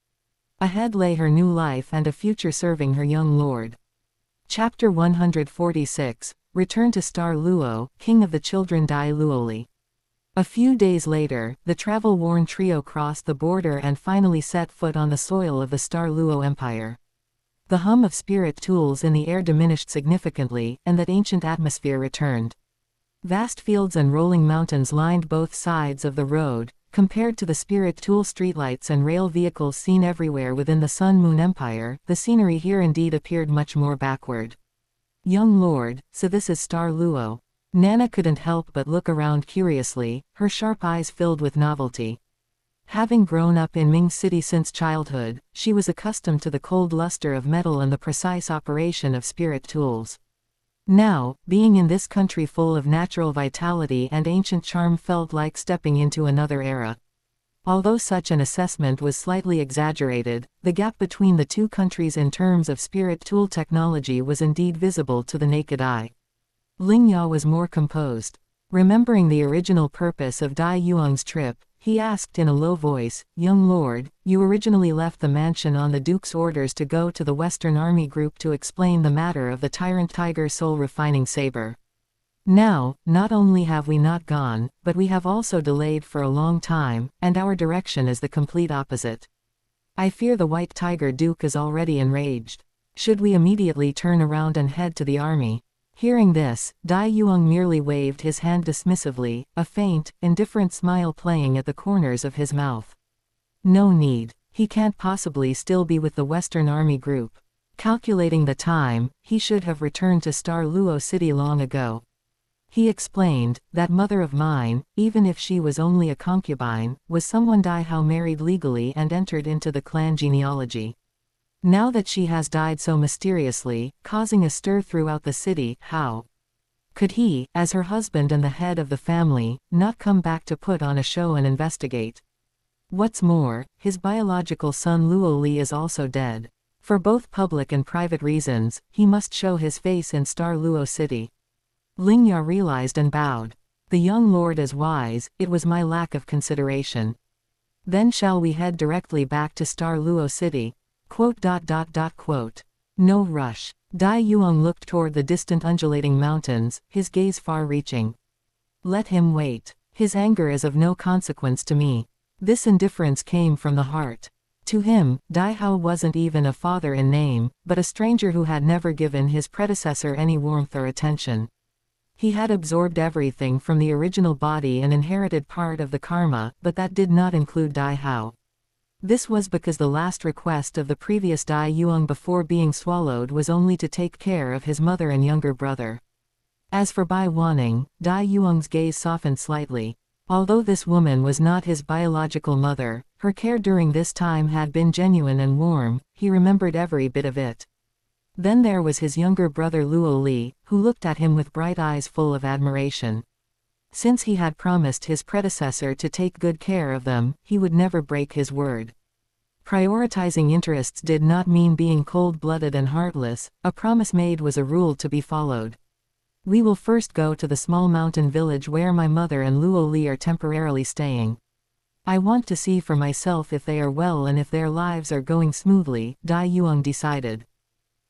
Ahead lay her new life and a future serving her young lord. Chapter 146, Return to Star Luo, King of the Children Dai Luoli. A few days later, the travel-worn trio crossed the border and finally set foot on the soil of the Star Luo Empire. The hum of spirit tools in the air diminished significantly, and that ancient atmosphere returned. Vast fields and rolling mountains lined both sides of the road. Compared to the spirit tool streetlights and rail vehicles seen everywhere within the Sun Moon Empire, the scenery here indeed appeared much more backward. Young lord, so this is Star Luo. Nana couldn't help but look around curiously, her sharp eyes filled with novelty. Having grown up in Ming City since childhood, she was accustomed to the cold luster of metal and the precise operation of spirit tools. Now, being in this country full of natural vitality and ancient charm felt like stepping into another era. Although such an assessment was slightly exaggerated, the gap between the two countries in terms of spirit tool technology was indeed visible to the naked eye. Lingya was more composed. Remembering the original purpose of Dai Yuang's trip, he asked in a low voice, "Young lord, you originally left the mansion on the Duke's orders to go to the Western Army Group to explain the matter of the Tyrant Tiger Soul Refining Saber. Now, not only have we not gone, but we have also delayed for a long time, and our direction is the complete opposite. I fear the White Tiger Duke is already enraged. Should we immediately turn around and head to the army?" Hearing this, Dai Yuang merely waved his hand dismissively, a faint, indifferent smile playing at the corners of his mouth. No need. He can't possibly still be with the Western Army Group. Calculating the time, he should have returned to Star Luo City long ago. He explained, "That mother of mine, even if she was only a concubine, was someone Dai Hao married legally and entered into the clan genealogy. Now that she has died so mysteriously, causing a stir throughout the city, how could he, as her husband and the head of the family, not come back to put on a show and investigate? What's more, his biological son Luo Li is also dead. For both public and private reasons, he must show his face in Star Luo City." Lingya realized and bowed. "The young lord is wise, it was my lack of consideration. Then shall we head directly back to Star Luo City? No rush." Dai Yuang looked toward the distant undulating mountains, his gaze far-reaching. "Let him wait. His anger is of no consequence to me." This indifference came from the heart. To him, Dai Hao wasn't even a father in name, but a stranger who had never given his predecessor any warmth or attention. He had absorbed everything from the original body and inherited part of the karma, but that did not include Dai Hao. This was because the last request of the previous Dai Yuang before being swallowed was only to take care of his mother and younger brother. As for Bai Wanning, Dai Yuang's gaze softened slightly. Although this woman was not his biological mother, her care during this time had been genuine and warm, he remembered every bit of it. Then there was his younger brother Luo Li, who looked at him with bright eyes full of admiration. Since he had promised his predecessor to take good care of them, he would never break his word. Prioritizing interests did not mean being cold-blooded and heartless, a promise made was a rule to be followed. "We will first go to the small mountain village where my mother and Luo Li are temporarily staying. I want to see for myself if they are well and if their lives are going smoothly," Dai Yuang decided.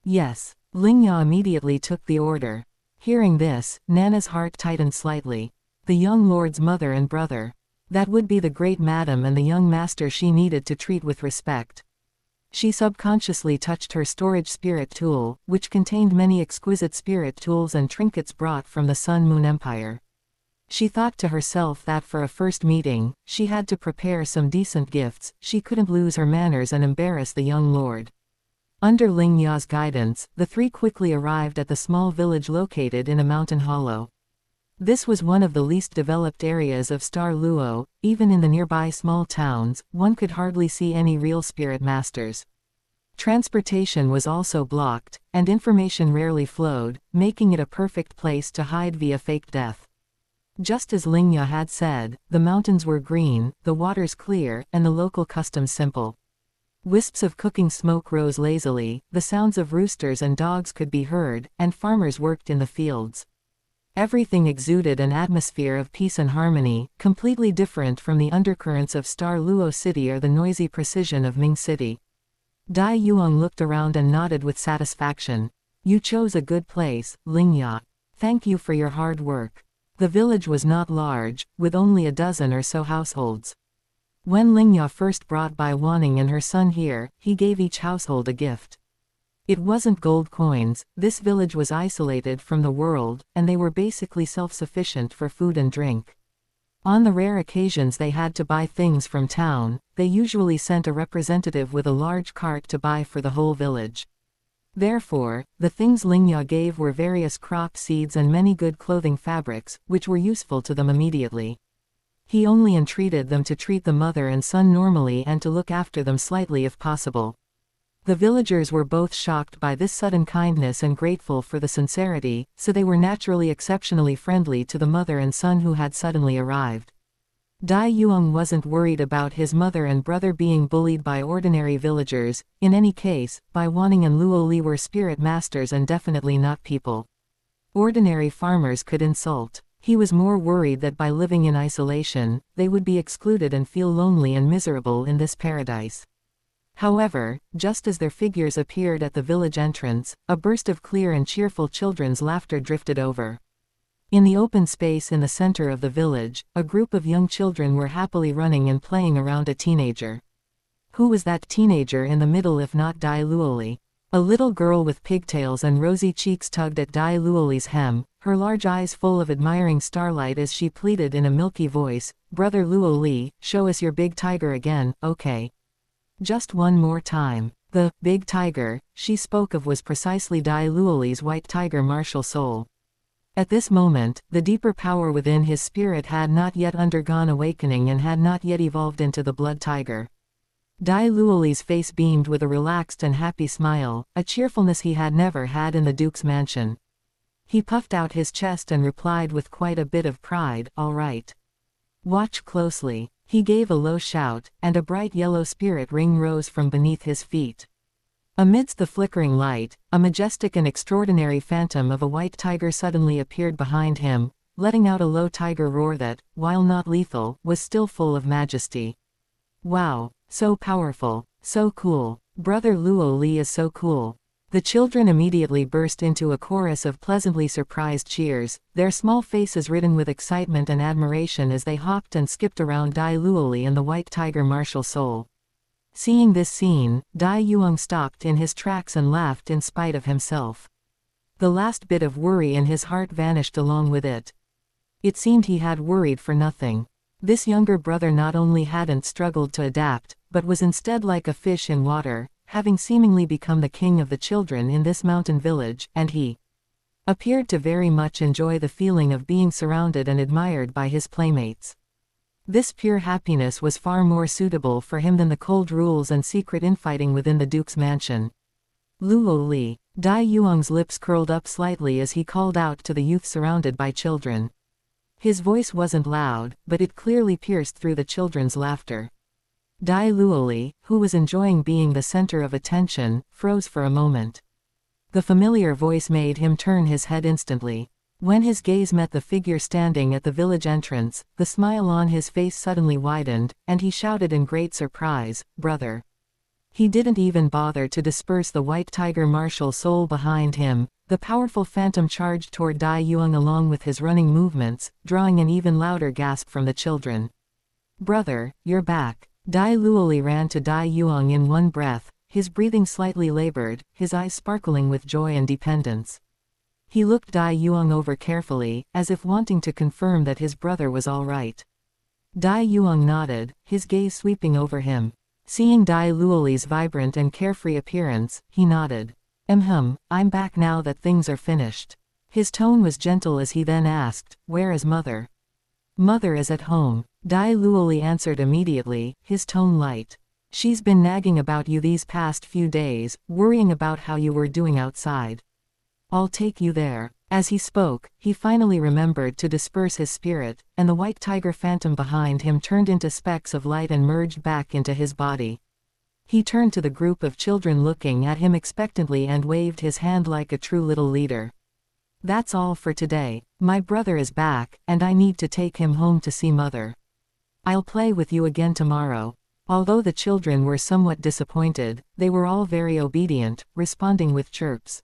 "Yes." Lingya immediately took the order. Hearing this, Nana's heart tightened slightly. The young lord's mother and brother. That would be the great madam and the young master she needed to treat with respect. She subconsciously touched her storage spirit tool, which contained many exquisite spirit tools and trinkets brought from the Sun Moon Empire. She thought to herself that for a first meeting, she had to prepare some decent gifts. She couldn't lose her manners and embarrass the young lord. Under Lingya's guidance, the three quickly arrived at the small village located in a mountain hollow. This was one of the least developed areas of Star Luo. Even in the nearby small towns, one could hardly see any real spirit masters. Transportation was also blocked, and information rarely flowed, making it a perfect place to hide via fake death. Just as Lingya had said, the mountains were green, the waters clear, and the local customs simple. Wisps of cooking smoke rose lazily, the sounds of roosters and dogs could be heard, and farmers worked in the fields. Everything exuded an atmosphere of peace and harmony, completely different from the undercurrents of Star Luo City or the noisy precision of Ming City. Dai Yuang looked around and nodded with satisfaction. You chose a good place, Lingya. Thank you for your hard work. The village was not large, with only a dozen or so households. When Lingya first brought Bai Wanning and her son here, he gave each household a gift. It wasn't gold coins, this village was isolated from the world, and they were basically self-sufficient for food and drink. On the rare occasions they had to buy things from town, they usually sent a representative with a large cart to buy for the whole village. Therefore, the things Lingya gave were various crop seeds and many good clothing fabrics, which were useful to them immediately. He only entreated them to treat the mother and son normally and to look after them slightly if possible. The villagers were both shocked by this sudden kindness and grateful for the sincerity, so they were naturally exceptionally friendly to the mother and son who had suddenly arrived. Dai Yuang wasn't worried about his mother and brother being bullied by ordinary villagers. In any case, Bai Wanning and Luo Li were spirit masters and definitely not people ordinary farmers could insult. He was more worried that by living in isolation, they would be excluded and feel lonely and miserable in this paradise. However, just as their figures appeared at the village entrance, a burst of clear and cheerful children's laughter drifted over. In the open space in the center of the village, a group of young children were happily running and playing around a teenager. Who was that teenager in the middle if not Dai Luoli? A little girl with pigtails and rosy cheeks tugged at Dai Luoli's hem, her large eyes full of admiring starlight as she pleaded in a milky voice, "Brother Luo Li, show us your big tiger again, okay? Just one more time." The big tiger she spoke of was precisely Dai Luoli's white tiger martial soul. At this moment, the deeper power within his spirit had not yet undergone awakening and had not yet evolved into the blood tiger. Dai Luoli's face beamed with a relaxed and happy smile, a cheerfulness he had never had in the Duke's mansion. He puffed out his chest and replied with quite a bit of pride, "All right. Watch closely." He gave a low shout, and a bright yellow spirit ring rose from beneath his feet. Amidst the flickering light, a majestic and extraordinary phantom of a white tiger suddenly appeared behind him, letting out a low tiger roar that, while not lethal, was still full of majesty. Wow, so powerful, so cool. Brother Luo Li is so cool. The children immediately burst into a chorus of pleasantly surprised cheers, their small faces ridden with excitement and admiration as they hopped and skipped around Dai Luo Li and the white tiger martial soul. Seeing this scene, Dai Yuang stopped in his tracks and laughed in spite of himself. The last bit of worry in his heart vanished along with it. It seemed he had worried for nothing. This younger brother not only hadn't struggled to adapt, but was instead like a fish in water, having seemingly become the king of the children in this mountain village, and he appeared to very much enjoy the feeling of being surrounded and admired by his playmates. This pure happiness was far more suitable for him than the cold rules and secret infighting within the Duke's mansion. Luo Li. Dai Yuang's lips curled up slightly as he called out to the youth surrounded by children. His voice wasn't loud, but it clearly pierced through the children's laughter. Dai Luo Li, who was enjoying being the center of attention, froze for a moment. The familiar voice made him turn his head instantly. When his gaze met the figure standing at the village entrance, the smile on his face suddenly widened, and he shouted in great surprise, "Brother!" He didn't even bother to disperse the white tiger martial soul behind him. The powerful phantom charged toward Dai Yuang along with his running movements, drawing an even louder gasp from the children. "Brother, you're back!" Dai Luoli ran to Dai Yuang in one breath, his breathing slightly labored, his eyes sparkling with joy and dependence. He looked Dai Yuang over carefully, as if wanting to confirm that his brother was all right. Dai Yuang nodded, his gaze sweeping over him. Seeing Dai Luoli's vibrant and carefree appearance, he nodded. I'm back now that things are finished." His tone was gentle as he then asked, "Where is Mother?" "Mother is at home," Dai Luoli answered immediately, his tone light. She's been nagging about you these past few days, worrying about how you were doing outside. I'll take you there." As he spoke, he finally remembered to disperse his spirit, and the white tiger phantom behind him turned into specks of light and merged back into his body. He turned to the group of children looking at him expectantly and waved his hand like a true little leader. "That's all for today. My brother is back, and I need to take him home to see mother. I'll play with you again tomorrow." Although the children were somewhat disappointed, they were all very obedient, responding with chirps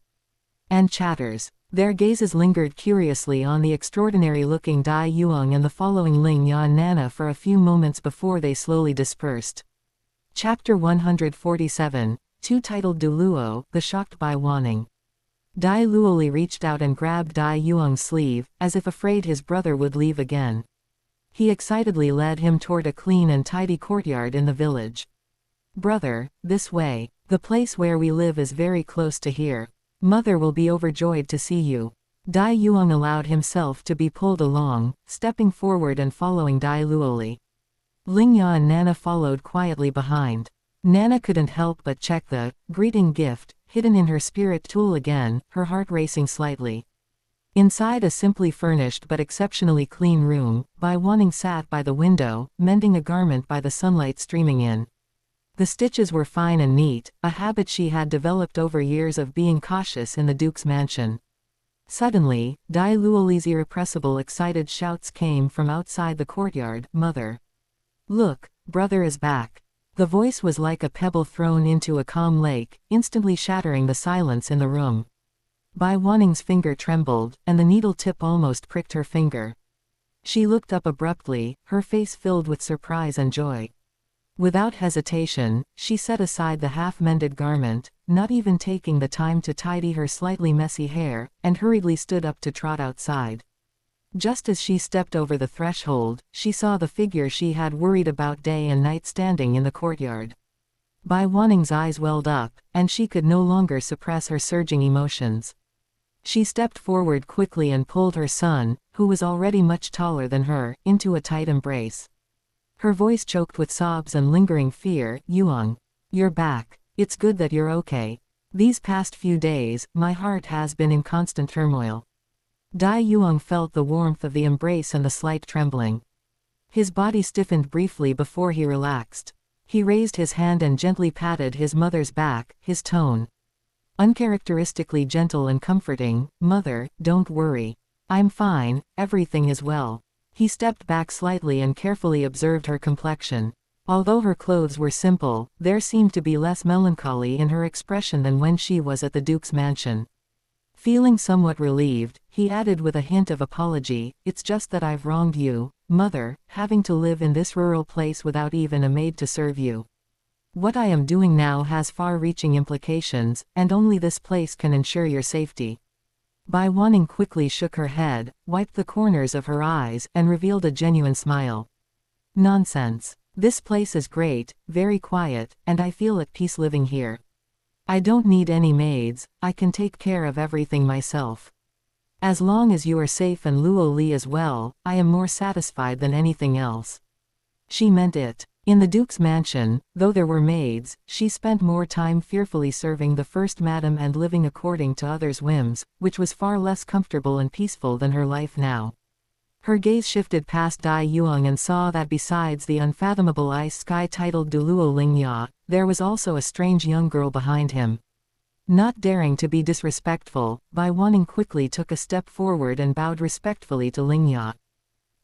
and chatters. Their gazes lingered curiously on the extraordinary-looking Dai Yuang and the following Ling Ya and Nana for a few moments before they slowly dispersed. Chapter 147, 2 titled Douluo, The Shocked by Wanning. Dai Luoli reached out and grabbed Dai Yuang's sleeve, as if afraid his brother would leave again. He excitedly led him toward a clean and tidy courtyard in the village. "Brother, this way. The place where we live is very close to here. Mother will be overjoyed to see you." Dai Yuang allowed himself to be pulled along, stepping forward and following Dai Luoli. Ling Ya and Nana followed quietly behind. Nana couldn't help but check the greeting gift hidden in her spirit tool again, her heart racing slightly. Inside a simply furnished but exceptionally clean room, Bai Wanning sat by the window, mending a garment by the sunlight streaming in. The stitches were fine and neat, a habit she had developed over years of being cautious in the Duke's mansion. Suddenly, Dai Luoli's irrepressible excited shouts came from outside the courtyard, "Mother! Look, brother is back." The voice was like a pebble thrown into a calm lake, instantly shattering the silence in the room. Bai Wanning's finger trembled, and the needle tip almost pricked her finger. She looked up abruptly, her face filled with surprise and joy. Without hesitation, she set aside the half-mended garment, not even taking the time to tidy her slightly messy hair, and hurriedly stood up to trot outside. Just as she stepped over the threshold, she saw the figure she had worried about day and night standing in the courtyard. Bai Wanning's eyes welled up, and she could no longer suppress her surging emotions. She stepped forward quickly and pulled her son, who was already much taller than her, into a tight embrace. Her voice choked with sobs and lingering fear. "Yuang, you're back. It's good that you're okay. These past few days, my heart has been in constant turmoil." Dai Yuang felt the warmth of the embrace and the slight trembling. His body stiffened briefly before he relaxed. He raised his hand and gently patted his mother's back, his tone uncharacteristically gentle and comforting. "Mother, don't worry. I'm fine, everything is well." He stepped back slightly and carefully observed her complexion. Although her clothes were simple, there seemed to be less melancholy in her expression than when she was at the Duke's mansion. Feeling somewhat relieved, he added with a hint of apology, "It's just that I've wronged you, Mother, having to live in this rural place without even a maid to serve you. What I am doing now has far-reaching implications, and only this place can ensure your safety." Bai Wanning quickly shook her head, wiped the corners of her eyes, and revealed a genuine smile. "Nonsense. This place is great, very quiet, and I feel at peace living here. I don't need any maids, I can take care of everything myself. As long as you are safe and Luo Li as well, I am more satisfied than anything else." She meant it. In the Duke's mansion, though there were maids, she spent more time fearfully serving the first madam and living according to others' whims, which was far less comfortable and peaceful than her life now. Her gaze shifted past Dai Yuang and saw that besides the unfathomable ice sky titled Douluo Ling Ya, there was also a strange young girl behind him. Not daring to be disrespectful, Bai Wanning quickly took a step forward and bowed respectfully to Ling Ya.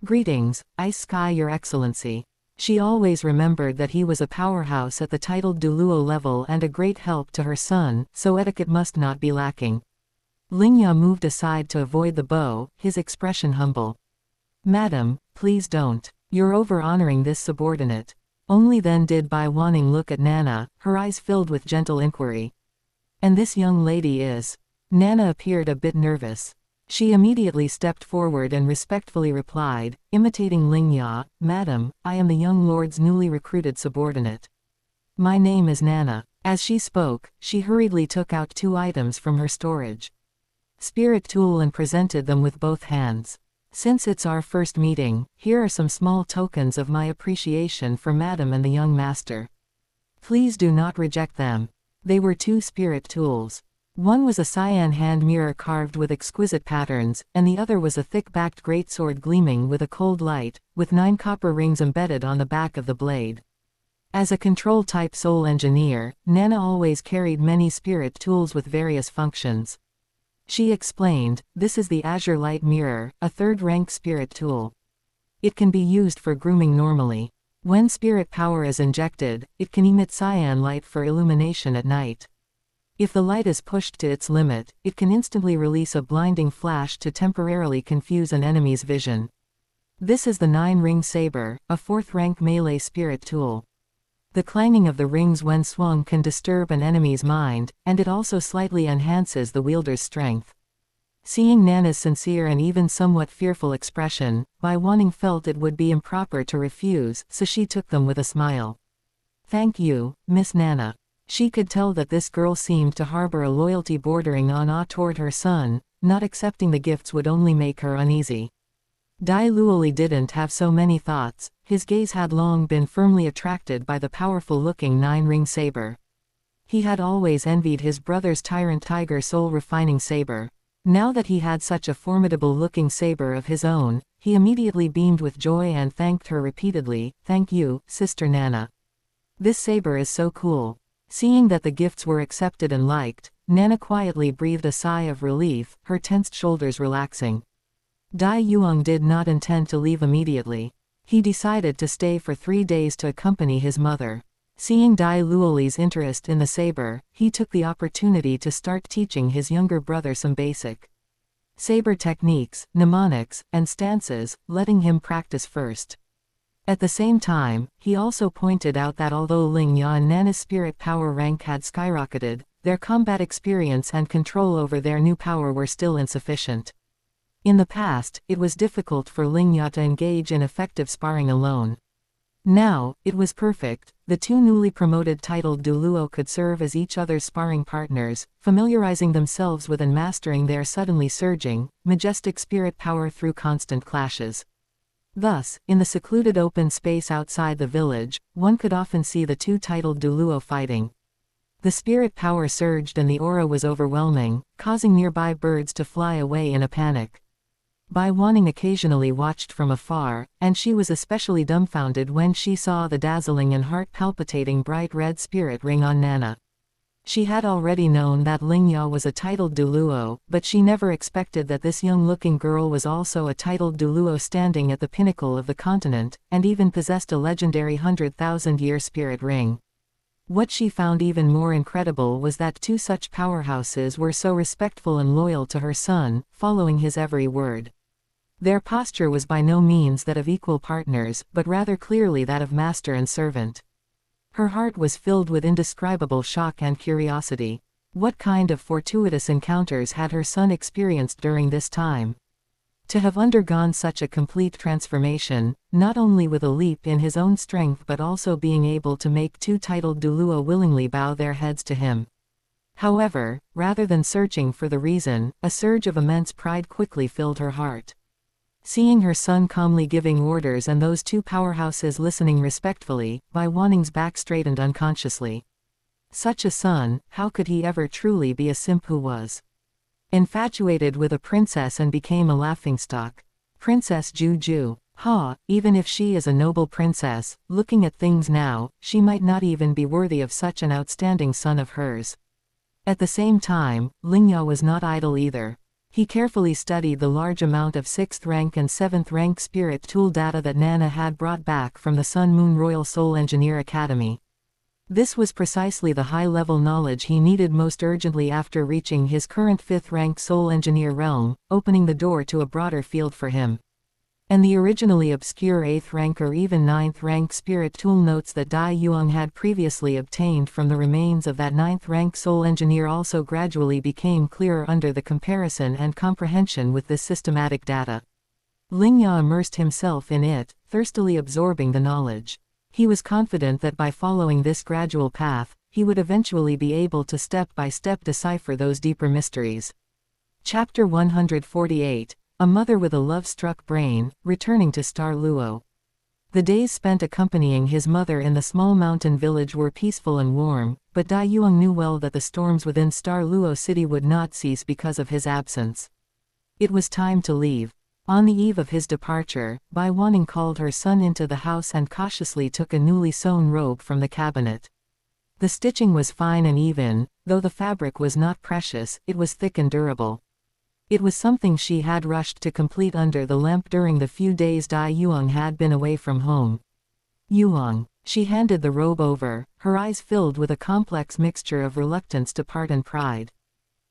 "Greetings, Ice Sky Your Excellency." She always remembered that he was a powerhouse at the titled Douluo level and a great help to her son, so etiquette must not be lacking. Ling Ya moved aside to avoid the bow, his expression humble. "Madam, please don't. You're over-honoring this subordinate." Only then did Bai Wanning look at Nana, her eyes filled with gentle inquiry. "And this young lady is?" Nana appeared a bit nervous. She immediately stepped forward and respectfully replied, imitating Ling Ya, "Madam, I am the young lord's newly recruited subordinate. My name is Nana." As she spoke, she hurriedly took out 2 items from her storage spirit tool and presented them with both hands. "Since it's our first meeting, here are some small tokens of my appreciation for Madam and the young master." Please do not reject them. They were 2 spirit tools. One was a cyan hand mirror carved with exquisite patterns, and the other was a thick-backed greatsword gleaming with a cold light, with 9 copper rings embedded on the back of the blade. As a control-type soul engineer, Nana always carried many spirit tools with various functions. She explained, "This is the Azure Light Mirror, a 3rd-rank spirit tool. It can be used for grooming normally. When spirit power is injected, it can emit cyan light for illumination at night. If the light is pushed to its limit, it can instantly release a blinding flash to temporarily confuse an enemy's vision." This is the 9-ring saber, a 4th-rank melee spirit tool. The clanging of the rings when swung can disturb an enemy's mind, and it also slightly enhances the wielder's strength. Seeing Nana's sincere and even somewhat fearful expression, Bai Wanning felt it would be improper to refuse, so she took them with a smile. "Thank you, Miss Nana." She could tell that this girl seemed to harbor a loyalty bordering on awe toward her son. Not accepting the gifts would only make her uneasy. Dai Luoli didn't have so many thoughts. His gaze had long been firmly attracted by the powerful-looking 9-ring saber. He had always envied his brother's tyrant tiger soul-refining saber. Now that he had such a formidable-looking saber of his own, he immediately beamed with joy and thanked her repeatedly. "Thank you, Sister Nana. This saber is so cool." Seeing that the gifts were accepted and liked, Nana quietly breathed a sigh of relief, her tensed shoulders relaxing. Dai Yuang did not intend to leave immediately. He decided to stay for 3 days to accompany his mother. Seeing Dai Luoli's interest in the saber, he took the opportunity to start teaching his younger brother some basic saber techniques, mnemonics, and stances, letting him practice first. At the same time, he also pointed out that although Ling Ya and Nana's spirit power rank had skyrocketed, their combat experience and control over their new power were still insufficient. In the past, it was difficult for Ling Ya to engage in effective sparring alone. Now, it was perfect. The 2 newly promoted titled Douluo could serve as each other's sparring partners, familiarizing themselves with and mastering their suddenly surging, majestic spirit power through constant clashes. Thus, in the secluded open space outside the village, one could often see the 2 titled Douluo fighting. The spirit power surged and the aura was overwhelming, causing nearby birds to fly away in a panic. Bai Wanning occasionally watched from afar, and she was especially dumbfounded when she saw the dazzling and heart-palpitating bright red spirit ring on Nana. She had already known that Ling Ya was a titled Douluo, but she never expected that this young-looking girl was also a titled Douluo standing at the pinnacle of the continent, and even possessed a legendary 100,000-year spirit ring. What she found even more incredible was that 2 such powerhouses were so respectful and loyal to her son, following his every word. Their posture was by no means that of equal partners, but rather clearly that of master and servant. Her heart was filled with indescribable shock and curiosity. What kind of fortuitous encounters had her son experienced during this time? To have undergone such a complete transformation, not only with a leap in his own strength but also being able to make 2 titled Douluo willingly bow their heads to him. However, rather than searching for the reason, a surge of immense pride quickly filled her heart. Seeing her son calmly giving orders and those 2 powerhouses listening respectfully, Bai Wanning's back straightened unconsciously. Such a son, how could he ever truly be a simp who was infatuated with a princess and became a laughingstock? Princess Juju. Even if she is a noble princess, looking at things now, she might not even be worthy of such an outstanding son of hers. At the same time, Ling Ya was not idle either. He carefully studied the large amount of 6th rank and 7th rank spirit tool data that Nana had brought back from the Sun Moon Royal Soul Engineer Academy. This was precisely the high-level knowledge he needed most urgently after reaching his current 5th rank Soul Engineer realm, opening the door to a broader field for him. And the originally obscure 8th rank or even 9th rank spirit tool notes that Dai Yuang had previously obtained from the remains of that 9th rank soul engineer also gradually became clearer under the comparison and comprehension with this systematic data. Ling Ya immersed himself in it, thirstily absorbing the knowledge. He was confident that by following this gradual path, he would eventually be able to step by step decipher those deeper mysteries. Chapter 148. A Mother with a Love-Struck Brain, Returning to Star Luo. The days spent accompanying his mother in the small mountain village were peaceful and warm, but Dai Yuang knew well that the storms within Douluo City would not cease because of his absence. It was time to leave. On the eve of his departure, Bai Wanning called her son into the house and cautiously took a newly sewn robe from the cabinet. The stitching was fine and even, though the fabric was not precious, it was thick and durable. It was something she had rushed to complete under the lamp during the few days Dai Yuang had been away from home. Yuang. She handed the robe over, her eyes filled with a complex mixture of reluctance to part and pride.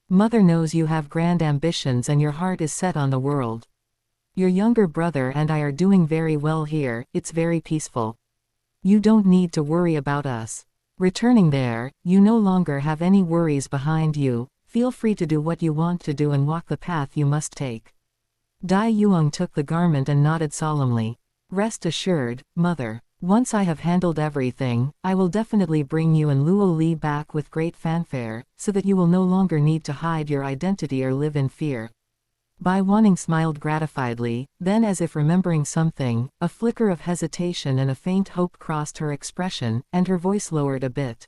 Mother knows you have grand ambitions and your heart is set on the world. Your younger brother and I are doing very well here, it's very peaceful. You don't need to worry about us. Returning there, you no longer have any worries behind you, feel free to do what you want to do and walk the path you must take. Dai Yuang took the garment and nodded solemnly. Rest assured, Mother. Once I have handled everything, I will definitely bring you and Luo Li back with great fanfare, so that you will no longer need to hide your identity or live in fear. Bai Wanning smiled gratifiedly, then as if remembering something, a flicker of hesitation and a faint hope crossed her expression, and her voice lowered a bit.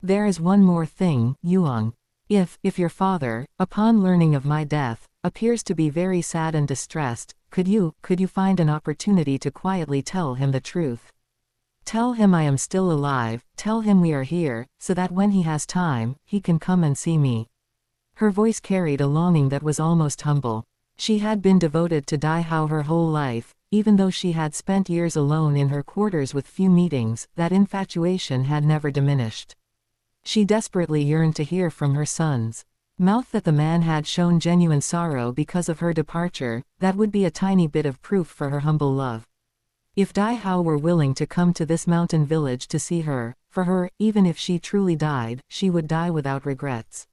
There is one more thing, Yuang. If your father, upon learning of my death, appears to be very sad and distressed, could you find an opportunity to quietly tell him the truth? Tell him I am still alive, tell him we are here, so that when he has time, he can come and see me. Her voice carried a longing that was almost humble. She had been devoted to Dai Hao her whole life, even though she had spent years alone in her quarters with few meetings, that infatuation had never diminished. She desperately yearned to hear from her son's mouth that the man had shown genuine sorrow because of her departure. That would be a tiny bit of proof for her humble love. If Dai Hao were willing to come to this mountain village to see her, for her, even if she truly died, she would die without regrets.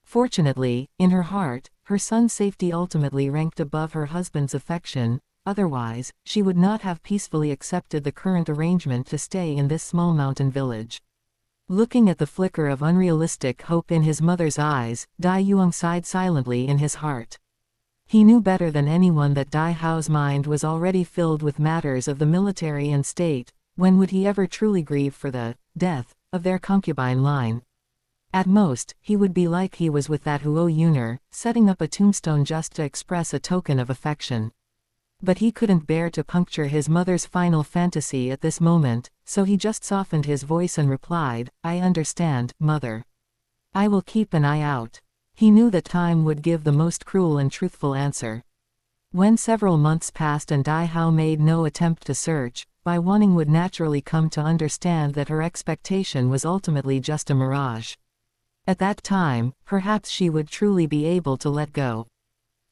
Fortunately, in her heart, her son's safety ultimately ranked above her husband's affection, otherwise, she would not have peacefully accepted the current arrangement to stay in this small mountain village. Looking at the flicker of unrealistic hope in his mother's eyes, Dai Yuang sighed silently in his heart. He knew better than anyone that Dai Hao's mind was already filled with matters of the military and state. When would he ever truly grieve for the death of their concubine line? At most, he would be like he was with that Huo Yuner, setting up a tombstone just to express a token of affection. But he couldn't bear to puncture his mother's final fantasy at this moment, so he just softened his voice and replied, I understand, Mother. I will keep an eye out. He knew that time would give the most cruel and truthful answer. When several months passed and Dai Hao made no attempt to search, Bai Wanning would naturally come to understand that her expectation was ultimately just a mirage. At that time, perhaps she would truly be able to let go.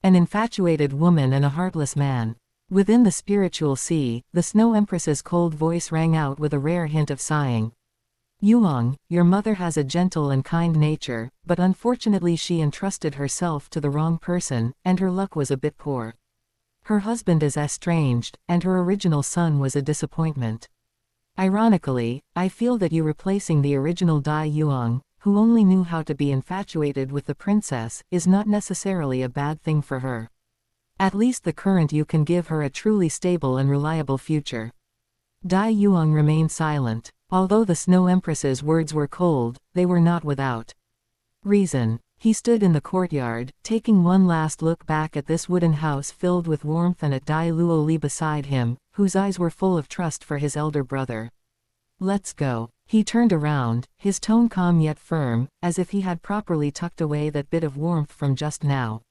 An infatuated woman and a heartless man. Within the spiritual sea, the Snow Empress's cold voice rang out with a rare hint of sighing. Yuang, your mother has a gentle and kind nature, but unfortunately she entrusted herself to the wrong person, and her luck was a bit poor. Her husband is estranged, and her original son was a disappointment. Ironically, I feel that you replacing the original Dai Yuang, who only knew how to be infatuated with the princess, is not necessarily a bad thing for her. At least the current you can give her a truly stable and reliable future. Dai Yuang remained silent. Although the Snow Empress's words were cold, they were not without reason. He stood in the courtyard, taking one last look back at this wooden house filled with warmth and at Dai Luo Li beside him, whose eyes were full of trust for his elder brother. Let's go. He turned around, his tone calm yet firm, as if he had properly tucked away that bit of warmth from just now.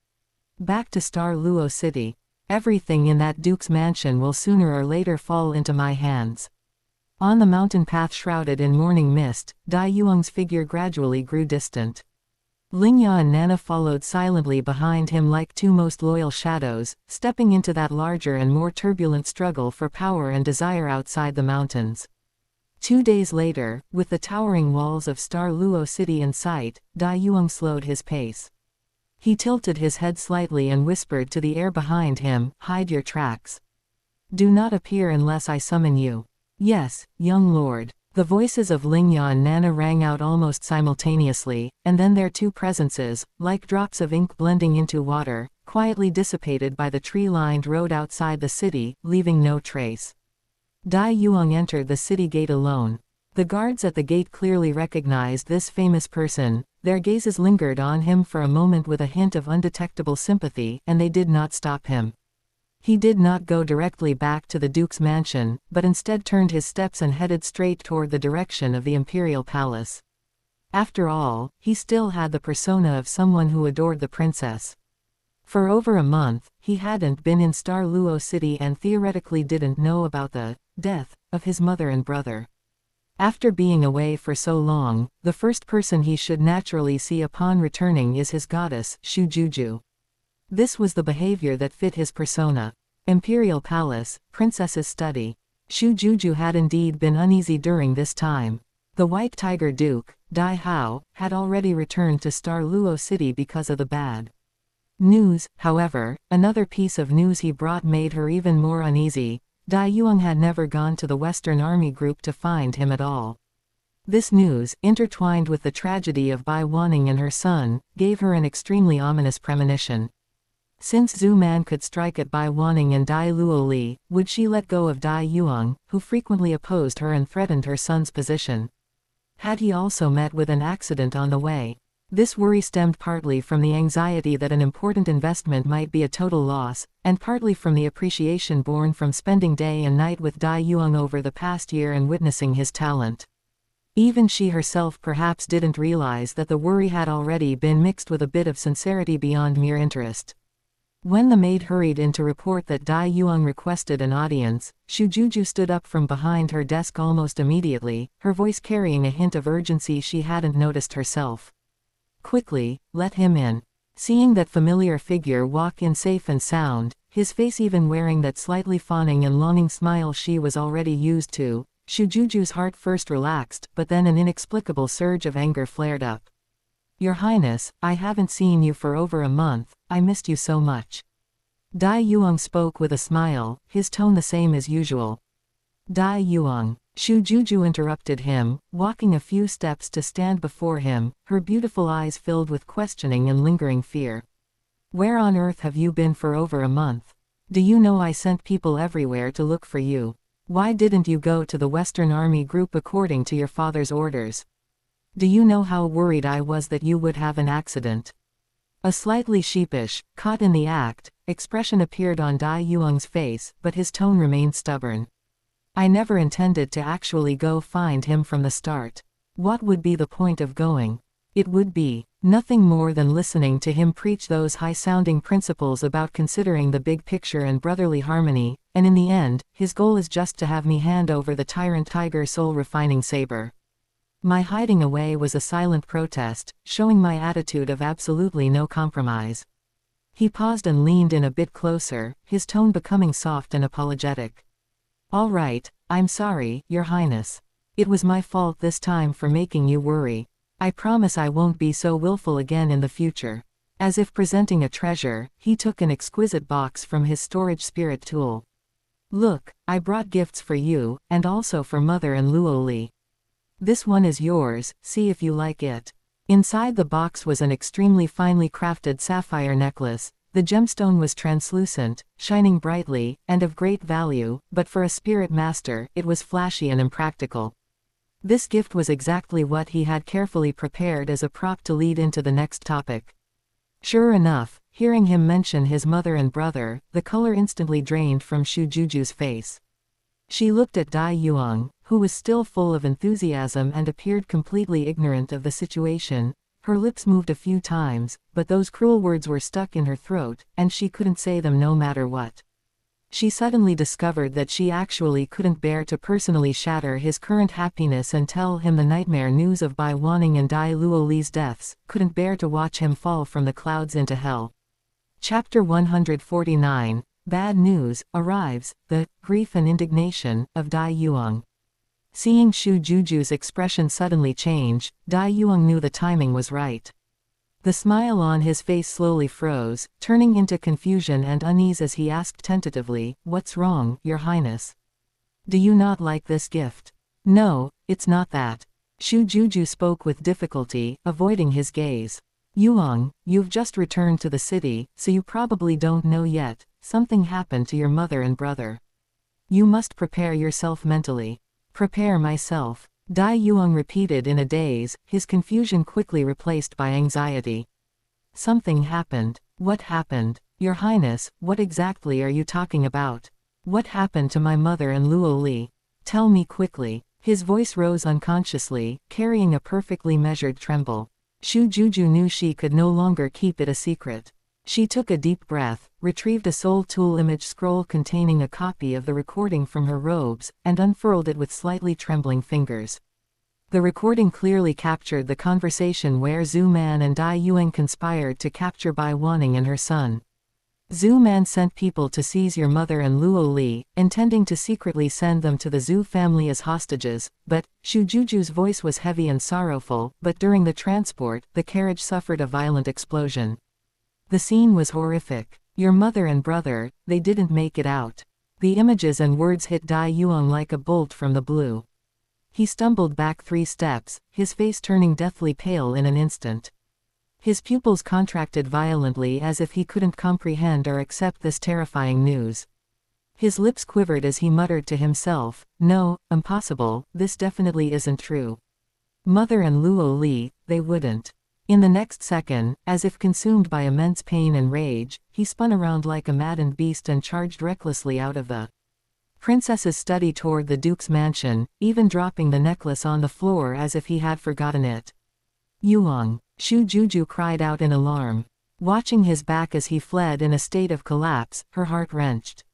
Back to Douluo City. Everything in that duke's mansion will sooner or later fall into my hands. On the mountain path shrouded in morning mist, Dai Yuang's figure gradually grew distant. Lingya and Nana followed silently behind him like two most loyal shadows, stepping into that larger and more turbulent struggle for power and desire outside the mountains. 2 days later, with the towering walls of Douluo City in sight, Dai Yuang slowed his pace. He tilted his head slightly and whispered to the air behind him, hide your tracks. Do not appear unless I summon you. Yes, young lord. The voices of Lingya and Nana rang out almost simultaneously, and then their two presences, like drops of ink blending into water, quietly dissipated by the tree-lined road outside the city, leaving no trace. Dai Yuang entered the city gate alone. The guards at the gate clearly recognized this famous person, their gazes lingered on him for a moment with a hint of undetectable sympathy, and they did not stop him. He did not go directly back to the Duke's mansion, but instead turned his steps and headed straight toward the direction of the imperial palace. After all, he still had the persona of someone who adored the princess. For over a month, he hadn't been in Douluo City and theoretically didn't know about the death of his mother and brother. After being away for so long, the first person he should naturally see upon returning is his goddess, Shujuju. This was the behavior that fit his persona. Imperial Palace, Princess's Study. Shujuju had indeed been uneasy during this time. The White Tiger Duke, Dai Hao, had already returned to Douluo City because of the bad news. However, another piece of news he brought made her even more uneasy. Dai Yuang had never gone to the Western Army Group to find him at all. This news, intertwined with the tragedy of Bai Wanning and her son, gave her an extremely ominous premonition. Since Zhu Man could strike at Bai Wanning and Dai Luoli, would she let go of Dai Yuang, who frequently opposed her and threatened her son's position? Had he also met with an accident on the way? This worry stemmed partly from the anxiety that an important investment might be a total loss, and partly from the appreciation born from spending day and night with Dai Yuang over the past year and witnessing his talent. Even she herself perhaps didn't realize that the worry had already been mixed with a bit of sincerity beyond mere interest. When the maid hurried in to report that Dai Yuang requested an audience, Shujuju stood up from behind her desk almost immediately, her voice carrying a hint of urgency she hadn't noticed herself. Quickly, let him in. Seeing that familiar figure walk in safe and sound, his face even wearing that slightly fawning and longing smile she was already used to, Shujuju's heart first relaxed, but then an inexplicable surge of anger flared up. Your Highness, I haven't seen you for over a month, I missed you so much. Dai Yuang spoke with a smile, his tone the same as usual. Dai Yuang. Shujuju interrupted him, walking a few steps to stand before him, her beautiful eyes filled with questioning and lingering fear. Where on earth have you been for over a month? Do you know I sent people everywhere to look for you? Why didn't you go to the Western Army Group according to your father's orders? Do you know how worried I was that you would have an accident? A slightly sheepish, caught in the act, expression appeared on Dai Yuang's face, but his tone remained stubborn. I never intended to actually go find him from the start. What would be the point of going? It would be nothing more than listening to him preach those high-sounding principles about considering the big picture and brotherly harmony, and in the end, his goal is just to have me hand over the tyrant tiger soul-refining saber. My hiding away was a silent protest, showing my attitude of absolutely no compromise. He paused and leaned in a bit closer, his tone becoming soft and apologetic. All right, I'm sorry, Your Highness. It was my fault this time for making you worry. I promise I won't be so willful again in the future. As if presenting a treasure, he took an exquisite box from his storage spirit tool. Look, I brought gifts for you, and also for Mother and Luoli. This one is yours, see if you like it. Inside the box was an extremely finely crafted sapphire necklace. The gemstone was translucent, shining brightly, and of great value, but for a spirit master, it was flashy and impractical. This gift was exactly what he had carefully prepared as a prop to lead into the next topic. Sure enough, hearing him mention his mother and brother, the color instantly drained from Shujuju's face. She looked at Dai Yuang, who was still full of enthusiasm and appeared completely ignorant of the situation. Her lips moved a few times, but those cruel words were stuck in her throat, and she couldn't say them no matter what. She suddenly discovered that she actually couldn't bear to personally shatter his current happiness and tell him the nightmare news of Bai Wanning and Dai Luoli's deaths, couldn't bear to watch him fall from the clouds into hell. Chapter 149, Bad News, arrives, the grief and indignation of Dai Yuang. Seeing Shujuju's expression suddenly change, Dai Yuang knew the timing was right. The smile on his face slowly froze, turning into confusion and unease as he asked tentatively, "What's wrong, Your Highness? Do you not like this gift?" "No, it's not that." Shujuju spoke with difficulty, avoiding his gaze. "Yuang, you've just returned to the city, so you probably don't know yet, something happened to your mother and brother." You must prepare yourself mentally. Prepare myself. Dai Yuang repeated in a daze, his confusion quickly replaced by anxiety. Something happened. What happened? Your Highness, what exactly are you talking about? What happened to my mother and Luo Li? Tell me quickly. His voice rose unconsciously, carrying a perfectly measured tremble. Shu Juju knew she could no longer keep it a secret. She took a deep breath, retrieved a soul tool image scroll containing a copy of the recording from her robes, and unfurled it with slightly trembling fingers. The recording clearly captured the conversation where Zhu Man and Dai Yuang conspired to capture Bai Wanning and her son. Zhu Man sent people to seize your mother and Luo Li, intending to secretly send them to the Zhu family as hostages, but, Shu Juju's voice was heavy and sorrowful, but during the transport, the carriage suffered a violent explosion. The scene was horrific. Your mother and brother, they didn't make it out. The images and words hit Dai Yuang like a bolt from the blue. He stumbled back 3 steps, his face turning deathly pale in an instant. His pupils contracted violently as if he couldn't comprehend or accept this terrifying news. His lips quivered as he muttered to himself, "No, impossible, this definitely isn't true. Mother and Luo Li, they wouldn't." In the next second, as if consumed by immense pain and rage, he spun around like a maddened beast and charged recklessly out of the princess's study toward the duke's mansion, even dropping the necklace on the floor as if he had forgotten it. Yuang! Shu Juju cried out in alarm. Watching his back as he fled in a state of collapse, her heart wrenched.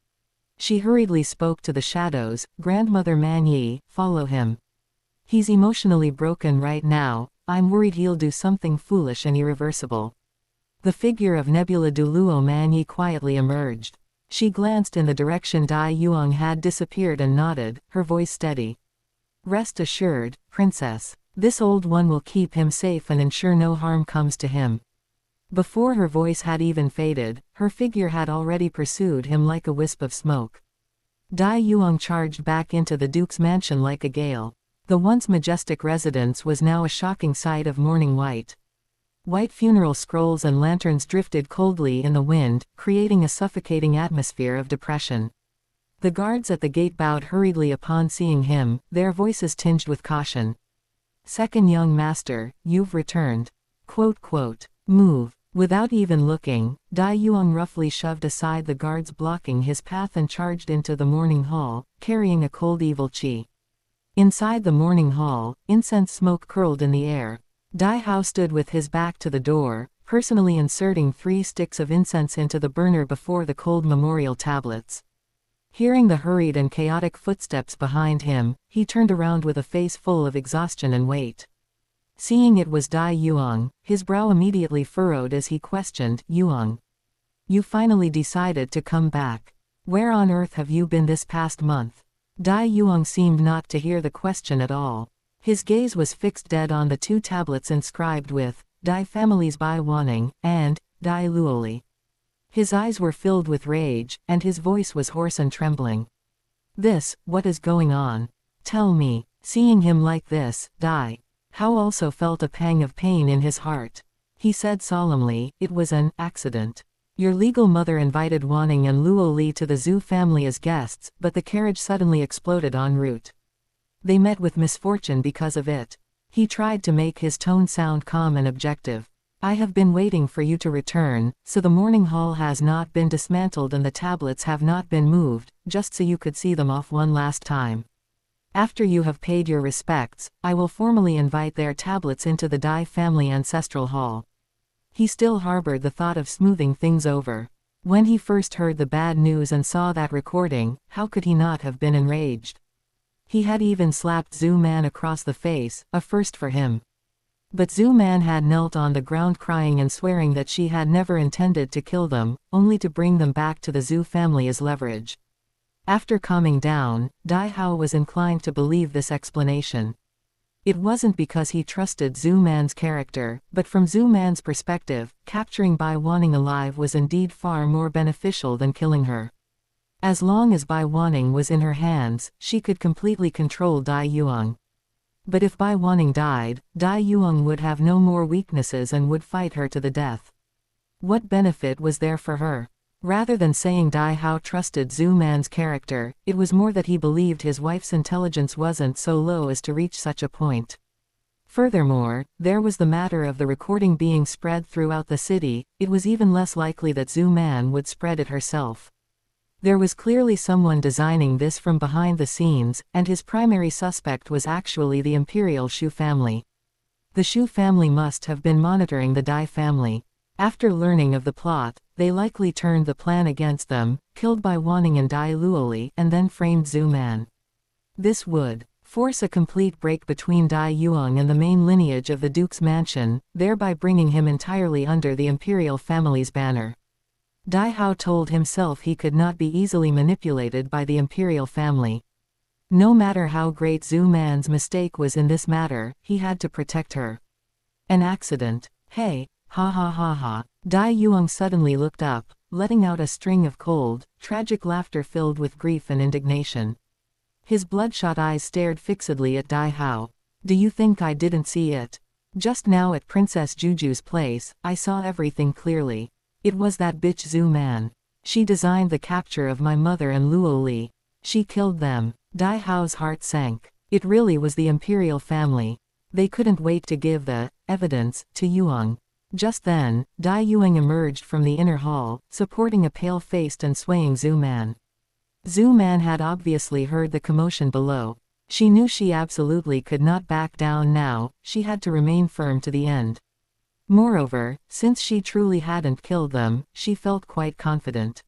She hurriedly spoke to the shadows, "Grandmother Man Yi, follow him. He's emotionally broken right now, I'm worried he'll do something foolish and irreversible." The figure of Nebula Douluo Man Yi quietly emerged. She glanced in the direction Dai Yuang had disappeared and nodded, her voice steady. "Rest assured, Princess. This old one will keep him safe and ensure no harm comes to him." Before her voice had even faded, her figure had already pursued him like a wisp of smoke. Dai Yuang charged back into the duke's mansion like a gale. The once majestic residence was now a shocking sight of mourning white. White funeral scrolls and lanterns drifted coldly in the wind, creating a suffocating atmosphere of depression. The guards at the gate bowed hurriedly upon seeing him, their voices tinged with caution. "Second young master, you've returned. Move." Without even looking, Dai Yuang roughly shoved aside the guards blocking his path and charged into the morning hall, carrying a cold evil qi. Inside the morning hall, incense smoke curled in the air. Dai Hao stood with his back to the door, personally inserting 3 sticks of incense into the burner before the cold memorial tablets. Hearing the hurried and chaotic footsteps behind him, he turned around with a face full of exhaustion and weight. Seeing it was Dai Yuang, his brow immediately furrowed as he questioned, "Yuang, you finally decided to come back. Where on earth have you been this past month?" Dai Yuang seemed not to hear the question at all. His gaze was fixed dead on the 2 tablets inscribed with, "Dai Family's Bai Wanning," and, "Dai Luoli." His eyes were filled with rage, and his voice was hoarse and trembling. What is going on? Tell me." Seeing him like this, Dai Hao also felt a pang of pain in his heart. He said solemnly, "It was an accident. Your legal mother invited Wanning and Luo Li to the Zhu family as guests, but the carriage suddenly exploded en route. They met with misfortune because of it." He tried to make his tone sound calm and objective. "I have been waiting for you to return, so the morning hall has not been dismantled and the tablets have not been moved, just so you could see them off one last time. After you have paid your respects, I will formally invite their tablets into the Dai family ancestral hall." He still harbored the thought of smoothing things over. When he first heard the bad news and saw that recording, how could he not have been enraged? He had even slapped Zhu Man across the face, a first for him. But Zhu Man had knelt on the ground crying and swearing that she had never intended to kill them, only to bring them back to the Zhu family as leverage. After calming down, Dai Hao was inclined to believe this explanation. It wasn't because he trusted Zhu Man's character, but from Zhu Man's perspective, capturing Bai Wanning alive was indeed far more beneficial than killing her. As long as Bai Wanning was in her hands, she could completely control Dai Yuang. But if Bai Wanning died, Dai Yuang would have no more weaknesses and would fight her to the death. What benefit was there for her? Rather than saying Dai Hao trusted Zhu Man's character, it was more that he believed his wife's intelligence wasn't so low as to reach such a point. Furthermore, there was the matter of the recording being spread throughout the city. It was even less likely that Zhu Man would spread it herself. There was clearly someone designing this from behind the scenes, and his primary suspect was actually the imperial Shu family. The Shu family must have been monitoring the Dai family. After learning of the plot, they likely turned the plan against them, killed Bai Wanning and Dai Luoli, and then framed Zhu Man. This would force a complete break between Dai Yuang and the main lineage of the Duke's mansion, thereby bringing him entirely under the imperial family's banner. Dai Hao told himself he could not be easily manipulated by the imperial family. No matter how great Zhu Man's mistake was in this matter, he had to protect her. An accident. Hey, ha ha ha ha. Dai Yuang suddenly looked up, letting out a string of cold, tragic laughter filled with grief and indignation. His bloodshot eyes stared fixedly at Dai Hao. Do you think I didn't see it? Just now at Princess Juju's place, I saw everything clearly. It was that bitch Zhu Man. She designed the capture of my mother and Luo Li. She killed them. Dai Hao's heart sank. It really was the imperial family. They couldn't wait to give the evidence to Yuang. Just then, Dai Yuang emerged from the inner hall, supporting a pale-faced and swaying Zhu Man. Zhu Man had obviously heard the commotion below. She knew she absolutely could not back down now. She had to remain firm to the end. Moreover, since she truly hadn't killed them, she felt quite confident.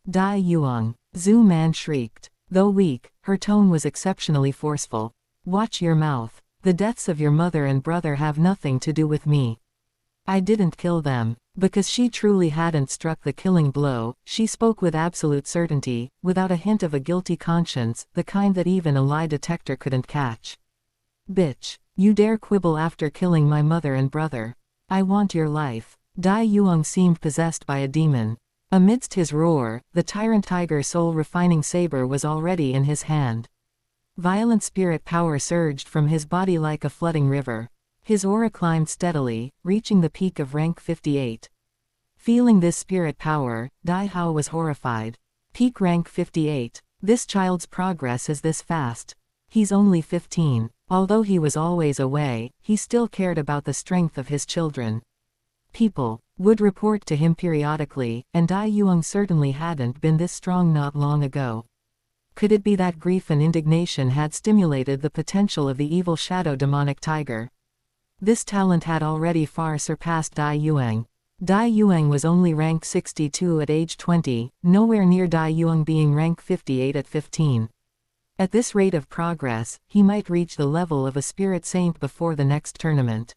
Dai Yuang. Zhu Man shrieked. Though weak, her tone was exceptionally forceful. Watch your mouth. The deaths of your mother and brother have nothing to do with me. I didn't kill them. Because she truly hadn't struck the killing blow, she spoke with absolute certainty, without a hint of a guilty conscience, the kind that even a lie detector couldn't catch. Bitch. You dare quibble after killing my mother and brother. I want your life. Dai Yuang seemed possessed by a demon. Amidst his roar, the tyrant tiger soul-refining saber was already in his hand. Violent spirit power surged from his body like a flooding river. His aura climbed steadily, reaching the peak of rank 58. Feeling this spirit power, Dai Hao was horrified. Peak rank 58. This child's progress is this fast. He's only 15. Although he was always away, he still cared about the strength of his children. People would report to him periodically, and Dai Yuang certainly hadn't been this strong not long ago. Could it be that grief and indignation had stimulated the potential of the evil shadow demonic tiger? This talent had already far surpassed Dai Yuang. Dai Yuang was only rank 62 at age 20, nowhere near Dai Yuang being rank 58 at 15. At this rate of progress, he might reach the level of a spirit saint before the next tournament.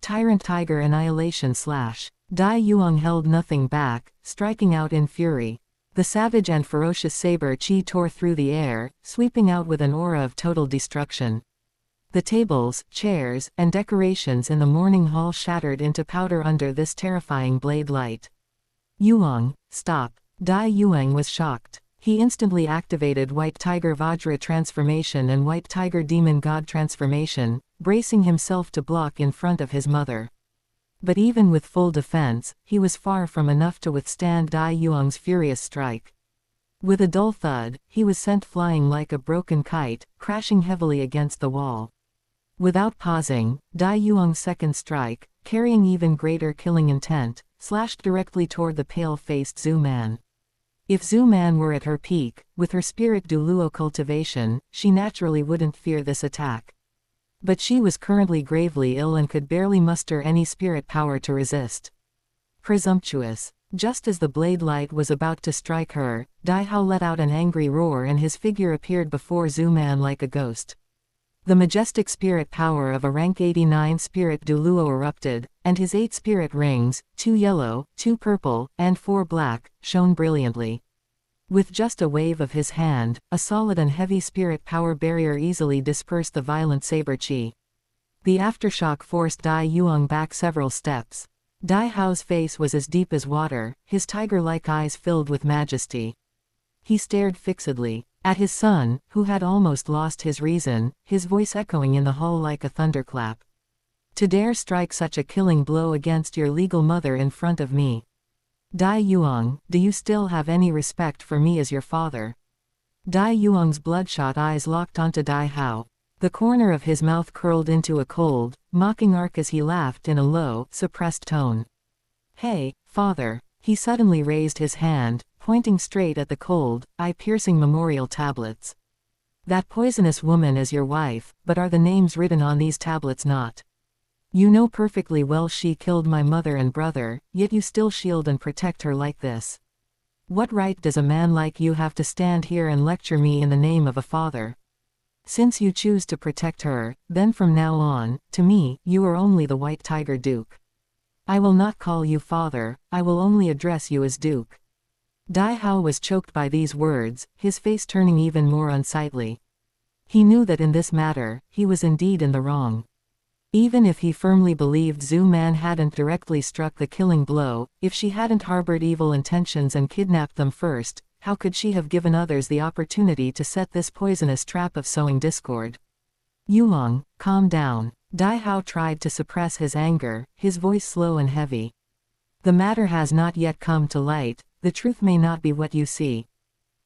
Tyrant Tiger Annihilation Slash. Dai Yuang held nothing back, striking out in fury. The savage and ferocious saber chi tore through the air, sweeping out with an aura of total destruction. The tables, chairs, and decorations in the morning hall shattered into powder under this terrifying blade light. Yuang, stop. Dai Yuang was shocked. He instantly activated White Tiger Vajra transformation and White Tiger Demon God transformation, bracing himself to block in front of his mother. But even with full defense, he was far from enough to withstand Dai Yuang's furious strike. With a dull thud, he was sent flying like a broken kite, crashing heavily against the wall. Without pausing, Dai Yuang's second strike, carrying even greater killing intent, slashed directly toward the pale-faced Zhu Man. If Zhu Man were at her peak, with her spirit Douluo cultivation, she naturally wouldn't fear this attack. But she was currently gravely ill and could barely muster any spirit power to resist. Presumptuous. Just as the blade light was about to strike her, Dai Hao let out an angry roar and his figure appeared before Zhu Man like a ghost. The majestic spirit power of a rank 89 spirit Douluo erupted, and his 8 spirit rings, 2 yellow, 2 purple, and 4 black, shone brilliantly. With just a wave of his hand, a solid and heavy spirit power barrier easily dispersed the violent saber chi. The aftershock forced Dai Yuang back several steps. Dai Hao's face was as deep as water, his tiger-like eyes filled with majesty. He stared fixedly at his son, who had almost lost his reason, his voice echoing in the hall like a thunderclap. To dare strike such a killing blow against your legal mother in front of me. Dai Yuang, do you still have any respect for me as your father? Dai Yuang's bloodshot eyes locked onto Dai Hao. The corner of his mouth curled into a cold, mocking arc as he laughed in a low, suppressed tone. Hey, father. He suddenly raised his hand, pointing straight at the cold, eye-piercing memorial tablets. That poisonous woman is your wife, but are the names written on these tablets not? You know perfectly well she killed my mother and brother, yet you still shield and protect her like this. What right does a man like you have to stand here and lecture me in the name of a father? Since you choose to protect her, then from now on, to me, you are only the White Tiger Duke. I will not call you father, I will only address you as Duke. Dai Hao was choked by these words, his face turning even more unsightly. He knew that in this matter, he was indeed in the wrong. Even if he firmly believed Zhu Man hadn't directly struck the killing blow, if she hadn't harbored evil intentions and kidnapped them first, how could she have given others the opportunity to set this poisonous trap of sowing discord? Yuang, calm down. Dai Hao tried to suppress his anger, his voice slow and heavy. The matter has not yet come to light, the truth may not be what you see.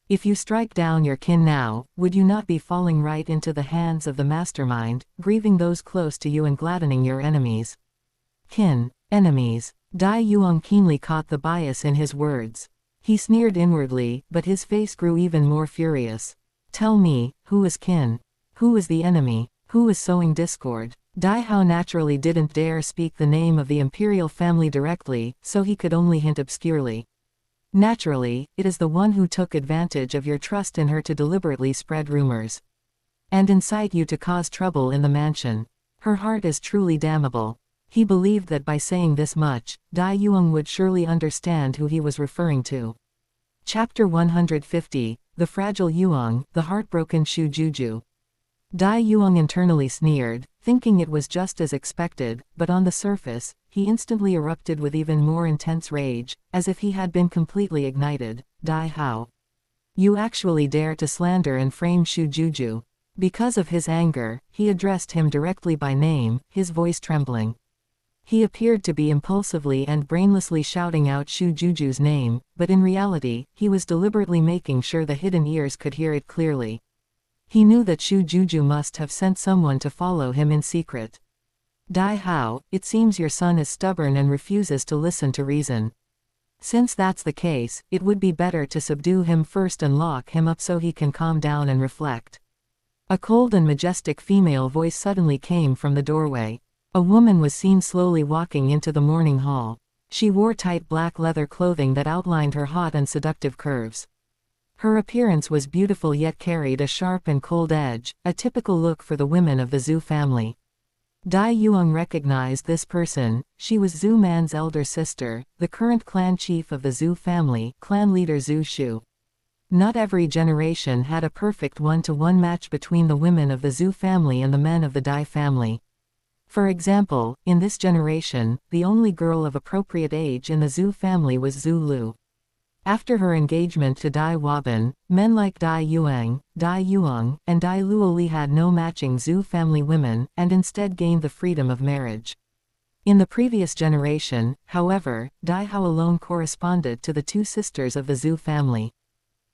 If you strike down your kin now, would you not be falling right into the hands of the mastermind, grieving those close to you and gladdening your enemies? Kin, enemies. Dai Yuang keenly caught the bias in his words. He sneered inwardly, but his face grew even more furious. Tell me, who is kin? Who is the enemy? Who is sowing discord? Dai Hao naturally didn't dare speak the name of the imperial family directly, so he could only hint obscurely. Naturally, it is the one who took advantage of your trust in her to deliberately spread rumors and incite you to cause trouble in the mansion. Her heart is truly damnable. He believed that by saying this much, Dai Yuang would surely understand who he was referring to. Chapter 150, The Fragile Yuang, The Heartbroken Shu Juju. Dai Yuang internally sneered, thinking it was just as expected, but on the surface, he instantly erupted with even more intense rage, as if he had been completely ignited. Dai Hao. You actually dare to slander and frame Shu Juju. Because of his anger, he addressed him directly by name, his voice trembling. He appeared to be impulsively and brainlessly shouting out Shu Juju's name, but in reality, he was deliberately making sure the hidden ears could hear it clearly. He knew that Shu Juju must have sent someone to follow him in secret. Dai Hao, it seems your son is stubborn and refuses to listen to reason. Since that's the case, it would be better to subdue him first and lock him up so he can calm down and reflect. A cold and majestic female voice suddenly came from the doorway. A woman was seen slowly walking into the morning hall. She wore tight black leather clothing that outlined her hot and seductive curves. Her appearance was beautiful yet carried a sharp and cold edge, a typical look for the women of the Zhu family. Dai Yuang recognized this person. She was Zhu Man's elder sister, the current clan chief of the Zhu family, clan leader Zhu Shu. Not every generation had a perfect one-to-one match between the women of the Zhu family and the men of the Dai family. For example, in this generation, the only girl of appropriate age in the Zhu family was Zhu Lu. After her engagement to Dai Waban, men like Dai Yuang, Dai Yuang, and Dai Luoli had no matching Zhu family women, and instead gained the freedom of marriage. In the previous generation, however, Dai Hao alone corresponded to the two sisters of the Zhu family.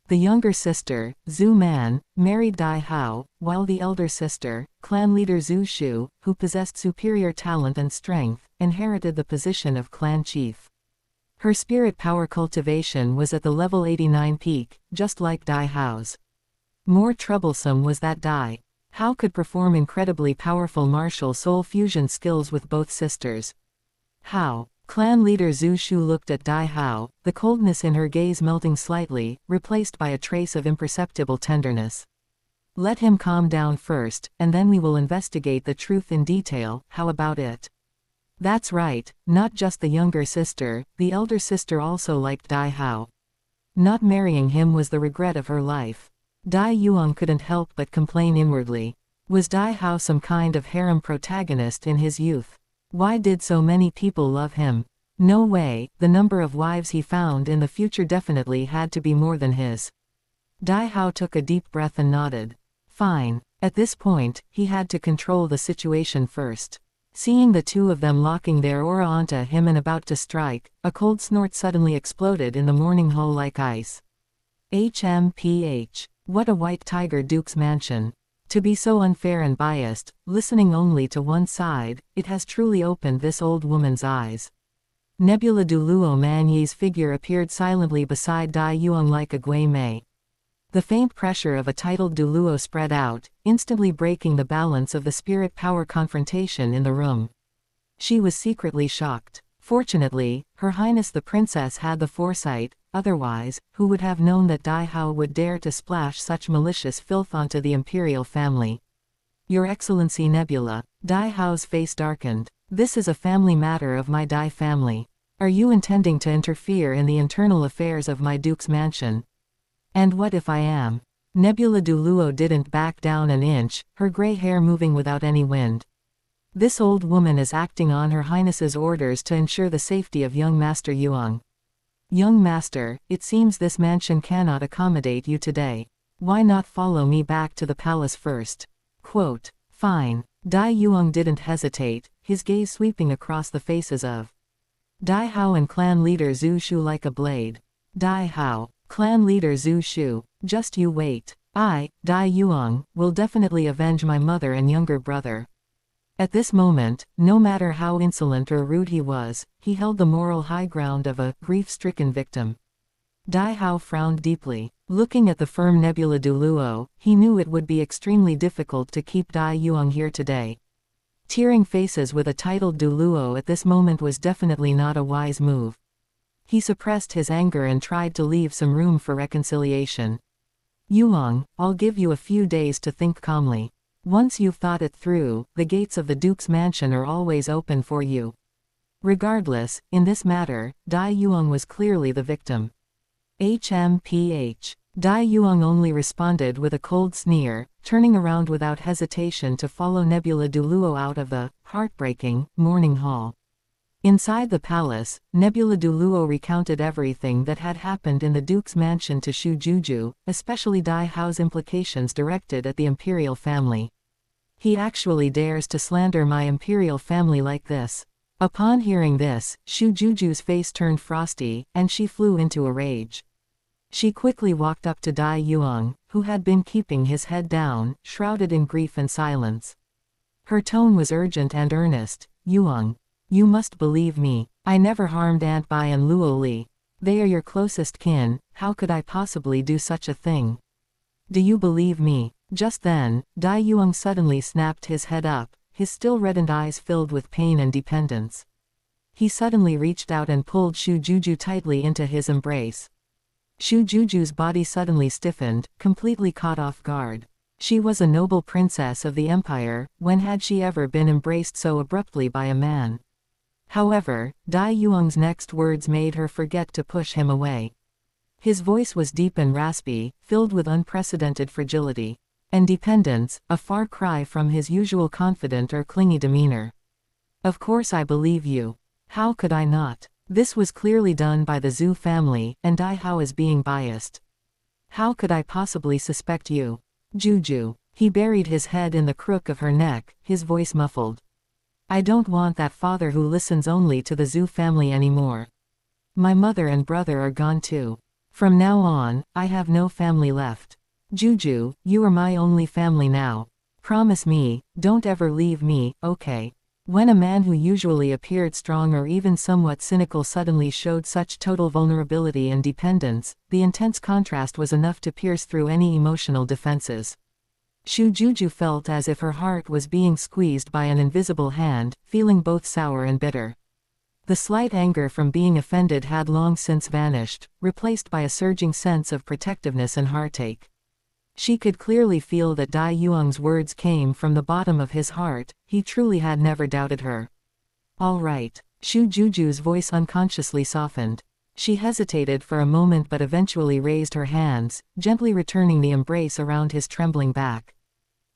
The younger sister, Zhu Man, married Dai Hao, while the elder sister, clan leader Zhu Shu, who possessed superior talent and strength, inherited the position of clan chief. Her spirit power cultivation was at the level 89 peak, just like Dai Hao's. More troublesome was that Dai Hao could perform incredibly powerful martial soul fusion skills with both sisters. Hao. Clan leader Zhu Shu looked at Dai Hao, the coldness in her gaze melting slightly, replaced by a trace of imperceptible tenderness. Let him calm down first, and then we will investigate the truth in detail. How about it? That's right, not just the younger sister, the elder sister also liked Dai Hao. Not marrying him was the regret of her life. Dai Yuang couldn't help but complain inwardly. Was Dai Hao some kind of harem protagonist in his youth? Why did so many people love him? No way, the number of wives he found in the future definitely had to be more than his. Dai Hao took a deep breath and nodded. Fine. At this point, he had to control the situation first. Seeing the two of them locking their aura onto him and about to strike, a cold snort suddenly exploded in the morning hull like ice. HMPH. What a white tiger Duke's mansion. To be so unfair and biased, listening only to one side, it has truly opened this old woman's eyes. Nebula Douluo Manyi's figure appeared silently beside Dai Yuang like a Gui Mei. The faint pressure of a titled Douluo spread out, instantly breaking the balance of the spirit-power confrontation in the room. She was secretly shocked. Fortunately, Her Highness the Princess had the foresight, otherwise, who would have known that Dai Hao would dare to splash such malicious filth onto the imperial family? Your Excellency Nebula. Dai Hao's face darkened. This is a family matter of my Dai family. Are you intending to interfere in the internal affairs of my duke's mansion? And what if I am? Nebula Douluo didn't back down an inch, her gray hair moving without any wind. This old woman is acting on Her Highness's orders to ensure the safety of young Master Yuang. Young Master, it seems this mansion cannot accommodate you today. Why not follow me back to the palace first? Quote. Fine. Dai Yuang didn't hesitate, his gaze sweeping across the faces of Dai Hao and clan leader Zhu Shu like a blade. Dai Hao. Clan leader Zhu Shu, just you wait. I, Dai Yuang, will definitely avenge my mother and younger brother. At this moment, no matter how insolent or rude he was, he held the moral high ground of a grief-stricken victim. Dai Hao frowned deeply. Looking at the firm Nebula Douluo, he knew it would be extremely difficult to keep Dai Yuang here today. Tearing faces with a titled Douluo at this moment was definitely not a wise move. He suppressed his anger and tried to leave some room for reconciliation. Yuang, I'll give you a few days to think calmly. Once you've thought it through, the gates of the Duke's mansion are always open for you. Regardless, in this matter, Dai Yuang was clearly the victim. HMPH. Dai Yuang only responded with a cold sneer, turning around without hesitation to follow Nebula Douluo out of the heartbreaking morning hall. Inside the palace, Nebula Douluo recounted everything that had happened in the Duke's mansion to Shu Juju, especially Dai Hao's implications directed at the imperial family. He actually dares to slander my imperial family like this. Upon hearing this, Shu Juju's face turned frosty, and she flew into a rage. She quickly walked up to Dai Yuang, who had been keeping his head down, shrouded in grief and silence. Her tone was urgent and earnest. Yuang. You must believe me. I never harmed Aunt Bai and Luo Li. They are your closest kin, how could I possibly do such a thing? Do you believe me? Just then, Dai Yuang suddenly snapped his head up, his still reddened eyes filled with pain and dependence. He suddenly reached out and pulled Shu Juju tightly into his embrace. Shu Juju's body suddenly stiffened, completely caught off guard. She was a noble princess of the empire, when had she ever been embraced so abruptly by a man? However, Dai Yuang's next words made her forget to push him away. His voice was deep and raspy, filled with unprecedented fragility and dependence, a far cry from his usual confident or clingy demeanor. Of course I believe you. How could I not? This was clearly done by the Zhu family, and Dai Hao is being biased. How could I possibly suspect you? Juju. He buried his head in the crook of her neck, his voice muffled. I don't want that father who listens only to the Zhu family anymore. My mother and brother are gone too. From now on, I have no family left. Juju, you are my only family now. Promise me, don't ever leave me, okay? When a man who usually appeared strong or even somewhat cynical suddenly showed such total vulnerability and dependence, the intense contrast was enough to pierce through any emotional defenses. Shu Juju felt as if her heart was being squeezed by an invisible hand, feeling both sour and bitter. The slight anger from being offended had long since vanished, replaced by a surging sense of protectiveness and heartache. She could clearly feel that Dai Yuang's words came from the bottom of his heart, he truly had never doubted her. All right. Shu Juju's voice unconsciously softened. She hesitated for a moment but eventually raised her hands, gently returning the embrace around his trembling back.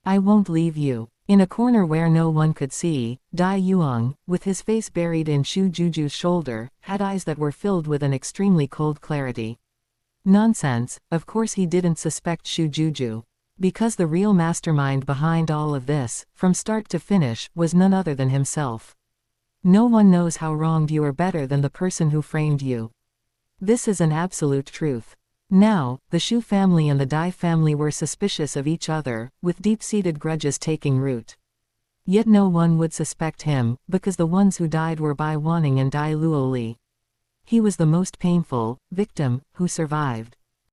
I won't leave you. In a corner where no one could see, Dai Yuang, with his face buried in Shu Juju's shoulder, had eyes that were filled with an extremely cold clarity. Nonsense, of course he didn't suspect Shu Juju. Because the real mastermind behind all of this, from start to finish, was none other than himself. No one knows how wronged you are better than the person who framed you. This is an absolute truth. Now, the Shu family and the Dai family were suspicious of each other, with deep-seated grudges taking root. Yet no one would suspect him, because the ones who died were Bai Wanning and Dai Luoli. He was the most painful victim who survived.